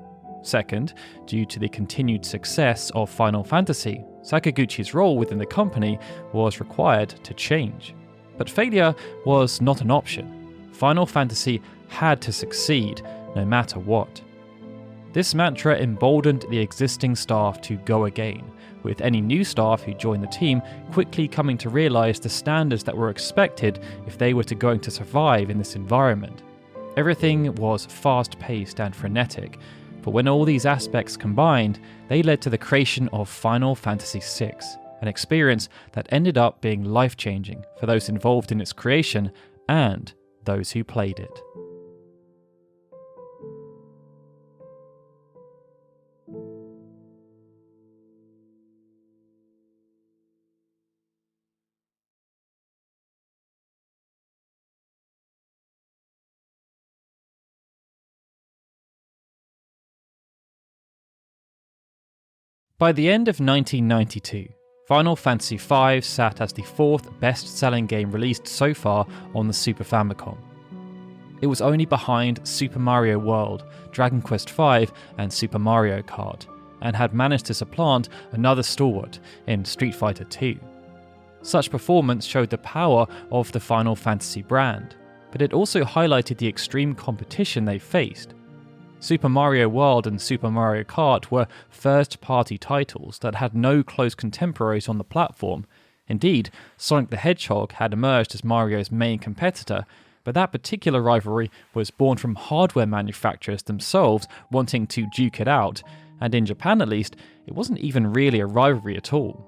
Second, due to the continued success of Final Fantasy, Sakaguchi's role within the company was required to change. But failure was not an option. Final Fantasy had to succeed, no matter what. This mantra emboldened the existing staff to go again, with any new staff who joined the team quickly coming to realise the standards that were expected if they were going to survive in this environment. Everything was fast-paced and frenetic, but when all these aspects combined, they led to the creation of Final Fantasy VI, an experience that ended up being life-changing for those involved in its creation and those who played it. By the end of 1992, Final Fantasy V sat as the fourth best-selling game released so far on the Super Famicom. It was only behind Super Mario World, Dragon Quest V, and Super Mario Kart, and had managed to supplant another stalwart in Street Fighter II. Such performance showed the power of the Final Fantasy brand, but it also highlighted the extreme competition they faced. Super Mario World and Super Mario Kart were first-party titles that had no close contemporaries on the platform. Indeed, Sonic the Hedgehog had emerged as Mario's main competitor, but that particular rivalry was born from hardware manufacturers themselves wanting to duke it out, and in Japan at least, it wasn't even really a rivalry at all.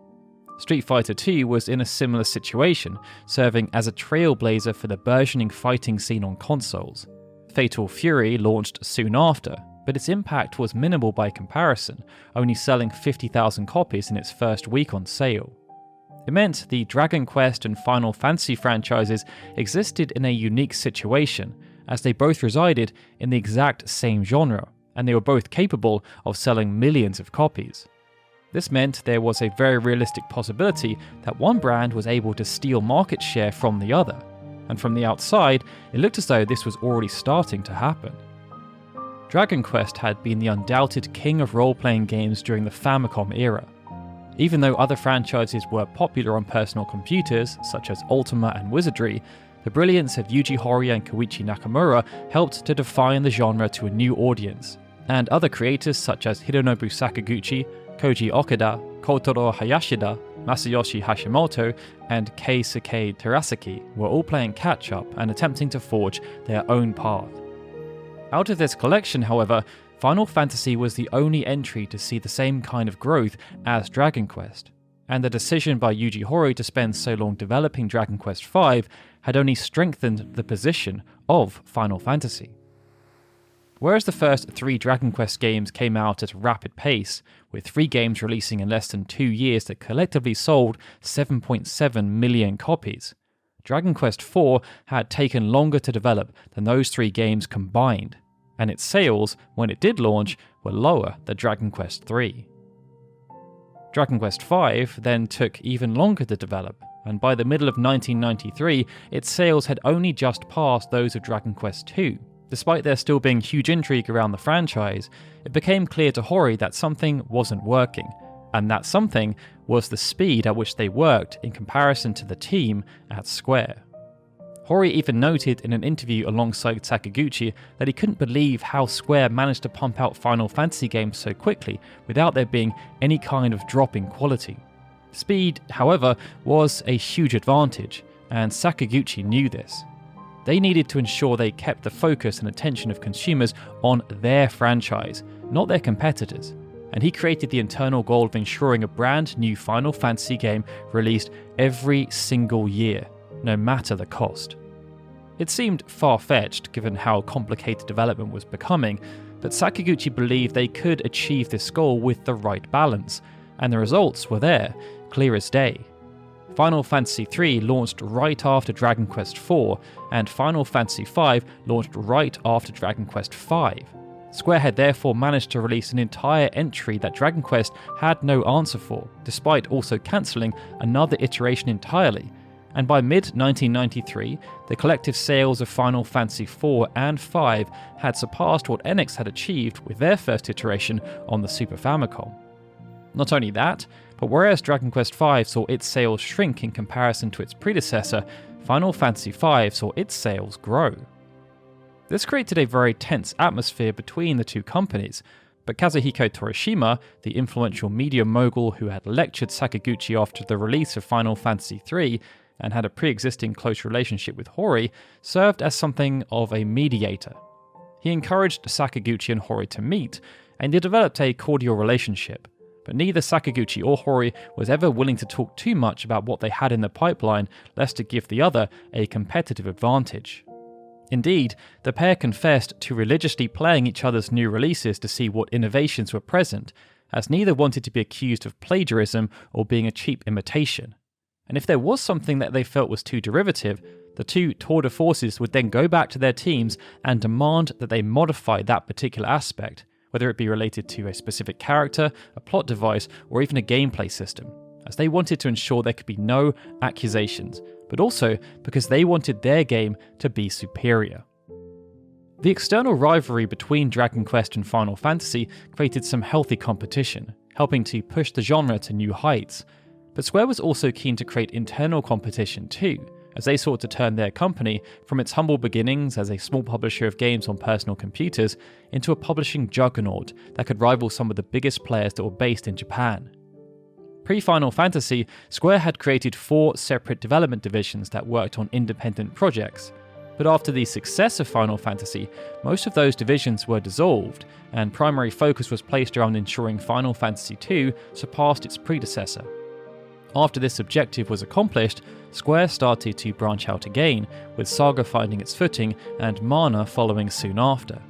Street Fighter II was in a similar situation, serving as a trailblazer for the burgeoning fighting scene on consoles. Fatal Fury launched soon after, but its impact was minimal by comparison, only selling 50,000 copies in its first week on sale. It meant the Dragon Quest and Final Fantasy franchises existed in a unique situation, as they both resided in the exact same genre, and they were both capable of selling millions of copies. This meant there was a very realistic possibility that one brand was able to steal market share from the other, and from the outside, it looked as though this was already starting to happen. Dragon Quest had been the undoubted king of role-playing games during the Famicom era. Even though other franchises were popular on personal computers, such as Ultima and Wizardry, the brilliance of Yuji Horii and Koichi Nakamura helped to define the genre to a new audience, and other creators such as Hironobu Sakaguchi, Koji Okada, Kotaro Hayashida, Masayoshi Hashimoto, and Keisuke Terasaki were all playing catch-up and attempting to forge their own path. Out of this collection, however, Final Fantasy was the only entry to see the same kind of growth as Dragon Quest. and the decision by Yuji Horii to spend so long developing Dragon Quest V had only strengthened the position of Final Fantasy. Whereas the first 3 Dragon Quest games came out at a rapid pace, with 3 games releasing in less than 2 years that collectively sold 7.7 million copies, Dragon Quest IV had taken longer to develop than those 3 games combined, and its sales, when it did launch, were lower than Dragon Quest III. Dragon Quest V then took even longer to develop, and by the middle of 1993, its sales had only just passed those of Dragon Quest II. Despite there still being huge intrigue around the franchise, it became clear to Horii that something wasn't working, and that something was the speed at which they worked in comparison to the team at Square. Horii even noted in an interview alongside Sakaguchi that he couldn't believe how Square managed to pump out Final Fantasy games so quickly without there being any kind of drop in quality. Speed, however, was a huge advantage, and Sakaguchi knew this. They needed to ensure they kept the focus and attention of consumers on their franchise, not their competitors, and he created the internal goal of ensuring a brand new Final Fantasy game released every single year, no matter the cost. It seemed far-fetched given how complicated development was becoming, but Sakaguchi believed they could achieve this goal with the right balance, and the results were there, clear as day. Final Fantasy III launched right after Dragon Quest IV, and Final Fantasy V launched right after Dragon Quest V. Square had therefore managed to release an entire entry that Dragon Quest had no answer for, despite also cancelling another iteration entirely, and by mid-1993, the collective sales of Final Fantasy IV and V had surpassed what Enix had achieved with their first iteration on the Super Famicom. Not only that, but whereas Dragon Quest V saw its sales shrink in comparison to its predecessor, Final Fantasy V saw its sales grow. This created a very tense atmosphere between the two companies, but Kazuhiko Torishima, the influential media mogul who had lectured Sakaguchi after the release of Final Fantasy III and had a pre-existing close relationship with Horii, served as something of a mediator. He encouraged Sakaguchi and Horii to meet, and they developed a cordial relationship. But neither Sakaguchi or Horii was ever willing to talk too much about what they had in the pipeline, lest it give the other a competitive advantage. Indeed, the pair confessed to religiously playing each other's new releases to see what innovations were present, as neither wanted to be accused of plagiarism or being a cheap imitation. And if there was something that they felt was too derivative, the two tour de forces would then go back to their teams and demand that they modify that particular aspect, whether it be related to a specific character, a plot device, or even a gameplay system, as they wanted to ensure there could be no accusations, but also because they wanted their game to be superior. The external rivalry between Dragon Quest and Final Fantasy created some healthy competition, helping to push the genre to new heights, but Square was also keen to create internal competition too, as they sought to turn their company from its humble beginnings as a small publisher of games on personal computers into a publishing juggernaut that could rival some of the biggest players that were based in Japan. Pre-Final Fantasy, Square had created 4 separate development divisions that worked on independent projects, but after the success of Final Fantasy, most of those divisions were dissolved, and primary focus was placed around ensuring Final Fantasy II surpassed its predecessor. After this objective was accomplished, Square started to branch out again, with Saga finding its footing and Mana following soon after.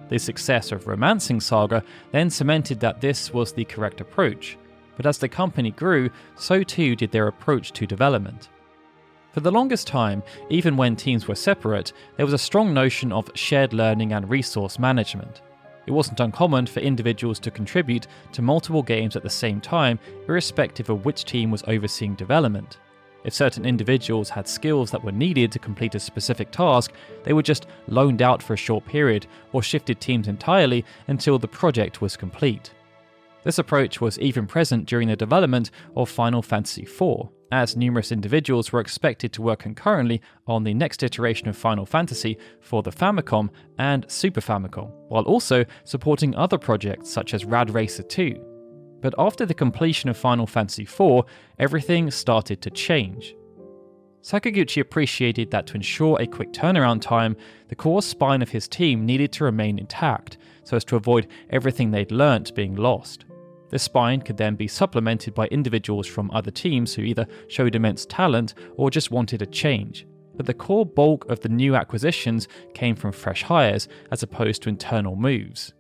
The success of Romancing Saga then cemented that this was the correct approach, but as the company grew, so too did their approach to development. For the longest time, even when teams were separate, there was a strong notion of shared learning and resource management. It wasn't uncommon for individuals to contribute to multiple games at the same time, irrespective of which team was overseeing development. If certain individuals had skills that were needed to complete a specific task, they were just loaned out for a short period or shifted teams entirely until the project was complete. This approach was even present during the development of Final Fantasy IV, as numerous individuals were expected to work concurrently on the next iteration of Final Fantasy for the Famicom and Super Famicom, while also supporting other projects such as Rad Racer 2. But after the completion of Final Fantasy IV, everything started to change. Sakaguchi appreciated that to ensure a quick turnaround time, the core spine of his team needed to remain intact, so as to avoid everything they'd learnt being lost. This spine could then be supplemented by individuals from other teams who either showed immense talent or just wanted a change. But the core bulk of the new acquisitions came from fresh hires as opposed to internal moves.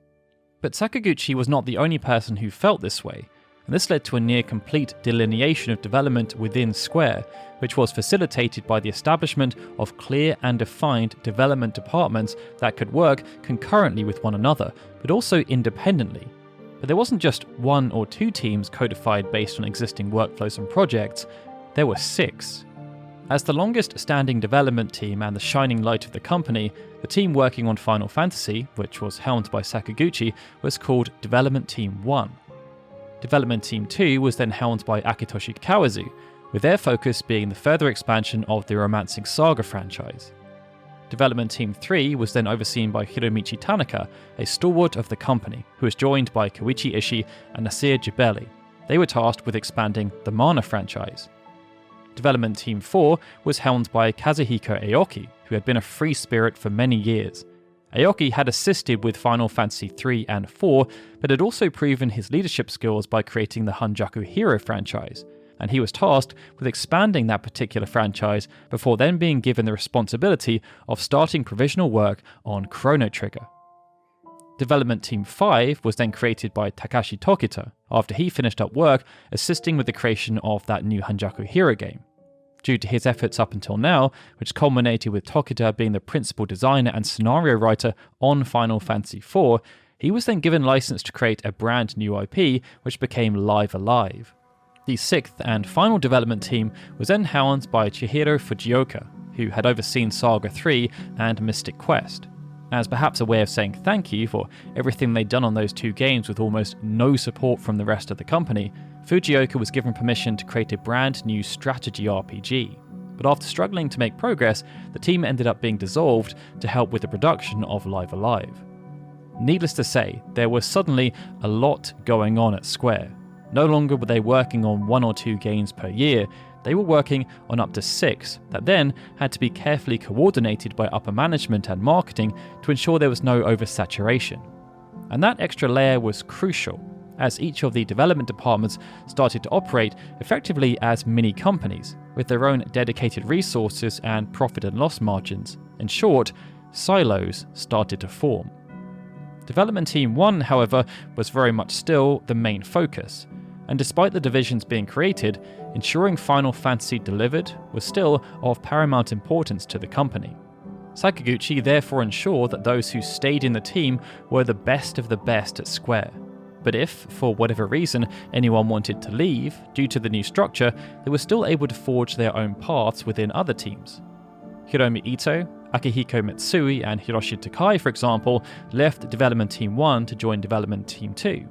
But Sakaguchi was not the only person who felt this way, and this led to a near-complete delineation of development within Square, which was facilitated by the establishment of clear and defined development departments that could work concurrently with one another, but also independently. But there wasn't just 1 or 2 teams codified based on existing workflows and projects, there were 6. As the longest standing development team and the shining light of the company, the team working on Final Fantasy, which was helmed by Sakaguchi, was called Development Team 1. Development Team 2 was then helmed by Akitoshi Kawazu, with their focus being the further expansion of the Romancing Saga franchise. Development Team 3 was then overseen by Hiromichi Tanaka, a stalwart of the company, who was joined by Koichi Ishii and Nasir Jebeli. They were tasked with expanding the Mana franchise. Development Team 4 was helmed by Kazuhiko Aoki, who had been a free spirit for many years. Aoki had assisted with Final Fantasy 3 and 4, but had also proven his leadership skills by creating the Hanjaku Hero franchise, and he was tasked with expanding that particular franchise before then being given the responsibility of starting provisional work on Chrono Trigger. Development Team 5 was then created by Takashi Tokita, after he finished up work assisting with the creation of that new Hanjaku Hero game. Due to his efforts up until now, which culminated with Tokita being the principal designer and scenario writer on Final Fantasy IV, he was then given license to create a brand new IP, which became Live Alive. The 6th and final development team was then helmed by Chihiro Fujioka, who had overseen Saga 3 and Mystic Quest. As perhaps a way of saying thank you for everything they'd done on those 2 games with almost no support from the rest of the company, Fujioka was given permission to create a brand new strategy RPG. But after struggling to make progress, the team ended up being dissolved to help with the production of Live Alive. Needless to say, there was suddenly a lot going on at Square. No longer were they working on 1 or 2 games per year, they were working on up to 6 that then had to be carefully coordinated by upper management and marketing to ensure there was no oversaturation. And that extra layer was crucial, as each of the development departments started to operate effectively as mini companies, with their own dedicated resources and profit and loss margins. In short, silos started to form. Development Team 1, however, was very much still the main focus, and despite the divisions being created, ensuring Final Fantasy delivered was still of paramount importance to the company. Sakaguchi therefore ensured that those who stayed in the team were the best of the best at Square. But if, for whatever reason, anyone wanted to leave, due to the new structure, they were still able to forge their own paths within other teams. Hiromi Ito, Akihiko Matsui, and Hiroshi Takai, for example, left Development Team 1 to join Development Team 2.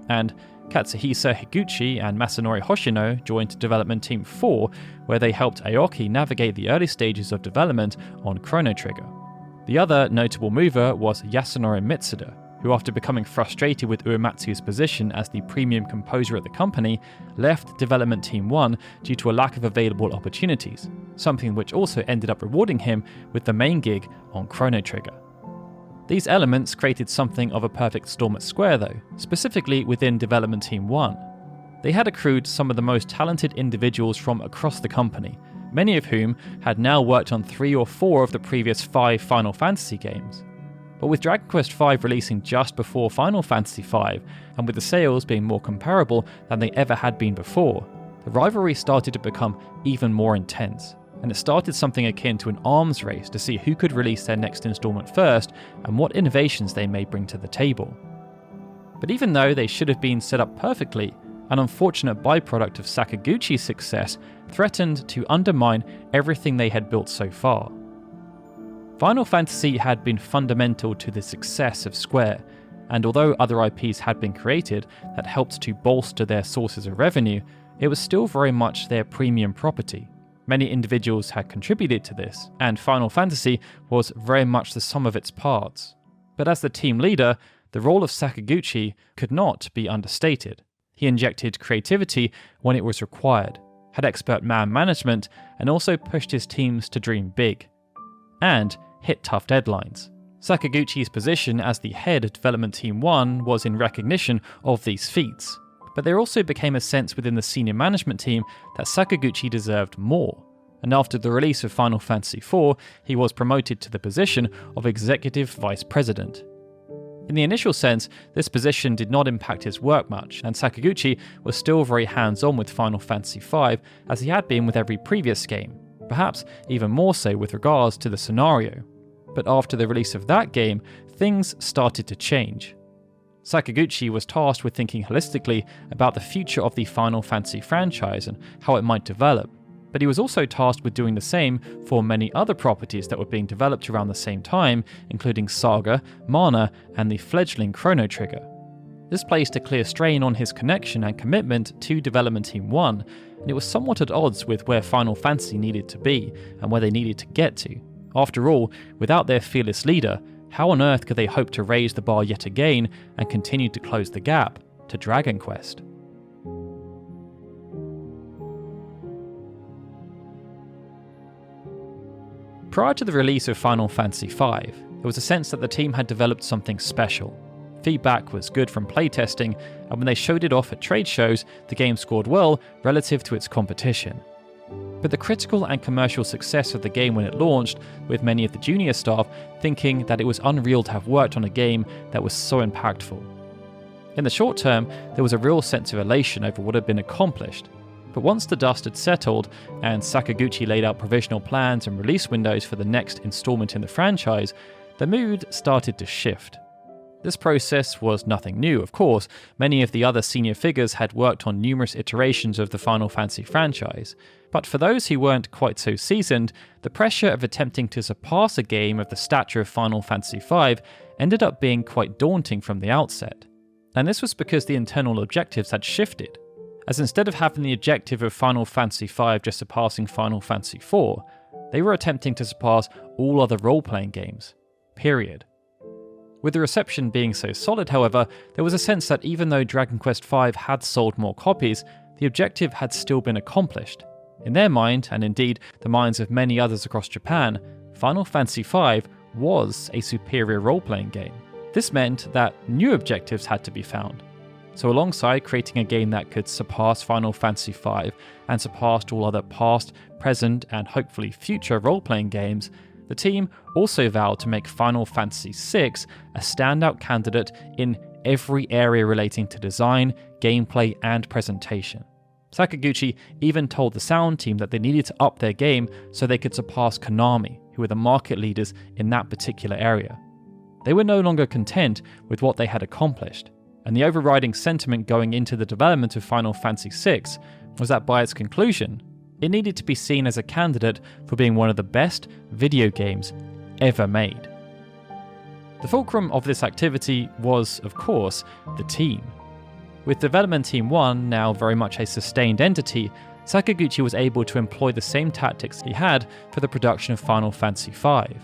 And Katsuhisa Higuchi and Masanori Hoshino joined Development Team 4, where they helped Aoki navigate the early stages of development on Chrono Trigger. The other notable mover was Yasunori Mitsuda, who after becoming frustrated with Uematsu's position as the premium composer at the company, left Development Team 1 due to a lack of available opportunities, something which also ended up rewarding him with the main gig on Chrono Trigger. These elements created something of a perfect storm at Square though, specifically within Development Team 1. They had accrued some of the most talented individuals from across the company, many of whom had now worked on 3 or 4 of the previous 5 Final Fantasy games. But with Dragon Quest V releasing just before Final Fantasy V, and with the sales being more comparable than they ever had been before, the rivalry started to become even more intense, and it started something akin to an arms race to see who could release their next installment first and what innovations they may bring to the table. But even though they should have been set up perfectly, an unfortunate byproduct of Sakaguchi's success threatened to undermine everything they had built so far. Final Fantasy had been fundamental to the success of Square, and although other IPs had been created that helped to bolster their sources of revenue, it was still very much their premium property. Many individuals had contributed to this, and Final Fantasy was very much the sum of its parts. But as the team leader, the role of Sakaguchi could not be understated. He injected creativity when it was required, had expert man management, and also pushed his teams to dream big. And hit tough deadlines. Sakaguchi's position as the head of Development Team 1 was in recognition of these feats, But there also became a sense within the senior management team that Sakaguchi deserved more, and after the release of Final Fantasy IV, he was promoted to the position of Executive Vice President. In the initial sense, this position did not impact his work much, and Sakaguchi was still very hands-on with Final Fantasy V as he had been with every previous game, perhaps even more so with regards to the scenario. But after the release of that game, things started to change. Sakaguchi was tasked with thinking holistically about the future of the Final Fantasy franchise and how it might develop, but he was also tasked with doing the same for many other properties that were being developed around the same time, including Saga, Mana, and the fledgling Chrono Trigger. This placed a clear strain on his connection and commitment to Development Team 1, and it was somewhat at odds with where Final Fantasy needed to be and where they needed to get to. After all, without their fearless leader, how on earth could they hope to raise the bar yet again and continue to close the gap to Dragon Quest? Prior to the release of Final Fantasy V, there was a sense that the team had developed something special. Feedback was good from playtesting, and when they showed it off at trade shows, the game scored well relative to its competition. But the critical and commercial success of the game when it launched, with many of the junior staff thinking that it was unreal to have worked on a game that was so impactful. In the short term, there was a real sense of elation over what had been accomplished. But once the dust had settled and Sakaguchi laid out provisional plans and release windows for the next installment in the franchise, the mood started to shift. This process was nothing new, of course. Many of the other senior figures had worked on numerous iterations of the Final Fantasy franchise. But for those who weren't quite so seasoned, the pressure of attempting to surpass a game of the stature of Final Fantasy V ended up being quite daunting from the outset. And this was because the internal objectives had shifted. As instead of having the objective of Final Fantasy V just surpassing Final Fantasy IV, they were attempting to surpass all other role-playing games. Period. With the reception being so solid, however, there was a sense that even though Dragon Quest V had sold more copies, the objective had still been accomplished. In their mind, and indeed the minds of many others across Japan, Final Fantasy V was a superior role-playing game. This meant that new objectives had to be found. So alongside creating a game that could surpass Final Fantasy V and surpass all other past, present, and hopefully future role-playing games, the team also vowed to make Final Fantasy VI a standout candidate in every area relating to design, gameplay, and presentation. Sakaguchi even told the sound team that they needed to up their game so they could surpass Konami, who were the market leaders in that particular area. They were no longer content with what they had accomplished, and the overriding sentiment going into the development of Final Fantasy VI was that by its conclusion, it needed to be seen as a candidate for being one of the best video games ever made. The fulcrum of this activity was, of course, the team. With Development Team 1 now very much a sustained entity, Sakaguchi was able to employ the same tactics he had for the production of Final Fantasy V.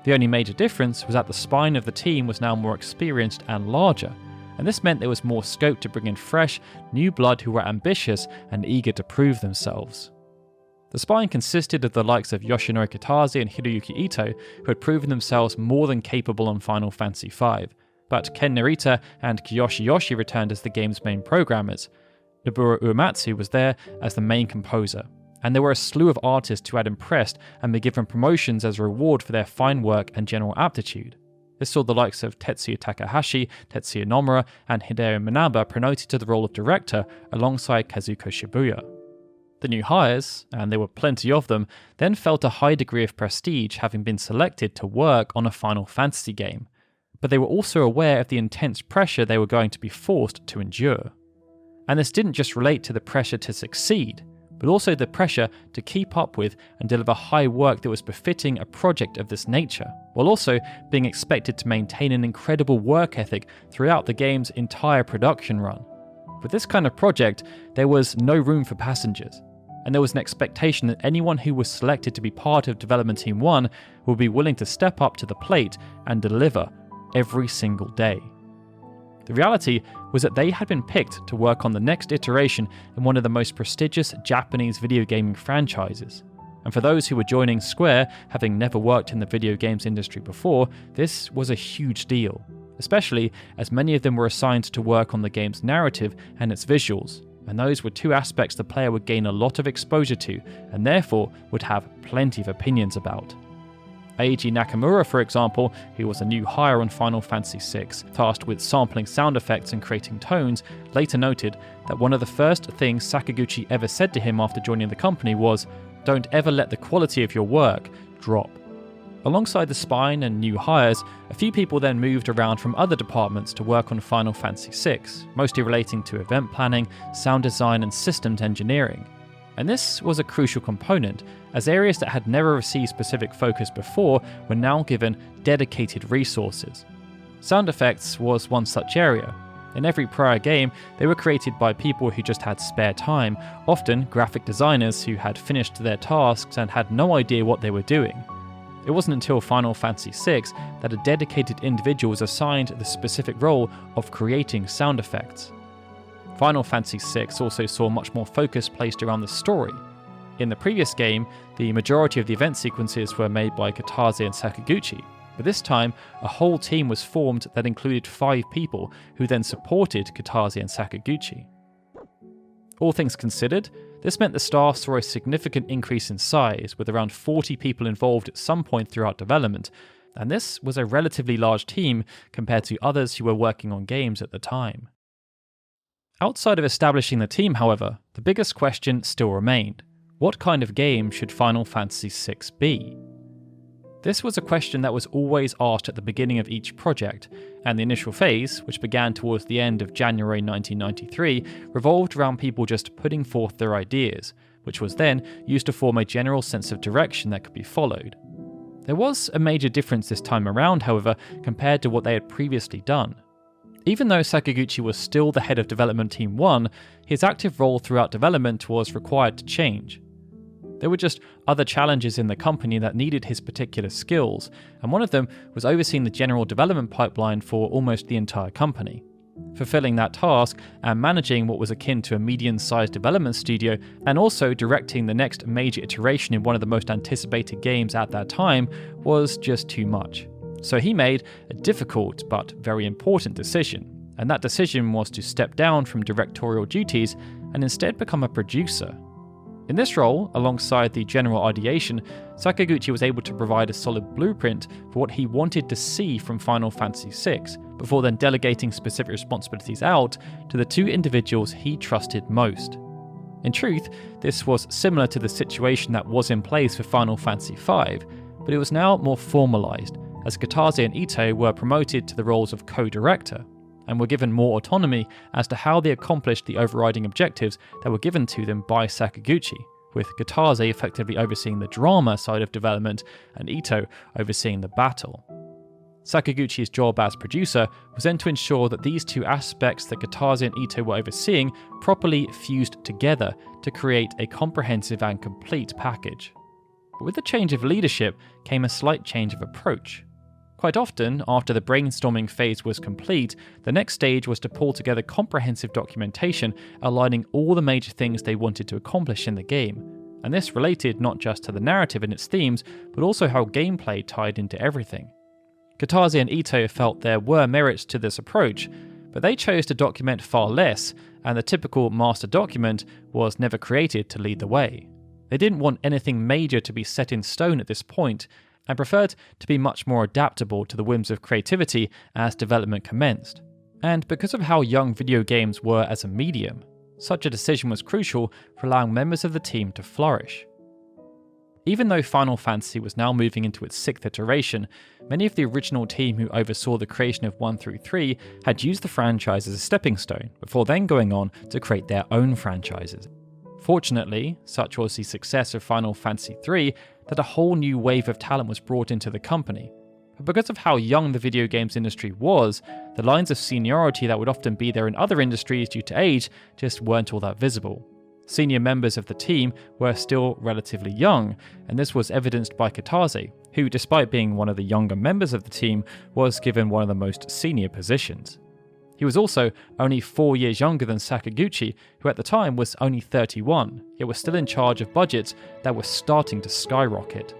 The only major difference was that the spine of the team was now more experienced and larger, and this meant there was more scope to bring in fresh, new blood who were ambitious and eager to prove themselves. The spine consisted of the likes of Yoshinori Kitase and Hiroyuki Ito, who had proven themselves more than capable on Final Fantasy V, but Ken Narita and Kiyoshi Yoshi returned as the game's main programmers. Nobuo Uematsu was there as the main composer, and there were a slew of artists who had impressed and been given promotions as a reward for their fine work and general aptitude. This saw the likes of Tetsuya Takahashi, Tetsuya Nomura, and Hideo Minaba promoted to the role of director alongside Kazuko Shibuya. The new hires, and there were plenty of them, then felt a high degree of prestige having been selected to work on a Final Fantasy game, but they were also aware of the intense pressure they were going to be forced to endure. And this didn't just relate to the pressure to succeed, but also the pressure to keep up with and deliver high work that was befitting a project of this nature, while also being expected to maintain an incredible work ethic throughout the game's entire production run. With this kind of project, there was no room for passengers, and there was an expectation that anyone who was selected to be part of Development Team 1 would be willing to step up to the plate and deliver every single day. The reality was that they had been picked to work on the next iteration in one of the most prestigious Japanese video gaming franchises. And for those who were joining Square, having never worked in the video games industry before, this was a huge deal. especially as many of them were assigned to work on the game's narrative and its visuals, and those were two aspects the player would gain a lot of exposure to, and therefore would have plenty of opinions about. Eiji Nakamura, for example, who was a new hire on Final Fantasy VI, tasked with sampling sound effects and creating tones, later noted that one of the first things Sakaguchi ever said to him after joining the company was, "Don't ever let the quality of your work drop." Alongside the spine and new hires, a few people then moved around from other departments to work on Final Fantasy VI, mostly relating to event planning, sound design and systems engineering. And this was a crucial component, as areas that had never received specific focus before were now given dedicated resources. Sound effects was one such area. In every prior game, they were created by people who just had spare time, often graphic designers who had finished their tasks and had no idea what they were doing. It wasn't until Final Fantasy VI that a dedicated individual was assigned the specific role of creating sound effects. Final Fantasy VI also saw much more focus placed around the story. In the previous game, the majority of the event sequences were made by Kitase and Sakaguchi, but this time a whole team was formed that included 5 people who then supported Kitase and Sakaguchi. All things considered, this meant the staff saw a significant increase in size, with around 40 people involved at some point throughout development, and this was a relatively large team compared to others who were working on games at the time. Outside of establishing the team, however, the biggest question still remained. What kind of game should Final Fantasy VI be? This was a question that was always asked at the beginning of each project, and the initial phase, which began towards the end of January 1993, revolved around people just putting forth their ideas, which was then used to form a general sense of direction that could be followed. There was a major difference this time around, however, compared to what they had previously done. Even though Sakaguchi was still the head of Development Team 1, his active role throughout development was required to change. There were just other challenges in the company that needed his particular skills, and one of them was overseeing the general development pipeline for almost the entire company. Fulfilling that task and managing what was akin to a medium-sized development studio, and also directing the next major iteration in one of the most anticipated games at that time, was just too much. So he made a difficult but very important decision, and that decision was to step down from directorial duties and instead become a producer. In this role, alongside the general ideation, Sakaguchi was able to provide a solid blueprint for what he wanted to see from Final Fantasy VI, before then delegating specific responsibilities out to the 2 individuals he trusted most. In truth, this was similar to the situation that was in place for Final Fantasy V, but it was now more formalized, as Kitase and Ito were promoted to the roles of co-director, and were given more autonomy as to how they accomplished the overriding objectives that were given to them by Sakaguchi, with Kitase effectively overseeing the drama side of development and Ito overseeing the battle. Sakaguchi's job as producer was then to ensure that these 2 aspects that Kitase and Ito were overseeing properly fused together to create a comprehensive and complete package. But with the change of leadership came a slight change of approach. Quite often, after the brainstorming phase was complete, the next stage was to pull together comprehensive documentation outlining all the major things they wanted to accomplish in the game, and this related not just to the narrative and its themes, but also how gameplay tied into everything. Kitase and Ito felt there were merits to this approach, but they chose to document far less, and the typical master document was never created to lead the way. They didn't want anything major to be set in stone at this point, and preferred to be much more adaptable to the whims of creativity as development commenced. And because of how young video games were as a medium, such a decision was crucial for allowing members of the team to flourish. Even though Final Fantasy was now moving into its 6th iteration, many of the original team who oversaw the creation of 1 through 3 had used the franchise as a stepping stone, before then going on to create their own franchises. Fortunately, such was the success of Final Fantasy III that a whole new wave of talent was brought into the company. But because of how young the video games industry was, the lines of seniority that would often be there in other industries due to age just weren't all that visible. Senior members of the team were still relatively young, and this was evidenced by Kitase, who, despite being one of the younger members of the team, was given one of the most senior positions. He was also only 4 years younger than Sakaguchi, who at the time was only 31, yet was still in charge of budgets that were starting to skyrocket.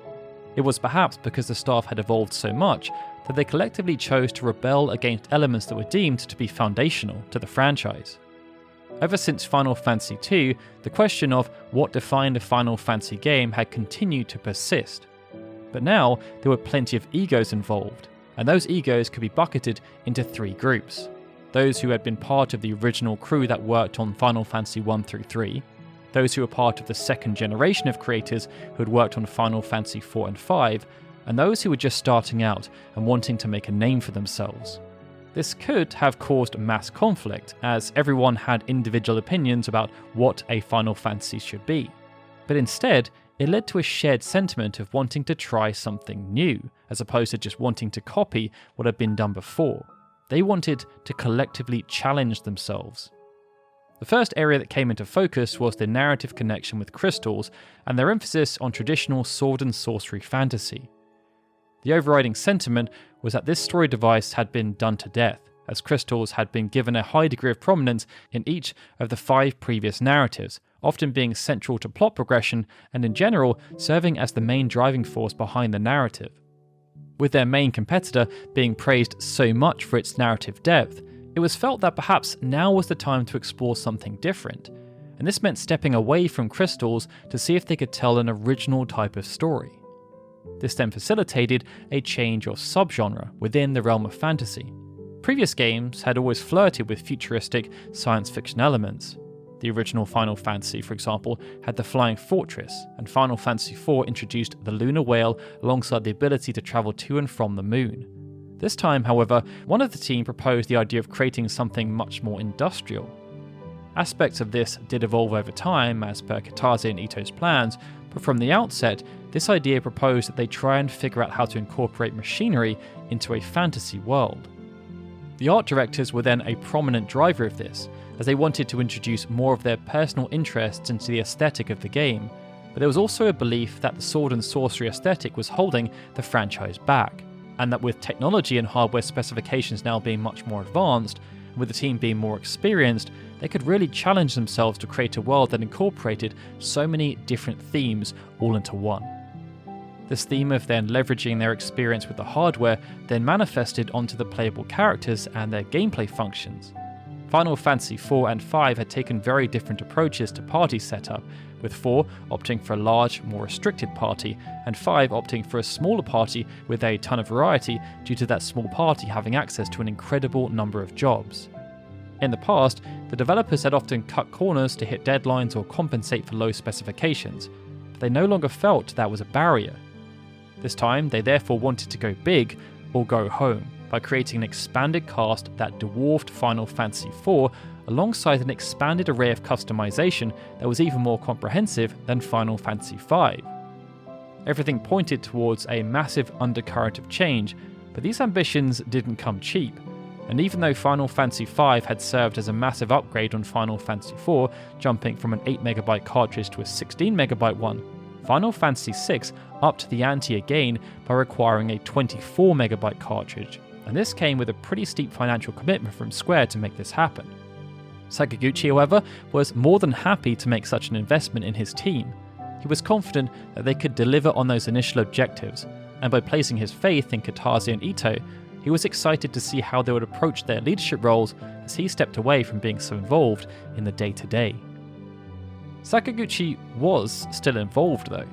It was perhaps because the staff had evolved so much that they collectively chose to rebel against elements that were deemed to be foundational to the franchise. Ever since Final Fantasy II, the question of what defined a Final Fantasy game had continued to persist. But now, there were plenty of egos involved, and those egos could be bucketed into three groups. Those who had been part of the original crew that worked on Final Fantasy 1 through 3, those who were part of the second generation of creators who had worked on Final Fantasy 4 and 5, and those who were just starting out and wanting to make a name for themselves. This could have caused mass conflict, as everyone had individual opinions about what a Final Fantasy should be. But instead, it led to a shared sentiment of wanting to try something new, as opposed to just wanting to copy what had been done before. They wanted to collectively challenge themselves. The first area that came into focus was the narrative connection with crystals and their emphasis on traditional sword and sorcery fantasy. The overriding sentiment was that this story device had been done to death, as crystals had been given a high degree of prominence in each of the 5 previous narratives, often being central to plot progression and in general serving as the main driving force behind the narrative. With their main competitor being praised so much for its narrative depth, it was felt that perhaps now was the time to explore something different, and this meant stepping away from crystals to see if they could tell an original type of story. This then facilitated a change of subgenre within the realm of fantasy. Previous games had always flirted with futuristic science fiction elements. The original Final Fantasy, for example, had the Flying Fortress, and Final Fantasy IV introduced the Lunar Whale alongside the ability to travel to and from the moon. This time, however, one of the team proposed the idea of creating something much more industrial. Aspects of this did evolve over time, as per Kitase and Ito's plans, but from the outset, this idea proposed that they try and figure out how to incorporate machinery into a fantasy world. The art directors were then a prominent driver of this, as they wanted to introduce more of their personal interests into the aesthetic of the game, but there was also a belief that the sword and sorcery aesthetic was holding the franchise back, and that with technology and hardware specifications now being much more advanced, and with the team being more experienced, they could really challenge themselves to create a world that incorporated so many different themes all into one. This theme of then leveraging their experience with the hardware then manifested onto the playable characters and their gameplay functions. Final Fantasy IV and V had taken very different approaches to party setup, with 4 opting for a large, more restricted party, and 5 opting for a smaller party with a ton of variety due to that small party having access to an incredible number of jobs. In the past, the developers had often cut corners to hit deadlines or compensate for low specifications, but they no longer felt that was a barrier. This time, they therefore wanted to go big or go home by creating an expanded cast that dwarfed Final Fantasy IV alongside an expanded array of customization that was even more comprehensive than Final Fantasy V. Everything pointed towards a massive undercurrent of change, but these ambitions didn't come cheap. And even though Final Fantasy V had served as a massive upgrade on Final Fantasy IV, jumping from an 8MB cartridge to a 16MB one, Final Fantasy VI upped the ante again by requiring a 24MB cartridge, and this came with a pretty steep financial commitment from Square to make this happen. Sakaguchi, however, was more than happy to make such an investment in his team. He was confident that they could deliver on those initial objectives, and by placing his faith in Kitase and Ito, he was excited to see how they would approach their leadership roles as he stepped away from being so involved in the day-to-day. Sakaguchi was still involved though.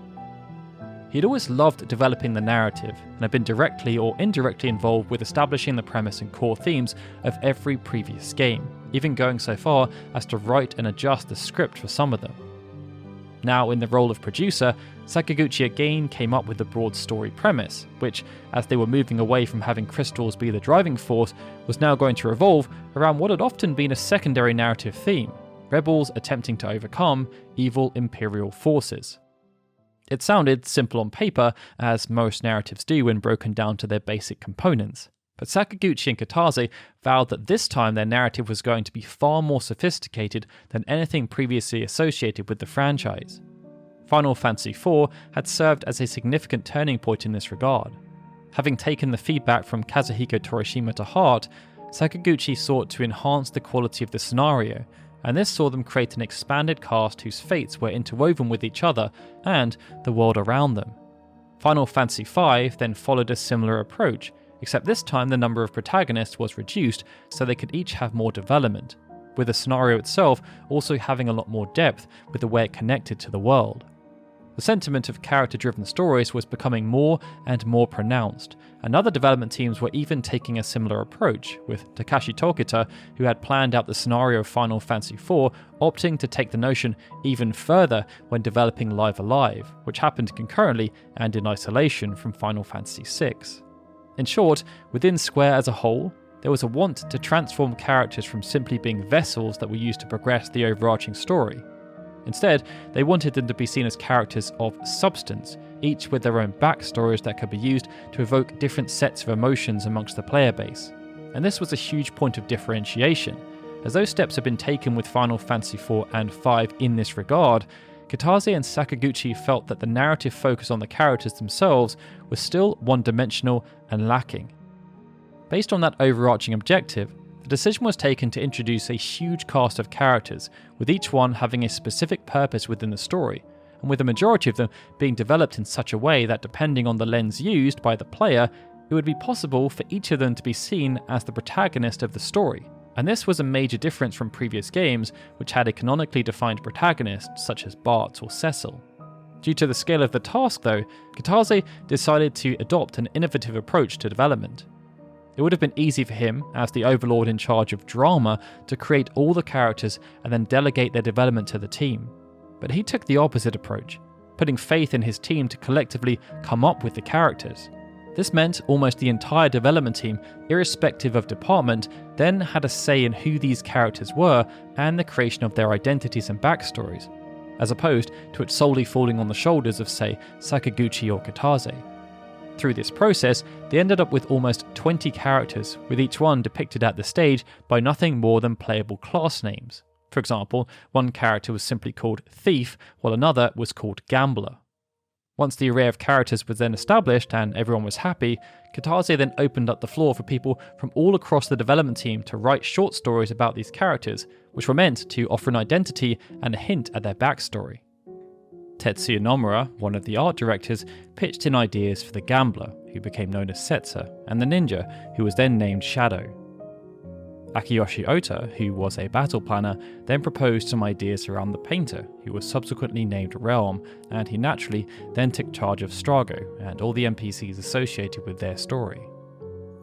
He'd always loved developing the narrative and had been directly or indirectly involved with establishing the premise and core themes of every previous game, even going so far as to write and adjust the script for some of them. Now in the role of producer, Sakaguchi again came up with the broad story premise, which, as they were moving away from having crystals be the driving force, was now going to revolve around what had often been a secondary narrative theme: rebels attempting to overcome evil imperial forces. It sounded simple on paper, as most narratives do when broken down to their basic components, but Sakaguchi and Kitase vowed that this time their narrative was going to be far more sophisticated than anything previously associated with the franchise. Final Fantasy IV had served as a significant turning point in this regard. Having taken the feedback from Kazuhiko Torishima to heart, Sakaguchi sought to enhance the quality of the scenario, and this saw them create an expanded cast whose fates were interwoven with each other and the world around them. Final Fantasy V then followed a similar approach, except this time the number of protagonists was reduced so they could each have more development, with the scenario itself also having a lot more depth with the way it connected to the world. The sentiment of character-driven stories was becoming more and more pronounced, and other development teams were even taking a similar approach, with Takashi Tokita, who had planned out the scenario of Final Fantasy IV, opting to take the notion even further when developing Live Alive, which happened concurrently and in isolation from Final Fantasy VI. In short, within Square as a whole, there was a want to transform characters from simply being vessels that were used to progress the overarching story. Instead, they wanted them to be seen as characters of substance, each with their own backstories that could be used to evoke different sets of emotions amongst the player base. And this was a huge point of differentiation. As those steps had been taken with Final Fantasy IV and V in this regard, Kitase and Sakaguchi felt that the narrative focus on the characters themselves was still one-dimensional and lacking. Based on that overarching objective, the decision was taken to introduce a huge cast of characters, with each one having a specific purpose within the story, and with the majority of them being developed in such a way that depending on the lens used by the player, it would be possible for each of them to be seen as the protagonist of the story. And this was a major difference from previous games, which had a canonically defined protagonist such as Bart or Cecil. Due to the scale of the task though, Kitase decided to adopt an innovative approach to development. It would have been easy for him, as the overlord in charge of drama, to create all the characters and then delegate their development to the team. But he took the opposite approach, putting faith in his team to collectively come up with the characters. This meant almost the entire development team, irrespective of department, then had a say in who these characters were and the creation of their identities and backstories, as opposed to it solely falling on the shoulders of, say, Sakaguchi or Kitase. Through this process, they ended up with almost 20 characters, with each one depicted at the stage by nothing more than playable class names. For example, one character was simply called Thief, while another was called Gambler. Once the array of characters was then established and everyone was happy, Kitase then opened up the floor for people from all across the development team to write short stories about these characters, which were meant to offer an identity and a hint at their backstory. Tetsuya Nomura, one of the art directors, pitched in ideas for the Gambler, who became known as Setzer, and the Ninja, who was then named Shadow. Akiyoshi Ota, who was a battle planner, then proposed some ideas around the Painter, who was subsequently named Realm, and he naturally then took charge of Strago and all the NPCs associated with their story.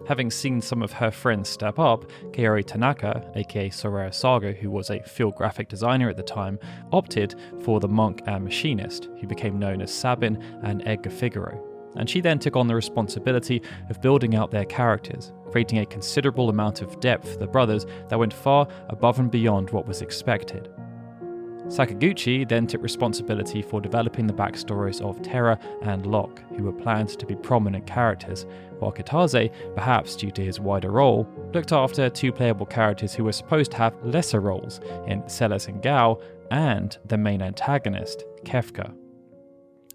Having seen some of her friends step up, Kaori Tanaka, aka Soraya Saga, who was a field graphic designer at the time, opted for the Monk and Machinist, who became known as Sabin and Edgar Figaro, and she then took on the responsibility of building out their characters, creating a considerable amount of depth for the brothers that went far above and beyond what was expected. Sakaguchi then took responsibility for developing the backstories of Terra and Locke, who were planned to be prominent characters, while Kitase, perhaps due to his wider role, looked after two playable characters who were supposed to have lesser roles in Celes and Gao, and the main antagonist, Kefka.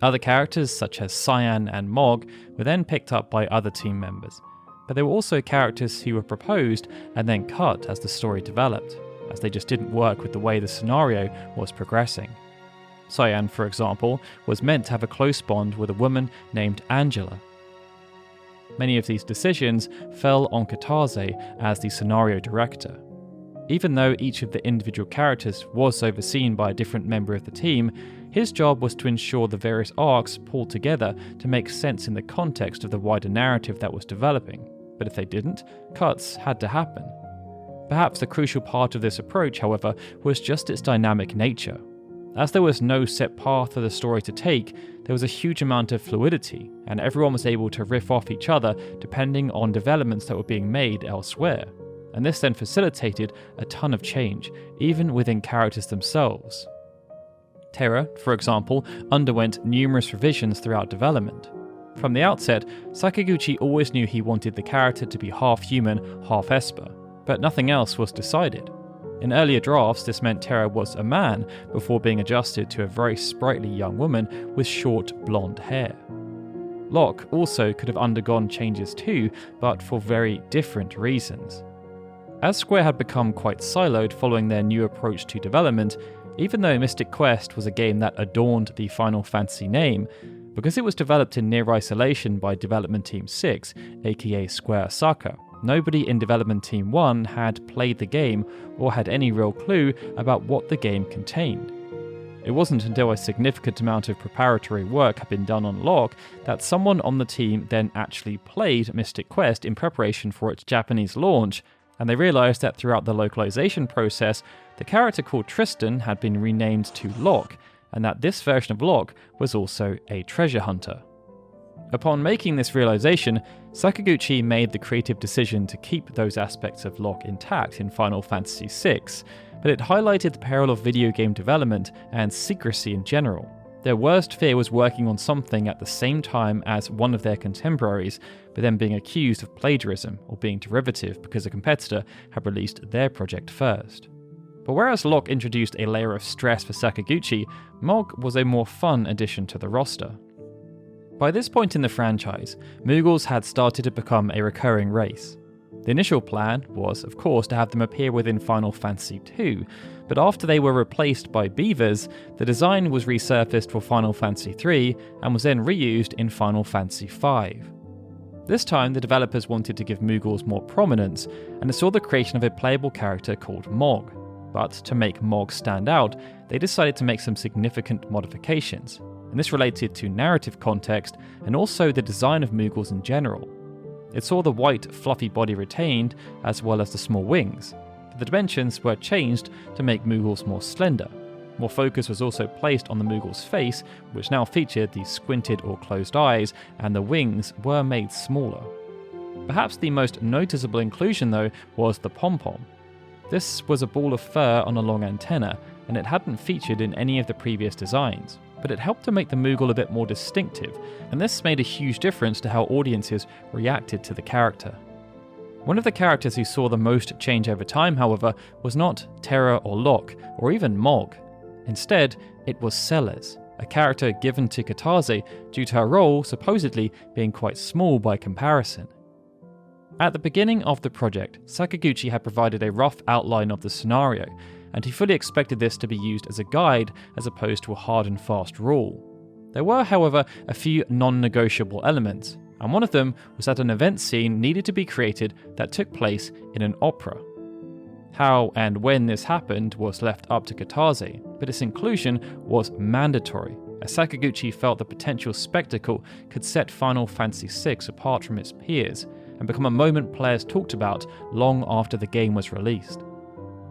Other characters such as Cyan and Mog were then picked up by other team members, but there were also characters who were proposed and then cut as the story developed, as they just didn't work with the way the scenario was progressing. Cyan, for example, was meant to have a close bond with a woman named Angela. Many of these decisions fell on Kitase as the scenario director. Even though each of the individual characters was overseen by a different member of the team, his job was to ensure the various arcs pulled together to make sense in the context of the wider narrative that was developing. But if they didn't, cuts had to happen. Perhaps the crucial part of this approach, however, was just its dynamic nature. As there was no set path for the story to take, there was a huge amount of fluidity, and everyone was able to riff off each other depending on developments that were being made elsewhere. And this then facilitated a ton of change, even within characters themselves. Terra, for example, underwent numerous revisions throughout development. From the outset, Sakaguchi always knew he wanted the character to be half human, half Esper, but nothing else was decided. In earlier drafts, this meant Terra was a man before being adjusted to a very sprightly young woman with short blonde hair. Locke also could have undergone changes too, but for very different reasons. As Square had become quite siloed following their new approach to development, even though Mystic Quest was a game that adorned the Final Fantasy name, Because it was developed in near isolation by Development Team 6, aka Square Osaka, nobody in Development Team 1 had played the game or had any real clue about what the game contained. It wasn't until a significant amount of preparatory work had been done on Locke that someone on the team then actually played Mystic Quest in preparation for its Japanese launch, and they realised that throughout the localization process, the character called Tristan had been renamed to Locke, and that this version of Locke was also a treasure hunter. Upon making this realization, Sakaguchi made the creative decision to keep those aspects of Locke intact in Final Fantasy VI, but it highlighted the peril of video game development and secrecy in general. Their worst fear was working on something at the same time as one of their contemporaries, but then being accused of plagiarism or being derivative because a competitor had released their project first. But whereas Locke introduced a layer of stress for Sakaguchi, Mog was a more fun addition to the roster. By this point in the franchise, Moogles had started to become a recurring race. The initial plan was, of course, to have them appear within Final Fantasy II, but after they were replaced by beavers, the design was resurfaced for Final Fantasy III and was then reused in Final Fantasy V. This time, the developers wanted to give Moogles more prominence, and it saw the creation of a playable character called Mog. But to make Mog stand out, they decided to make some significant modifications, and this related to narrative context and also the design of Moogles in general. It saw the white, fluffy body retained, as well as the small wings, but the dimensions were changed to make Moogles more slender. More focus was also placed on the Moogle's face, which now featured the squinted or closed eyes, and the wings were made smaller. Perhaps the most noticeable inclusion, though, was the pom-pom. This was a ball of fur on a long antenna, and it hadn't featured in any of the previous designs, but it helped to make the Moogle a bit more distinctive, and this made a huge difference to how audiences reacted to the character. One of the characters who saw the most change over time, however, was not Terra or Locke, or even Mog. Instead, it was Celes, a character given to Katase due to her role supposedly being quite small by comparison. At the beginning of the project, Sakaguchi had provided a rough outline of the scenario, and he fully expected this to be used as a guide as opposed to a hard and fast rule. There were, however, a few non-negotiable elements, and one of them was that an event scene needed to be created that took place in an opera. How and when this happened was left up to Katase, but its inclusion was mandatory, as Sakaguchi felt the potential spectacle could set Final Fantasy VI apart from its peers, and become a moment players talked about long after the game was released.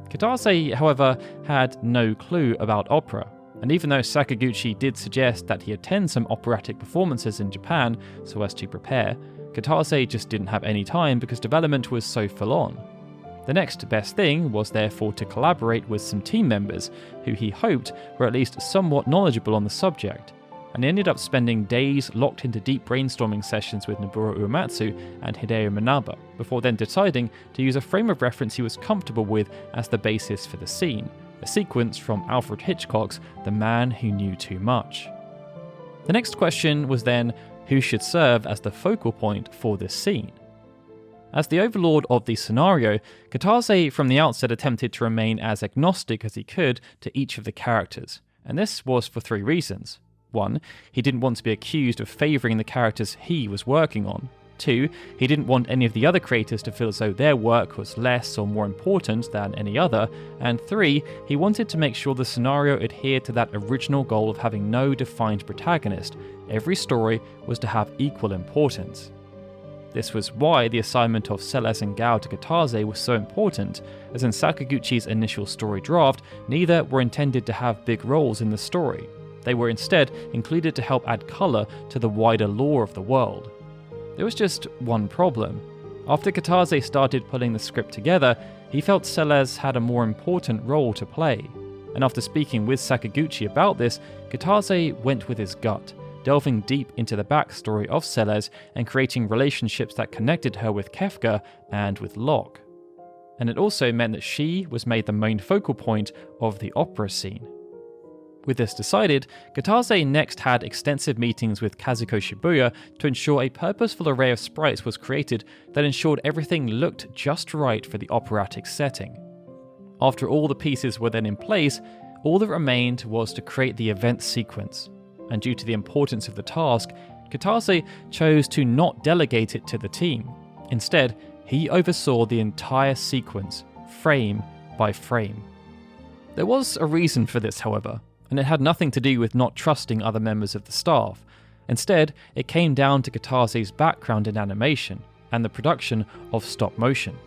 Katase, however, had no clue about opera, and even though Sakaguchi did suggest that he attend some operatic performances in Japan so as to prepare, Katase just didn't have any time because development was so full on. The next best thing was therefore to collaborate with some team members who he hoped were at least somewhat knowledgeable on the subject, and he ended up spending days locked into deep brainstorming sessions with Nobuo Uematsu and Hideo Manaba, before then deciding to use a frame of reference he was comfortable with as the basis for the scene, a sequence from Alfred Hitchcock's The Man Who Knew Too Much. The next question was then, who should serve as the focal point for this scene? As the overlord of the scenario, Katase from the outset attempted to remain as agnostic as he could to each of the characters, and this was for three reasons. 1. He didn't want to be accused of favouring the characters he was working on. 2. He didn't want any of the other creators to feel as though their work was less or more important than any other. And 3. He wanted to make sure the scenario adhered to that original goal of having no defined protagonist. Every story was to have equal importance. This was why the assignment of Celes and Gao to Katase was so important, as in Sakaguchi's initial story draft, neither were intended to have big roles in the story. They were instead included to help add colour to the wider lore of the world. There was just one problem. After Katase started putting the script together, he felt Celes had a more important role to play. And after speaking with Sakaguchi about this, Katase went with his gut, delving deep into the backstory of Celes and creating relationships that connected her with Kefka and with Locke. And it also meant that she was made the main focal point of the opera scene. With this decided, Katase next had extensive meetings with Kazuko Shibuya to ensure a purposeful array of sprites was created that ensured everything looked just right for the operatic setting. After all the pieces were then in place, all that remained was to create the event sequence. and due to the importance of the task, Kitase chose to not delegate it to the team. Instead, he oversaw the entire sequence, frame by frame. There was a reason for this, however, and it had nothing to do with not trusting other members of the staff. Instead, it came down to Kitase's background in animation and the production of stop motion.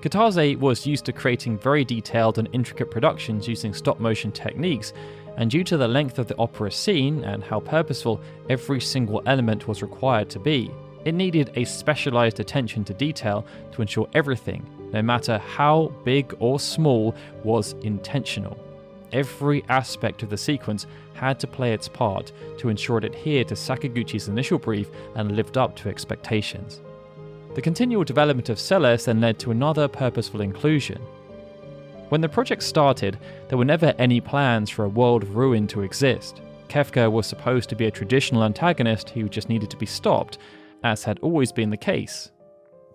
Kitase was used to creating very detailed and intricate productions using stop motion techniques, and due to the length of the opera scene and how purposeful every single element was required to be, it needed a specialized attention to detail to ensure everything, no matter how big or small, was intentional. Every aspect of the sequence had to play its part to ensure it adhered to Sakaguchi's initial brief and lived up to expectations. The continual development of Celes then led to another purposeful inclusion. When the project started, there were never any plans for a world of ruin to exist. Kefka was supposed to be a traditional antagonist who just needed to be stopped, as had always been the case.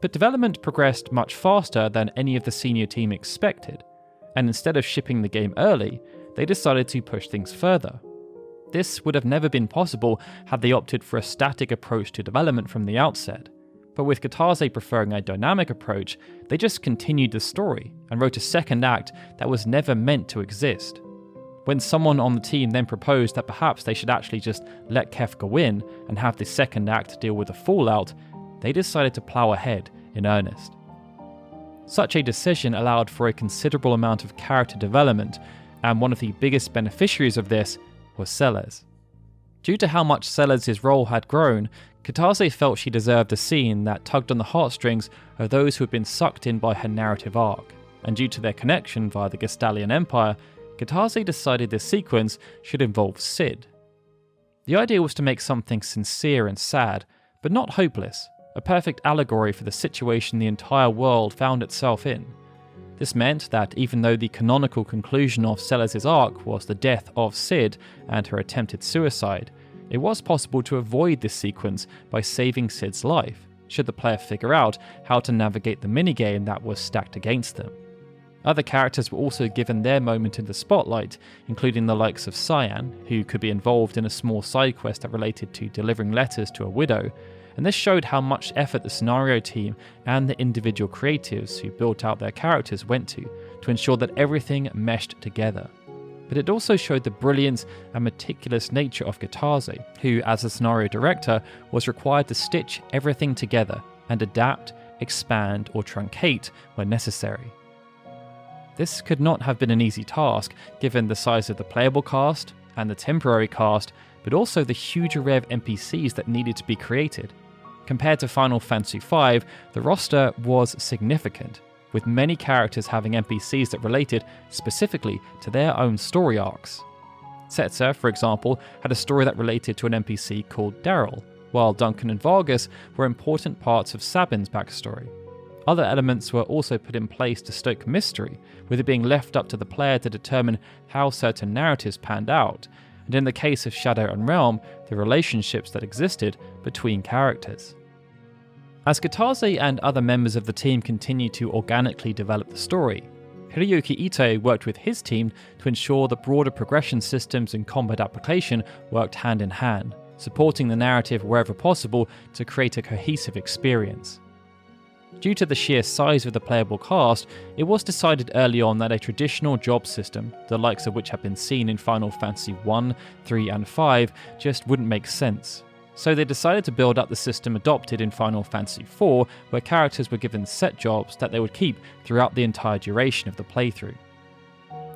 But development progressed much faster than any of the senior team expected, and instead of shipping the game early, they decided to push things further. This would have never been possible had they opted for a static approach to development from the outset. But with Kitase preferring a dynamic approach, they just continued the story and wrote a second act that was never meant to exist. When someone on the team then proposed that perhaps they should actually just let Kefka win and have the second act deal with the fallout, they decided to plough ahead in earnest. Such a decision allowed for a considerable amount of character development, and one of the biggest beneficiaries of this was Celes. Due to how much Celes' role had grown, Kitase felt she deserved a scene that tugged on the heartstrings of those who had been sucked in by her narrative arc, and due to their connection via the Gestalian Empire, Kitase decided this sequence should involve Sid. The idea was to make something sincere and sad, but not hopeless, a perfect allegory for the situation the entire world found itself in. This meant that even though the canonical conclusion of Celes' arc was the death of Sid and her attempted suicide, it was possible to avoid this sequence by saving Sid's life, should the player figure out how to navigate the minigame that was stacked against them. Other characters were also given their moment in the spotlight, including the likes of Cyan, who could be involved in a small side quest that related to delivering letters to a widow, and this showed how much effort the scenario team and the individual creatives who built out their characters went to ensure that everything meshed together. But it also showed the brilliance and meticulous nature of Kitase, who, as a scenario director, was required to stitch everything together and adapt, expand, or truncate when necessary. This could not have been an easy task, given the size of the playable cast and the temporary cast, but also the huge array of NPCs that needed to be created. Compared to Final Fantasy V, the roster was significant, with many characters having NPCs that related specifically to their own story arcs. Setzer, for example, had a story that related to an NPC called Darryl, while Duncan and Vargas were important parts of Sabin's backstory. Other elements were also put in place to stoke mystery, with it being left up to the player to determine how certain narratives panned out, and in the case of Shadow and Realm, the relationships that existed between characters. As Kitase and other members of the team continued to organically develop the story, Hiroyuki Ito worked with his team to ensure that broader progression systems and combat application worked hand in hand, supporting the narrative wherever possible to create a cohesive experience. Due to the sheer size of the playable cast, it was decided early on that a traditional job system, the likes of which have been seen in Final Fantasy I, III, and V, just wouldn't make sense. So they decided to build up the system adopted in Final Fantasy IV, where characters were given set jobs that they would keep throughout the entire duration of the playthrough.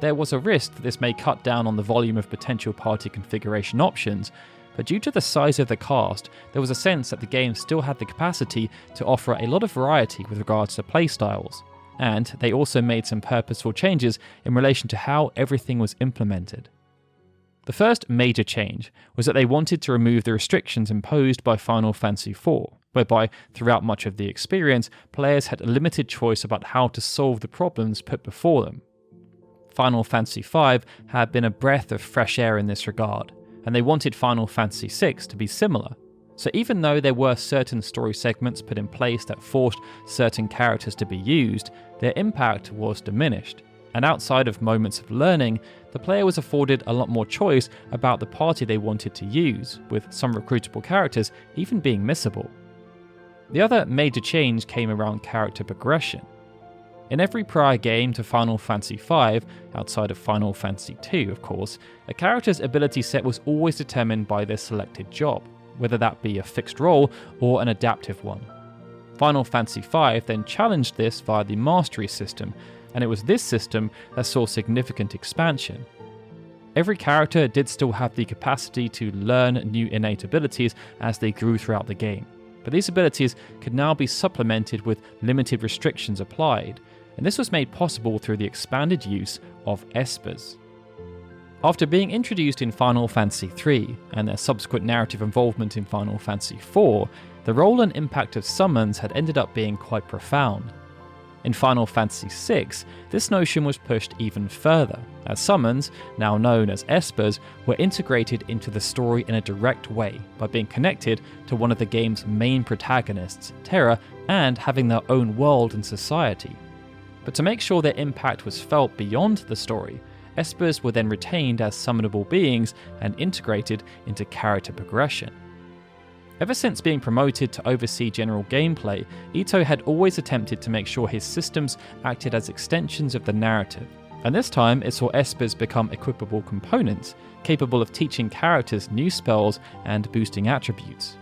There was a risk that this may cut down on the volume of potential party configuration options, but due to the size of the cast, there was a sense that the game still had the capacity to offer a lot of variety with regards to playstyles, and they also made some purposeful changes in relation to how everything was implemented. The first major change was that they wanted to remove the restrictions imposed by Final Fantasy IV, whereby throughout much of the experience, players had a limited choice about how to solve the problems put before them. Final Fantasy V had been a breath of fresh air in this regard, and they wanted Final Fantasy VI to be similar. So even though there were certain story segments put in place that forced certain characters to be used, their impact was diminished, and outside of moments of learning, the player was afforded a lot more choice about the party they wanted to use, with some recruitable characters even being missable. The other major change came around character progression. In every prior game to Final Fantasy V, outside of Final Fantasy II of course, a character's ability set was always determined by their selected job, whether that be a fixed role or an adaptive one. Final Fantasy V then challenged this via the Mastery system, and it was this system that saw significant expansion. Every character did still have the capacity to learn new innate abilities as they grew throughout the game, but these abilities could now be supplemented with limited restrictions applied, and this was made possible through the expanded use of espers. After being introduced in Final Fantasy III and their subsequent narrative involvement in Final Fantasy IV, the role and impact of summons had ended up being quite profound. In Final Fantasy VI, this notion was pushed even further, as summons, now known as espers, were integrated into the story in a direct way by being connected to one of the game's main protagonists, Terra, and having their own world and society. But to make sure their impact was felt beyond the story, espers were then retained as summonable beings and integrated into character progression. Ever since being promoted to oversee general gameplay, Ito had always attempted to make sure his systems acted as extensions of the narrative, and this time it saw espers become equipable components, capable of teaching characters new spells and boosting attributes.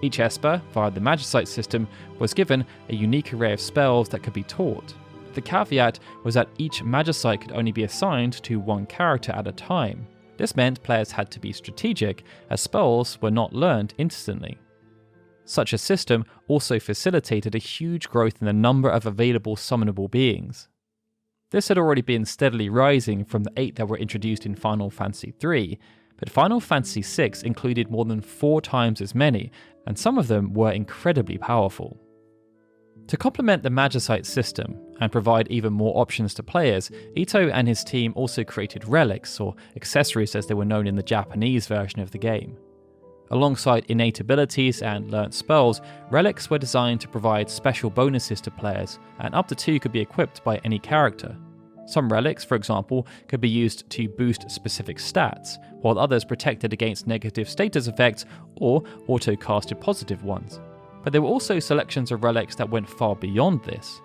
Each esper, via the Magicite system, was given a unique array of spells that could be taught. The caveat was that each Magicite could only be assigned to one character at a time. This meant players had to be strategic, as spells were not learned instantly. Such a system also facilitated a huge growth in the number of available summonable beings. This had already been steadily rising from the 8 that were introduced in Final Fantasy III, but Final Fantasy VI included more than 4 times as many, and some of them were incredibly powerful. To complement the Magicite system and provide even more options to players, Ito and his team also created relics, or accessories as they were known in the Japanese version of the game. Alongside innate abilities and learnt spells, relics were designed to provide special bonuses to players, and up to 2 could be equipped by any character. Some relics, for example, could be used to boost specific stats, while others protected against negative status effects or auto-casted positive ones. But there were also selections of relics that went far beyond this.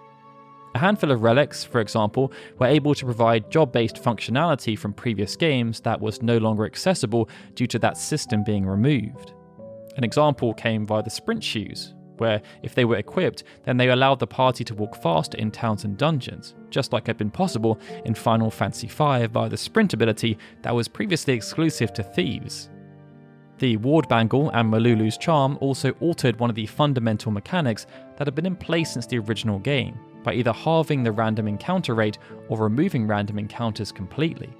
A handful of relics, for example, were able to provide job-based functionality from previous games that was no longer accessible due to that system being removed. An example came via the Sprint shoes, where if they were equipped, then they allowed the party to walk faster in towns and dungeons, just like had been possible in Final Fantasy V via the Sprint ability that was previously exclusive to thieves. The Ward Bangle and Malulu's Charm also altered one of the fundamental mechanics that had been in place since the original game, by either halving the random encounter rate or removing random encounters completely.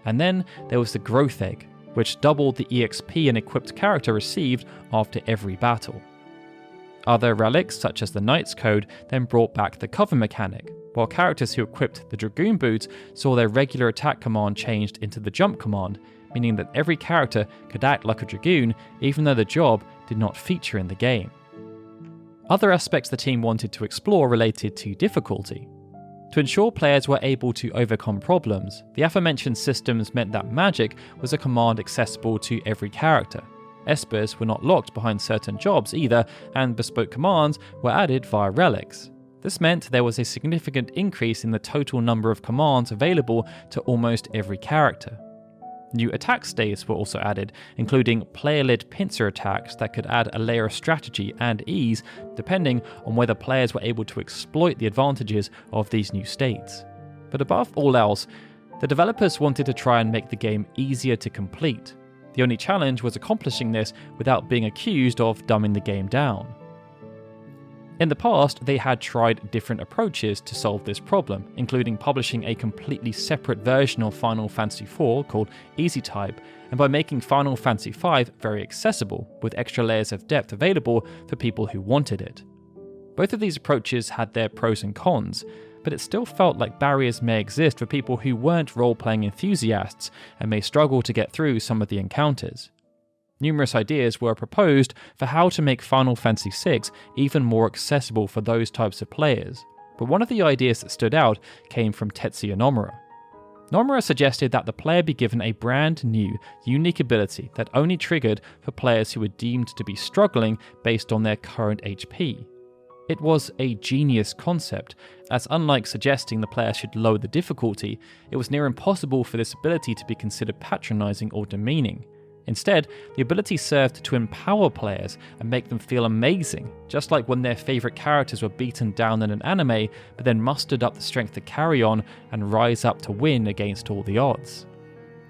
And then there was the Growth Egg, which doubled the EXP an equipped character received after every battle. Other relics, such as the Knight's Code, then brought back the cover mechanic, while characters who equipped the Dragoon Boots saw their regular attack command changed into the jump command, meaning that every character could act like a Dragoon even though the job did not feature in the game. Other aspects the team wanted to explore related to difficulty. To ensure players were able to overcome problems, the aforementioned systems meant that magic was a command accessible to every character. Espers were not locked behind certain jobs either, and bespoke commands were added via relics. This meant there was a significant increase in the total number of commands available to almost every character. New attack states were also added, including player-led pincer attacks that could add a layer of strategy and ease, depending on whether players were able to exploit the advantages of these new states. But above all else, the developers wanted to try and make the game easier to complete. The only challenge was accomplishing this without being accused of dumbing the game down. In the past, they had tried different approaches to solve this problem, including publishing a completely separate version of Final Fantasy IV called Easy Type, and by making Final Fantasy V very accessible, with extra layers of depth available for people who wanted it. Both of these approaches had their pros and cons, but it still felt like barriers may exist for people who weren't role-playing enthusiasts and may struggle to get through some of the encounters. Numerous ideas were proposed for how to make Final Fantasy VI even more accessible for those types of players, but one of the ideas that stood out came from Tetsuya Nomura. Nomura suggested that the player be given a brand new, unique ability that only triggered for players who were deemed to be struggling based on their current HP. It was a genius concept, as unlike suggesting the player should lower the difficulty, it was near impossible for this ability to be considered patronizing or demeaning. Instead, the ability served to empower players and make them feel amazing, just like when their favourite characters were beaten down in an anime, but then mustered up the strength to carry on and rise up to win against all the odds.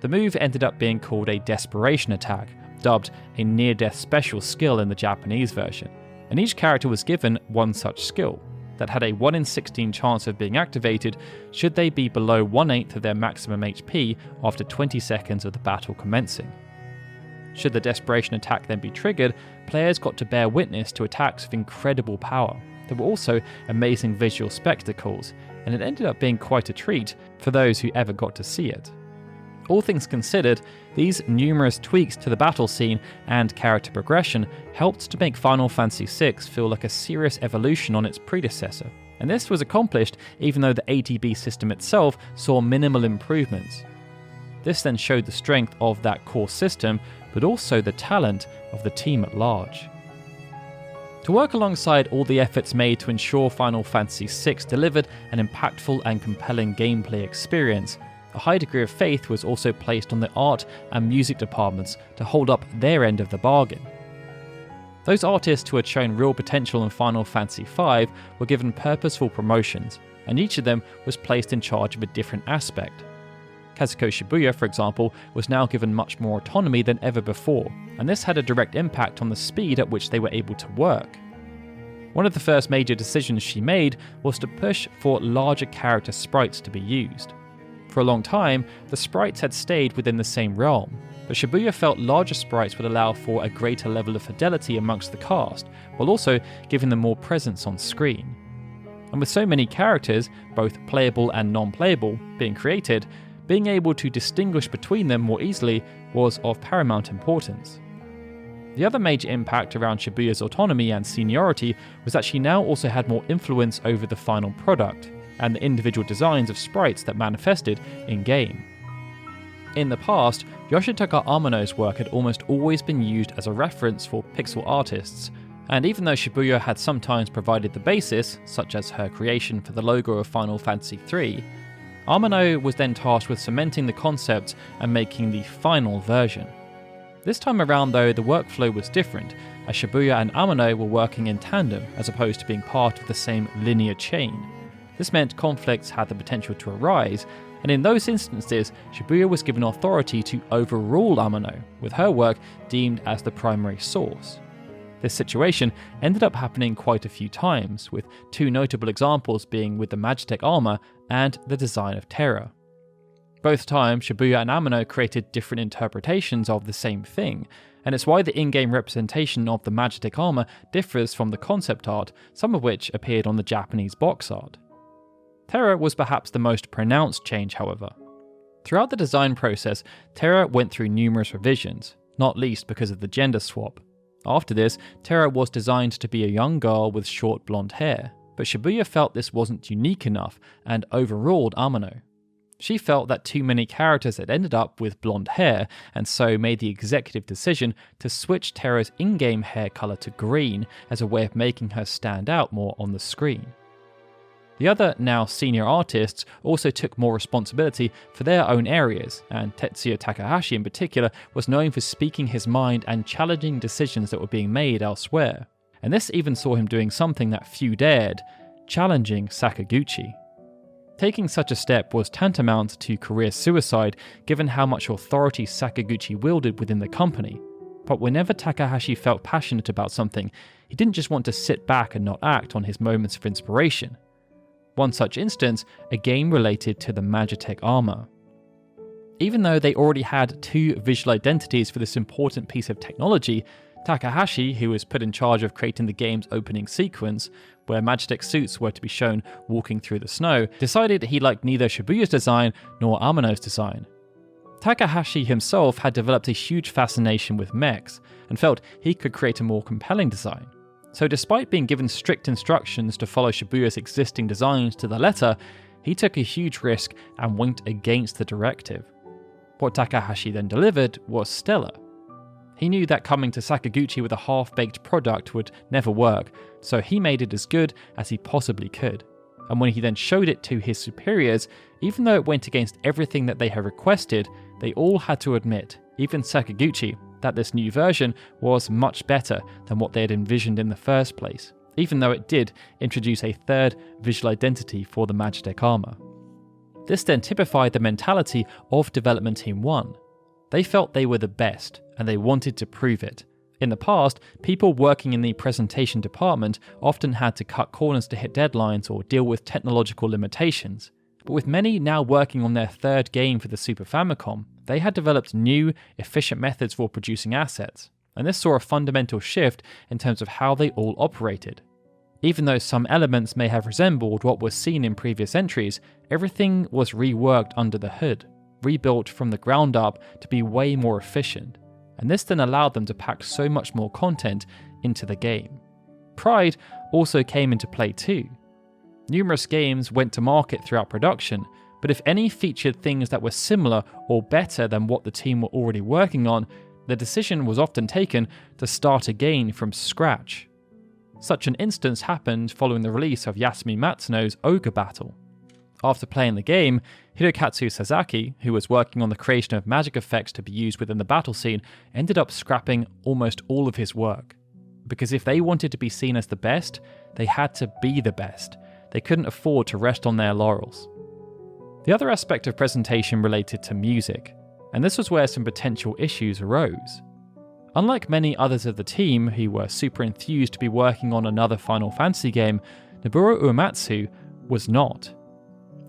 The move ended up being called a desperation attack, dubbed a near-death special skill in the Japanese version, and each character was given one such skill that had a 1 in 16 chance of being activated should they be below 1/8 of their maximum HP after 20 seconds of the battle commencing. Should the desperation attack then be triggered, players got to bear witness to attacks of incredible power. There were also amazing visual spectacles, and it ended up being quite a treat for those who ever got to see it. All things considered, these numerous tweaks to the battle scene and character progression helped to make Final Fantasy VI feel like a serious evolution on its predecessor, and this was accomplished even though the ATB system itself saw minimal improvements. This then showed the strength of that core system, but also the talent of the team at large. To work alongside all the efforts made to ensure Final Fantasy VI delivered an impactful and compelling gameplay experience, a high degree of faith was also placed on the art and music departments to hold up their end of the bargain. Those artists who had shown real potential in Final Fantasy V were given purposeful promotions, and each of them was placed in charge of a different aspect. Kazuko Shibuya, for example, was now given much more autonomy than ever before, and this had a direct impact on the speed at which they were able to work. One of the first major decisions she made was to push for larger character sprites to be used. For a long time, the sprites had stayed within the same realm, but Shibuya felt larger sprites would allow for a greater level of fidelity amongst the cast, while also giving them more presence on screen. And with so many characters, both playable and non-playable, being created, being able to distinguish between them more easily was of paramount importance. The other major impact around Shibuya's autonomy and seniority was that she now also had more influence over the final product, and the individual designs of sprites that manifested in-game. In the past, Yoshitaka Amano's work had almost always been used as a reference for pixel artists, and even though Shibuya had sometimes provided the basis, such as her creation for the logo of Final Fantasy III, Amano was then tasked with cementing the concept and making the final version. This time around though, the workflow was different, as Shibuya and Amano were working in tandem as opposed to being part of the same linear chain. This meant conflicts had the potential to arise, and in those instances, Shibuya was given authority to overrule Amano, with her work deemed as the primary source. This situation ended up happening quite a few times, with two notable examples being with the Magitech armor and the design of Terra. Both times, Shibuya and Amano created different interpretations of the same thing, and it's why the in-game representation of the Magitech armor differs from the concept art, some of which appeared on the Japanese box art. Terra was perhaps the most pronounced change, however. Throughout the design process, Terra went through numerous revisions, not least because of the gender swap. After this, Terra was designed to be a young girl with short blonde hair, but Shibuya felt this wasn't unique enough and overruled Amano. She felt that too many characters had ended up with blonde hair, and so made the executive decision to switch Terra's in-game hair colour to green as a way of making her stand out more on the screen. The other, now senior artists, also took more responsibility for their own areas, and Tetsuya Takahashi in particular was known for speaking his mind and challenging decisions that were being made elsewhere. And this even saw him doing something that few dared, challenging Sakaguchi. Taking such a step was tantamount to career suicide given how much authority Sakaguchi wielded within the company. But whenever Takahashi felt passionate about something, he didn't just want to sit back and not act on his moments of inspiration. One such instance, a game related to the Magitech armor. Even though they already had two visual identities for this important piece of technology, Takahashi, who was put in charge of creating the game's opening sequence, where Magitech suits were to be shown walking through the snow, decided he liked neither Shibuya's design nor Amano's design. Takahashi himself had developed a huge fascination with mechs, and felt he could create a more compelling design. So despite being given strict instructions to follow Shibuya's existing designs to the letter, he took a huge risk and went against the directive. What Takahashi then delivered was stellar. He knew that coming to Sakaguchi with a half-baked product would never work, so he made it as good as he possibly could. And when he then showed it to his superiors, even though it went against everything that they had requested, they all had to admit, even Sakaguchi, that this new version was much better than what they had envisioned in the first place, even though it did introduce a third visual identity for the Magitech armor. This then typified the mentality of Development Team 1. They felt they were the best, and they wanted to prove it. In the past, people working in the presentation department often had to cut corners to hit deadlines or deal with technological limitations. But with many now working on their third game for the Super Famicom, they had developed new, efficient methods for producing assets, and this saw a fundamental shift in terms of how they all operated. Even though some elements may have resembled what was seen in previous entries, everything was reworked under the hood, rebuilt from the ground up to be way more efficient, and this then allowed them to pack so much more content into the game. Pride also came into play too. Numerous games went to market throughout production, but if any featured things that were similar or better than what the team were already working on, the decision was often taken to start again from scratch. Such an instance happened following the release of Yasumi Matsuno's Ogre Battle. After playing the game, Hirokatsu Sasaki, who was working on the creation of magic effects to be used within the battle scene, ended up scrapping almost all of his work. Because if they wanted to be seen as the best, they had to be the best. They couldn't afford to rest on their laurels. The other aspect of presentation related to music, and this was where some potential issues arose. Unlike many others of the team who were super enthused to be working on another Final Fantasy game, Nobuo Uematsu was not.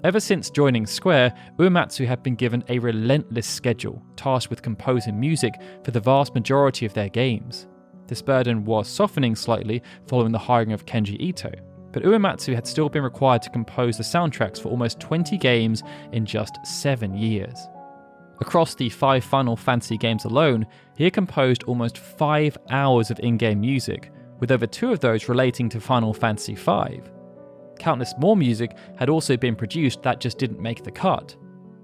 Ever since joining Square, Uematsu had been given a relentless schedule, tasked with composing music for the vast majority of their games. This burden was softening slightly following the hiring of Kenji Ito, but Uematsu had still been required to compose the soundtracks for almost 20 games in just 7 years. Across the 5 Final Fantasy games alone, he had composed almost 5 hours of in-game music, with over 2 of those relating to Final Fantasy V. Countless more music had also been produced that just didn't make the cut,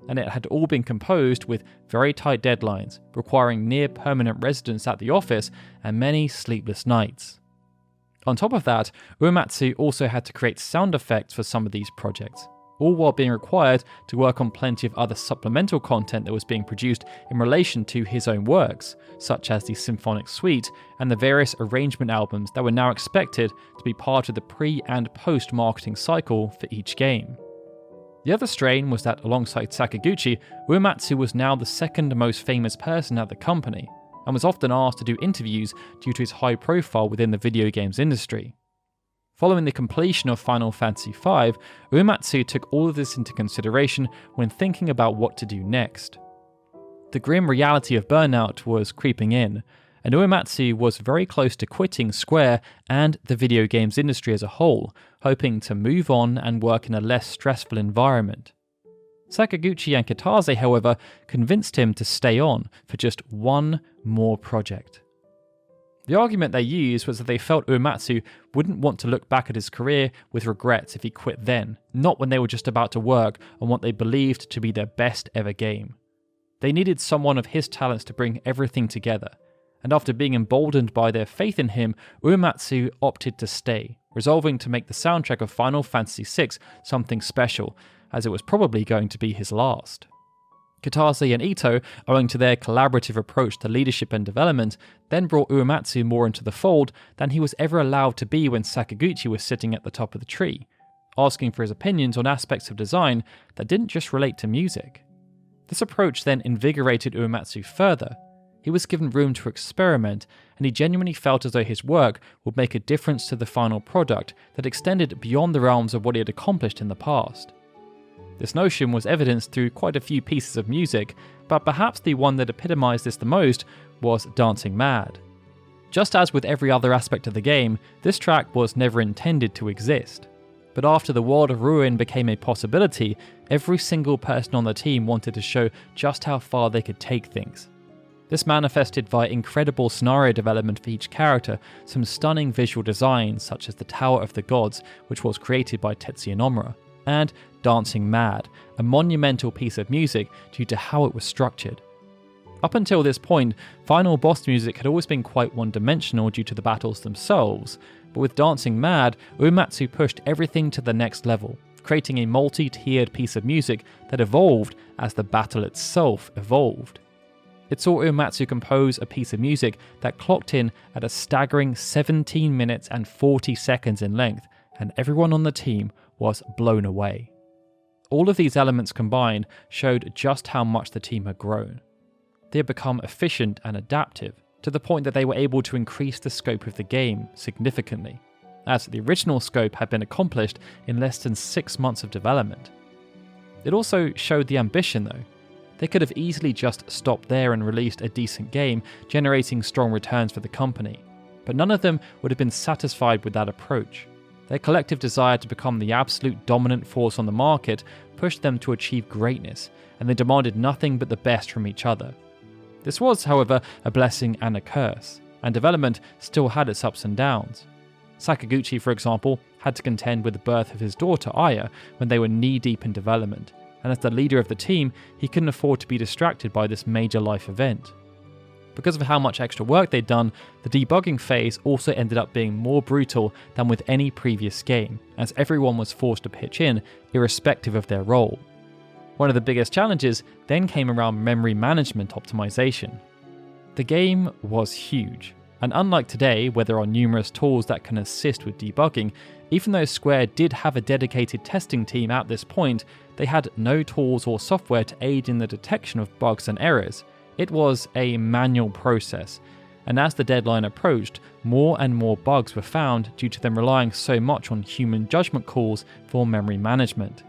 and it had all been composed with very tight deadlines, requiring near-permanent residence at the office and many sleepless nights. On top of that, Uematsu also had to create sound effects for some of these projects, all while being required to work on plenty of other supplemental content that was being produced in relation to his own works, such as the Symphonic Suite and the various arrangement albums that were now expected to be part of the pre- and post-marketing cycle for each game. The other strain was that alongside Sakaguchi, Uematsu was now the second most famous person at the company, and was often asked to do interviews due to his high profile within the video games industry. Following the completion of Final Fantasy V, Uematsu took all of this into consideration when thinking about what to do next. The grim reality of burnout was creeping in, and Uematsu was very close to quitting Square and the video games industry as a whole, hoping to move on and work in a less stressful environment. Sakaguchi and Kitase, however, convinced him to stay on for just one more project. The argument they used was that they felt Uematsu wouldn't want to look back at his career with regrets if he quit then, not when they were just about to work on what they believed to be their best ever game. They needed someone of his talents to bring everything together, and after being emboldened by their faith in him, Uematsu opted to stay, resolving to make the soundtrack of Final Fantasy VI something special, as it was probably going to be his last. Kitase and Ito, owing to their collaborative approach to leadership and development, then brought Uematsu more into the fold than he was ever allowed to be when Sakaguchi was sitting at the top of the tree, asking for his opinions on aspects of design that didn't just relate to music. This approach then invigorated Uematsu further. He was given room to experiment, and he genuinely felt as though his work would make a difference to the final product that extended beyond the realms of what he had accomplished in the past. This notion was evidenced through quite a few pieces of music, but perhaps the one that epitomized this the most was Dancing Mad. Just as with every other aspect of the game, this track was never intended to exist. But after the World of Ruin became a possibility, every single person on the team wanted to show just how far they could take things. This manifested via incredible scenario development for each character, some stunning visual designs such as the Tower of the Gods, which was created by Tetsuya Nomura, and Dancing Mad, a monumental piece of music due to how it was structured. Up until this point, final boss music had always been quite one-dimensional due to the battles themselves, but with Dancing Mad, Uematsu pushed everything to the next level, creating a multi-tiered piece of music that evolved as the battle itself evolved. It saw Uematsu compose a piece of music that clocked in at a staggering 17 minutes and 40 seconds in length, and everyone on the team was blown away. All of these elements combined showed just how much the team had grown. They had become efficient and adaptive, to the point that they were able to increase the scope of the game significantly, as the original scope had been accomplished in less than 6 months of development. It also showed the ambition though. They could have easily just stopped there and released a decent game, generating strong returns for the company, but none of them would have been satisfied with that approach. Their collective desire to become the absolute dominant force on the market pushed them to achieve greatness, and they demanded nothing but the best from each other. This was, however, a blessing and a curse, and development still had its ups and downs. Sakaguchi, for example, had to contend with the birth of his daughter Aya when they were knee-deep in development, and as the leader of the team, he couldn't afford to be distracted by this major life event. Because of how much extra work they'd done, the debugging phase also ended up being more brutal than with any previous game, as everyone was forced to pitch in, irrespective of their role. One of the biggest challenges then came around memory management optimization. The game was huge, and unlike today, where there are numerous tools that can assist with debugging, even though Square did have a dedicated testing team at this point, they had no tools or software to aid in the detection of bugs and errors. It was a manual process, and as the deadline approached, more and more bugs were found due to them relying so much on human judgment calls for memory management.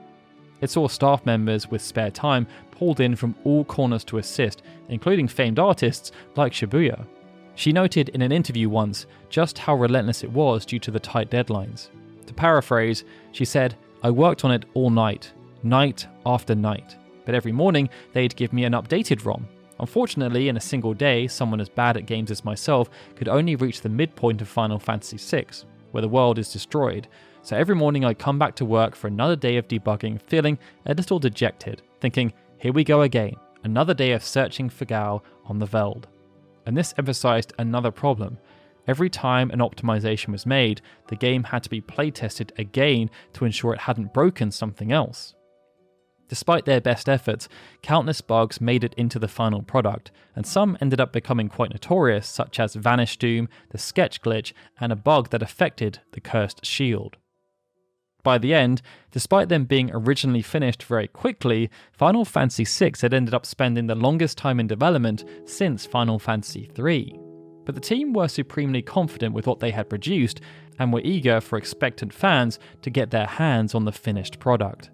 It saw staff members with spare time pulled in from all corners to assist, including famed artists like Shibuya. She noted in an interview once just how relentless it was due to the tight deadlines. To paraphrase, she said, "I worked on it all night after night, but every morning they'd give me an updated ROM. Unfortunately, in a single day, someone as bad at games as myself could only reach the midpoint of Final Fantasy VI, where the world is destroyed. So every morning I'd come back to work for another day of debugging, feeling a little dejected, thinking, here we go again, another day of searching for Gao on the Veld." And this emphasized another problem. Every time an optimization was made, the game had to be playtested again to ensure it hadn't broken something else. Despite their best efforts, countless bugs made it into the final product, and some ended up becoming quite notorious, such as Vanish Doom, the sketch glitch, and a bug that affected the cursed shield. By the end, despite them being originally finished very quickly, Final Fantasy VI had ended up spending the longest time in development since Final Fantasy III. But the team were supremely confident with what they had produced, and were eager for expectant fans to get their hands on the finished product.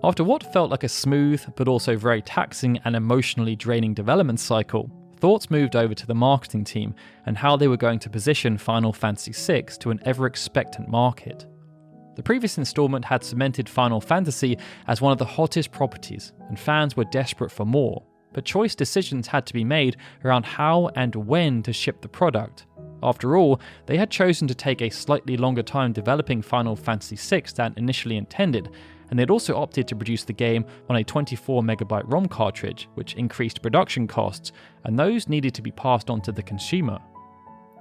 After what felt like a smooth, but also very taxing and emotionally draining development cycle, thoughts moved over to the marketing team and how they were going to position Final Fantasy VI to an ever-expectant market. The previous installment had cemented Final Fantasy as one of the hottest properties, and fans were desperate for more, but choice decisions had to be made around how and when to ship the product. After all, they had chosen to take a slightly longer time developing Final Fantasy VI than initially intended, and they'd also opted to produce the game on a 24MB ROM cartridge, which increased production costs, and those needed to be passed on to the consumer.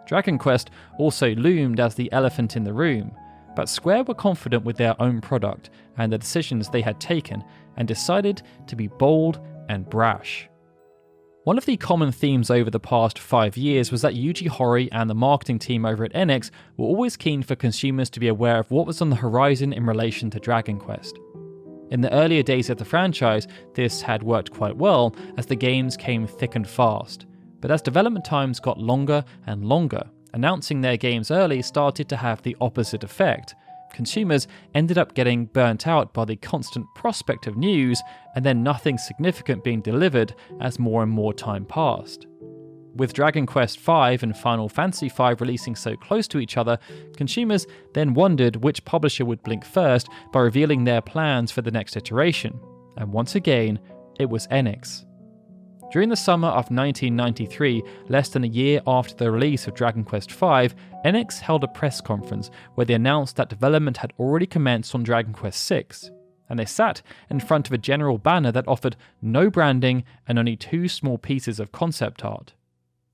Dragon Quest also loomed as the elephant in the room, but Square were confident with their own product and the decisions they had taken, and decided to be bold and brash. One of the common themes over the past 5 years was that Yuji Horii and the marketing team over at NX were always keen for consumers to be aware of what was on the horizon in relation to Dragon Quest. In the earlier days of the franchise, this had worked quite well as the games came thick and fast, but as development times got longer and longer, announcing their games early started to have the opposite effect. Consumers ended up getting burnt out by the constant prospect of news and then nothing significant being delivered as more and more time passed. With Dragon Quest V and Final Fantasy V releasing so close to each other, consumers then wondered which publisher would blink first by revealing their plans for the next iteration. And once again, it was Enix. During the summer of 1993, less than a year after the release of Dragon Quest V, Enix held a press conference where they announced that development had already commenced on Dragon Quest VI, and they sat in front of a general banner that offered no branding and only 2 small pieces of concept art.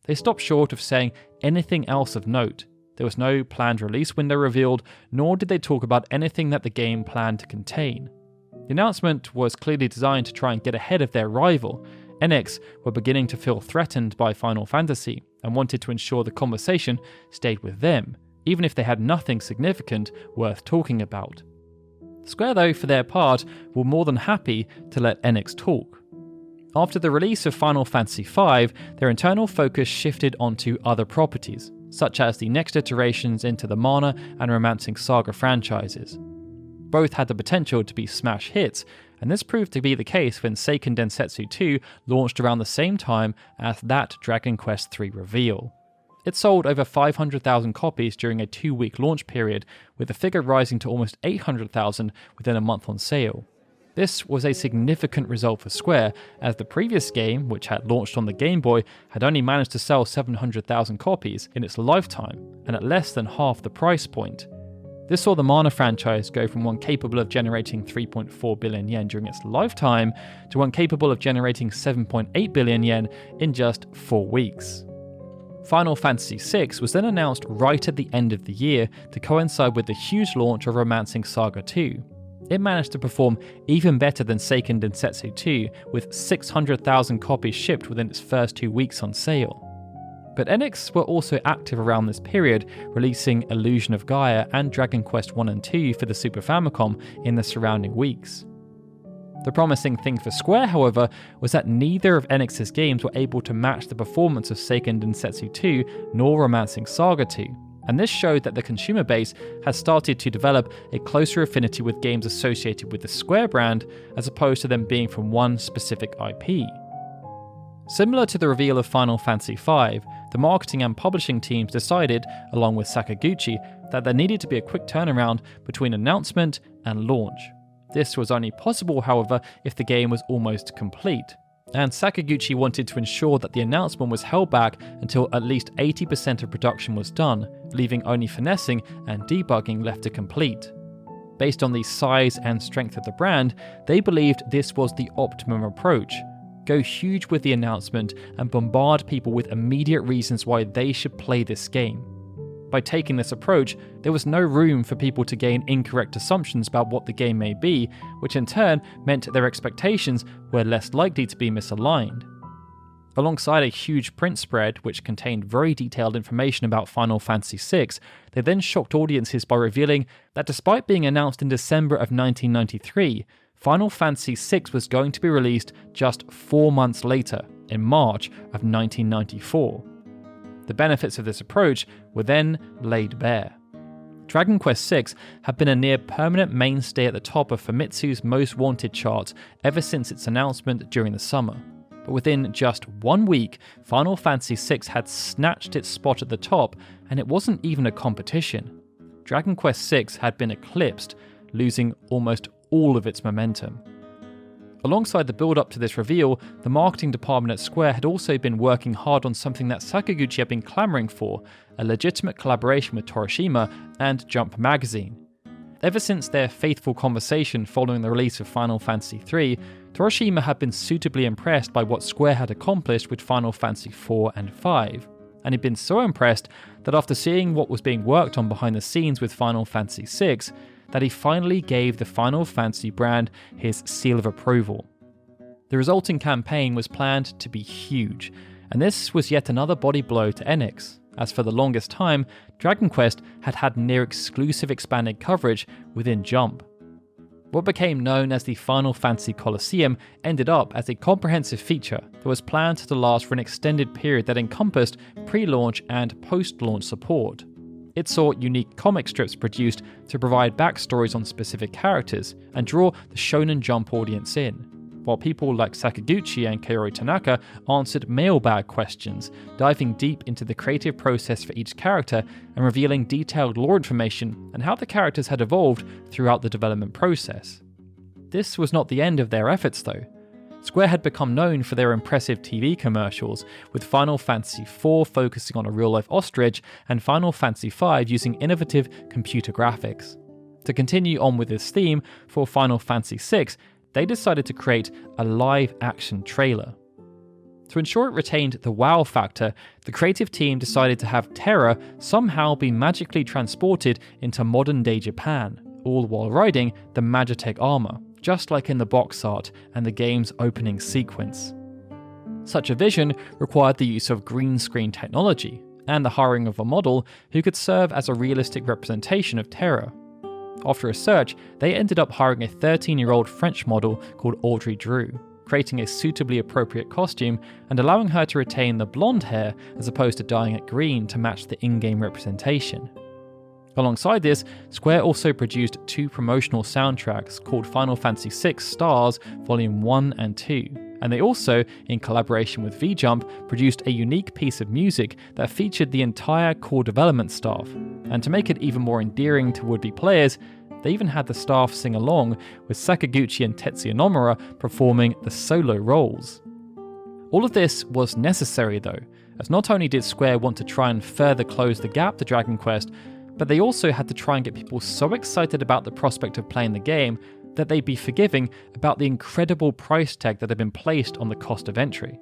They stopped short of saying anything else of note. There was no planned release window revealed, nor did they talk about anything that the game planned to contain. The announcement was clearly designed to try and get ahead of their rival. Enix were beginning to feel threatened by Final Fantasy and wanted to ensure the conversation stayed with them, even if they had nothing significant worth talking about. Square, though, for their part, were more than happy to let Enix talk. After the release of Final Fantasy V, their internal focus shifted onto other properties, such as the next iterations into the Mana and Romancing Saga franchises. Both had the potential to be smash hits, and this proved to be the case when Seiken Densetsu 2 launched around the same time as that Dragon Quest III reveal. It sold over 500,000 copies during a 2-week launch period, with the figure rising to almost 800,000 within a month on sale. This was a significant result for Square, as the previous game, which had launched on the Game Boy, had only managed to sell 700,000 copies in its lifetime, and at less than half the price point. This saw the Mana franchise go from one capable of generating 3.4 billion yen during its lifetime to one capable of generating 7.8 billion yen in just 4 weeks. Final Fantasy VI was then announced right at the end of the year to coincide with the huge launch of Romancing Saga 2. It managed to perform even better than Seiken Densetsu 2, with 600,000 copies shipped within its first 2 weeks on sale. But Enix were also active around this period, releasing Illusion of Gaia and Dragon Quest 1 and 2 for the Super Famicom in the surrounding weeks. The promising thing for Square, however, was that neither of Enix's games were able to match the performance of Seiken Densetsu 2 nor Romancing Saga 2. And this showed that the consumer base has started to develop a closer affinity with games associated with the Square brand, as opposed to them being from one specific IP. Similar to the reveal of Final Fantasy V, the marketing and publishing teams decided, along with Sakaguchi, that there needed to be a quick turnaround between announcement and launch. This was only possible, however, if the game was almost complete, and Sakaguchi wanted to ensure that the announcement was held back until at least 80% of production was done, leaving only finessing and debugging left to complete. Based on the size and strength of the brand, they believed this was the optimum approach. Go huge with the announcement and bombard people with immediate reasons why they should play this game. By taking this approach, there was no room for people to gain incorrect assumptions about what the game may be, which in turn meant their expectations were less likely to be misaligned. Alongside a huge print spread which contained very detailed information about Final Fantasy VI, they then shocked audiences by revealing that despite being announced in December of 1993, Final Fantasy VI was going to be released just 4 months later, in March of 1994. The benefits of this approach were then laid bare. Dragon Quest VI had been a near permanent mainstay at the top of Famitsu's Most Wanted charts ever since its announcement during the summer. But within just 1 week, Final Fantasy VI had snatched its spot at the top, and it wasn't even a competition. Dragon Quest VI had been eclipsed, losing almost all of its momentum. Alongside the build-up to this reveal, the marketing department at Square had also been working hard on something that Sakaguchi had been clamoring for, a legitimate collaboration with Torishima and Jump magazine. Ever since their faithful conversation following the release of Final Fantasy III, Torishima had been suitably impressed by what Square had accomplished with Final Fantasy IV and V, and he'd been so impressed that after seeing what was being worked on behind the scenes with Final Fantasy VI, that he finally gave the Final Fantasy brand his seal of approval. The resulting campaign was planned to be huge, and this was yet another body blow to Enix, as for the longest time, Dragon Quest had had near-exclusive expanded coverage within Jump. What became known as the Final Fantasy Coliseum ended up as a comprehensive feature that was planned to last for an extended period that encompassed pre-launch and post-launch support. It saw unique comic strips produced to provide backstories on specific characters and draw the Shonen Jump audience in. while people like Sakaguchi and Kaori Tanaka answered mailbag questions, diving deep into the creative process for each character and revealing detailed lore information and how the characters had evolved throughout the development process. This was not the end of their efforts though. Square had become known for their impressive TV commercials, with Final Fantasy IV focusing on a real-life ostrich and Final Fantasy V using innovative computer graphics. To continue on with this theme, for Final Fantasy VI, they decided to create a live-action trailer. To ensure it retained the wow factor, the creative team decided to have Terra somehow be magically transported into modern-day Japan, all while riding the Magitech armor, just like in the box art and the game's opening sequence. Such a vision required the use of green screen technology, and the hiring of a model who could serve as a realistic representation of Terra. After a search, they ended up hiring a 13-year-old French model called Audrey Drew, creating a suitably appropriate costume and allowing her to retain the blonde hair as opposed to dyeing it green to match the in-game representation. Alongside this, Square also produced 2 promotional soundtracks called Final Fantasy VI Stars Volume 1 and 2, and they also, in collaboration with V-Jump, produced a unique piece of music that featured the entire core development staff. And to make it even more endearing to would-be players, they even had the staff sing along, with Sakaguchi and Tetsuya Nomura performing the solo roles. All of this was necessary though, as not only did Square want to try and further close the gap to Dragon Quest, but they also had to try and get people so excited about the prospect of playing the game that they'd be forgiving about the incredible price tag that had been placed on the cost of entry.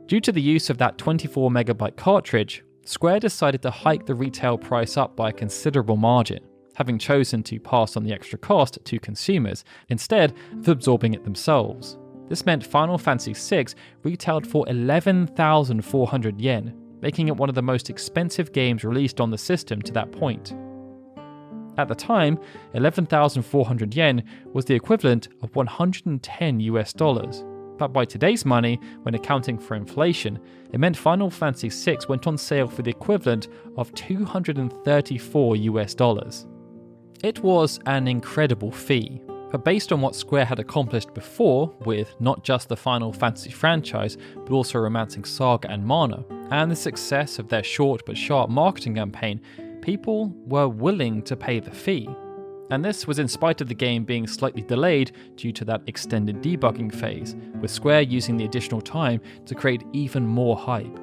Due to the use of that 24MB cartridge, Square decided to hike the retail price up by a considerable margin, having chosen to pass on the extra cost to consumers, instead of absorbing it themselves. This meant Final Fantasy VI retailed for 11,400 yen, making it one of the most expensive games released on the system to that point. At the time, 11,400 yen was the equivalent of $110, but by today's money, when accounting for inflation, it meant Final Fantasy VI went on sale for the equivalent of $234. It was an incredible fee, but based on what Square had accomplished before, with not just the Final Fantasy franchise, but also Romancing Saga and Mana, and the success of their short but sharp marketing campaign, people were willing to pay the fee. And this was in spite of the game being slightly delayed due to that extended debugging phase, with Square using the additional time to create even more hype.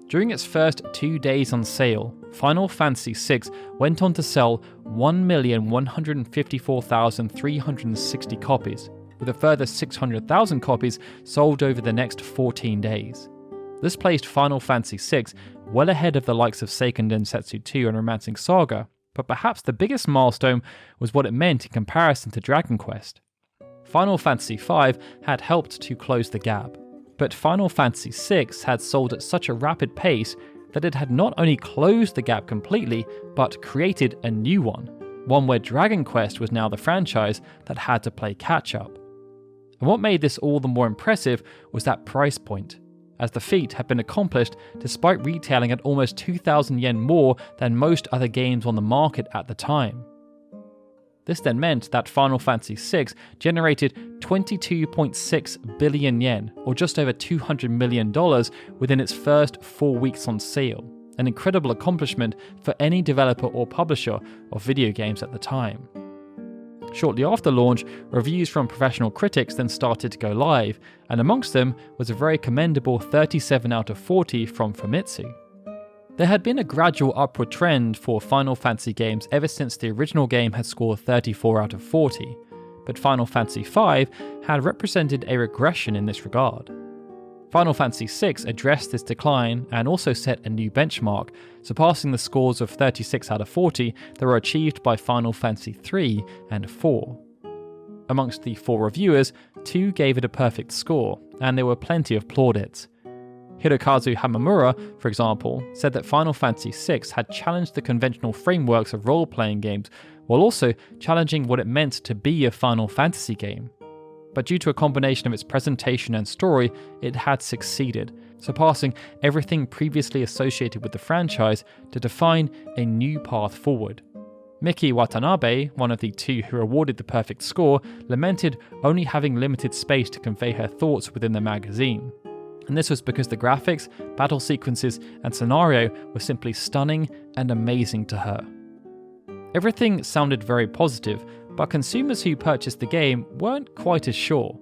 During its first 2 days on sale, Final Fantasy VI went on to sell 1,154,360 copies, with a further 600,000 copies sold over the next 14 days. This placed Final Fantasy VI well ahead of the likes of Seiken Densetsu 2 and Romancing Saga, but perhaps the biggest milestone was what it meant in comparison to Dragon Quest. Final Fantasy V had helped to close the gap, but Final Fantasy VI had sold at such a rapid pace that it had not only closed the gap completely, but created a new one where Dragon Quest was now the franchise that had to play catch-up. And what made this all the more impressive was that price point, as the feat had been accomplished despite retailing at almost 2,000 yen more than most other games on the market at the time. This then meant that Final Fantasy VI generated 22.6 billion yen, or just over $200 million, within its first 4 weeks on sale, an incredible accomplishment for any developer or publisher of video games at the time. Shortly after launch, reviews from professional critics then started to go live, and amongst them was a very commendable 37 out of 40 from Famitsu. There had been a gradual upward trend for Final Fantasy games ever since the original game had scored 34 out of 40, but Final Fantasy V had represented a regression in this regard. Final Fantasy VI addressed this decline and also set a new benchmark, surpassing the scores of 36 out of 40 that were achieved by Final Fantasy III and IV. Amongst the 4 reviewers, 2 gave it a perfect score, and there were plenty of plaudits. Hirokazu Hamamura, for example, said that Final Fantasy VI had challenged the conventional frameworks of role-playing games, while also challenging what it meant to be a Final Fantasy game. But due to a combination of its presentation and story, it had succeeded, surpassing everything previously associated with the franchise to define a new path forward. Miki Watanabe, one of the two who awarded the perfect score, lamented only having limited space to convey her thoughts within the magazine. And this was because the graphics, battle sequences, and scenario were simply stunning and amazing to her. Everything sounded very positive, but consumers who purchased the game weren't quite as sure.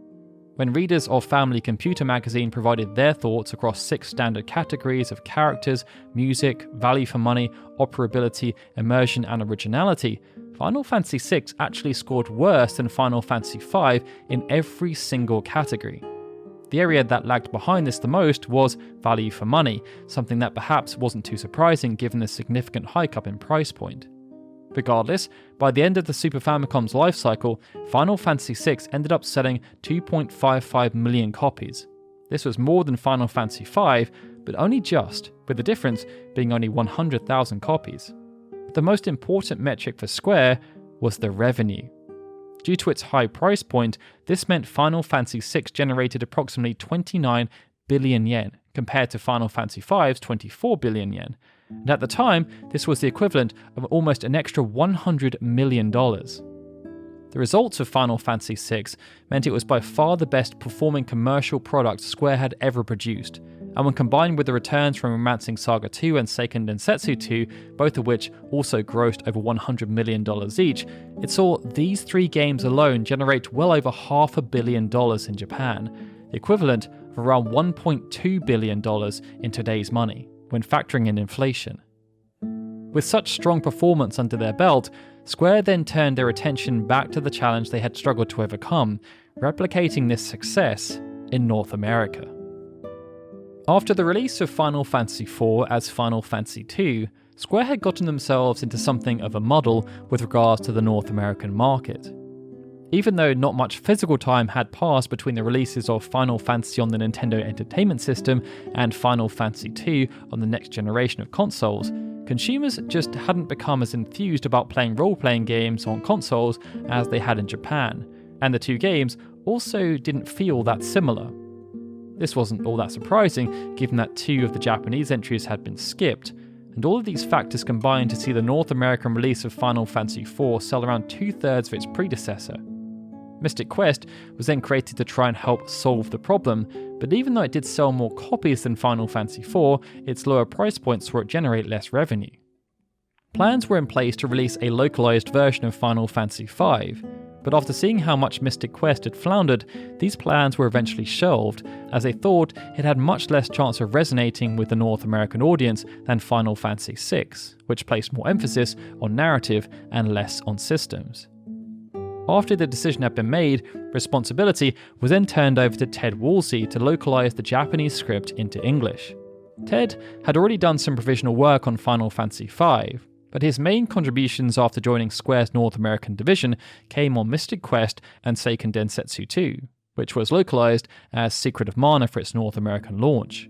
When readers of Family Computer magazine provided their thoughts across 6 standard categories of characters, music, value for money, operability, immersion, and originality, Final Fantasy VI actually scored worse than Final Fantasy V in every single category. The area that lagged behind this the most was value for money, something that perhaps wasn't too surprising given the significant hike up in price point. Regardless, by the end of the Super Famicom's life cycle, Final Fantasy VI ended up selling 2.55 million copies. This was more than Final Fantasy V, but only just, with the difference being only 100,000 copies. The most important metric for Square was the revenue. Due to its high price point, this meant Final Fantasy VI generated approximately 29 billion yen, compared to Final Fantasy V's 24 billion yen. And at the time, this was the equivalent of almost an extra $100 million. The results of Final Fantasy VI meant it was by far the best performing commercial product Square had ever produced, and when combined with the returns from Romancing Saga 2 and Seiken Densetsu 2, both of which also grossed over $100 million each, it saw these 3 games alone generate well over $500 million in Japan, the equivalent of around $1.2 billion in today's money, when factoring in inflation. With such strong performance under their belt, Square then turned their attention back to the challenge they had struggled to overcome, replicating this success in North America. After the release of Final Fantasy IV as Final Fantasy II, Square had gotten themselves into something of a muddle with regards to the North American market. Even though not much physical time had passed between the releases of Final Fantasy on the Nintendo Entertainment System and Final Fantasy II on the next generation of consoles, consumers just hadn't become as enthused about playing role-playing games on consoles as they had in Japan, and the 2 games also didn't feel that similar. This wasn't all that surprising, given that 2 of the Japanese entries had been skipped, and all of these factors combined to see the North American release of Final Fantasy IV sell around 2/3 of its predecessor. Mystic Quest was then created to try and help solve the problem, but even though it did sell more copies than Final Fantasy IV, its lower price points saw it generate less revenue. Plans were in place to release a localized version of Final Fantasy V, but after seeing how much Mystic Quest had floundered, these plans were eventually shelved, as they thought it had much less chance of resonating with the North American audience than Final Fantasy VI, which placed more emphasis on narrative and less on systems. After the decision had been made, responsibility was then turned over to Ted Woolsey to localize the Japanese script into English. Ted had already done some provisional work on Final Fantasy V, but his main contributions after joining Square's North American division came on Mystic Quest and Seiken Densetsu 2, which was localized as Secret of Mana for its North American launch.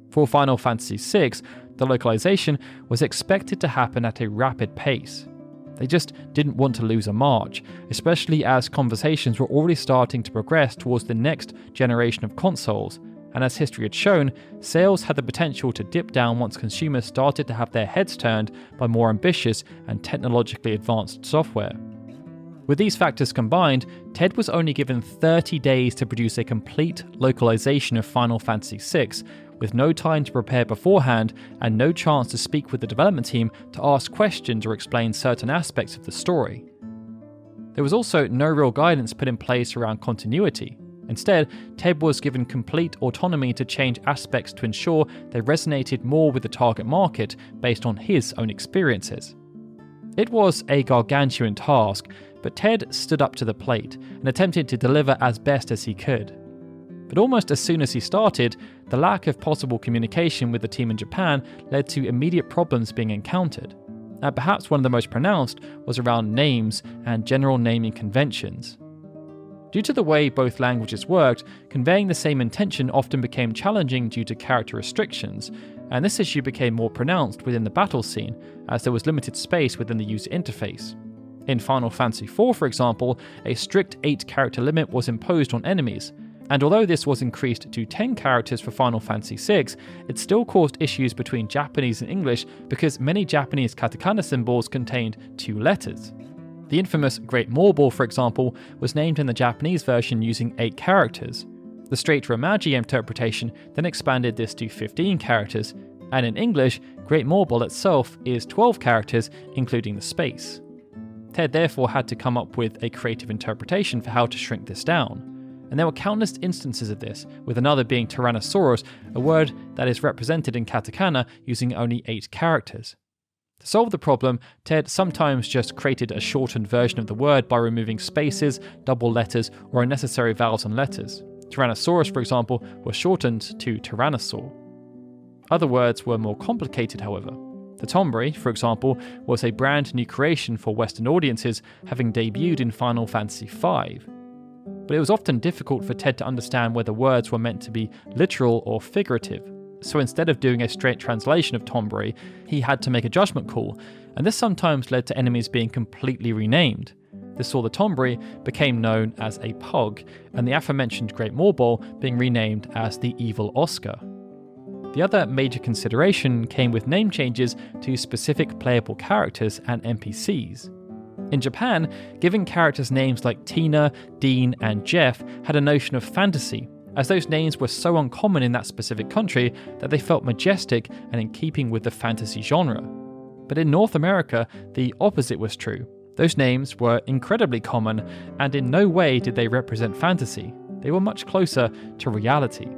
For Final Fantasy VI, the localization was expected to happen at a rapid pace. They just didn't want to lose a march, especially as conversations were already starting to progress towards the next generation of consoles, and as history had shown, sales had the potential to dip down once consumers started to have their heads turned by more ambitious and technologically advanced software. With these factors combined, Ted was only given 30 days to produce a complete localization of Final Fantasy VI, with no time to prepare beforehand and no chance to speak with the development team to ask questions or explain certain aspects of the story. There was also no real guidance put in place around continuity. Instead, Ted was given complete autonomy to change aspects to ensure they resonated more with the target market based on his own experiences. It was a gargantuan task, but Ted stood up to the plate and attempted to deliver as best as he could. But almost as soon as he started, the lack of possible communication with the team in Japan led to immediate problems being encountered. And perhaps one of the most pronounced was around names and general naming conventions. Due to the way both languages worked, conveying the same intention often became challenging due to character restrictions, and this issue became more pronounced within the battle scene, as there was limited space within the user interface. In Final Fantasy IV, for example, a strict 8-character limit was imposed on enemies. And although this was increased to 10 characters for Final Fantasy VI, it still caused issues between Japanese and English because many Japanese katakana symbols contained 2 letters. The infamous Great Maw, for example, was named in the Japanese version using 8 characters. The straight Romaji interpretation then expanded this to 15 characters, and in English, Great Maw itself is 12 characters, including the space. Ted therefore had to come up with a creative interpretation for how to shrink this down. And there were countless instances of this, with another being Tyrannosaurus, a word that is represented in katakana using only 8 characters. To solve the problem, Ted sometimes just created a shortened version of the word by removing spaces, double letters, or unnecessary vowels and letters. Tyrannosaurus, for example, was shortened to Tyrannosaur. Other words were more complicated, however. The Tombre, for example, was a brand new creation for Western audiences, having debuted in Final Fantasy V. But it was often difficult for Ted to understand whether words were meant to be literal or figurative. So instead of doing a straight translation of Tombre, he had to make a judgment call, and this sometimes led to enemies being completely renamed. This saw the Tombre became known as a Pug, and the aforementioned Great Maw being renamed as the Evil Oscar. The other major consideration came with name changes to specific playable characters and NPCs. In Japan, giving characters names like Tina, Dean, and Jeff had a notion of fantasy, as those names were so uncommon in that specific country that they felt majestic and in keeping with the fantasy genre. But in North America, the opposite was true. Those names were incredibly common, and in no way did they represent fantasy. They were much closer to reality.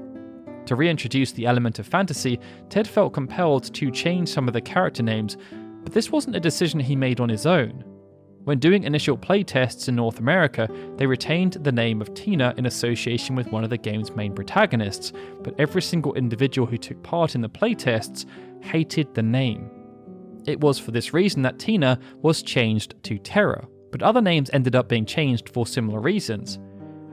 To reintroduce the element of fantasy, Ted felt compelled to change some of the character names, but this wasn't a decision he made on his own. When doing initial playtests in North America, they retained the name of Tina in association with one of the game's main protagonists, but every single individual who took part in the playtests hated the name. It was for this reason that Tina was changed to Terra, but other names ended up being changed for similar reasons.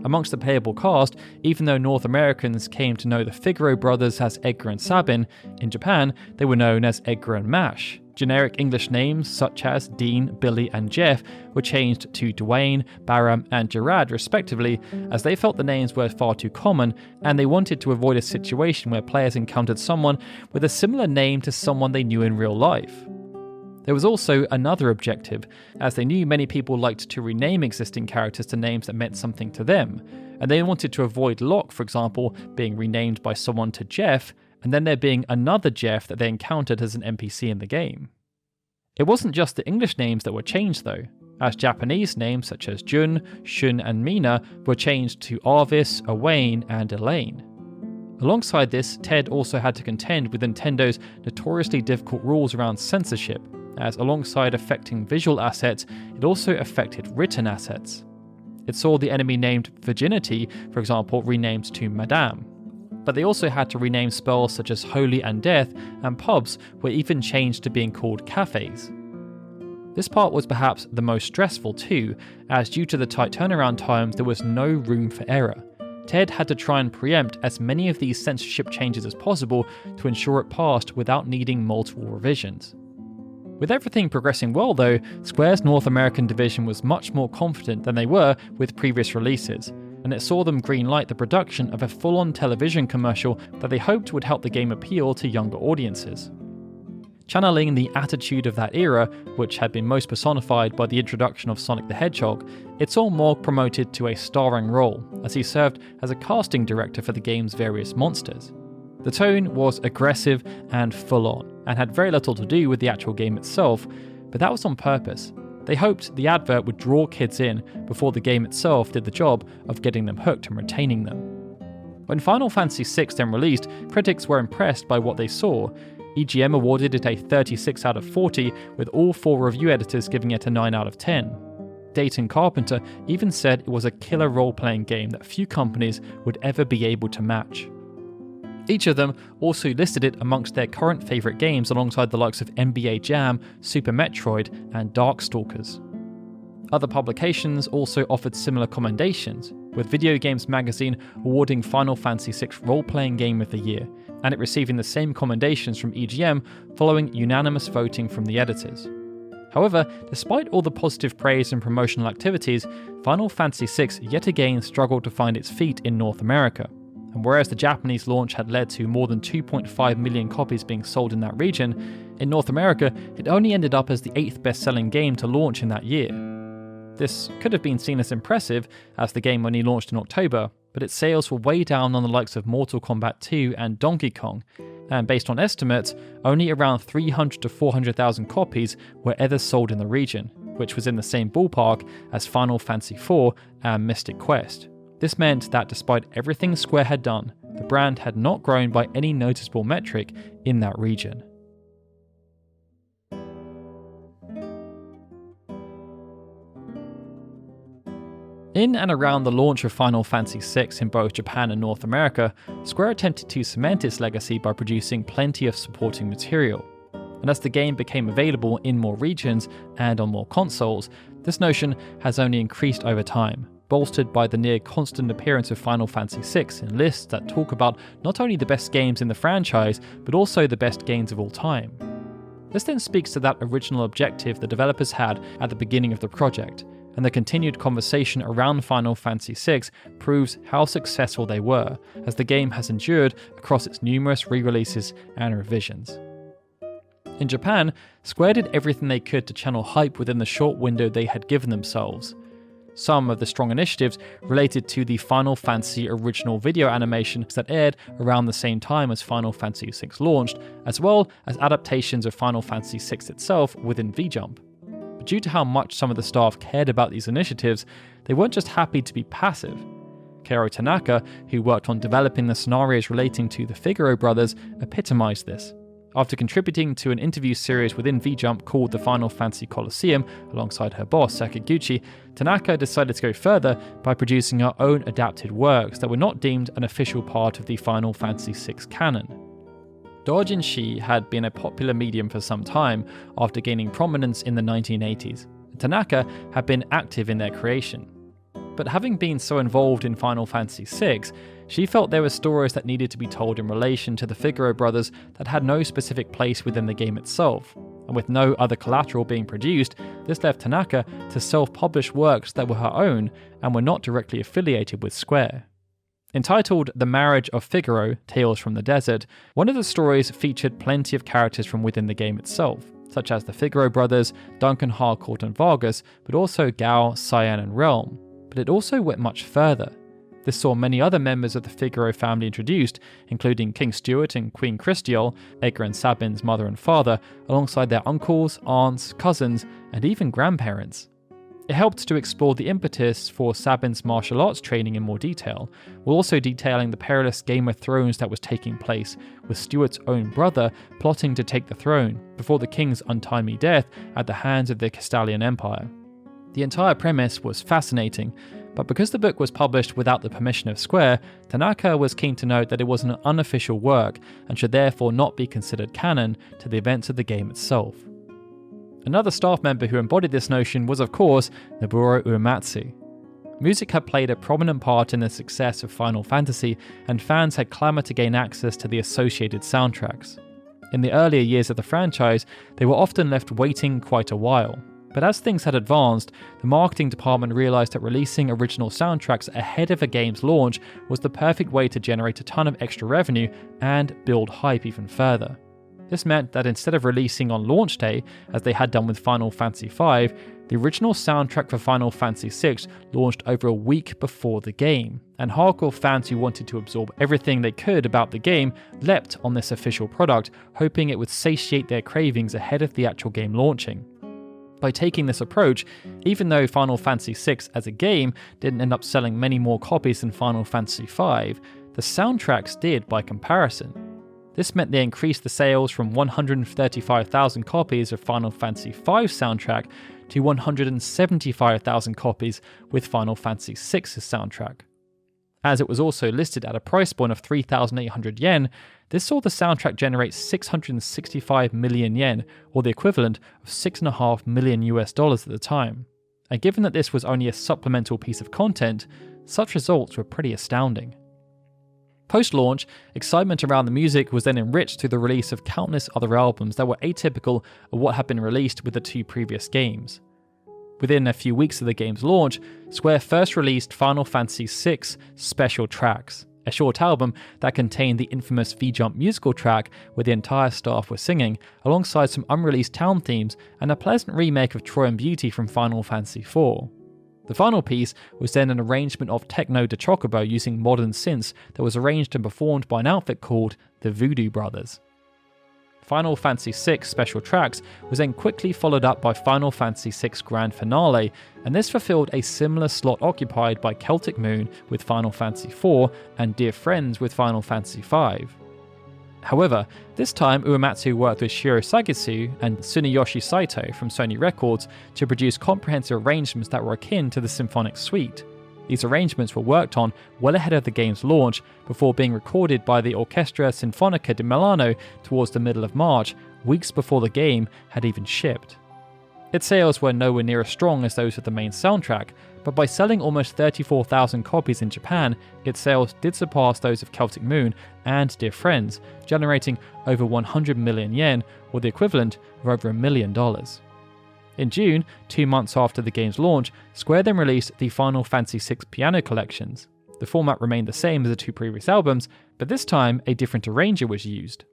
Amongst the playable cast, even though North Americans came to know the Figaro brothers as Edgar and Sabin, in Japan they were known as Edgar and Mash. Generic English names such as Dean, Billy, and Jeff were changed to Dwayne, Baram, and Gerard respectively, as they felt the names were far too common, and they wanted to avoid a situation where players encountered someone with a similar name to someone they knew in real life. There was also another objective, as they knew many people liked to rename existing characters to names that meant something to them, and they wanted to avoid Locke, for example, being renamed by someone to Jeff, and then there being another Jeff that they encountered as an NPC in the game. It wasn't just the English names that were changed though, as Japanese names such as Jun, Shun, and Mina were changed to Arvis, Owain, and Elaine. Alongside this, Ted also had to contend with Nintendo's notoriously difficult rules around censorship, as alongside affecting visual assets, it also affected written assets. It saw the enemy named Virginity, for example, renamed to Madame. But they also had to rename spells such as Holy and Death, and pubs were even changed to being called cafes. This part was perhaps the most stressful too, as due to the tight turnaround times there was no room for error. Ted had to try and preempt as many of these censorship changes as possible to ensure it passed without needing multiple revisions. With everything progressing well though, Square's North American division was much more confident than they were with previous releases, and it saw them greenlight the production of a full-on television commercial that they hoped would help the game appeal to younger audiences. Channeling the attitude of that era, which had been most personified by the introduction of Sonic the Hedgehog, it saw Morg promoted to a starring role, as he served as a casting director for the game's various monsters. The tone was aggressive and full-on, and had very little to do with the actual game itself, but that was on purpose. They hoped the advert would draw kids in before the game itself did the job of getting them hooked and retaining them. When Final Fantasy VI then released, critics were impressed by what they saw. EGM awarded it a 36 out of 40, with all 4 review editors giving it a 9 out of 10. Dayton Carpenter even said it was a killer role-playing game that few companies would ever be able to match. Each of them also listed it amongst their current favourite games alongside the likes of NBA Jam, Super Metroid, and Darkstalkers. Other publications also offered similar commendations, with Video Games Magazine awarding Final Fantasy VI Role-Playing Game of the Year, and it receiving the same commendations from EGM following unanimous voting from the editors. However, despite all the positive praise and promotional activities, Final Fantasy VI yet again struggled to find its feet in North America. And whereas the Japanese launch had led to more than 2.5 million copies being sold in that region, in North America it only ended up as the 8th best-selling game to launch in that year. This could have been seen as impressive, as the game only launched in October, but its sales were way down on the likes of Mortal Kombat 2 and Donkey Kong, and based on estimates, only around 300 to 400,000 copies were ever sold in the region, which was in the same ballpark as Final Fantasy IV and Mystic Quest. This meant that despite everything Square had done, the brand had not grown by any noticeable metric in that region. In and around the launch of Final Fantasy VI in both Japan and North America, Square attempted to cement its legacy by producing plenty of supporting material. And as the game became available in more regions and on more consoles, this notion has only increased over time, bolstered by the near constant appearance of Final Fantasy VI in lists that talk about not only the best games in the franchise, but also the best games of all time. This then speaks to that original objective the developers had at the beginning of the project, and the continued conversation around Final Fantasy VI proves how successful they were, as the game has endured across its numerous re-releases and revisions. In Japan, Square did everything they could to channel hype within the short window they had given themselves. Some of the strong initiatives related to the Final Fantasy original video animation that aired around the same time as Final Fantasy VI launched, as well as adaptations of Final Fantasy VI itself within VJump. But due to how much some of the staff cared about these initiatives, they weren't just happy to be passive. Keiro Tanaka, who worked on developing the scenarios relating to the Figaro brothers, epitomized this. After contributing to an interview series within VJump called the Final Fantasy Colosseum alongside her boss Sakaguchi, Tanaka decided to go further by producing her own adapted works that were not deemed an official part of the Final Fantasy VI canon. Doujinshi had been a popular medium for some time after gaining prominence in the 1980s, and Tanaka had been active in their creation. But having been so involved in Final Fantasy VI, she felt there were stories that needed to be told in relation to the Figaro brothers that had no specific place within the game itself, and with no other collateral being produced, this left Tanaka to self-publish works that were her own and were not directly affiliated with Square. Entitled The Marriage of Figaro, Tales from the Desert, one of the stories featured plenty of characters from within the game itself, such as the Figaro brothers, Duncan Harcourt and Vargas, but also Gao, Cyan and Realm. But it also went much further. This saw many other members of the Figaro family introduced, including King Stuart and Queen Christiol, Edgar and Sabin's mother and father, alongside their uncles, aunts, cousins, and even grandparents. It helped to explore the impetus for Sabin's martial arts training in more detail, while also detailing the perilous Game of Thrones that was taking place, with Stuart's own brother plotting to take the throne before the king's untimely death at the hands of the Castalian Empire. The entire premise was fascinating, but because the book was published without the permission of Square, Tanaka was keen to note that it was an unofficial work and should therefore not be considered canon to the events of the game itself. Another staff member who embodied this notion was, of course, Nobuo Uematsu. Music had played a prominent part in the success of Final Fantasy, and fans had clamoured to gain access to the associated soundtracks. In the earlier years of the franchise, they were often left waiting quite a while. But as things had advanced, the marketing department realised that releasing original soundtracks ahead of a game's launch was the perfect way to generate a ton of extra revenue and build hype even further. This meant that instead of releasing on launch day, as they had done with Final Fantasy V, the original soundtrack for Final Fantasy VI launched over a week before the game, and hardcore fans who wanted to absorb everything they could about the game leapt on this official product, hoping it would satiate their cravings ahead of the actual game launching. By taking this approach, even though Final Fantasy VI as a game didn't end up selling many more copies than Final Fantasy V, the soundtracks did by comparison. This meant they increased the sales from 135,000 copies of Final Fantasy V's soundtrack to 175,000 copies with Final Fantasy VI's soundtrack. As it was also listed at a price point of 3,800 yen, this saw the soundtrack generate 665 million yen, or the equivalent of $6.5 million at the time. And given that this was only a supplemental piece of content, such results were pretty astounding. Post-launch, excitement around the music was then enriched through the release of countless other albums that were atypical of what had been released with the two previous games. Within a few weeks of the game's launch, Square first released Final Fantasy VI Special Tracks, a short album that contained the infamous V-Jump musical track where the entire staff were singing, alongside some unreleased town themes and a pleasant remake of Troy and Beauty from Final Fantasy IV. The final piece was then an arrangement of Techno de Chocobo using modern synths that was arranged and performed by an outfit called the Voodoo Brothers. Final Fantasy VI Special Tracks was then quickly followed up by Final Fantasy VI Grand Finale, and this fulfilled a similar slot occupied by Celtic Moon with Final Fantasy IV and Dear Friends with Final Fantasy V. However, this time Uematsu worked with Shiro Sagetsu and Tsuneyoshi Saito from Sony Records to produce comprehensive arrangements that were akin to the Symphonic Suite. These arrangements were worked on well ahead of the game's launch before being recorded by the Orchestra Sinfonica di Milano towards the middle of March, weeks before the game had even shipped. Its sales were nowhere near as strong as those of the main soundtrack, but by selling almost 34,000 copies in Japan, its sales did surpass those of Celtic Moon and Dear Friends, generating over 100 million yen, or the equivalent of over $1 million. In June, 2 months after the game's launch, Square then released the Final Fantasy VI Piano Collections. The format remained the same as the two previous albums, but this time a different arranger was used.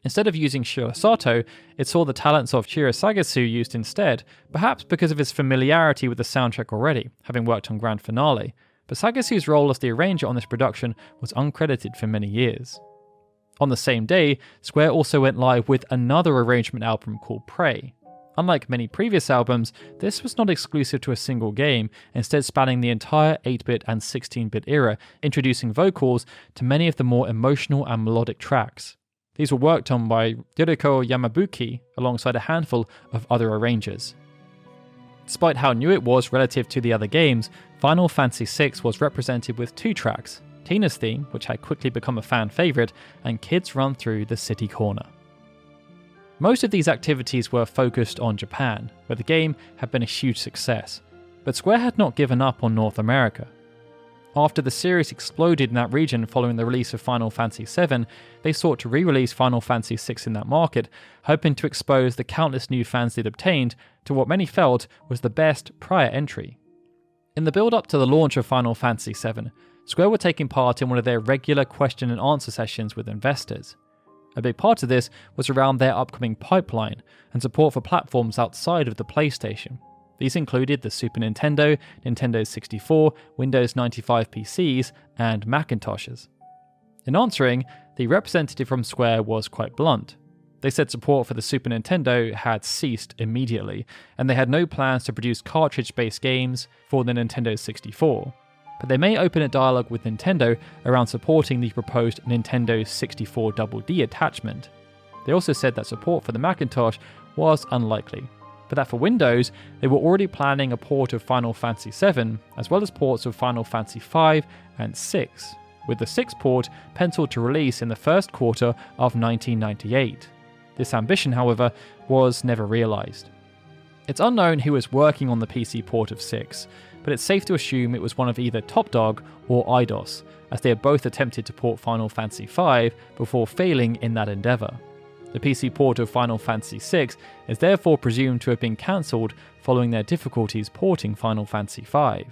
Instead of using Shiro Sato, it saw the talents of Shiro Sagetsu used instead, perhaps because of his familiarity with the soundtrack already, having worked on Grand Finale, but Sagetsu's role as the arranger on this production was uncredited for many years. On the same day, Square also went live with another arrangement album called Prey. Unlike many previous albums, this was not exclusive to a single game, instead spanning the entire 8-bit and 16-bit era, introducing vocals to many of the more emotional and melodic tracks. These were worked on by Yuriko Yamabuki alongside a handful of other arrangers. Despite how new it was relative to the other games, Final Fantasy VI was represented with 2 tracks, Tina's theme, which had quickly become a fan favourite, and Kids Run Through the City Corner. Most of these activities were focused on Japan, where the game had been a huge success, but Square had not given up on North America. After the series exploded in that region following the release of Final Fantasy VII, they sought to re-release Final Fantasy VI in that market, hoping to expose the countless new fans they'd obtained to what many felt was the best prior entry. In the build-up to the launch of Final Fantasy VII, Square were taking part in one of their regular question and answer sessions with investors. A big part of this was around their upcoming pipeline and support for platforms outside of the PlayStation. These included the Super Nintendo, Nintendo 64, Windows 95 PCs, and Macintoshes. In answering, the representative from Square was quite blunt. They said support for the Super Nintendo had ceased immediately, and they had no plans to produce cartridge-based games for the Nintendo 64. But they may open a dialogue with Nintendo around supporting the proposed Nintendo 64 Double D attachment. They also said that support for the Macintosh was unlikely, but that for Windows, they were already planning a port of Final Fantasy VII, as well as ports of Final Fantasy V and VI, with the 6th port penciled to release in the first quarter of 1998. This ambition, however, was never realised. It's unknown who was working on the PC port of 6, but it's safe to assume it was one of either Top Dog or Eidos, as they had both attempted to port Final Fantasy V before failing in that endeavour. The PC port of Final Fantasy VI is therefore presumed to have been cancelled following their difficulties porting Final Fantasy V.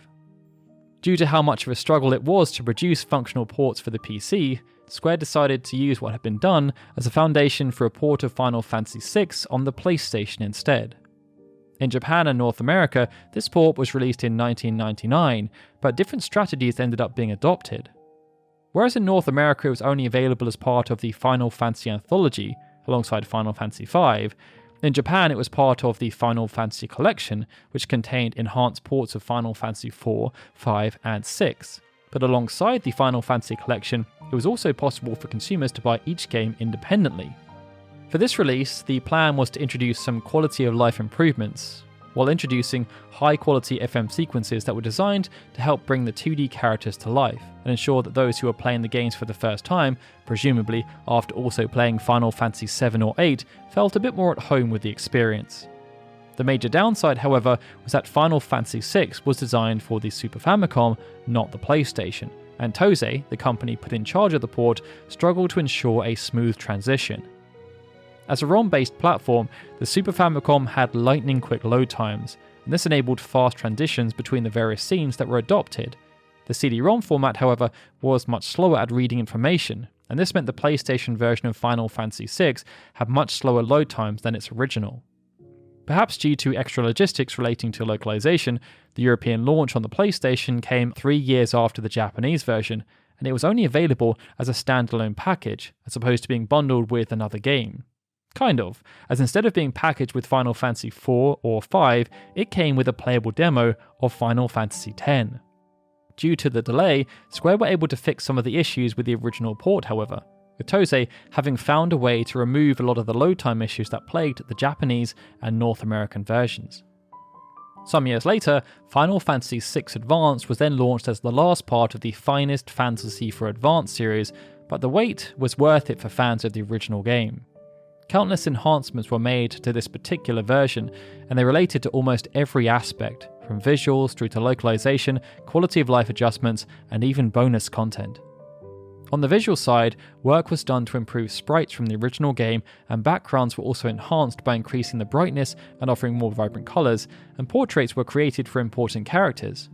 Due to how much of a struggle it was to produce functional ports for the PC, Square decided to use what had been done as a foundation for a port of Final Fantasy VI on the PlayStation instead. In Japan and North America, this port was released in 1999, but different strategies ended up being adopted. Whereas in North America it was only available as part of the Final Fantasy Anthology, alongside Final Fantasy V, in Japan it was part of the Final Fantasy Collection, which contained enhanced ports of Final Fantasy IV, V, and VI. But alongside the Final Fantasy Collection, it was also possible for consumers to buy each game independently. For this release, the plan was to introduce some quality of life improvements, while introducing high-quality FM sequences that were designed to help bring the 2D characters to life, and ensure that those who were playing the games for the first time, presumably after also playing Final Fantasy VII or VIII, felt a bit more at home with the experience. The major downside, however, was that Final Fantasy VI was designed for the Super Famicom, not the PlayStation, and Toze, the company put in charge of the port, struggled to ensure a smooth transition. As a ROM-based platform, the Super Famicom had lightning-quick load times, and this enabled fast transitions between the various scenes that were adopted. The CD-ROM format, however, was much slower at reading information, and this meant the PlayStation version of Final Fantasy VI had much slower load times than its original. Perhaps due to extra logistics relating to localization, the European launch on the PlayStation came 3 years after the Japanese version, and it was only available as a standalone package, as opposed to being bundled with another game. Kind of, as instead of being packaged with Final Fantasy IV or V, it came with a playable demo of Final Fantasy X. Due to the delay, Square were able to fix some of the issues with the original port, however, with Toze having found a way to remove a lot of the load time issues that plagued the Japanese and North American versions. Some years later, Final Fantasy VI Advance was then launched as the last part of the finest Fantasy for Advance series, but the wait was worth it for fans of the original game. Countless enhancements were made to this particular version, and they related to almost every aspect, from visuals through to localization, quality of life adjustments, and even bonus content. On the visual side, work was done to improve sprites from the original game, and backgrounds were also enhanced by increasing the brightness and offering more vibrant colours, and portraits were created for important characters.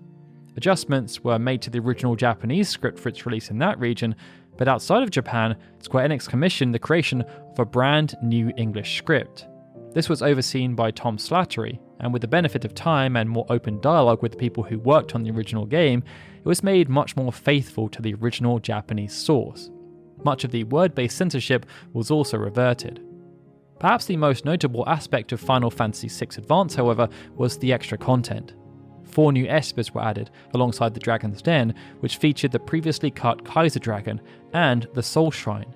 Adjustments were made to the original Japanese script for its release in that region, but outside of Japan, Square Enix commissioned the creation of a brand new English script. This was overseen by Tom Slattery, and with the benefit of time and more open dialogue with the people who worked on the original game, it was made much more faithful to the original Japanese source. Much of the word-based censorship was also reverted. Perhaps the most notable aspect of Final Fantasy VI Advance, however, was the extra content. 4 new espers were added, alongside the Dragon's Den, which featured the previously cut Kaiser Dragon and the Soul Shrine.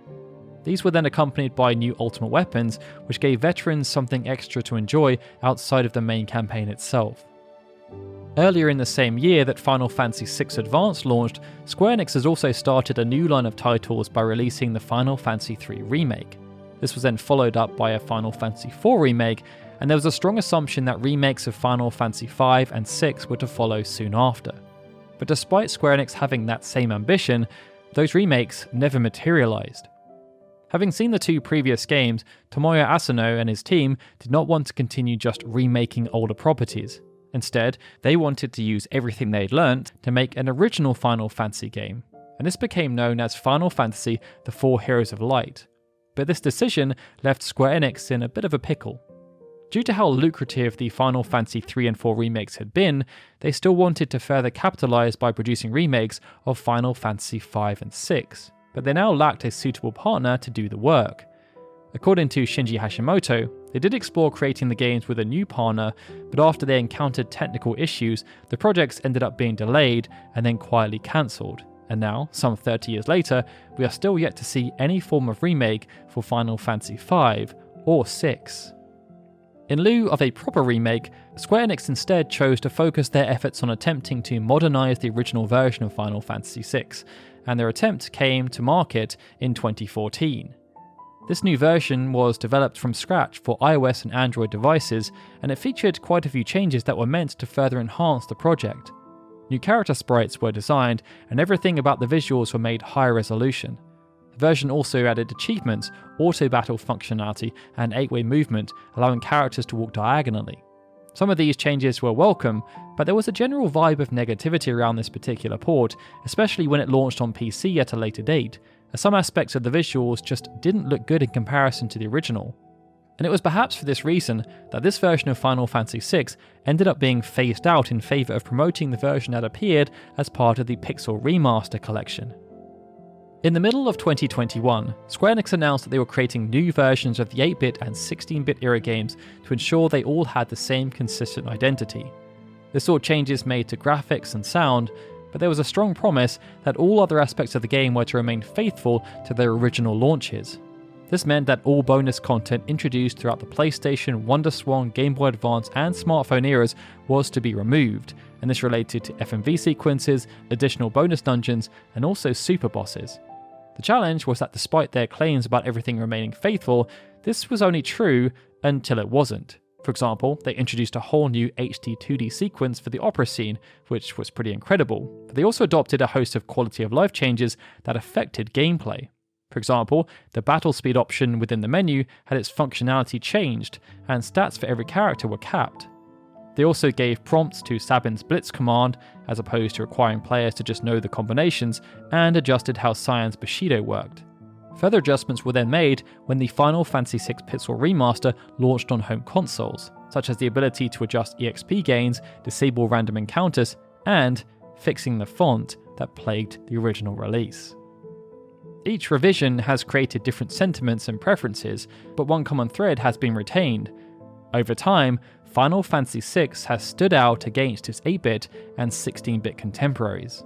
These were then accompanied by new ultimate weapons, which gave veterans something extra to enjoy outside of the main campaign itself. Earlier in the same year that Final Fantasy VI Advance launched, Square Enix has also started a new line of titles by releasing the Final Fantasy III Remake. This was then followed up by a Final Fantasy IV Remake, and there was a strong assumption that remakes of Final Fantasy V and VI were to follow soon after. But despite Square Enix having that same ambition, those remakes never materialized. Having seen the 2 previous games, Tomoya Asano and his team did not want to continue just remaking older properties. Instead, they wanted to use everything they'd learnt to make an original Final Fantasy game, and this became known as Final Fantasy The 4 Heroes of Light. But this decision left Square Enix in a bit of a pickle. Due to how lucrative the Final Fantasy III and IV remakes had been, they still wanted to further capitalize by producing remakes of Final Fantasy V and VI, but they now lacked a suitable partner to do the work. According to Shinji Hashimoto, they did explore creating the games with a new partner, but after they encountered technical issues, the projects ended up being delayed and then quietly cancelled. And now, some 30 years later, we are still yet to see any form of remake for Final Fantasy V or VI. In lieu of a proper remake, Square Enix instead chose to focus their efforts on attempting to modernize the original version of Final Fantasy VI, and their attempt came to market in 2014. This new version was developed from scratch for iOS and Android devices, and it featured quite a few changes that were meant to further enhance the project. New character sprites were designed, and everything about the visuals were made higher resolution. The version also added achievements, auto-battle functionality, and 8-way movement, allowing characters to walk diagonally. Some of these changes were welcome, but there was a general vibe of negativity around this particular port, especially when it launched on PC at a later date, as some aspects of the visuals just didn't look good in comparison to the original. And it was perhaps for this reason that this version of Final Fantasy VI ended up being phased out in favour of promoting the version that appeared as part of the Pixel Remaster collection. In the middle of 2021, Square Enix announced that they were creating new versions of the 8-bit and 16-bit era games to ensure they all had the same consistent identity. This saw changes made to graphics and sound, but there was a strong promise that all other aspects of the game were to remain faithful to their original launches. This meant that all bonus content introduced throughout the PlayStation, WonderSwan, Game Boy Advance, and smartphone eras was to be removed, and this related to FMV sequences, additional bonus dungeons, and also super bosses. The challenge was that despite their claims about everything remaining faithful, this was only true until it wasn't. For example, they introduced a whole new HD 2D sequence for the opera scene, which was pretty incredible, but they also adopted a host of quality of life changes that affected gameplay. For example, the battle speed option within the menu had its functionality changed, and stats for every character were capped. They also gave prompts to Sabin's Blitz command, as opposed to requiring players to just know the combinations, and adjusted how Cyan's Bushido worked. Further adjustments were then made when the Final Fantasy VI Pixel Remaster launched on home consoles, such as the ability to adjust EXP gains, disable random encounters, and fixing the font that plagued the original release. Each revision has created different sentiments and preferences, but one common thread has been retained. Over time, Final Fantasy VI has stood out against its 8-bit and 16-bit contemporaries.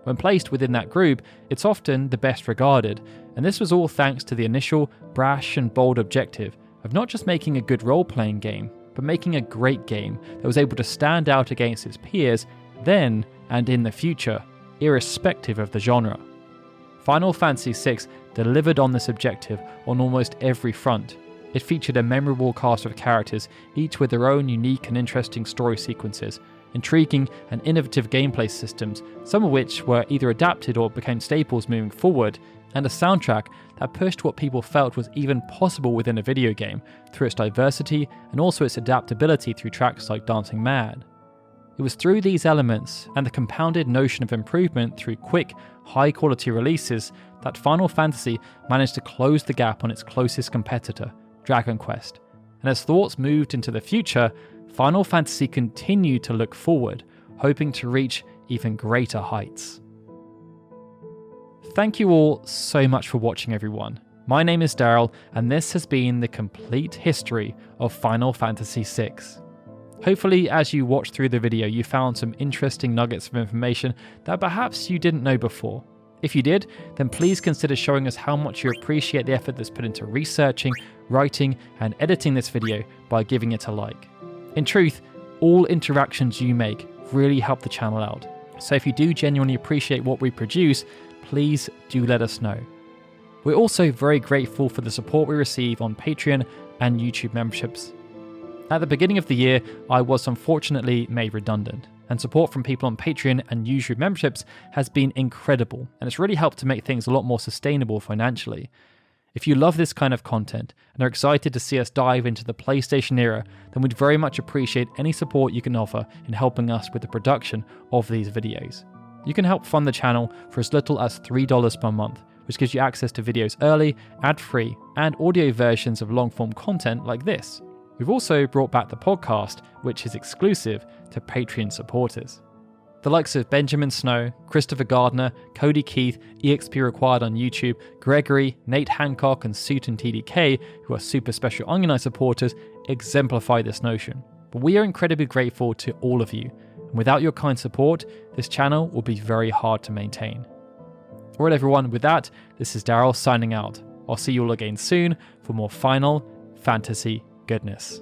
When placed within that group, it's often the best regarded, and this was all thanks to the initial brash and bold objective of not just making a good role-playing game, but making a great game that was able to stand out against its peers then and in the future, irrespective of the genre. Final Fantasy VI delivered on this objective on almost every front. It featured a memorable cast of characters, each with their own unique and interesting story sequences, intriguing and innovative gameplay systems, some of which were either adapted or became staples moving forward, and a soundtrack that pushed what people felt was even possible within a video game through its diversity and also its adaptability through tracks like Dancing Mad. It was through these elements and the compounded notion of improvement through quick, high-quality releases that Final Fantasy managed to close the gap on its closest competitor, Dragon Quest. And as thoughts moved into the future, Final Fantasy continued to look forward, hoping to reach even greater heights. Thank you all so much for watching, everyone. My name is Darryl, and this has been the complete history of Final Fantasy VI. Hopefully, as you watched through the video, you found some interesting nuggets of information that perhaps you didn't know before. If you did, then please consider showing us how much you appreciate the effort that's put into researching, writing, and editing this video by giving it a like. In truth, all interactions you make really help the channel out, so if you do genuinely appreciate what we produce, please do let us know. We're also very grateful for the support we receive on Patreon and YouTube memberships. At the beginning of the year, I was unfortunately made redundant, and support from people on Patreon and YouTube memberships has been incredible, and it's really helped to make things a lot more sustainable financially. If you love this kind of content and are excited to see us dive into the PlayStation era, then we'd very much appreciate any support you can offer in helping us with the production of these videos. You can help fund the channel for as little as $3 per month, which gives you access to videos early, ad-free, and audio versions of long-form content like this. We've also brought back the podcast, which is exclusive to Patreon supporters. The likes of Benjamin Snow, Christopher Gardner, Cody Keith, EXP Required on YouTube, Gregory, Nate Hancock, and Suiton TDK, who are super special Onion Eye supporters, exemplify this notion. But we are incredibly grateful to all of you, and without your kind support, this channel will be very hard to maintain. Alright everyone, with that, this is Darryl signing out. I'll see you all again soon for more Final Fantasy goodness.